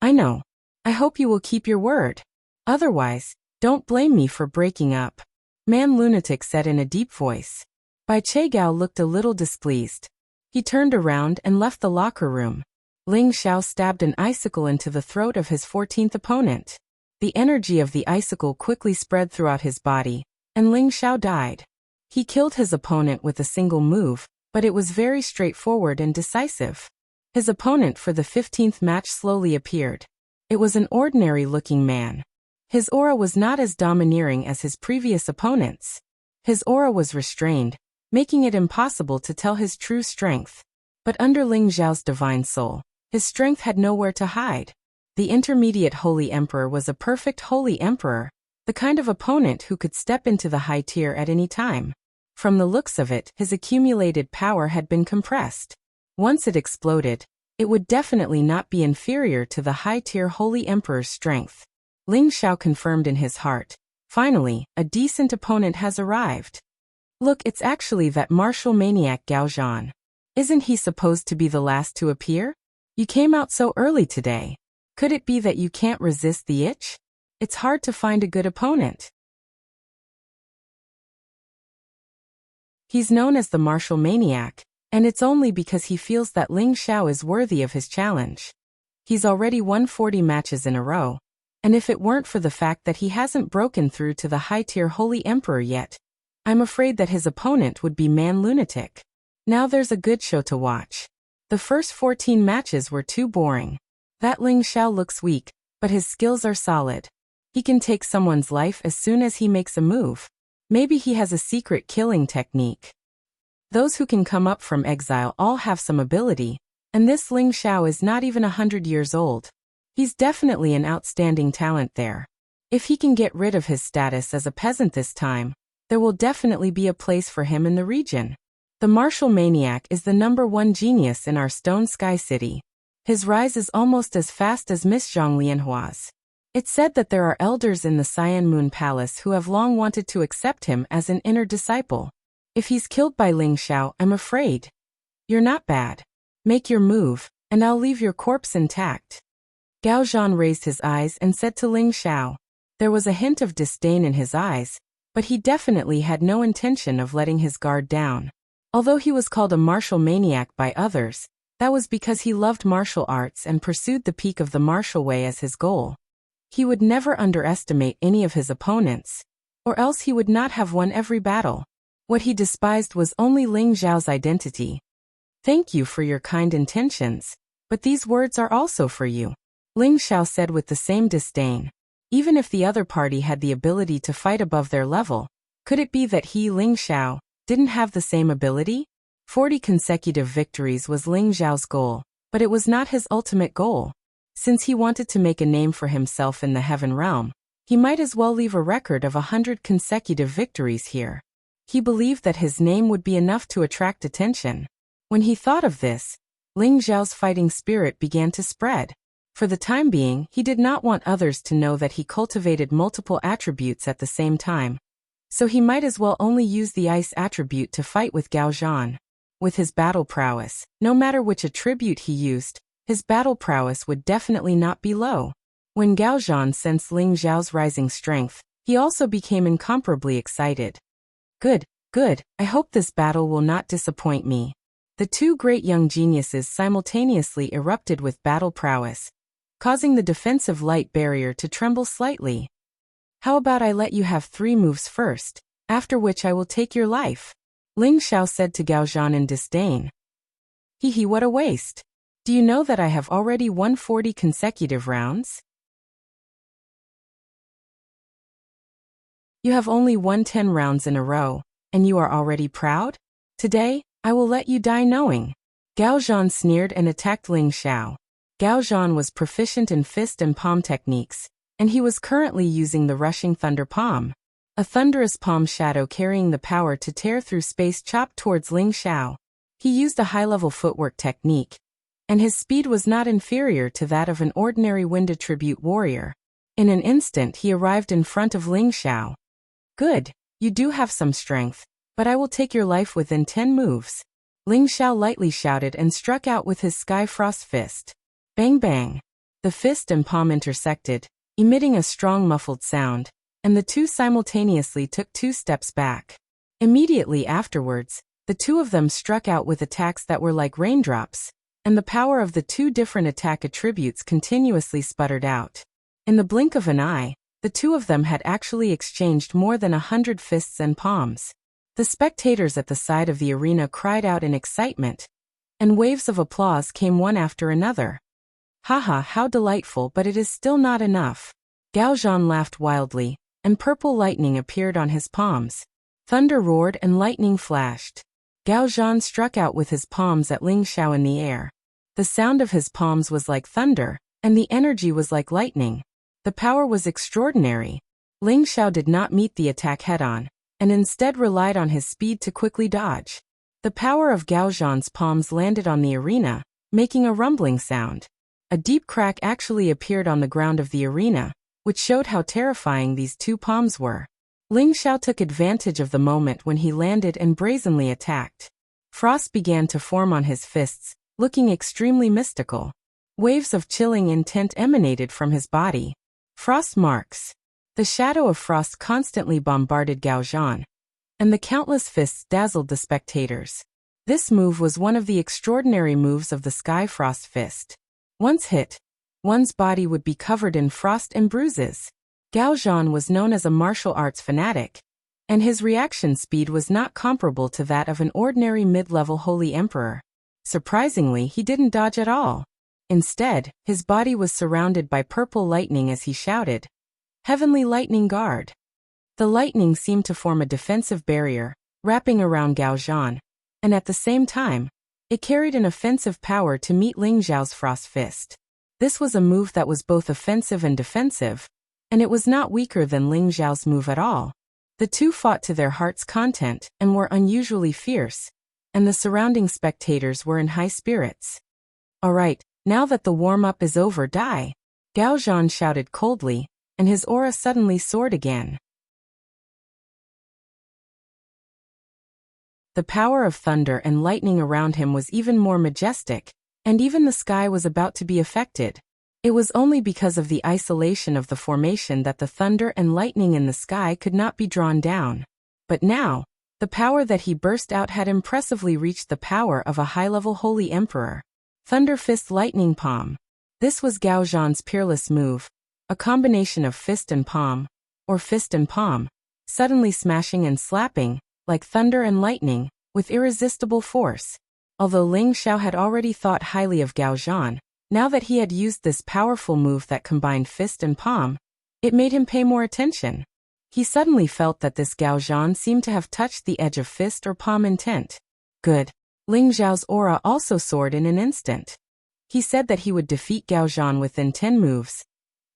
I know. I hope you will keep your word. Otherwise, don't blame me for breaking up. Man Lunatic said in a deep voice. Bai Che Gao looked a little displeased. He turned around and left the locker room. Ling Xiao stabbed an icicle into the throat of his 14th opponent. The energy of the icicle quickly spread throughout his body, and Ling Xiao died. He killed his opponent with a single move, but it was very straightforward and decisive. His opponent for the 15th match slowly appeared. It was an ordinary-looking man. His aura was not as domineering as his previous opponents. His aura was restrained, making it impossible to tell his true strength. But under Ling Xiao's divine soul, his strength had nowhere to hide. The intermediate holy emperor was a perfect holy emperor, the kind of opponent who could step into the high tier at any time. From the looks of it, his accumulated power had been compressed. Once it exploded, it would definitely not be inferior to the high-tier holy emperor's strength. Ling Xiao confirmed in his heart. Finally, a decent opponent has arrived. Look, it's actually that martial maniac Gao Zhan. Isn't he supposed to be the last to appear? You came out so early today. Could it be that you can't resist the itch? It's hard to find a good opponent. He's known as the martial maniac, and it's only because he feels that Ling Xiao is worthy of his challenge. He's already won 40 matches in a row, and if it weren't for the fact that he hasn't broken through to the high-tier holy emperor yet, I'm afraid that his opponent would be Man Lunatic. Now there's a good show to watch. The first 14 matches were too boring. That Ling Xiao looks weak, but his skills are solid. He can take someone's life as soon as he makes a move. Maybe he has a secret killing technique. Those who can come up from exile all have some ability, and this Ling Xiao is not even 100 years old. He's definitely an outstanding talent there. If he can get rid of his status as a peasant this time, there will definitely be a place for him in the region. The martial maniac is the #1 genius in our Stone Sky City. His rise is almost as fast as Miss Zhang Lianhua's. It's said that there are elders in the Cyan Moon Palace who have long wanted to accept him as an inner disciple. If he's killed by Ling Xiao, I'm afraid. You're not bad. Make your move, and I'll leave your corpse intact. Gao Zhan raised his eyes and said to Ling Xiao. There was a hint of disdain in his eyes, but he definitely had no intention of letting his guard down. Although he was called a martial maniac by others, that was because he loved martial arts and pursued the peak of the martial way as his goal. He would never underestimate any of his opponents, or else he would not have won every battle. What he despised was only Ling Xiao's identity. Thank you for your kind intentions, but these words are also for you, Ling Xiao said with the same disdain. Even if the other party had the ability to fight above their level, could it be that he, Ling Xiao, didn't have the same ability? 40 consecutive victories was Ling Xiao's goal, but it was not his ultimate goal. Since he wanted to make a name for himself in the Heaven Realm, he might as well leave a record of 100 consecutive victories here. He believed that his name would be enough to attract attention. When he thought of this, Ling Xiao's fighting spirit began to spread. For the time being, he did not want others to know that he cultivated multiple attributes at the same time. So he might as well only use the ice attribute to fight with Gao Zhan. With his battle prowess, no matter which attribute he used, his battle prowess would definitely not be low. When Gao Zhan sensed Ling Xiao's rising strength, he also became incomparably excited. Good, good, I hope this battle will not disappoint me. The two great young geniuses simultaneously erupted with battle prowess, causing the defensive light barrier to tremble slightly. How about I let you have 3 moves first, after which I will take your life? Ling Xiao said to Gao Zhan in disdain. Hee, what a waste. Do you know that I have already won 40 consecutive rounds? You have only won 10 rounds in a row, and you are already proud? Today, I will let you die knowing. Gao Zhan sneered and attacked Ling Xiao. Gao Zhan was proficient in fist and palm techniques, and he was currently using the rushing thunder palm. A thunderous palm shadow carrying the power to tear through space chopped towards Ling Xiao. He used a high-level footwork technique, and his speed was not inferior to that of an ordinary wind attribute warrior. In an instant he arrived in front of Ling Xiao. Good, you do have some strength, but I will take your life within 10 moves. Ling Xiao lightly shouted and struck out with his Sky Frost fist. Bang bang. The fist and palm intersected, emitting a strong muffled sound, and the two simultaneously took 2 steps back. Immediately afterwards, the two of them struck out with attacks that were like raindrops, and the power of the 2 different attack attributes continuously sputtered out. In the blink of an eye, the two of them had actually exchanged more than 100 fists and palms. The spectators at the side of the arena cried out in excitement, and waves of applause came one after another. Haha, how delightful, but it is still not enough. Gao Zhan laughed wildly, and purple lightning appeared on his palms. Thunder roared and lightning flashed. Gao Zhan struck out with his palms at Ling Xiao in the air. The sound of his palms was like thunder, and the energy was like lightning. The power was extraordinary. Ling Xiao did not meet the attack head-on, and instead relied on his speed to quickly dodge. The power of Gao Zhan's palms landed on the arena, making a rumbling sound. A deep crack actually appeared on the ground of the arena, which showed how terrifying these 2 palms were. Ling Xiao took advantage of the moment when he landed and brazenly attacked. Frost began to form on his fists, looking extremely mystical. Waves of chilling intent emanated from his body. Frost marks. The shadow of frost constantly bombarded Gao Zhan, and the countless fists dazzled the spectators. This move was one of the extraordinary moves of the Sky Frost Fist. Once hit, one's body would be covered in frost and bruises. Gao Zhan was known as a martial arts fanatic, and his reaction speed was not comparable to that of an ordinary mid-level holy emperor. Surprisingly, he didn't dodge at all. Instead, his body was surrounded by purple lightning as he shouted, "Heavenly Lightning Guard!" The lightning seemed to form a defensive barrier, wrapping around Gao Zhan, and at the same time, it carried an offensive power to meet Ling Xiao's Frost Fist. This was a move that was both offensive and defensive, and it was not weaker than Ling Xiao's move at all. The two fought to their heart's content and were unusually fierce, and the surrounding spectators were in high spirits. "Alright, now that the warm-up is over, die!" Gao Zhan shouted coldly, and his aura suddenly soared again. The power of thunder and lightning around him was even more majestic, and even the sky was about to be affected. It was only because of the isolation of the formation that the thunder and lightning in the sky could not be drawn down. But now, the power that he burst out had impressively reached the power of a high-level holy emperor. Thunder Fist Lightning Palm. This was Gao Zhan's peerless move, a combination of fist and palm, or fist and palm, suddenly smashing and slapping, like thunder and lightning, with irresistible force. Although Ling Xiao had already thought highly of Gao Zhan, now that he had used this powerful move that combined fist and palm, it made him pay more attention. He suddenly felt that this Gao Zhan seemed to have touched the edge of fist or palm intent. Good. Ling Xiao's aura also soared in an instant. He said that he would defeat Gao Zhan within 10 moves,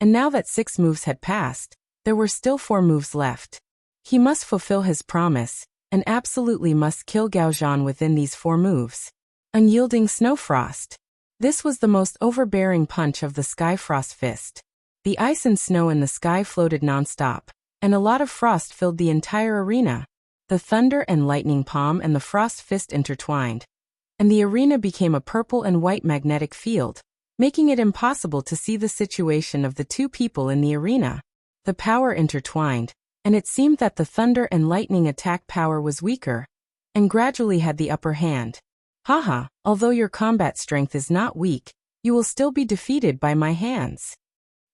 and now that 6 moves had passed, there were still 4 moves left. He must fulfill his promise, and absolutely must kill Gao Zhan within these 4 moves. Unyielding Snow Frost. This was the most overbearing punch of the Sky Frost Fist. The ice and snow in the sky floated non-stop, and a lot of frost filled the entire arena. The thunder and lightning palm and the frost fist intertwined, and the arena became a purple and white magnetic field, making it impossible to see the situation of the two people in the arena. The power intertwined, and it seemed that the thunder and lightning attack power was weaker, and gradually had the upper hand. Haha, although your combat strength is not weak, you will still be defeated by my hands.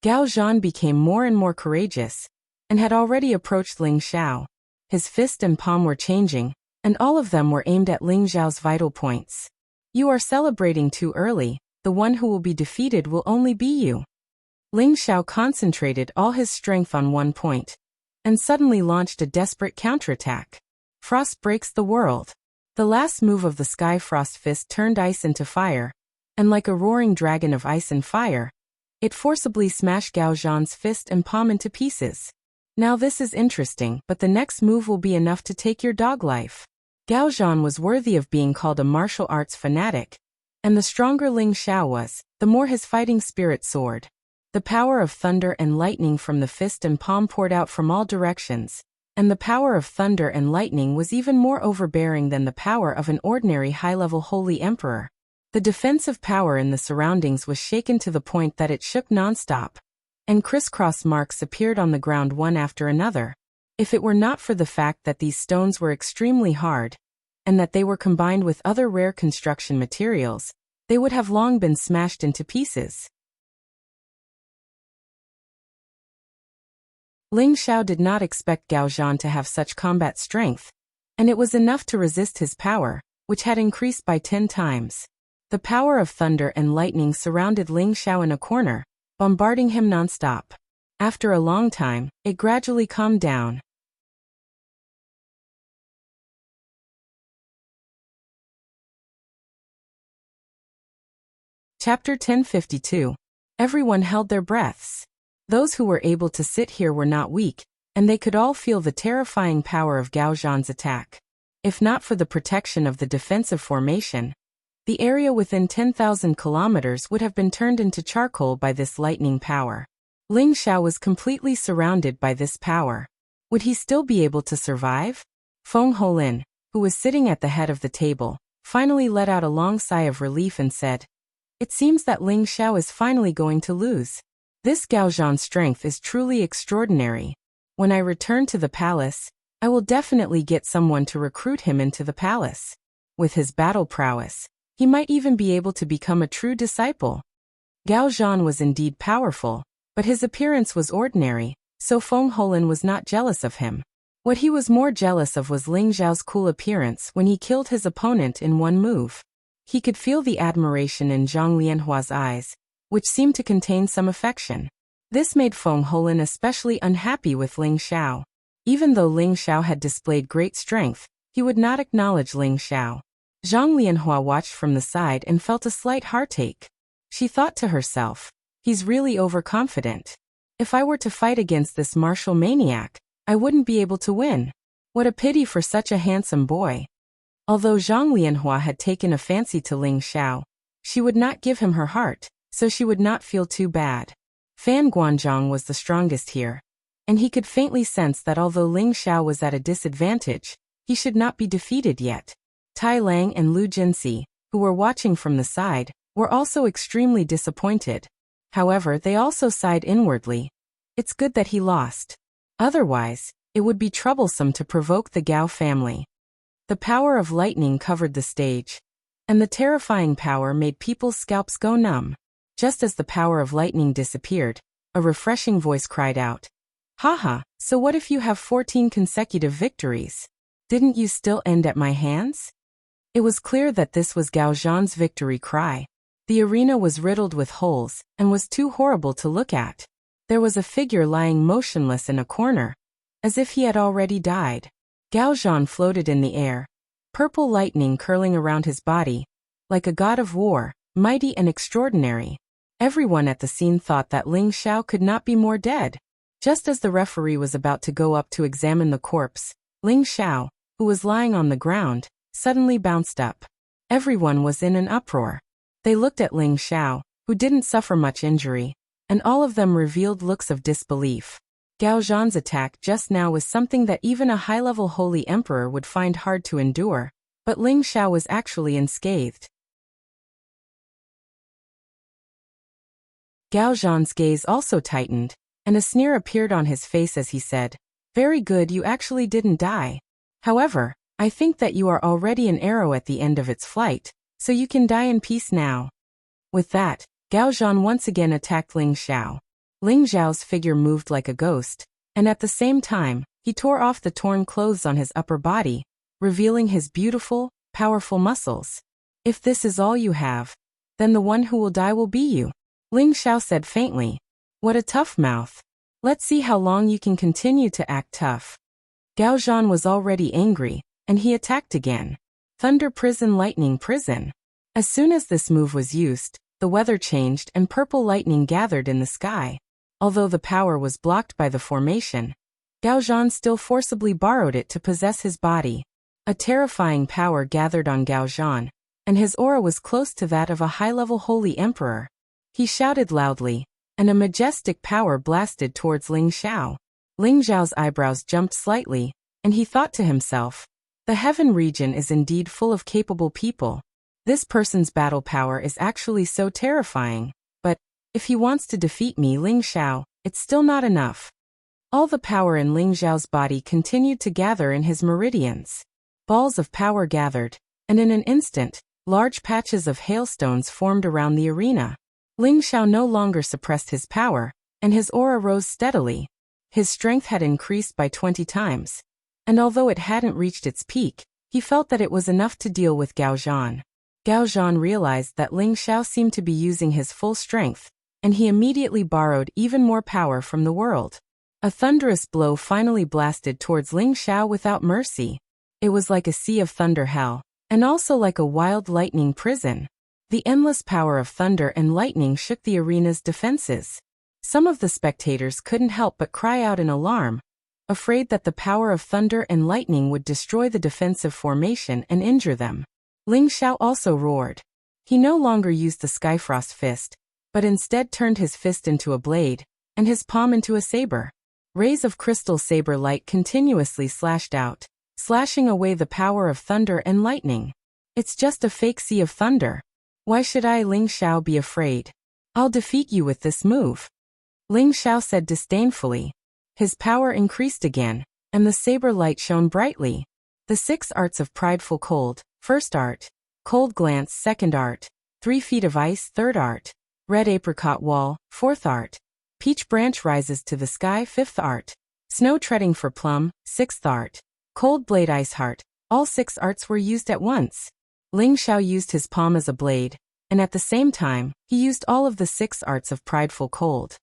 Gao Zhan became more and more courageous, and had already approached Ling Xiao. His fist and palm were changing, and all of them were aimed at Ling Xiao's vital points. You are celebrating too early, the one who will be defeated will only be you. Ling Xiao concentrated all his strength on one point, and suddenly launched a desperate counterattack. Frost breaks the world. The last move of the Sky Frost Fist turned ice into fire, and like a roaring dragon of ice and fire, it forcibly smashed Gao Zhan's fist and palm into pieces. Now this is interesting, but the next move will be enough to take your dog life. Gao Zhan was worthy of being called a martial arts fanatic, and the stronger Ling Xiao was, the more his fighting spirit soared. The power of thunder and lightning from the fist and palm poured out from all directions, and the power of thunder and lightning was even more overbearing than the power of an ordinary high-level holy emperor. The defensive power in the surroundings was shaken to the point that it shook nonstop, and crisscross marks appeared on the ground one after another. If it were not for the fact that these stones were extremely hard, and that they were combined with other rare construction materials, they would have long been smashed into pieces. Ling Xiao did not expect Gao Zhan to have such combat strength, and it was enough to resist his power, which had increased by 10 times. The power of thunder and lightning surrounded Ling Xiao in a corner, bombarding him nonstop. After a long time, it gradually calmed down. Chapter 1052. Everyone held their breaths. Those who were able to sit here were not weak, and they could all feel the terrifying power of Gao Zhan's attack. If not for the protection of the defensive formation, the area within 10,000 kilometers would have been turned into charcoal by this lightning power. Ling Xiao was completely surrounded by this power. Would he still be able to survive? Feng Holin, who was sitting at the head of the table, finally let out a long sigh of relief and said, "It seems that Ling Xiao is finally going to lose. This Gao Zhan's strength is truly extraordinary. When I return to the palace, I will definitely get someone to recruit him into the palace. With his battle prowess, he might even be able to become a true disciple." Gao Zhan was indeed powerful, but his appearance was ordinary, so Feng Holin was not jealous of him. What he was more jealous of was Ling Xiao's cool appearance when he killed his opponent in one move. He could feel the admiration in Zhang Lianhua's eyes, which seemed to contain some affection. This made Feng Holin especially unhappy with Ling Xiao. Even though Ling Xiao had displayed great strength, he would not acknowledge Ling Xiao. Zhang Lianhua watched from the side and felt a slight heartache. She thought to herself, "He's really overconfident. If I were to fight against this martial maniac, I wouldn't be able to win. What a pity for such a handsome boy." Although Zhang Lianhua had taken a fancy to Ling Xiao, she would not give him her heart, so she would not feel too bad. Fan Guanzhong was the strongest here, and he could faintly sense that although Ling Xiao was at a disadvantage, he should not be defeated yet. Tai Lang and Lu Jinxi, who were watching from the side, were also extremely disappointed. However, they also sighed inwardly. It's good that he lost. Otherwise, it would be troublesome to provoke the Gao family. The power of lightning covered the stage, and the terrifying power made people's scalps go numb. Just as the power of lightning disappeared, a refreshing voice cried out, "Haha, so what if you have 14 consecutive victories? Didn't you still end at my hands?" It was clear that this was Gao Zhan's victory cry. The arena was riddled with holes, and was too horrible to look at. There was a figure lying motionless in a corner, as if he had already died. Gao Zhan floated in the air, purple lightning curling around his body, like a god of war, mighty and extraordinary. Everyone at the scene thought that Ling Xiao could not be more dead. Just as the referee was about to go up to examine the corpse, Ling Xiao, who was lying on the ground, suddenly bounced up. Everyone was in an uproar. They looked at Ling Xiao, who didn't suffer much injury, and all of them revealed looks of disbelief. Gao Zhan's attack just now was something that even a high-level holy emperor would find hard to endure, but Ling Xiao was actually unscathed. Gao Zhan's gaze also tightened, and a sneer appeared on his face as he said, "Very good, you actually didn't die. However, I think that you are already an arrow at the end of its flight, so you can die in peace now." With that, Gao Zhan once again attacked Ling Xiao. Ling Xiao's figure moved like a ghost, and at the same time, he tore off the torn clothes on his upper body, revealing his beautiful, powerful muscles. "If this is all you have, then the one who will die will be you," Ling Xiao said faintly. "What a tough mouth. Let's see how long you can continue to act tough." Gao Zhan was already angry, and he attacked again. Thunder Prison, Lightning Prison. As soon as this move was used, the weather changed and purple lightning gathered in the sky. Although the power was blocked by the formation, Gao Zhan still forcibly borrowed it to possess his body. A terrifying power gathered on Gao Zhan, and his aura was close to that of a high-level holy emperor. He shouted loudly, and a majestic power blasted towards Ling Xiao. Ling Xiao's eyebrows jumped slightly, and he thought to himself, "The heaven region is indeed full of capable people. This person's battle power is actually so terrifying, but if he wants to defeat me, Ling Xiao, it's still not enough." All the power in Ling Xiao's body continued to gather in his meridians. Balls of power gathered, and in an instant, large patches of hailstones formed around the arena. Ling Xiao no longer suppressed his power, and his aura rose steadily. His strength had increased by 20 times, and although it hadn't reached its peak, he felt that it was enough to deal with Gao Zhan. Gao Zhan realized that Ling Xiao seemed to be using his full strength, and he immediately borrowed even more power from the world. A thunderous blow finally blasted towards Ling Xiao without mercy. It was like a sea of thunder hell, and also like a wild lightning prison. The endless power of thunder and lightning shook the arena's defenses. Some of the spectators couldn't help but cry out in alarm, afraid that the power of thunder and lightning would destroy the defensive formation and injure them. Ling Xiao also roared. He no longer used the Skyfrost fist, but instead turned his fist into a blade, and his palm into a saber. Rays of crystal saber light continuously slashed out, slashing away the power of thunder and lightning. "It's just a fake sea of thunder. Why should I, Ling Xiao, be afraid? I'll defeat you with this move," Ling Xiao said disdainfully. His power increased again, and the saber light shone brightly. The 6 arts of prideful cold, first art. Cold glance, second art. 3 feet of ice, third art. Red apricot wall, fourth art. Peach branch rises to the sky, fifth art. Snow treading for plum, sixth art. Cold blade, ice heart. All 6 arts were used at once. Ling Xiao used his palm as a blade, and at the same time, he used all of the 6 arts of prideful cold.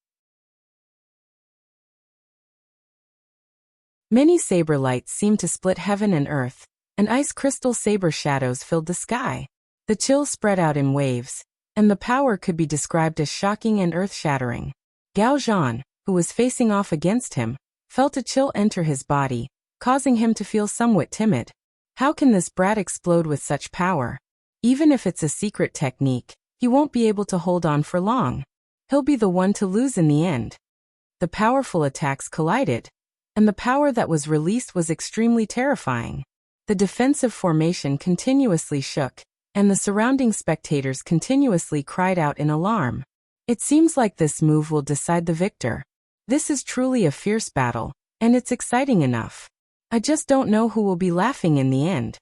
Many saber lights seemed to split heaven and earth, and ice crystal saber shadows filled the sky. The chill spread out in waves, and the power could be described as shocking and earth-shattering. Gao Zhan, who was facing off against him, felt a chill enter his body, causing him to feel somewhat timid. How can this brat explode with such power? Even if it's a secret technique, he won't be able to hold on for long. He'll be the one to lose in the end. The powerful attacks collided, and the power that was released was extremely terrifying. The defensive formation continuously shook, and the surrounding spectators continuously cried out in alarm. It seems like this move will decide the victor. This is truly a fierce battle, and it's exciting enough. I just don't know who will be laughing in the end.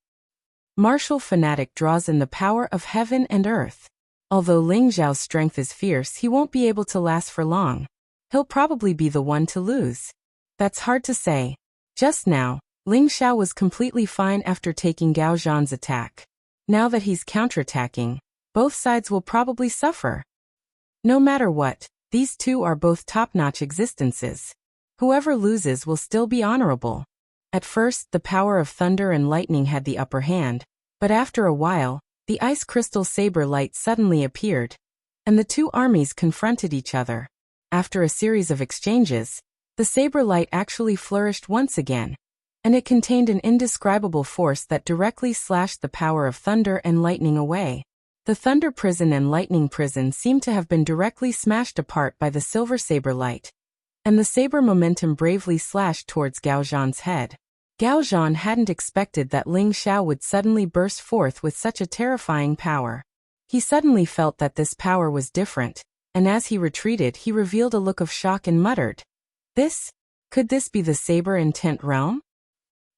Martial fanatic draws in the power of heaven and earth. Although Ling Xiao's strength is fierce, he won't be able to last for long. He'll probably be the one to lose. That's hard to say. Just now, Ling Xiao was completely fine after taking Gao Zhan's attack. Now that he's counterattacking, both sides will probably suffer. No matter what, these two are both top-notch existences. Whoever loses will still be honorable. At first, the power of thunder and lightning had the upper hand, but after a while, the ice crystal saber light suddenly appeared, and the 2 armies confronted each other. After a series of exchanges, the saber light actually flourished once again, and it contained an indescribable force that directly slashed the power of thunder and lightning away. The thunder prison and lightning prison seemed to have been directly smashed apart by the silver saber light, and the saber momentum bravely slashed towards Gao Zhan's head. Gao Zhan hadn't expected that Ling Xiao would suddenly burst forth with such a terrifying power. He suddenly felt that this power was different, and as he retreated he revealed a look of shock and muttered, Could this be the saber intent realm?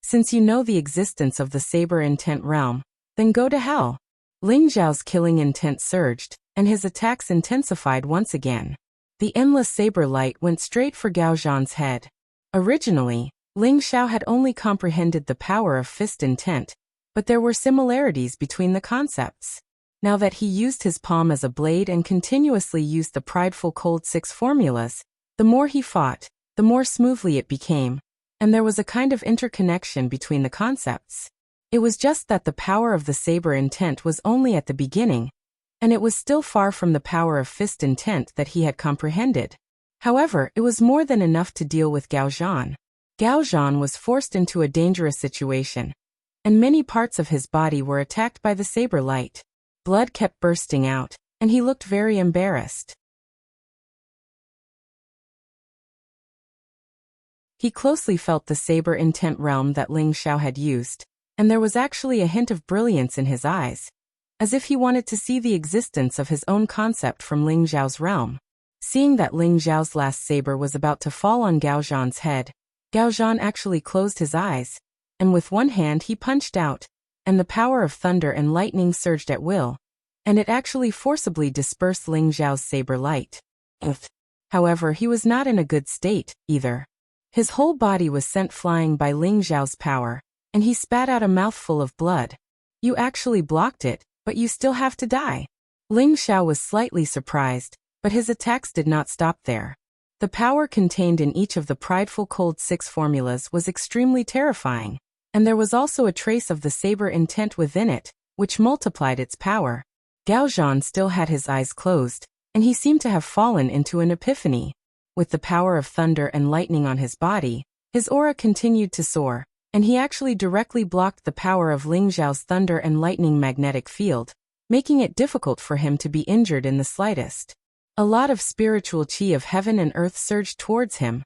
Since you know the existence of the saber intent realm, then go to hell. Ling Zhao's killing intent surged, and his attacks intensified once again. The endless saber light went straight for Gao Zhan's head. Originally, Ling Xiao had only comprehended the power of fist intent, but there were similarities between the concepts. Now that he used his palm as a blade and continuously used the prideful cold six formulas, the more he fought, the more smoothly it became, and there was a kind of interconnection between the concepts. It was just that the power of the saber intent was only at the beginning, and it was still far from the power of fist intent that he had comprehended. However, it was more than enough to deal with Gao Zhan. Gao Zhan was forced into a dangerous situation, and many parts of his body were attacked by the saber light. Blood kept bursting out, and he looked very embarrassed. He closely felt the saber intent realm that Ling Xiao had used, and there was actually a hint of brilliance in his eyes, as if he wanted to see the existence of his own concept from Ling Zhao's realm. Seeing that Ling Zhao's last saber was about to fall on Gao Zhan's head, Gao Zhan actually closed his eyes, and with one hand he punched out, and the power of thunder and lightning surged at will, and it actually forcibly dispersed Ling Zhao's saber light. However, he was not in a good state, either. His whole body was sent flying by Ling Zhao's power, and he spat out a mouthful of blood. You actually blocked it, but you still have to die. Ling Xiao was slightly surprised, but his attacks did not stop there. The power contained in each of the prideful cold six formulas was extremely terrifying, and there was also a trace of the saber intent within it, which multiplied its power. Gao Zhan still had his eyes closed, and he seemed to have fallen into an epiphany. With the power of thunder and lightning on his body, his aura continued to soar, and he actually directly blocked the power of Ling Zhao's thunder and lightning magnetic field, making it difficult for him to be injured in the slightest. A lot of spiritual qi of heaven and earth surged towards him,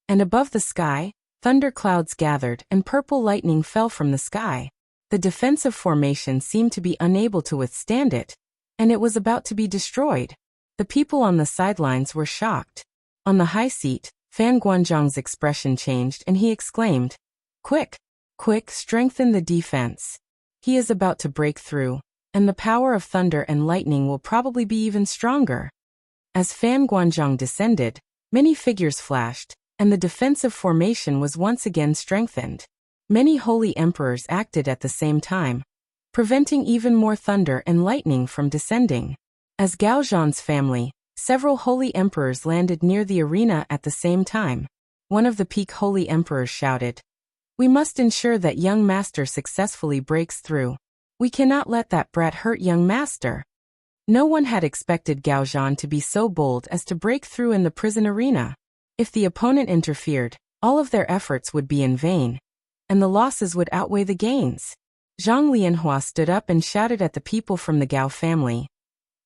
and above the sky, thunder clouds gathered and purple lightning fell from the sky. The defensive formation seemed to be unable to withstand it, and it was about to be destroyed. The people on the sidelines were shocked. On the high seat, Fan Guanzhong's expression changed and he exclaimed, Quick! Quick, strengthen the defense. He is about to break through, and the power of thunder and lightning will probably be even stronger. As Fan Guanzhong descended, many figures flashed, and the defensive formation was once again strengthened. Many holy emperors acted at the same time, preventing even more thunder and lightning from descending. As Gao Zhan's family, several holy emperors landed near the arena at the same time. One of the peak holy emperors shouted, We must ensure that young master successfully breaks through. We cannot let that brat hurt young master. No one had expected Gao Zhan to be so bold as to break through in the prison arena. If the opponent interfered, all of their efforts would be in vain, and the losses would outweigh the gains. Zhang Lianhua stood up and shouted at the people from the Gao family.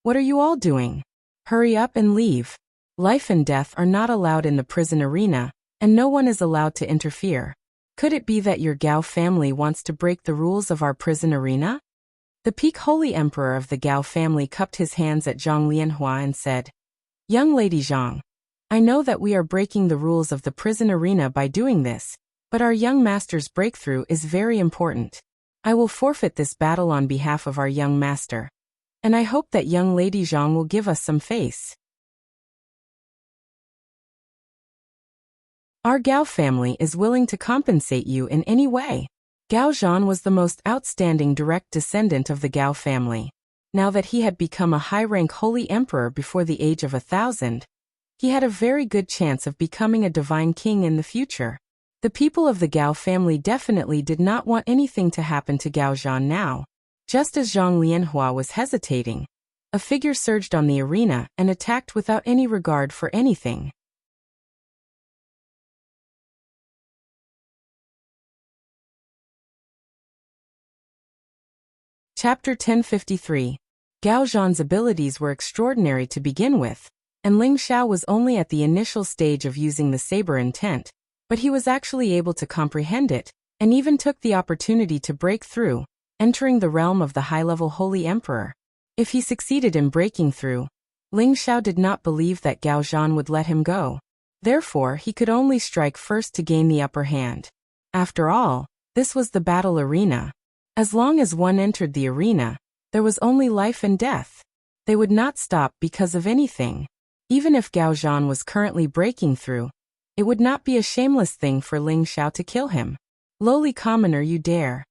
What are you all doing? Hurry up and leave. Life and death are not allowed in the prison arena, and no one is allowed to interfere. Could it be that your Gao family wants to break the rules of our prison arena? The peak holy emperor of the Gao family cupped his hands at Zhang Lianhua and said, Young lady Zhang, I know that we are breaking the rules of the prison arena by doing this, but our young master's breakthrough is very important. I will forfeit this battle on behalf of our young master, and I hope that young lady Zhang will give us some face. Our Gao family is willing to compensate you in any way. Gao Zhan was the most outstanding direct descendant of the Gao family. Now that he had become a high-rank holy emperor before the age of 1,000, he had a very good chance of becoming a divine king in the future. The people of the Gao family definitely did not want anything to happen to Gao Zhan now. Just as Zhang Lianhua was hesitating, a figure surged on the arena and attacked without any regard for anything. Chapter 1053. Gao Zhan's abilities were extraordinary to begin with, and Ling Xiao was only at the initial stage of using the saber intent, but he was actually able to comprehend it, and even took the opportunity to break through, entering the realm of the high-level holy emperor. If he succeeded in breaking through, Ling Xiao did not believe that Gao Zhan would let him go. Therefore, he could only strike first to gain the upper hand. After all, this was the battle arena. As long as one entered the arena, there was only life and death. They would not stop because of anything. Even if Gao Zhan was currently breaking through, it would not be a shameless thing for Ling Xiao to kill him. Lowly commoner, you dare.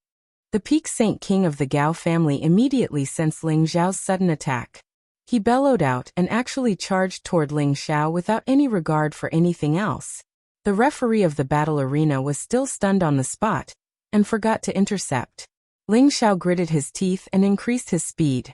The Peak Saint King of the Gao family immediately sensed Ling Xiao's sudden attack. He bellowed out and actually charged toward Ling Xiao without any regard for anything else. The referee of the battle arena was still stunned on the spot and forgot to intercept. Ling Xiao gritted his teeth and increased his speed.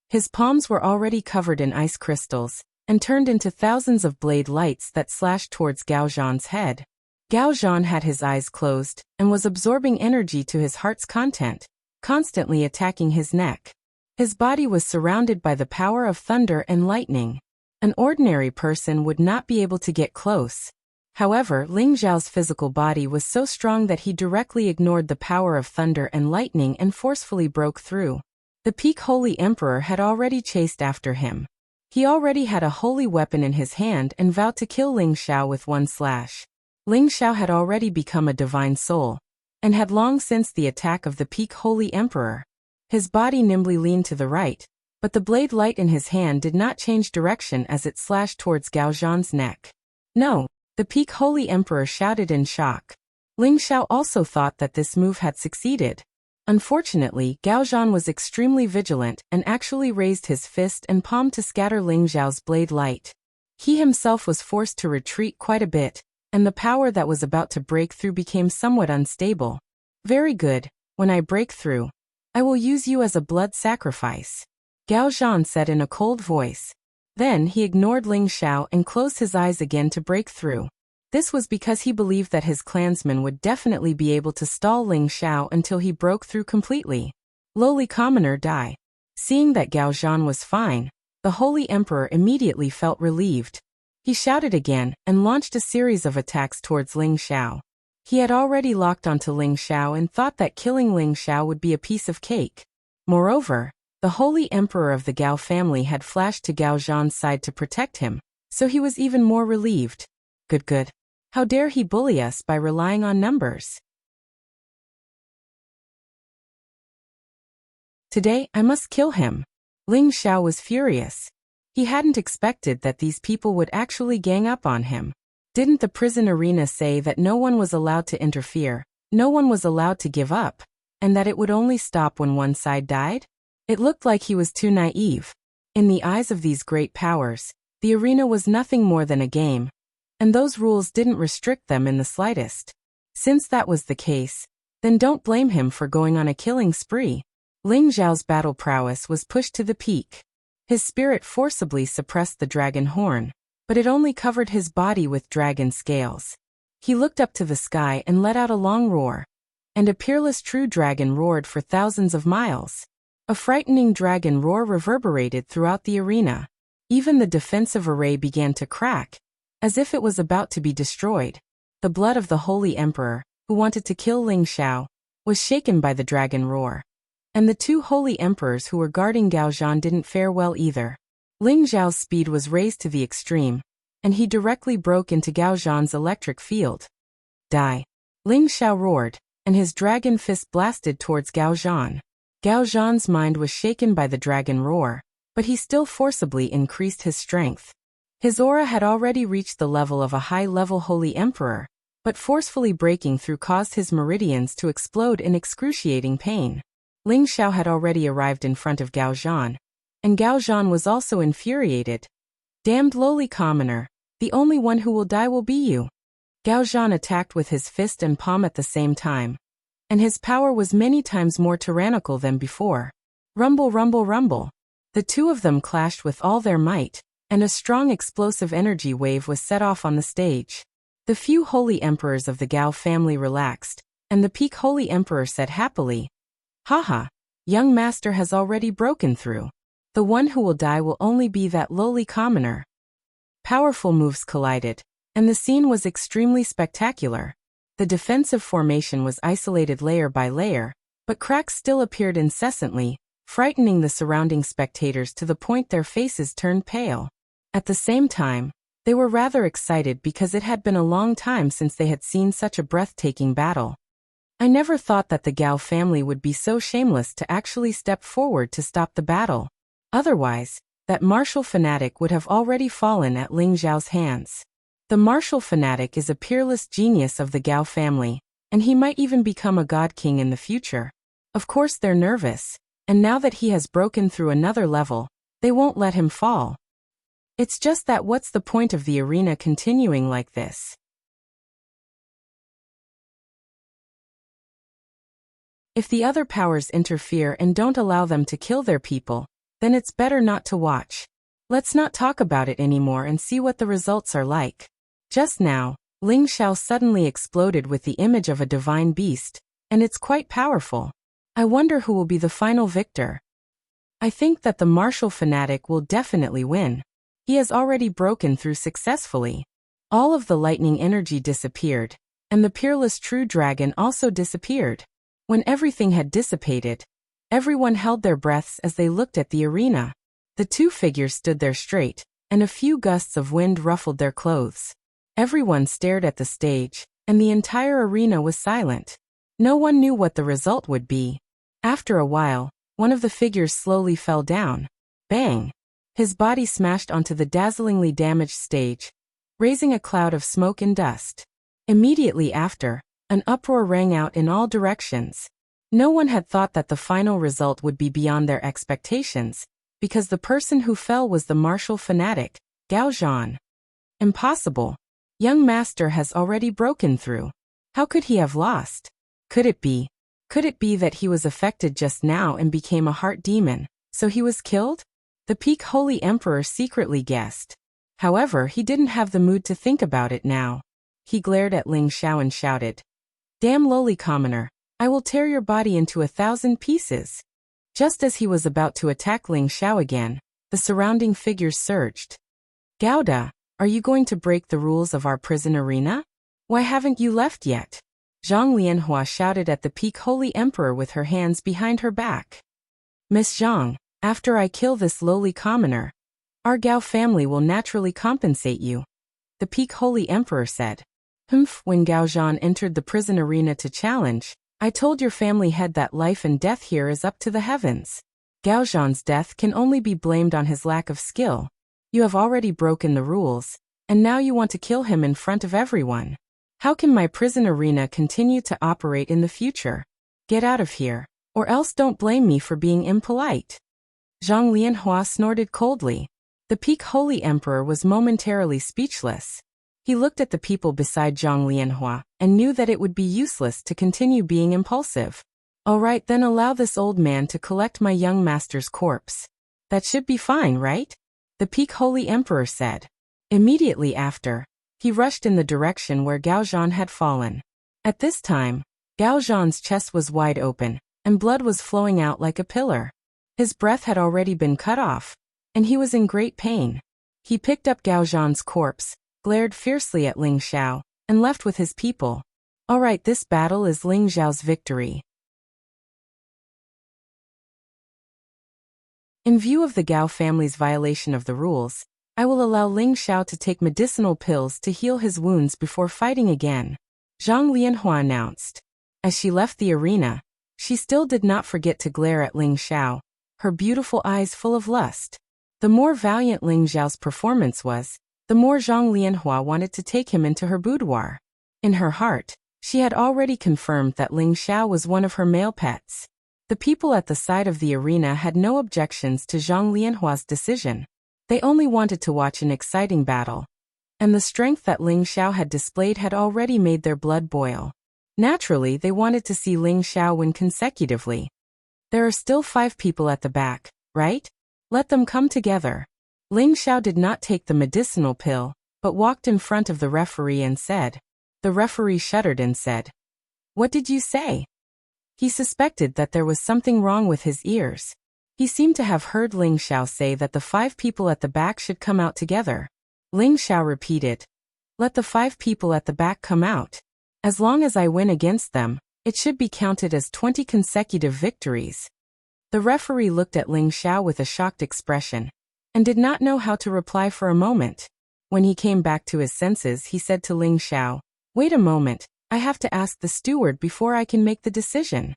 His palms were already covered in ice crystals and turned into thousands of blade lights that slashed towards Gao Zhan's head. Gao Zhan had his eyes closed and was absorbing energy to his heart's content, constantly attacking his neck. His body was surrounded by the power of thunder and lightning. An ordinary person would not be able to get close. However, Ling Xiao's physical body was so strong that he directly ignored the power of thunder and lightning and forcefully broke through. The Peak Holy Emperor had already chased after him. He already had a holy weapon in his hand and vowed to kill Ling Xiao with one slash. Ling Xiao had already become a divine soul, and had long since the attack of the Peak Holy Emperor. His body nimbly leaned to the right, but the blade light in his hand did not change direction as it slashed towards Gao Zhan's neck. No, the Peak Holy Emperor shouted in shock. Ling Xiao also thought that this move had succeeded. Unfortunately, Gao Zhan was extremely vigilant and actually raised his fist and palm to scatter Ling Xiao's blade light. He himself was forced to retreat quite a bit, and the power that was about to break through became somewhat unstable. Very good, when I break through, I will use you as a blood sacrifice, Gao Zhan said in a cold voice. Then he ignored Ling Xiao and closed his eyes again to break through. This was because he believed that his clansmen would definitely be able to stall Ling Xiao until he broke through completely. Lowly commoner, die. Seeing that Gao Zhan was fine, the Holy Emperor immediately felt relieved. He shouted again and launched a series of attacks towards Ling Xiao. He had already locked onto Ling Xiao and thought that killing Ling Xiao would be a piece of cake. Moreover, the Holy Emperor of the Gao family had flashed to Gao Zhan's side to protect him, so he was even more relieved. Good. How dare he bully us by relying on numbers? Today, I must kill him. Ling Xiao was furious. He hadn't expected that these people would actually gang up on him. Didn't the prison arena say that no one was allowed to interfere, no one was allowed to give up, and that it would only stop when one side died? It looked like he was too naive. In the eyes of these great powers, the arena was nothing more than a game, and those rules didn't restrict them in the slightest. Since that was the case, then don't blame him for going on a killing spree. Ling Xiao's battle prowess was pushed to the peak. His spirit forcibly suppressed the dragon horn, but it only covered his body with dragon scales. He looked up to the sky and let out a long roar, and a peerless true dragon roared for thousands of miles. A frightening dragon roar reverberated throughout the arena. Even the defensive array began to crack, as if it was about to be destroyed. The blood of the Holy Emperor, who wanted to kill Ling Xiao, was shaken by the dragon roar. And the two Holy Emperors who were guarding Gao Zhan didn't fare well either. Ling Xiao's speed was raised to the extreme, and he directly broke into Gao Zhan's electric field. Die! Ling Xiao roared, and his dragon fist blasted towards Gao Zhan. Gao Zhan's mind was shaken by the dragon roar, but he still forcibly increased his strength. His aura had already reached the level of a high-level Holy Emperor, but forcefully breaking through caused his meridians to explode in excruciating pain. Ling Xiao had already arrived in front of Gao Zhan, and Gao Zhan was also infuriated. Damned lowly commoner, the only one who will die will be you. Gao Zhan attacked with his fist and palm at the same time, and his power was many times more tyrannical than before. Rumble, rumble, rumble. The two of them clashed with all their might, and a strong explosive energy wave was set off on the stage. The few Holy Emperors of the Gao family relaxed, and the Peak Holy Emperor said happily, "Haha, young master has already broken through. The one who will die will only be that lowly commoner." Powerful moves collided, and the scene was extremely spectacular. The defensive formation was isolated layer by layer, but cracks still appeared incessantly, frightening the surrounding spectators to the point their faces turned pale. At the same time, they were rather excited because it had been a long time since they had seen such a breathtaking battle. I never thought that the Gao family would be so shameless to actually step forward to stop the battle. Otherwise, that martial fanatic would have already fallen at Ling Xiao's hands. The martial fanatic is a peerless genius of the Gao family, and he might even become a god king in the future. Of course they're nervous, and now that he has broken through another level, they won't let him fall. It's just that what's the point of the arena continuing like this? If the other powers interfere and don't allow them to kill their people, then it's better not to watch. Let's not talk about it anymore and see what the results are like. Just now, Ling Xiao suddenly exploded with the image of a divine beast, and it's quite powerful. I wonder who will be the final victor. I think that the martial fanatic will definitely win. He has already broken through successfully. All of the lightning energy disappeared, and the peerless true dragon also disappeared. When everything had dissipated, everyone held their breaths as they looked at the arena. The two figures stood there straight, and a few gusts of wind ruffled their clothes. Everyone stared at the stage, and the entire arena was silent. No one knew what the result would be. After a while, one of the figures slowly fell down. Bang! His body smashed onto the dazzlingly damaged stage, raising a cloud of smoke and dust. Immediately after, an uproar rang out in all directions. No one had thought that the final result would be beyond their expectations, because the person who fell was the martial fanatic, Gao Zhan. Impossible. Young master has already broken through. How could he have lost? Could it be that he was affected just now and became a heart demon, so he was killed? The Peak Holy Emperor secretly guessed. However, he didn't have the mood to think about it now. He glared at Ling Xiao and shouted, "Damn lowly commoner, I will tear your body into 1,000 pieces." Just as he was about to attack Ling Xiao again, the surrounding figures surged. "Gauda, are you going to break the rules of our prison arena? Why haven't you left yet?" Zhang Lianhua shouted at the Peak Holy Emperor with her hands behind her back. "Miss Zhang, after I kill this lowly commoner, our Gao family will naturally compensate you," the Peak Holy Emperor said. When Gao Zhan entered the prison arena to challenge, "I told your family head that life and death here is up to the heavens. Gao Zhan's death can only be blamed on his lack of skill. You have already broken the rules, and now you want to kill him in front of everyone. How can my prison arena continue to operate in the future? Get out of here, or else don't blame me for being impolite." Zhang Lianhua snorted coldly. The Peak Holy Emperor was momentarily speechless. He looked at the people beside Zhang Lianhua and knew that it would be useless to continue being impulsive. "All right, then allow this old man to collect my young master's corpse. That should be fine, right?" the Peak Holy Emperor said. Immediately after, he rushed in the direction where Gao Zhan had fallen. At this time, Gao Zhan's chest was wide open, and blood was flowing out like a pillar. His breath had already been cut off, and he was in great pain. He picked up Gao Zhan's corpse, glared fiercely at Ling Xiao, and left with his people. "All right, this battle is Ling Xiao's victory." In view of the Gao family's violation of the rules, I will allow Ling Xiao to take medicinal pills to heal his wounds before fighting again, Zhang Lianhua announced. As she left the arena, she still did not forget to glare at Ling Xiao, her beautiful eyes full of lust. The more valiant Ling Xiao's performance was, the more Zhang Lianhua wanted to take him into her boudoir. In her heart, she had already confirmed that Ling Xiao was one of her male pets. The people at the side of the arena had no objections to Zhang Lianhua's decision. They only wanted to watch an exciting battle. And the strength that Ling Xiao had displayed had already made their blood boil. Naturally, they wanted to see Ling Xiao win consecutively. "There are still 5 people at the back, right? Let them come together." Ling Xiao did not take the medicinal pill, but walked in front of the referee and said. The referee shuddered and said, "What did you say?" He suspected that there was something wrong with his ears. He seemed to have heard Ling Xiao say that the 5 people at the back should come out together. Ling Xiao repeated, "Let the 5 people at the back come out. As long as I win against them, it should be counted as 20 consecutive victories." The referee looked at Ling Xiao with a shocked expression, and did not know how to reply for a moment. When he came back to his senses, he said to Ling Xiao, "Wait a moment, I have to ask the steward before I can make the decision."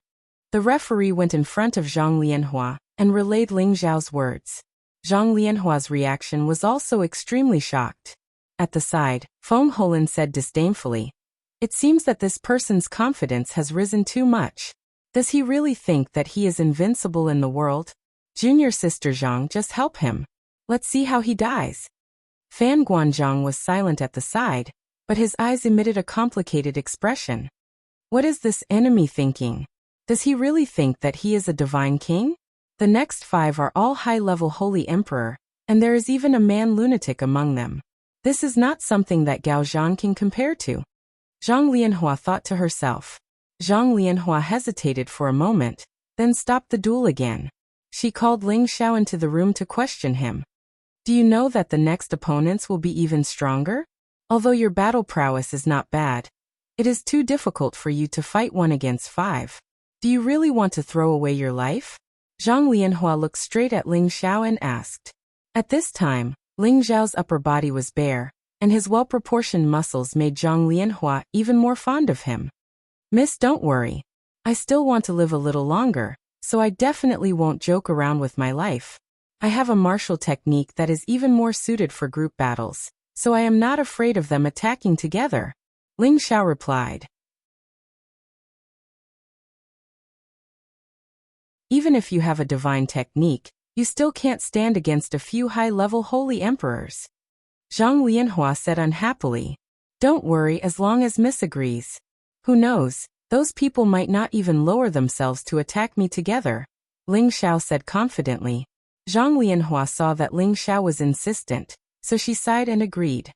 The referee went in front of Zhang Lianhua and relayed Ling Xiao's words. Zhang Lianhua's reaction was also extremely shocked. At the side, Feng Holin said disdainfully, "It seems that this person's confidence has risen too much. Does he really think that he is invincible in the world? Junior sister Zhang, just help him. Let's see how he dies." Fan Guanzhang was silent at the side, but his eyes emitted a complicated expression. What is this enemy thinking? Does he really think that he is a divine king? The next 5 are all high-level holy emperor, and there is even a man lunatic among them. This is not something that Gao Zhan can compare to. Zhang Lianhua thought to herself. Zhang Lianhua hesitated for a moment, then stopped the duel again. She called Ling Xiao into the room to question him. "Do you know that the next opponents will be even stronger? Although your battle prowess is not bad, it is too difficult for you to fight 1 against 5. Do you really want to throw away your life?" Zhang Lianhua looked straight at Ling Xiao and asked. At this time, Ling Xiao's upper body was bare, and his well-proportioned muscles made Zhang Lianhua even more fond of him. "Miss, don't worry. I still want to live a little longer, so I definitely won't joke around with my life. I have a martial technique that is even more suited for group battles, so I am not afraid of them attacking together," Ling Xiao replied. "Even if you have a divine technique, you still can't stand against a few high-level holy emperors," Zhang Lianhua said unhappily. "Don't worry as long as Miss agrees. Who knows, those people might not even lower themselves to attack me together," Ling Xiao said confidently. Zhang Lianhua saw that Ling Xiao was insistent, so she sighed and agreed.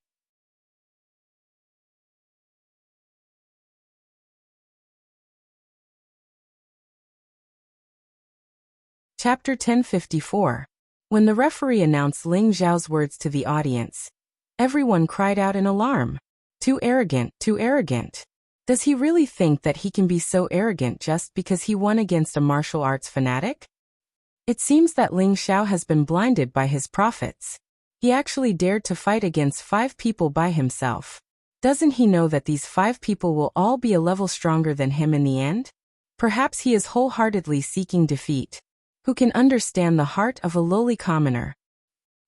Chapter 1054. When the referee announced Ling Xiao's words to the audience, everyone cried out in alarm. "Too arrogant, too arrogant. Does he really think that he can be so arrogant just because he won against a martial arts fanatic? It seems that Ling Xiao has been blinded by his prophets. He actually dared to fight against 5 people by himself. Doesn't he know that these 5 people will all be a level stronger than him in the end? Perhaps he is wholeheartedly seeking defeat. Who can understand the heart of a lowly commoner?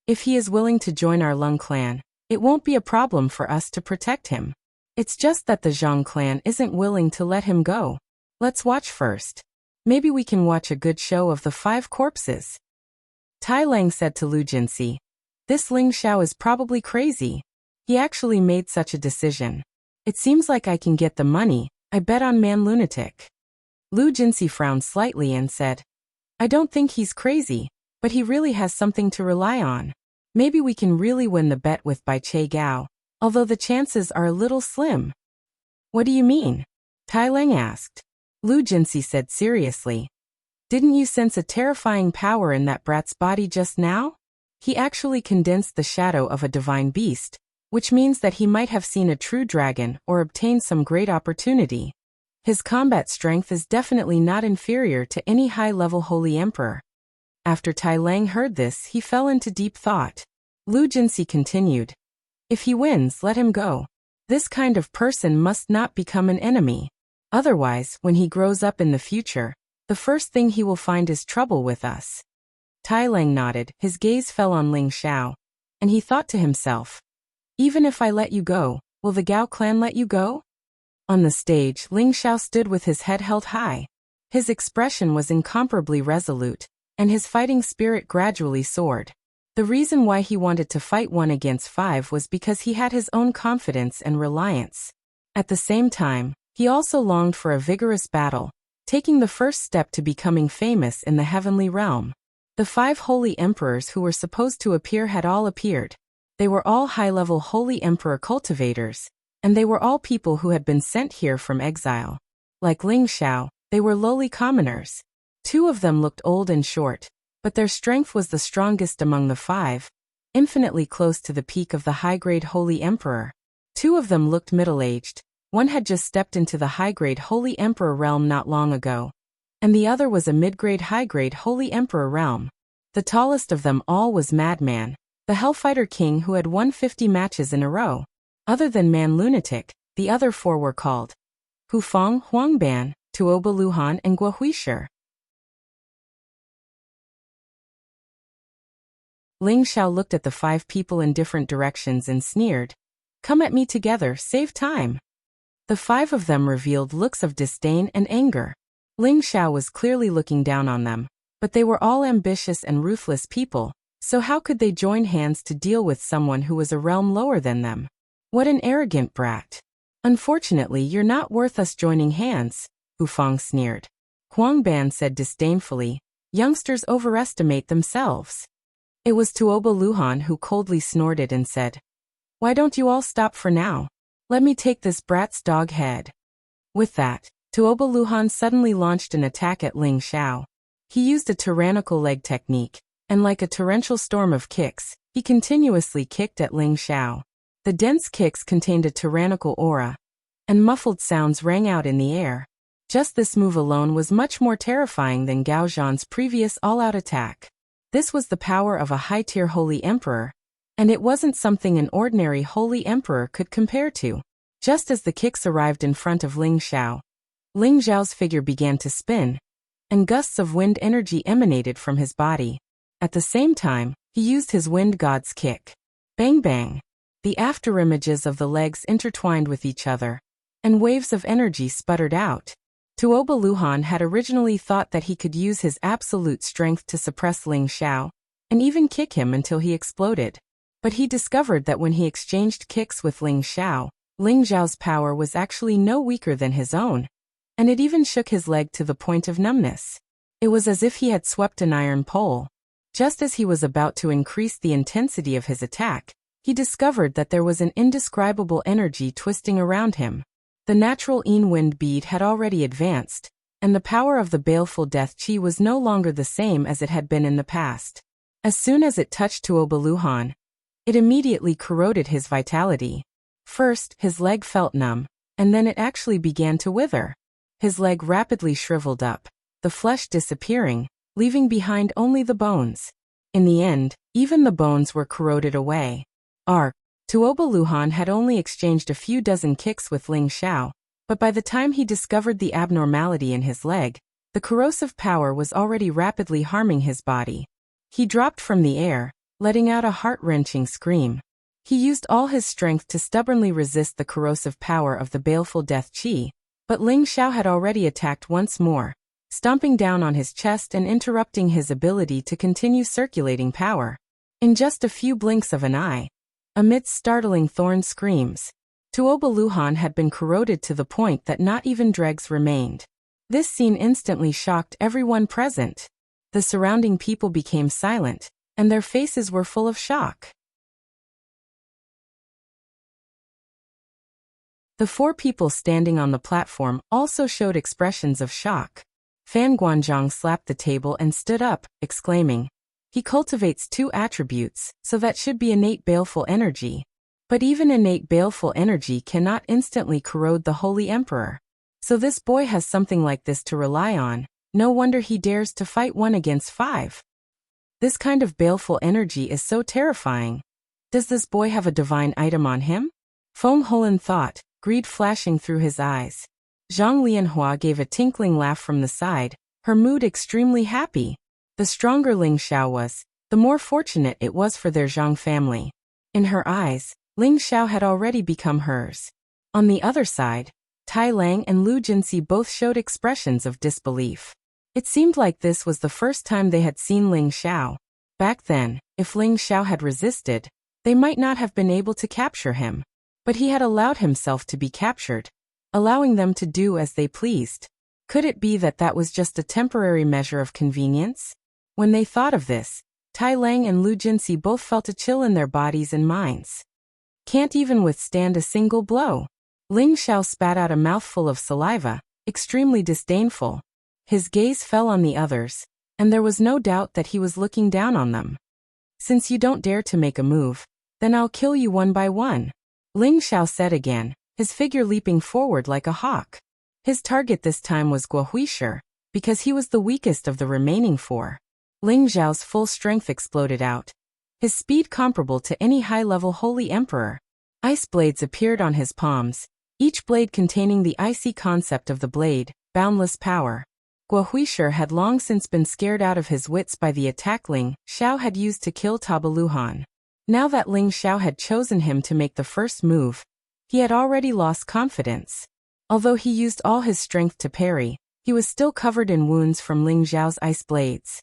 If he is willing to join our Lung clan, it won't be a problem for us to protect him. It's just that the Zhang clan isn't willing to let him go. Let's watch first. Maybe we can watch a good show of the 5 corpses." Tai Lang said to Lu Jinxi. "This Ling Xiao is probably crazy. He actually made such a decision. It seems like I can get the money. I bet on man lunatic." Lu Jinxi frowned slightly and said, "I don't think he's crazy, but he really has something to rely on. Maybe we can really win the bet with Bai Che Gao, although the chances are a little slim." "What do you mean?" Tai Lang asked. Lu Jinxi said seriously. "Didn't you sense a terrifying power in that brat's body just now? He actually condensed the shadow of a divine beast, which means that he might have seen a true dragon or obtained some great opportunity. His combat strength is definitely not inferior to any high-level holy emperor." After Tai Lang heard this, he fell into deep thought. Lu Jinxi continued, "If he wins, let him go. This kind of person must not become an enemy. Otherwise, when he grows up in the future, the first thing he will find is trouble with us." Tai Lang nodded, his gaze fell on Ling Xiao, and he thought to himself, "Even if I let you go, will the Gao clan let you go?" On the stage, Ling Xiao stood with his head held high. His expression was incomparably resolute, and his fighting spirit gradually soared. The reason why he wanted to fight 1 against 5 was because he had his own confidence and reliance. At the same time, he also longed for a vigorous battle, taking the first step to becoming famous in the heavenly realm. The 5 holy emperors who were supposed to appear had all appeared. They were all high-level holy emperor cultivators, and they were all people who had been sent here from exile. Like Ling Xiao, they were lowly commoners. 2 of them looked old and short, but their strength was the strongest among the 5, infinitely close to the peak of the high-grade holy emperor. 2 of them looked middle-aged. One had just stepped into the high-grade holy emperor realm not long ago, and the other was a mid-grade high-grade holy emperor realm. The tallest of them all was Madman, the Hellfighter King who had won 50 matches in a row. Other than Man Lunatic, the other 4 were called Hufang, Huangban, Tuoba Luhan, and Guohuisher. Ling Xiao looked at the 5 people in different directions and sneered. Come at me together, save time. The 5 of them revealed looks of disdain and anger. Ling Xiao was clearly looking down on them, but they were all ambitious and ruthless people, so how could they join hands to deal with someone who was a realm lower than them? What an arrogant brat. Unfortunately, you're not worth us joining hands, Hufang sneered. Huangban said disdainfully, youngsters overestimate themselves. It was Tuoba Luhan who coldly snorted and said, why don't you all stop for now? Let me take this brat's dog head. With that, Tuoba Luhan suddenly launched an attack at Ling Xiao. He used a tyrannical leg technique, and like a torrential storm of kicks, he continuously kicked at Ling Xiao. The dense kicks contained a tyrannical aura, and muffled sounds rang out in the air. Just this move alone was much more terrifying than Gao Zhan's previous all-out attack. This was the power of a high-tier holy emperor, and it wasn't something an ordinary holy emperor could compare to. Just as the kicks arrived in front of Ling Xiao's figure began to spin, and gusts of wind energy emanated from his body. At the same time, he used his wind god's kick. Bang bang! The afterimages of the legs intertwined with each other, and waves of energy sputtered out. Tuoba Luhan had originally thought that he could use his absolute strength to suppress Ling Xiao, and even kick him until he exploded. But he discovered that when he exchanged kicks with Ling Xiao's power was actually no weaker than his own, and it even shook his leg to the point of numbness. It was as if he had swept an iron pole. Just as he was about to increase the intensity of his attack, he discovered that there was an indescribable energy twisting around him. The natural Yin wind bead had already advanced, and the power of the baleful death chi was no longer the same as it had been in the past. As soon as it touched Tuoba Luhan, it immediately corroded his vitality. First, his leg felt numb, and then it actually began to wither. His leg rapidly shriveled up, the flesh disappearing, leaving behind only the bones. In the end, even the bones were corroded away. Tuoba Luhan had only exchanged a few dozen kicks with Ling Xiao, but by the time he discovered the abnormality in his leg, the corrosive power was already rapidly harming his body. He dropped from the air, letting out a heart-wrenching scream. He used all his strength to stubbornly resist the corrosive power of the baleful death chi, but Ling Xiao had already attacked once more, stomping down on his chest and interrupting his ability to continue circulating power. In just a few blinks of an eye, amidst startling thorn screams, Tuoba Luhan had been corroded to the point that not even dregs remained. This scene instantly shocked everyone present. The surrounding people became silent, and their faces were full of shock. The 4 people standing on the platform also showed expressions of shock. Fan Guanzhong slapped the table and stood up, exclaiming, he cultivates 2 attributes, so that should be innate baleful energy. But even innate baleful energy cannot instantly corrode the Holy Emperor. So this boy has something like this to rely on. No wonder he dares to fight 1 against 5. This kind of baleful energy is so terrifying. Does this boy have a divine item on him? Feng Holan thought, greed flashing through his eyes. Zhang Lianhua gave a tinkling laugh from the side, her mood extremely happy. The stronger Ling Xiao was, the more fortunate it was for their Zhang family. In her eyes, Ling Xiao had already become hers. On the other side, Tai Lang and Lu Jinxi both showed expressions of disbelief. It seemed like this was the first time they had seen Ling Xiao. Back then, if Ling Xiao had resisted, they might not have been able to capture him. But he had allowed himself to be captured, allowing them to do as they pleased. Could it be that that was just a temporary measure of convenience? When they thought of this, Tai Lang and Lu Jinxi both felt a chill in their bodies and minds. Can't even withstand a single blow. Ling Xiao spat out a mouthful of saliva, extremely disdainful. His gaze fell on the others, and there was no doubt that he was looking down on them. Since you don't dare to make a move, then I'll kill you 1 by 1. Ling Xiao said again, his figure leaping forward like a hawk. His target this time was Guohuisher, because he was the weakest of the remaining 4. Ling Xiao's full strength exploded out, his speed comparable to any high-level holy emperor. Ice blades appeared on his palms, each blade containing the icy concept of the blade, boundless power. Guo Huishi had long since been scared out of his wits by the attack Ling Xiao had used to kill Tabaluhan. Now that Ling Xiao had chosen him to make the first move, he had already lost confidence. Although he used all his strength to parry, he was still covered in wounds from Ling Xiao's ice blades.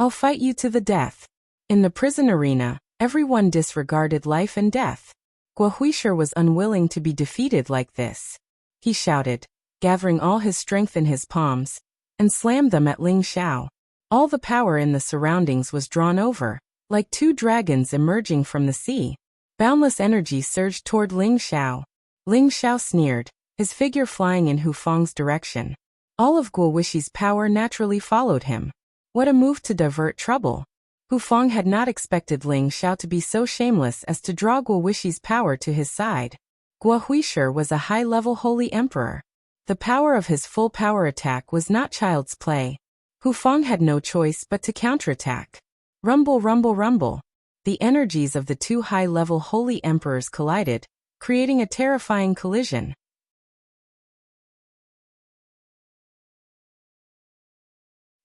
"I'll fight you to the death." In the prison arena, everyone disregarded life and death. Guo Huishi was unwilling to be defeated like this. He shouted, gathering all his strength in his palms, and slammed them at Ling Xiao. All the power in the surroundings was drawn over, like two dragons emerging from the sea. Boundless energy surged toward Ling Xiao. Ling Xiao sneered, his figure flying in Hu Fang's direction. All of Guo Huishi's power naturally followed him. What a move to divert trouble! Hu Fang had not expected Ling Xiao to be so shameless as to draw Guo Huishi's power to his side. Guo Huishi was a high-level holy emperor. The power of his full power attack was not child's play. Hu Fang had no choice but to counterattack. Rumble, rumble, rumble. The energies of the two high-level holy emperors collided, creating a terrifying collision.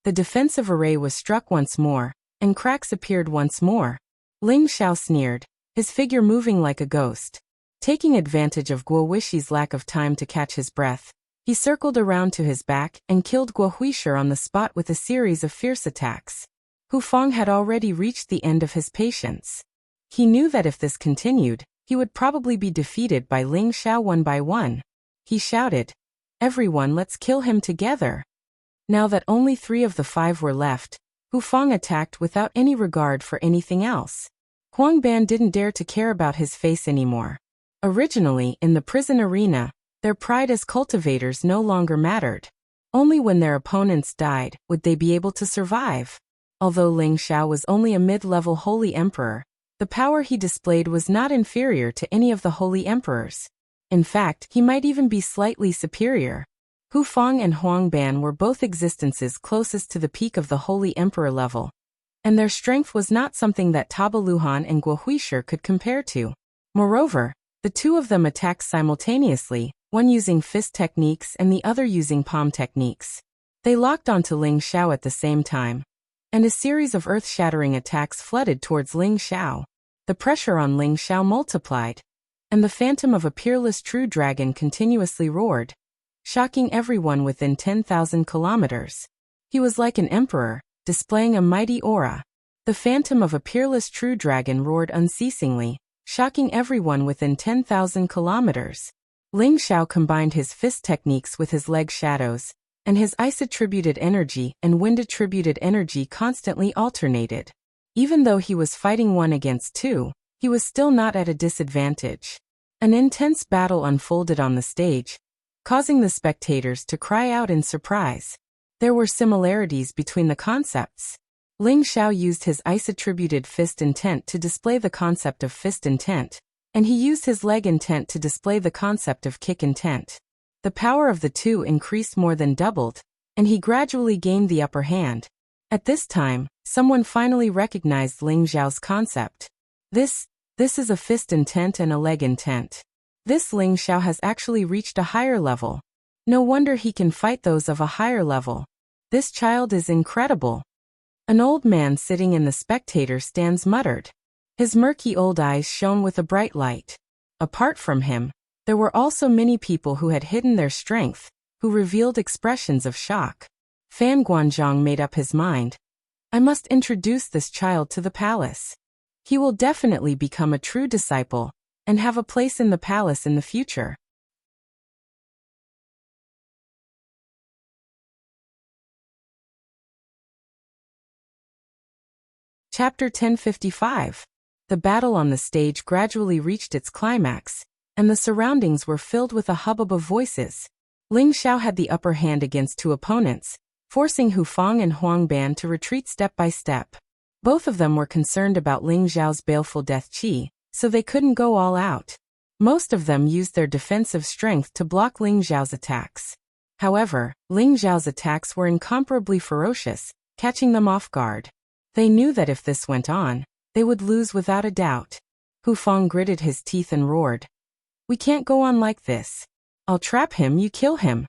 The defensive array was struck once more, and cracks appeared once more. Ling Xiao sneered, his figure moving like a ghost. Taking advantage of Guo Huishi's lack of time to catch his breath, he circled around to his back and killed Guo Huishi on the spot with a series of fierce attacks. Hu Fang had already reached the end of his patience. He knew that if this continued, he would probably be defeated by Ling Xiao one by one. He shouted, "Everyone, let's kill him together." Now that only 3 of the 5 were left, Hu Fang attacked without any regard for anything else. Huang Ban didn't dare to care about his face anymore. Originally, in the prison arena, their pride as cultivators no longer mattered. Only when their opponents died would they be able to survive. Although Ling Xiao was only a mid-level holy emperor, the power he displayed was not inferior to any of the holy emperors. In fact, he might even be slightly superior. Hu Fang and Huang Ban were both existences closest to the peak of the holy emperor level, and their strength was not something that Tabaluhan and Guo Huishi could compare to. Moreover, the two of them attacked simultaneously, one using fist techniques and the other using palm techniques. They locked onto Ling Xiao at the same time, and a series of earth-shattering attacks flooded towards Ling Xiao. The pressure on Ling Xiao multiplied, and the phantom of a peerless true dragon continuously roared, shocking everyone within 10,000 kilometers. He was like an emperor, displaying a mighty aura. The phantom of a peerless true dragon roared unceasingly, shocking everyone within 10,000 kilometers. Ling Xiao combined his fist techniques with his leg shadows, and his ice-attributed energy and wind-attributed energy constantly alternated. Even though he was fighting 1 against 2, he was still not at a disadvantage. An intense battle unfolded on the stage, causing the spectators to cry out in surprise. There were similarities between the concepts. Ling Xiao used his ice-attributed fist intent to display the concept of fist intent, and he used his leg intent to display the concept of kick intent. The power of the two increased more than doubled, and he gradually gained the upper hand. At this time, someone finally recognized Ling Xiao's concept. This is a fist intent and a leg intent. This Ling Xiao has actually reached a higher level. No wonder he can fight those of a higher level. This child is incredible. An old man sitting in the spectator stands muttered. His murky old eyes shone with a bright light. Apart from him, there were also many people who had hidden their strength, who revealed expressions of shock. Fan Guanzhong made up his mind. I must introduce this child to the palace. He will definitely become a true disciple, and have a place in the palace in the future. Chapter 1055. The battle on the stage gradually reached its climax, and the surroundings were filled with a hubbub of voices. Ling Xiao had the upper hand against 2 opponents, forcing Hu Fang and Huang Ban to retreat step by step. Both of them were concerned about Ling Xiao's baleful death qi, so they couldn't go all out. Most of them used their defensive strength to block Ling Xiao's attacks. However, Ling Xiao's attacks were incomparably ferocious, catching them off guard. They knew that if this went on, they would lose without a doubt. Hu Feng gritted his teeth and roared. We can't go on like this. I'll trap him, you kill him.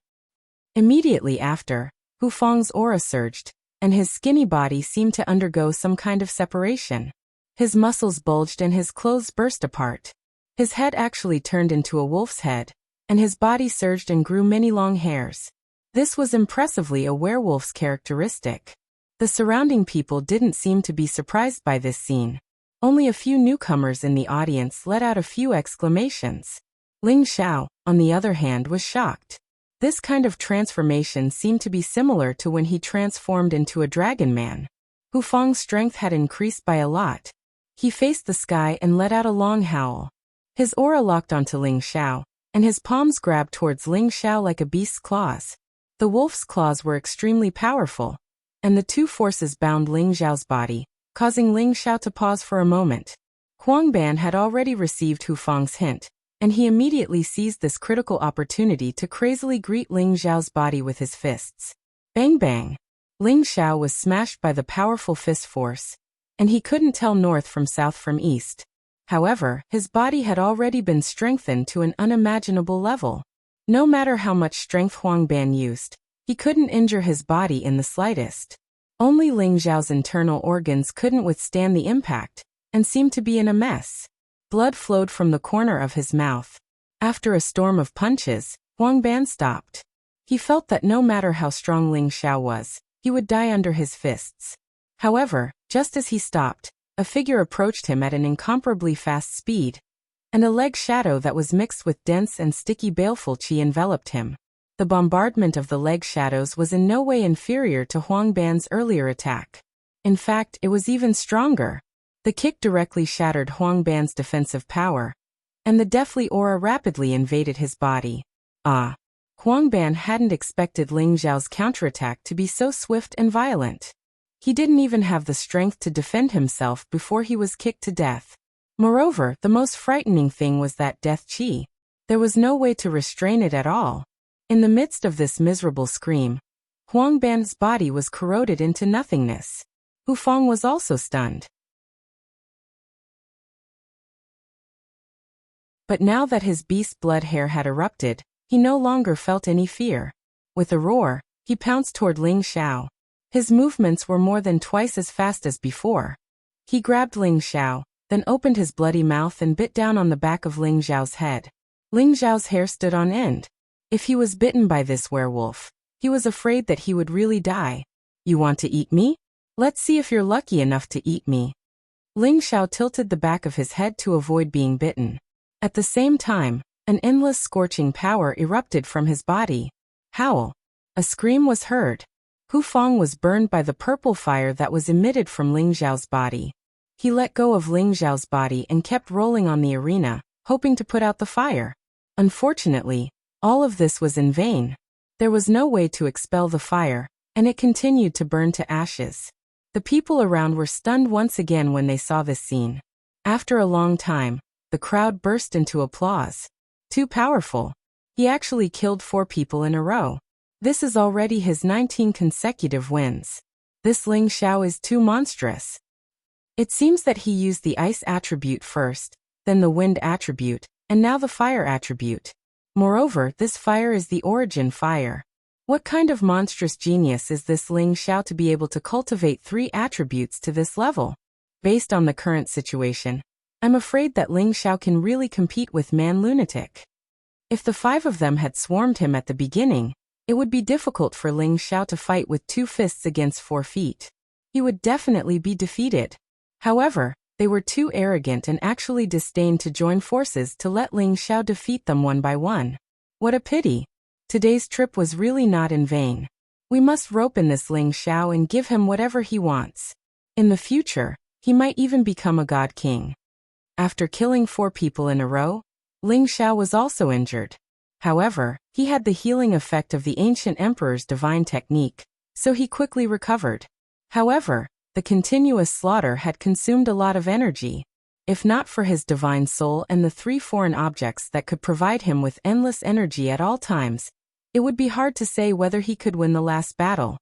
Immediately after, Hu Feng's aura surged, and his skinny body seemed to undergo some kind of separation. His muscles bulged and his clothes burst apart. His head actually turned into a wolf's head, and his body surged and grew many long hairs. This was impressively a werewolf's characteristic. The surrounding people didn't seem to be surprised by this scene. Only a few newcomers in the audience let out a few exclamations. Ling Xiao, on the other hand, was shocked. This kind of transformation seemed to be similar to when he transformed into a dragon man. Hu Feng's strength had increased by a lot. He faced the sky and let out a long howl. His aura locked onto Ling Xiao, and his palms grabbed towards Ling Xiao like a beast's claws. The wolf's claws were extremely powerful, and the two forces bound Ling Xiao's body, causing Ling Xiao to pause for a moment. Huang Ban had already received Hu Feng's hint, and he immediately seized this critical opportunity to crazily greet Ling Xiao's body with his fists. Bang bang! Ling Xiao was smashed by the powerful fist force, and he couldn't tell north from south from east. However, his body had already been strengthened to an unimaginable level. No matter how much strength Huang Ban used, he couldn't injure his body in the slightest. Only Ling Xiao's internal organs couldn't withstand the impact, and seemed to be in a mess. Blood flowed from the corner of his mouth. After a storm of punches, Huang Ban stopped. He felt that no matter how strong Ling Xiao was, he would die under his fists. However, just as he stopped, a figure approached him at an incomparably fast speed, and a leg shadow that was mixed with dense and sticky baleful qi enveloped him. The bombardment of the leg shadows was in no way inferior to Huang Ban's earlier attack. In fact, it was even stronger. The kick directly shattered Huang Ban's defensive power, and the deathly aura rapidly invaded his body. Huang Ban hadn't expected Ling Xiao's counterattack to be so swift and violent. He didn't even have the strength to defend himself before he was kicked to death. Moreover, the most frightening thing was that death qi. There was no way to restrain it at all. In the midst of this miserable scream, Huang Ban's body was corroded into nothingness. Hu Feng was also stunned. But now that his beast blood hair had erupted, he no longer felt any fear. With a roar, he pounced toward Ling Xiao. His movements were more than twice as fast as before. He grabbed Ling Xiao, then opened his bloody mouth and bit down on the back of Ling Xiao's head. Ling Xiao's hair stood on end. If he was bitten by this werewolf, he was afraid that he would really die. You want to eat me? Let's see if you're lucky enough to eat me. Ling Xiao tilted the back of his head to avoid being bitten. At the same time, an endless scorching power erupted from his body. Howl! A scream was heard. Hu Feng was burned by the purple fire that was emitted from Ling Xiao's body. He let go of Ling Xiao's body and kept rolling on the arena, hoping to put out the fire. Unfortunately, all of this was in vain. There was no way to expel the fire, and it continued to burn to ashes. The people around were stunned once again when they saw this scene. After a long time, the crowd burst into applause. Too powerful. He actually killed 4 people in a row. This is already his 19 consecutive wins. This Ling Xiao is too monstrous. It seems that he used the ice attribute first, then the wind attribute, and now the fire attribute. Moreover, this fire is the origin fire. What kind of monstrous genius is this Ling Xiao to be able to cultivate 3 attributes to this level? Based on the current situation, I'm afraid that Ling Xiao can really compete with Man Lunatic. If the 5 of them had swarmed him at the beginning, it would be difficult for Ling Xiao to fight with 2 fists against 4 feet. He would definitely be defeated. However, they were too arrogant and actually disdained to join forces to let Ling Xiao defeat them one by one. What a pity. Today's trip was really not in vain. We must rope in this Ling Xiao and give him whatever he wants. In the future, he might even become a god king. After killing 4 people in a row, Ling Xiao was also injured. However, he had the healing effect of the ancient emperor's divine technique, so he quickly recovered. However, the continuous slaughter had consumed a lot of energy. If not for his divine soul and the 3 foreign objects that could provide him with endless energy at all times, it would be hard to say whether he could win the last battle.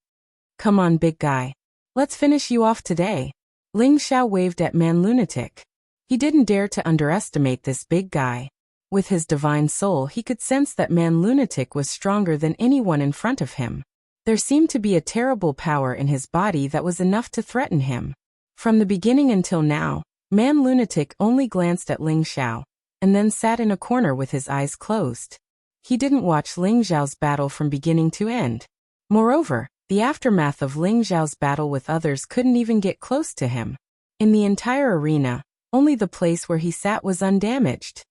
Come on, big guy. Let's finish you off today. Ling Xiao waved at Man Lunatic. He didn't dare to underestimate this big guy. With his divine soul, he could sense that Man Lunatic was stronger than anyone in front of him. There seemed to be a terrible power in his body that was enough to threaten him. From the beginning until now, Man Lunatic only glanced at Ling Xiao, and then sat in a corner with his eyes closed. He didn't watch Ling Xiao's battle from beginning to end. Moreover, the aftermath of Ling Xiao's battle with others couldn't even get close to him. In the entire arena, only the place where he sat was undamaged.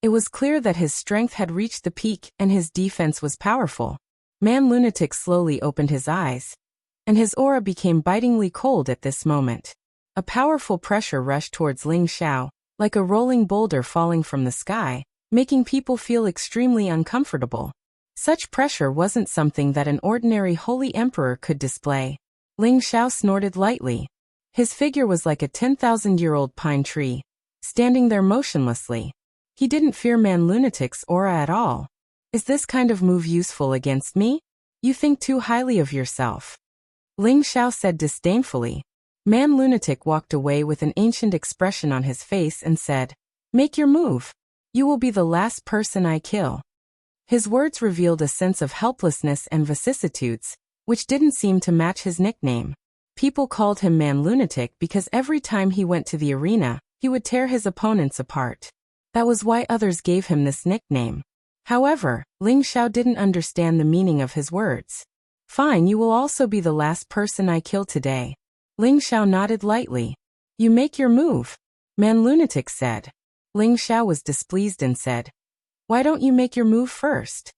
It was clear that his strength had reached the peak and his defense was powerful. Man Lunatic slowly opened his eyes, and his aura became bitingly cold at this moment. A powerful pressure rushed towards Ling Xiao, like a rolling boulder falling from the sky, making people feel extremely uncomfortable. Such pressure wasn't something that an ordinary holy emperor could display. Ling Xiao snorted lightly. His figure was like a 10,000-year-old pine tree, standing there motionlessly. He didn't fear Man Lunatic's aura at all. Is this kind of move useful against me? You think too highly of yourself. Ling Xiao said disdainfully. Man Lunatic walked away with an ancient expression on his face and said, "Make your move. You will be the last person I kill." His words revealed a sense of helplessness and vicissitudes, which didn't seem to match his nickname. People called him Man Lunatic because every time he went to the arena, he would tear his opponents apart. That was why others gave him this nickname. However, Ling Xiao didn't understand the meaning of his words. "Fine, you will also be the last person I kill today." Ling Xiao nodded lightly. "You make your move," Man Lunatic said. Ling Xiao was displeased and said, "Why don't you make your move first?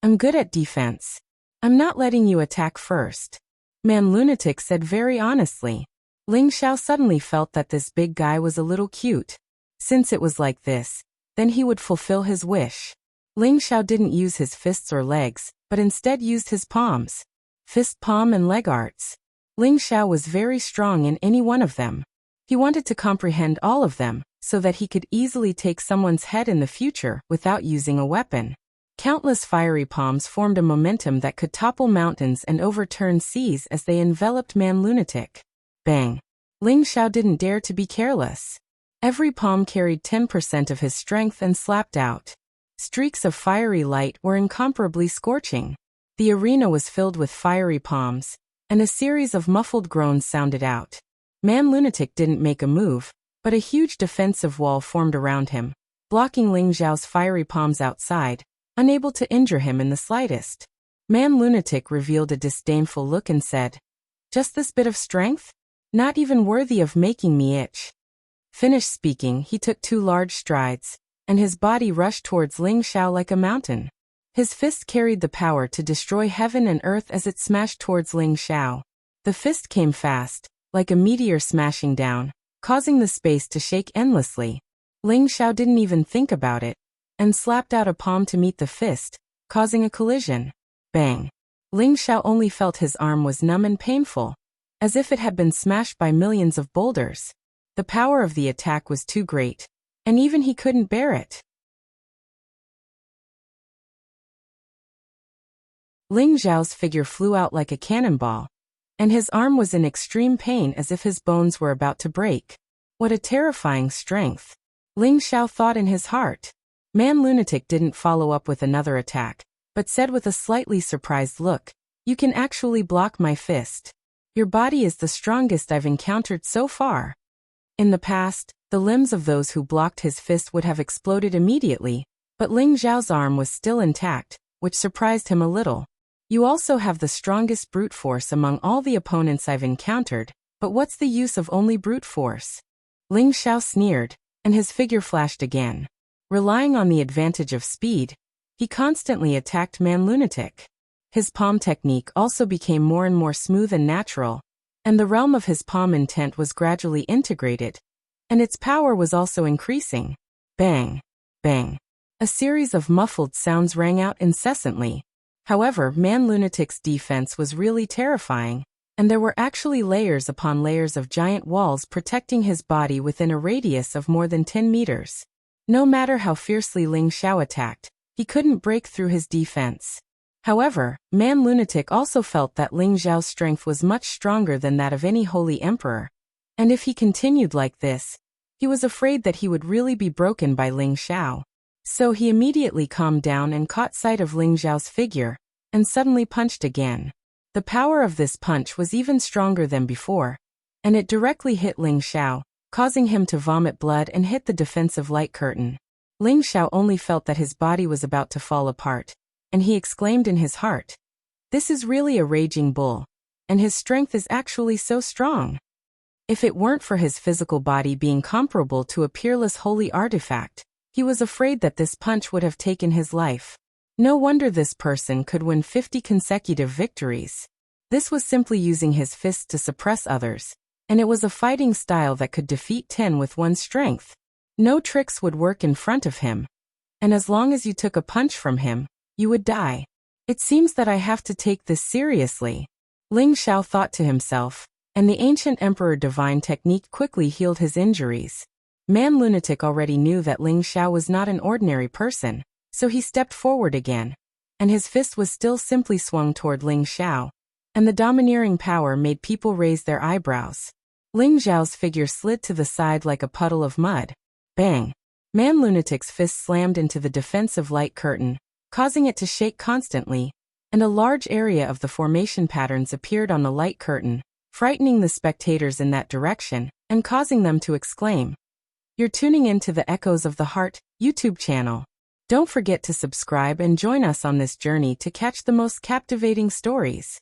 I'm good at defense. I'm not letting you attack first," Man Lunatic said very honestly. Ling Xiao suddenly felt that this big guy was a little cute. Since it was like this, then he would fulfill his wish. Ling Xiao didn't use his fists or legs, but instead used his palms. Fist, palm, and leg arts. Ling Xiao was very strong in any one of them. He wanted to comprehend all of them, so that he could easily take someone's head in the future without using a weapon. Countless fiery palms formed a momentum that could topple mountains and overturn seas as they enveloped Man Lunatic. Bang! Ling Xiao didn't dare to be careless. Every palm carried 10% of his strength and slapped out. Streaks of fiery light were incomparably scorching. The arena was filled with fiery palms, and a series of muffled groans sounded out. Man Lunatic didn't make a move, but a huge defensive wall formed around him, blocking Ling Xiao's fiery palms outside, unable to injure him in the slightest. Man Lunatic revealed a disdainful look and said, "Just this bit of strength? Not even worthy of making me itch." Finished speaking, he took 2 large strides, and his body rushed towards Ling Xiao like a mountain. His fist carried the power to destroy heaven and earth as it smashed towards Ling Xiao. The fist came fast, like a meteor smashing down, causing the space to shake endlessly. Ling Xiao didn't even think about it, and slapped out a palm to meet the fist, causing a collision. Bang! Ling Xiao only felt his arm was numb and painful, as if it had been smashed by millions of boulders. The power of the attack was too great, and even he couldn't bear it. Ling Xiao's figure flew out like a cannonball, and his arm was in extreme pain as if his bones were about to break. What a terrifying strength! Ling Xiao thought in his heart. Man Lunatic didn't follow up with another attack, but said with a slightly surprised look, "You can actually block my fist. Your body is the strongest I've encountered so far." In the past, the limbs of those who blocked his fist would have exploded immediately, but Ling Xiao's arm was still intact, which surprised him a little. "You also have the strongest brute force among all the opponents I've encountered, but what's the use of only brute force?" Ling Xiao sneered, and his figure flashed again. Relying on the advantage of speed, he constantly attacked Man Lunatic. His palm technique also became more and more smooth and natural, and the realm of his palm intent was gradually integrated, and its power was also increasing. Bang! Bang! A series of muffled sounds rang out incessantly. However, Man Lunatic's defense was really terrifying, and there were actually layers upon layers of giant walls protecting his body within a radius of more than 10 meters. No matter how fiercely Ling Xiao attacked, he couldn't break through his defense. However, Man Lunatic also felt that Ling Xiao's strength was much stronger than that of any holy emperor, and if he continued like this, he was afraid that he would really be broken by Ling Xiao. So he immediately calmed down and caught sight of Ling Xiao's figure, and suddenly punched again. The power of this punch was even stronger than before, and it directly hit Ling Xiao, causing him to vomit blood and hit the defensive light curtain. Ling Xiao only felt that his body was about to fall apart, and he exclaimed in his heart, "This is really a raging bull, and his strength is actually so strong." If it weren't for his physical body being comparable to a peerless holy artifact, he was afraid that this punch would have taken his life. No wonder this person could win 50 consecutive victories. This was simply using his fists to suppress others, and it was a fighting style that could defeat 10 with one strength. No tricks would work in front of him, and as long as you took a punch from him, you would die. It seems that I have to take this seriously, Ling Xiao thought to himself, and the ancient emperor divine technique quickly healed his injuries. Man Lunatic already knew that Ling Xiao was not an ordinary person, so he stepped forward again, and his fist was still simply swung toward Ling Xiao, and the domineering power made people raise their eyebrows. Ling Xiao's figure slid to the side like a puddle of mud. Bang! Man Lunatic's fist slammed into the defensive light curtain, causing it to shake constantly, and a large area of the formation patterns appeared on the light curtain, frightening the spectators in that direction, and causing them to exclaim. You're tuning in to the Echoes of the Heart YouTube channel. Don't forget to subscribe and join us on this journey to catch the most captivating stories.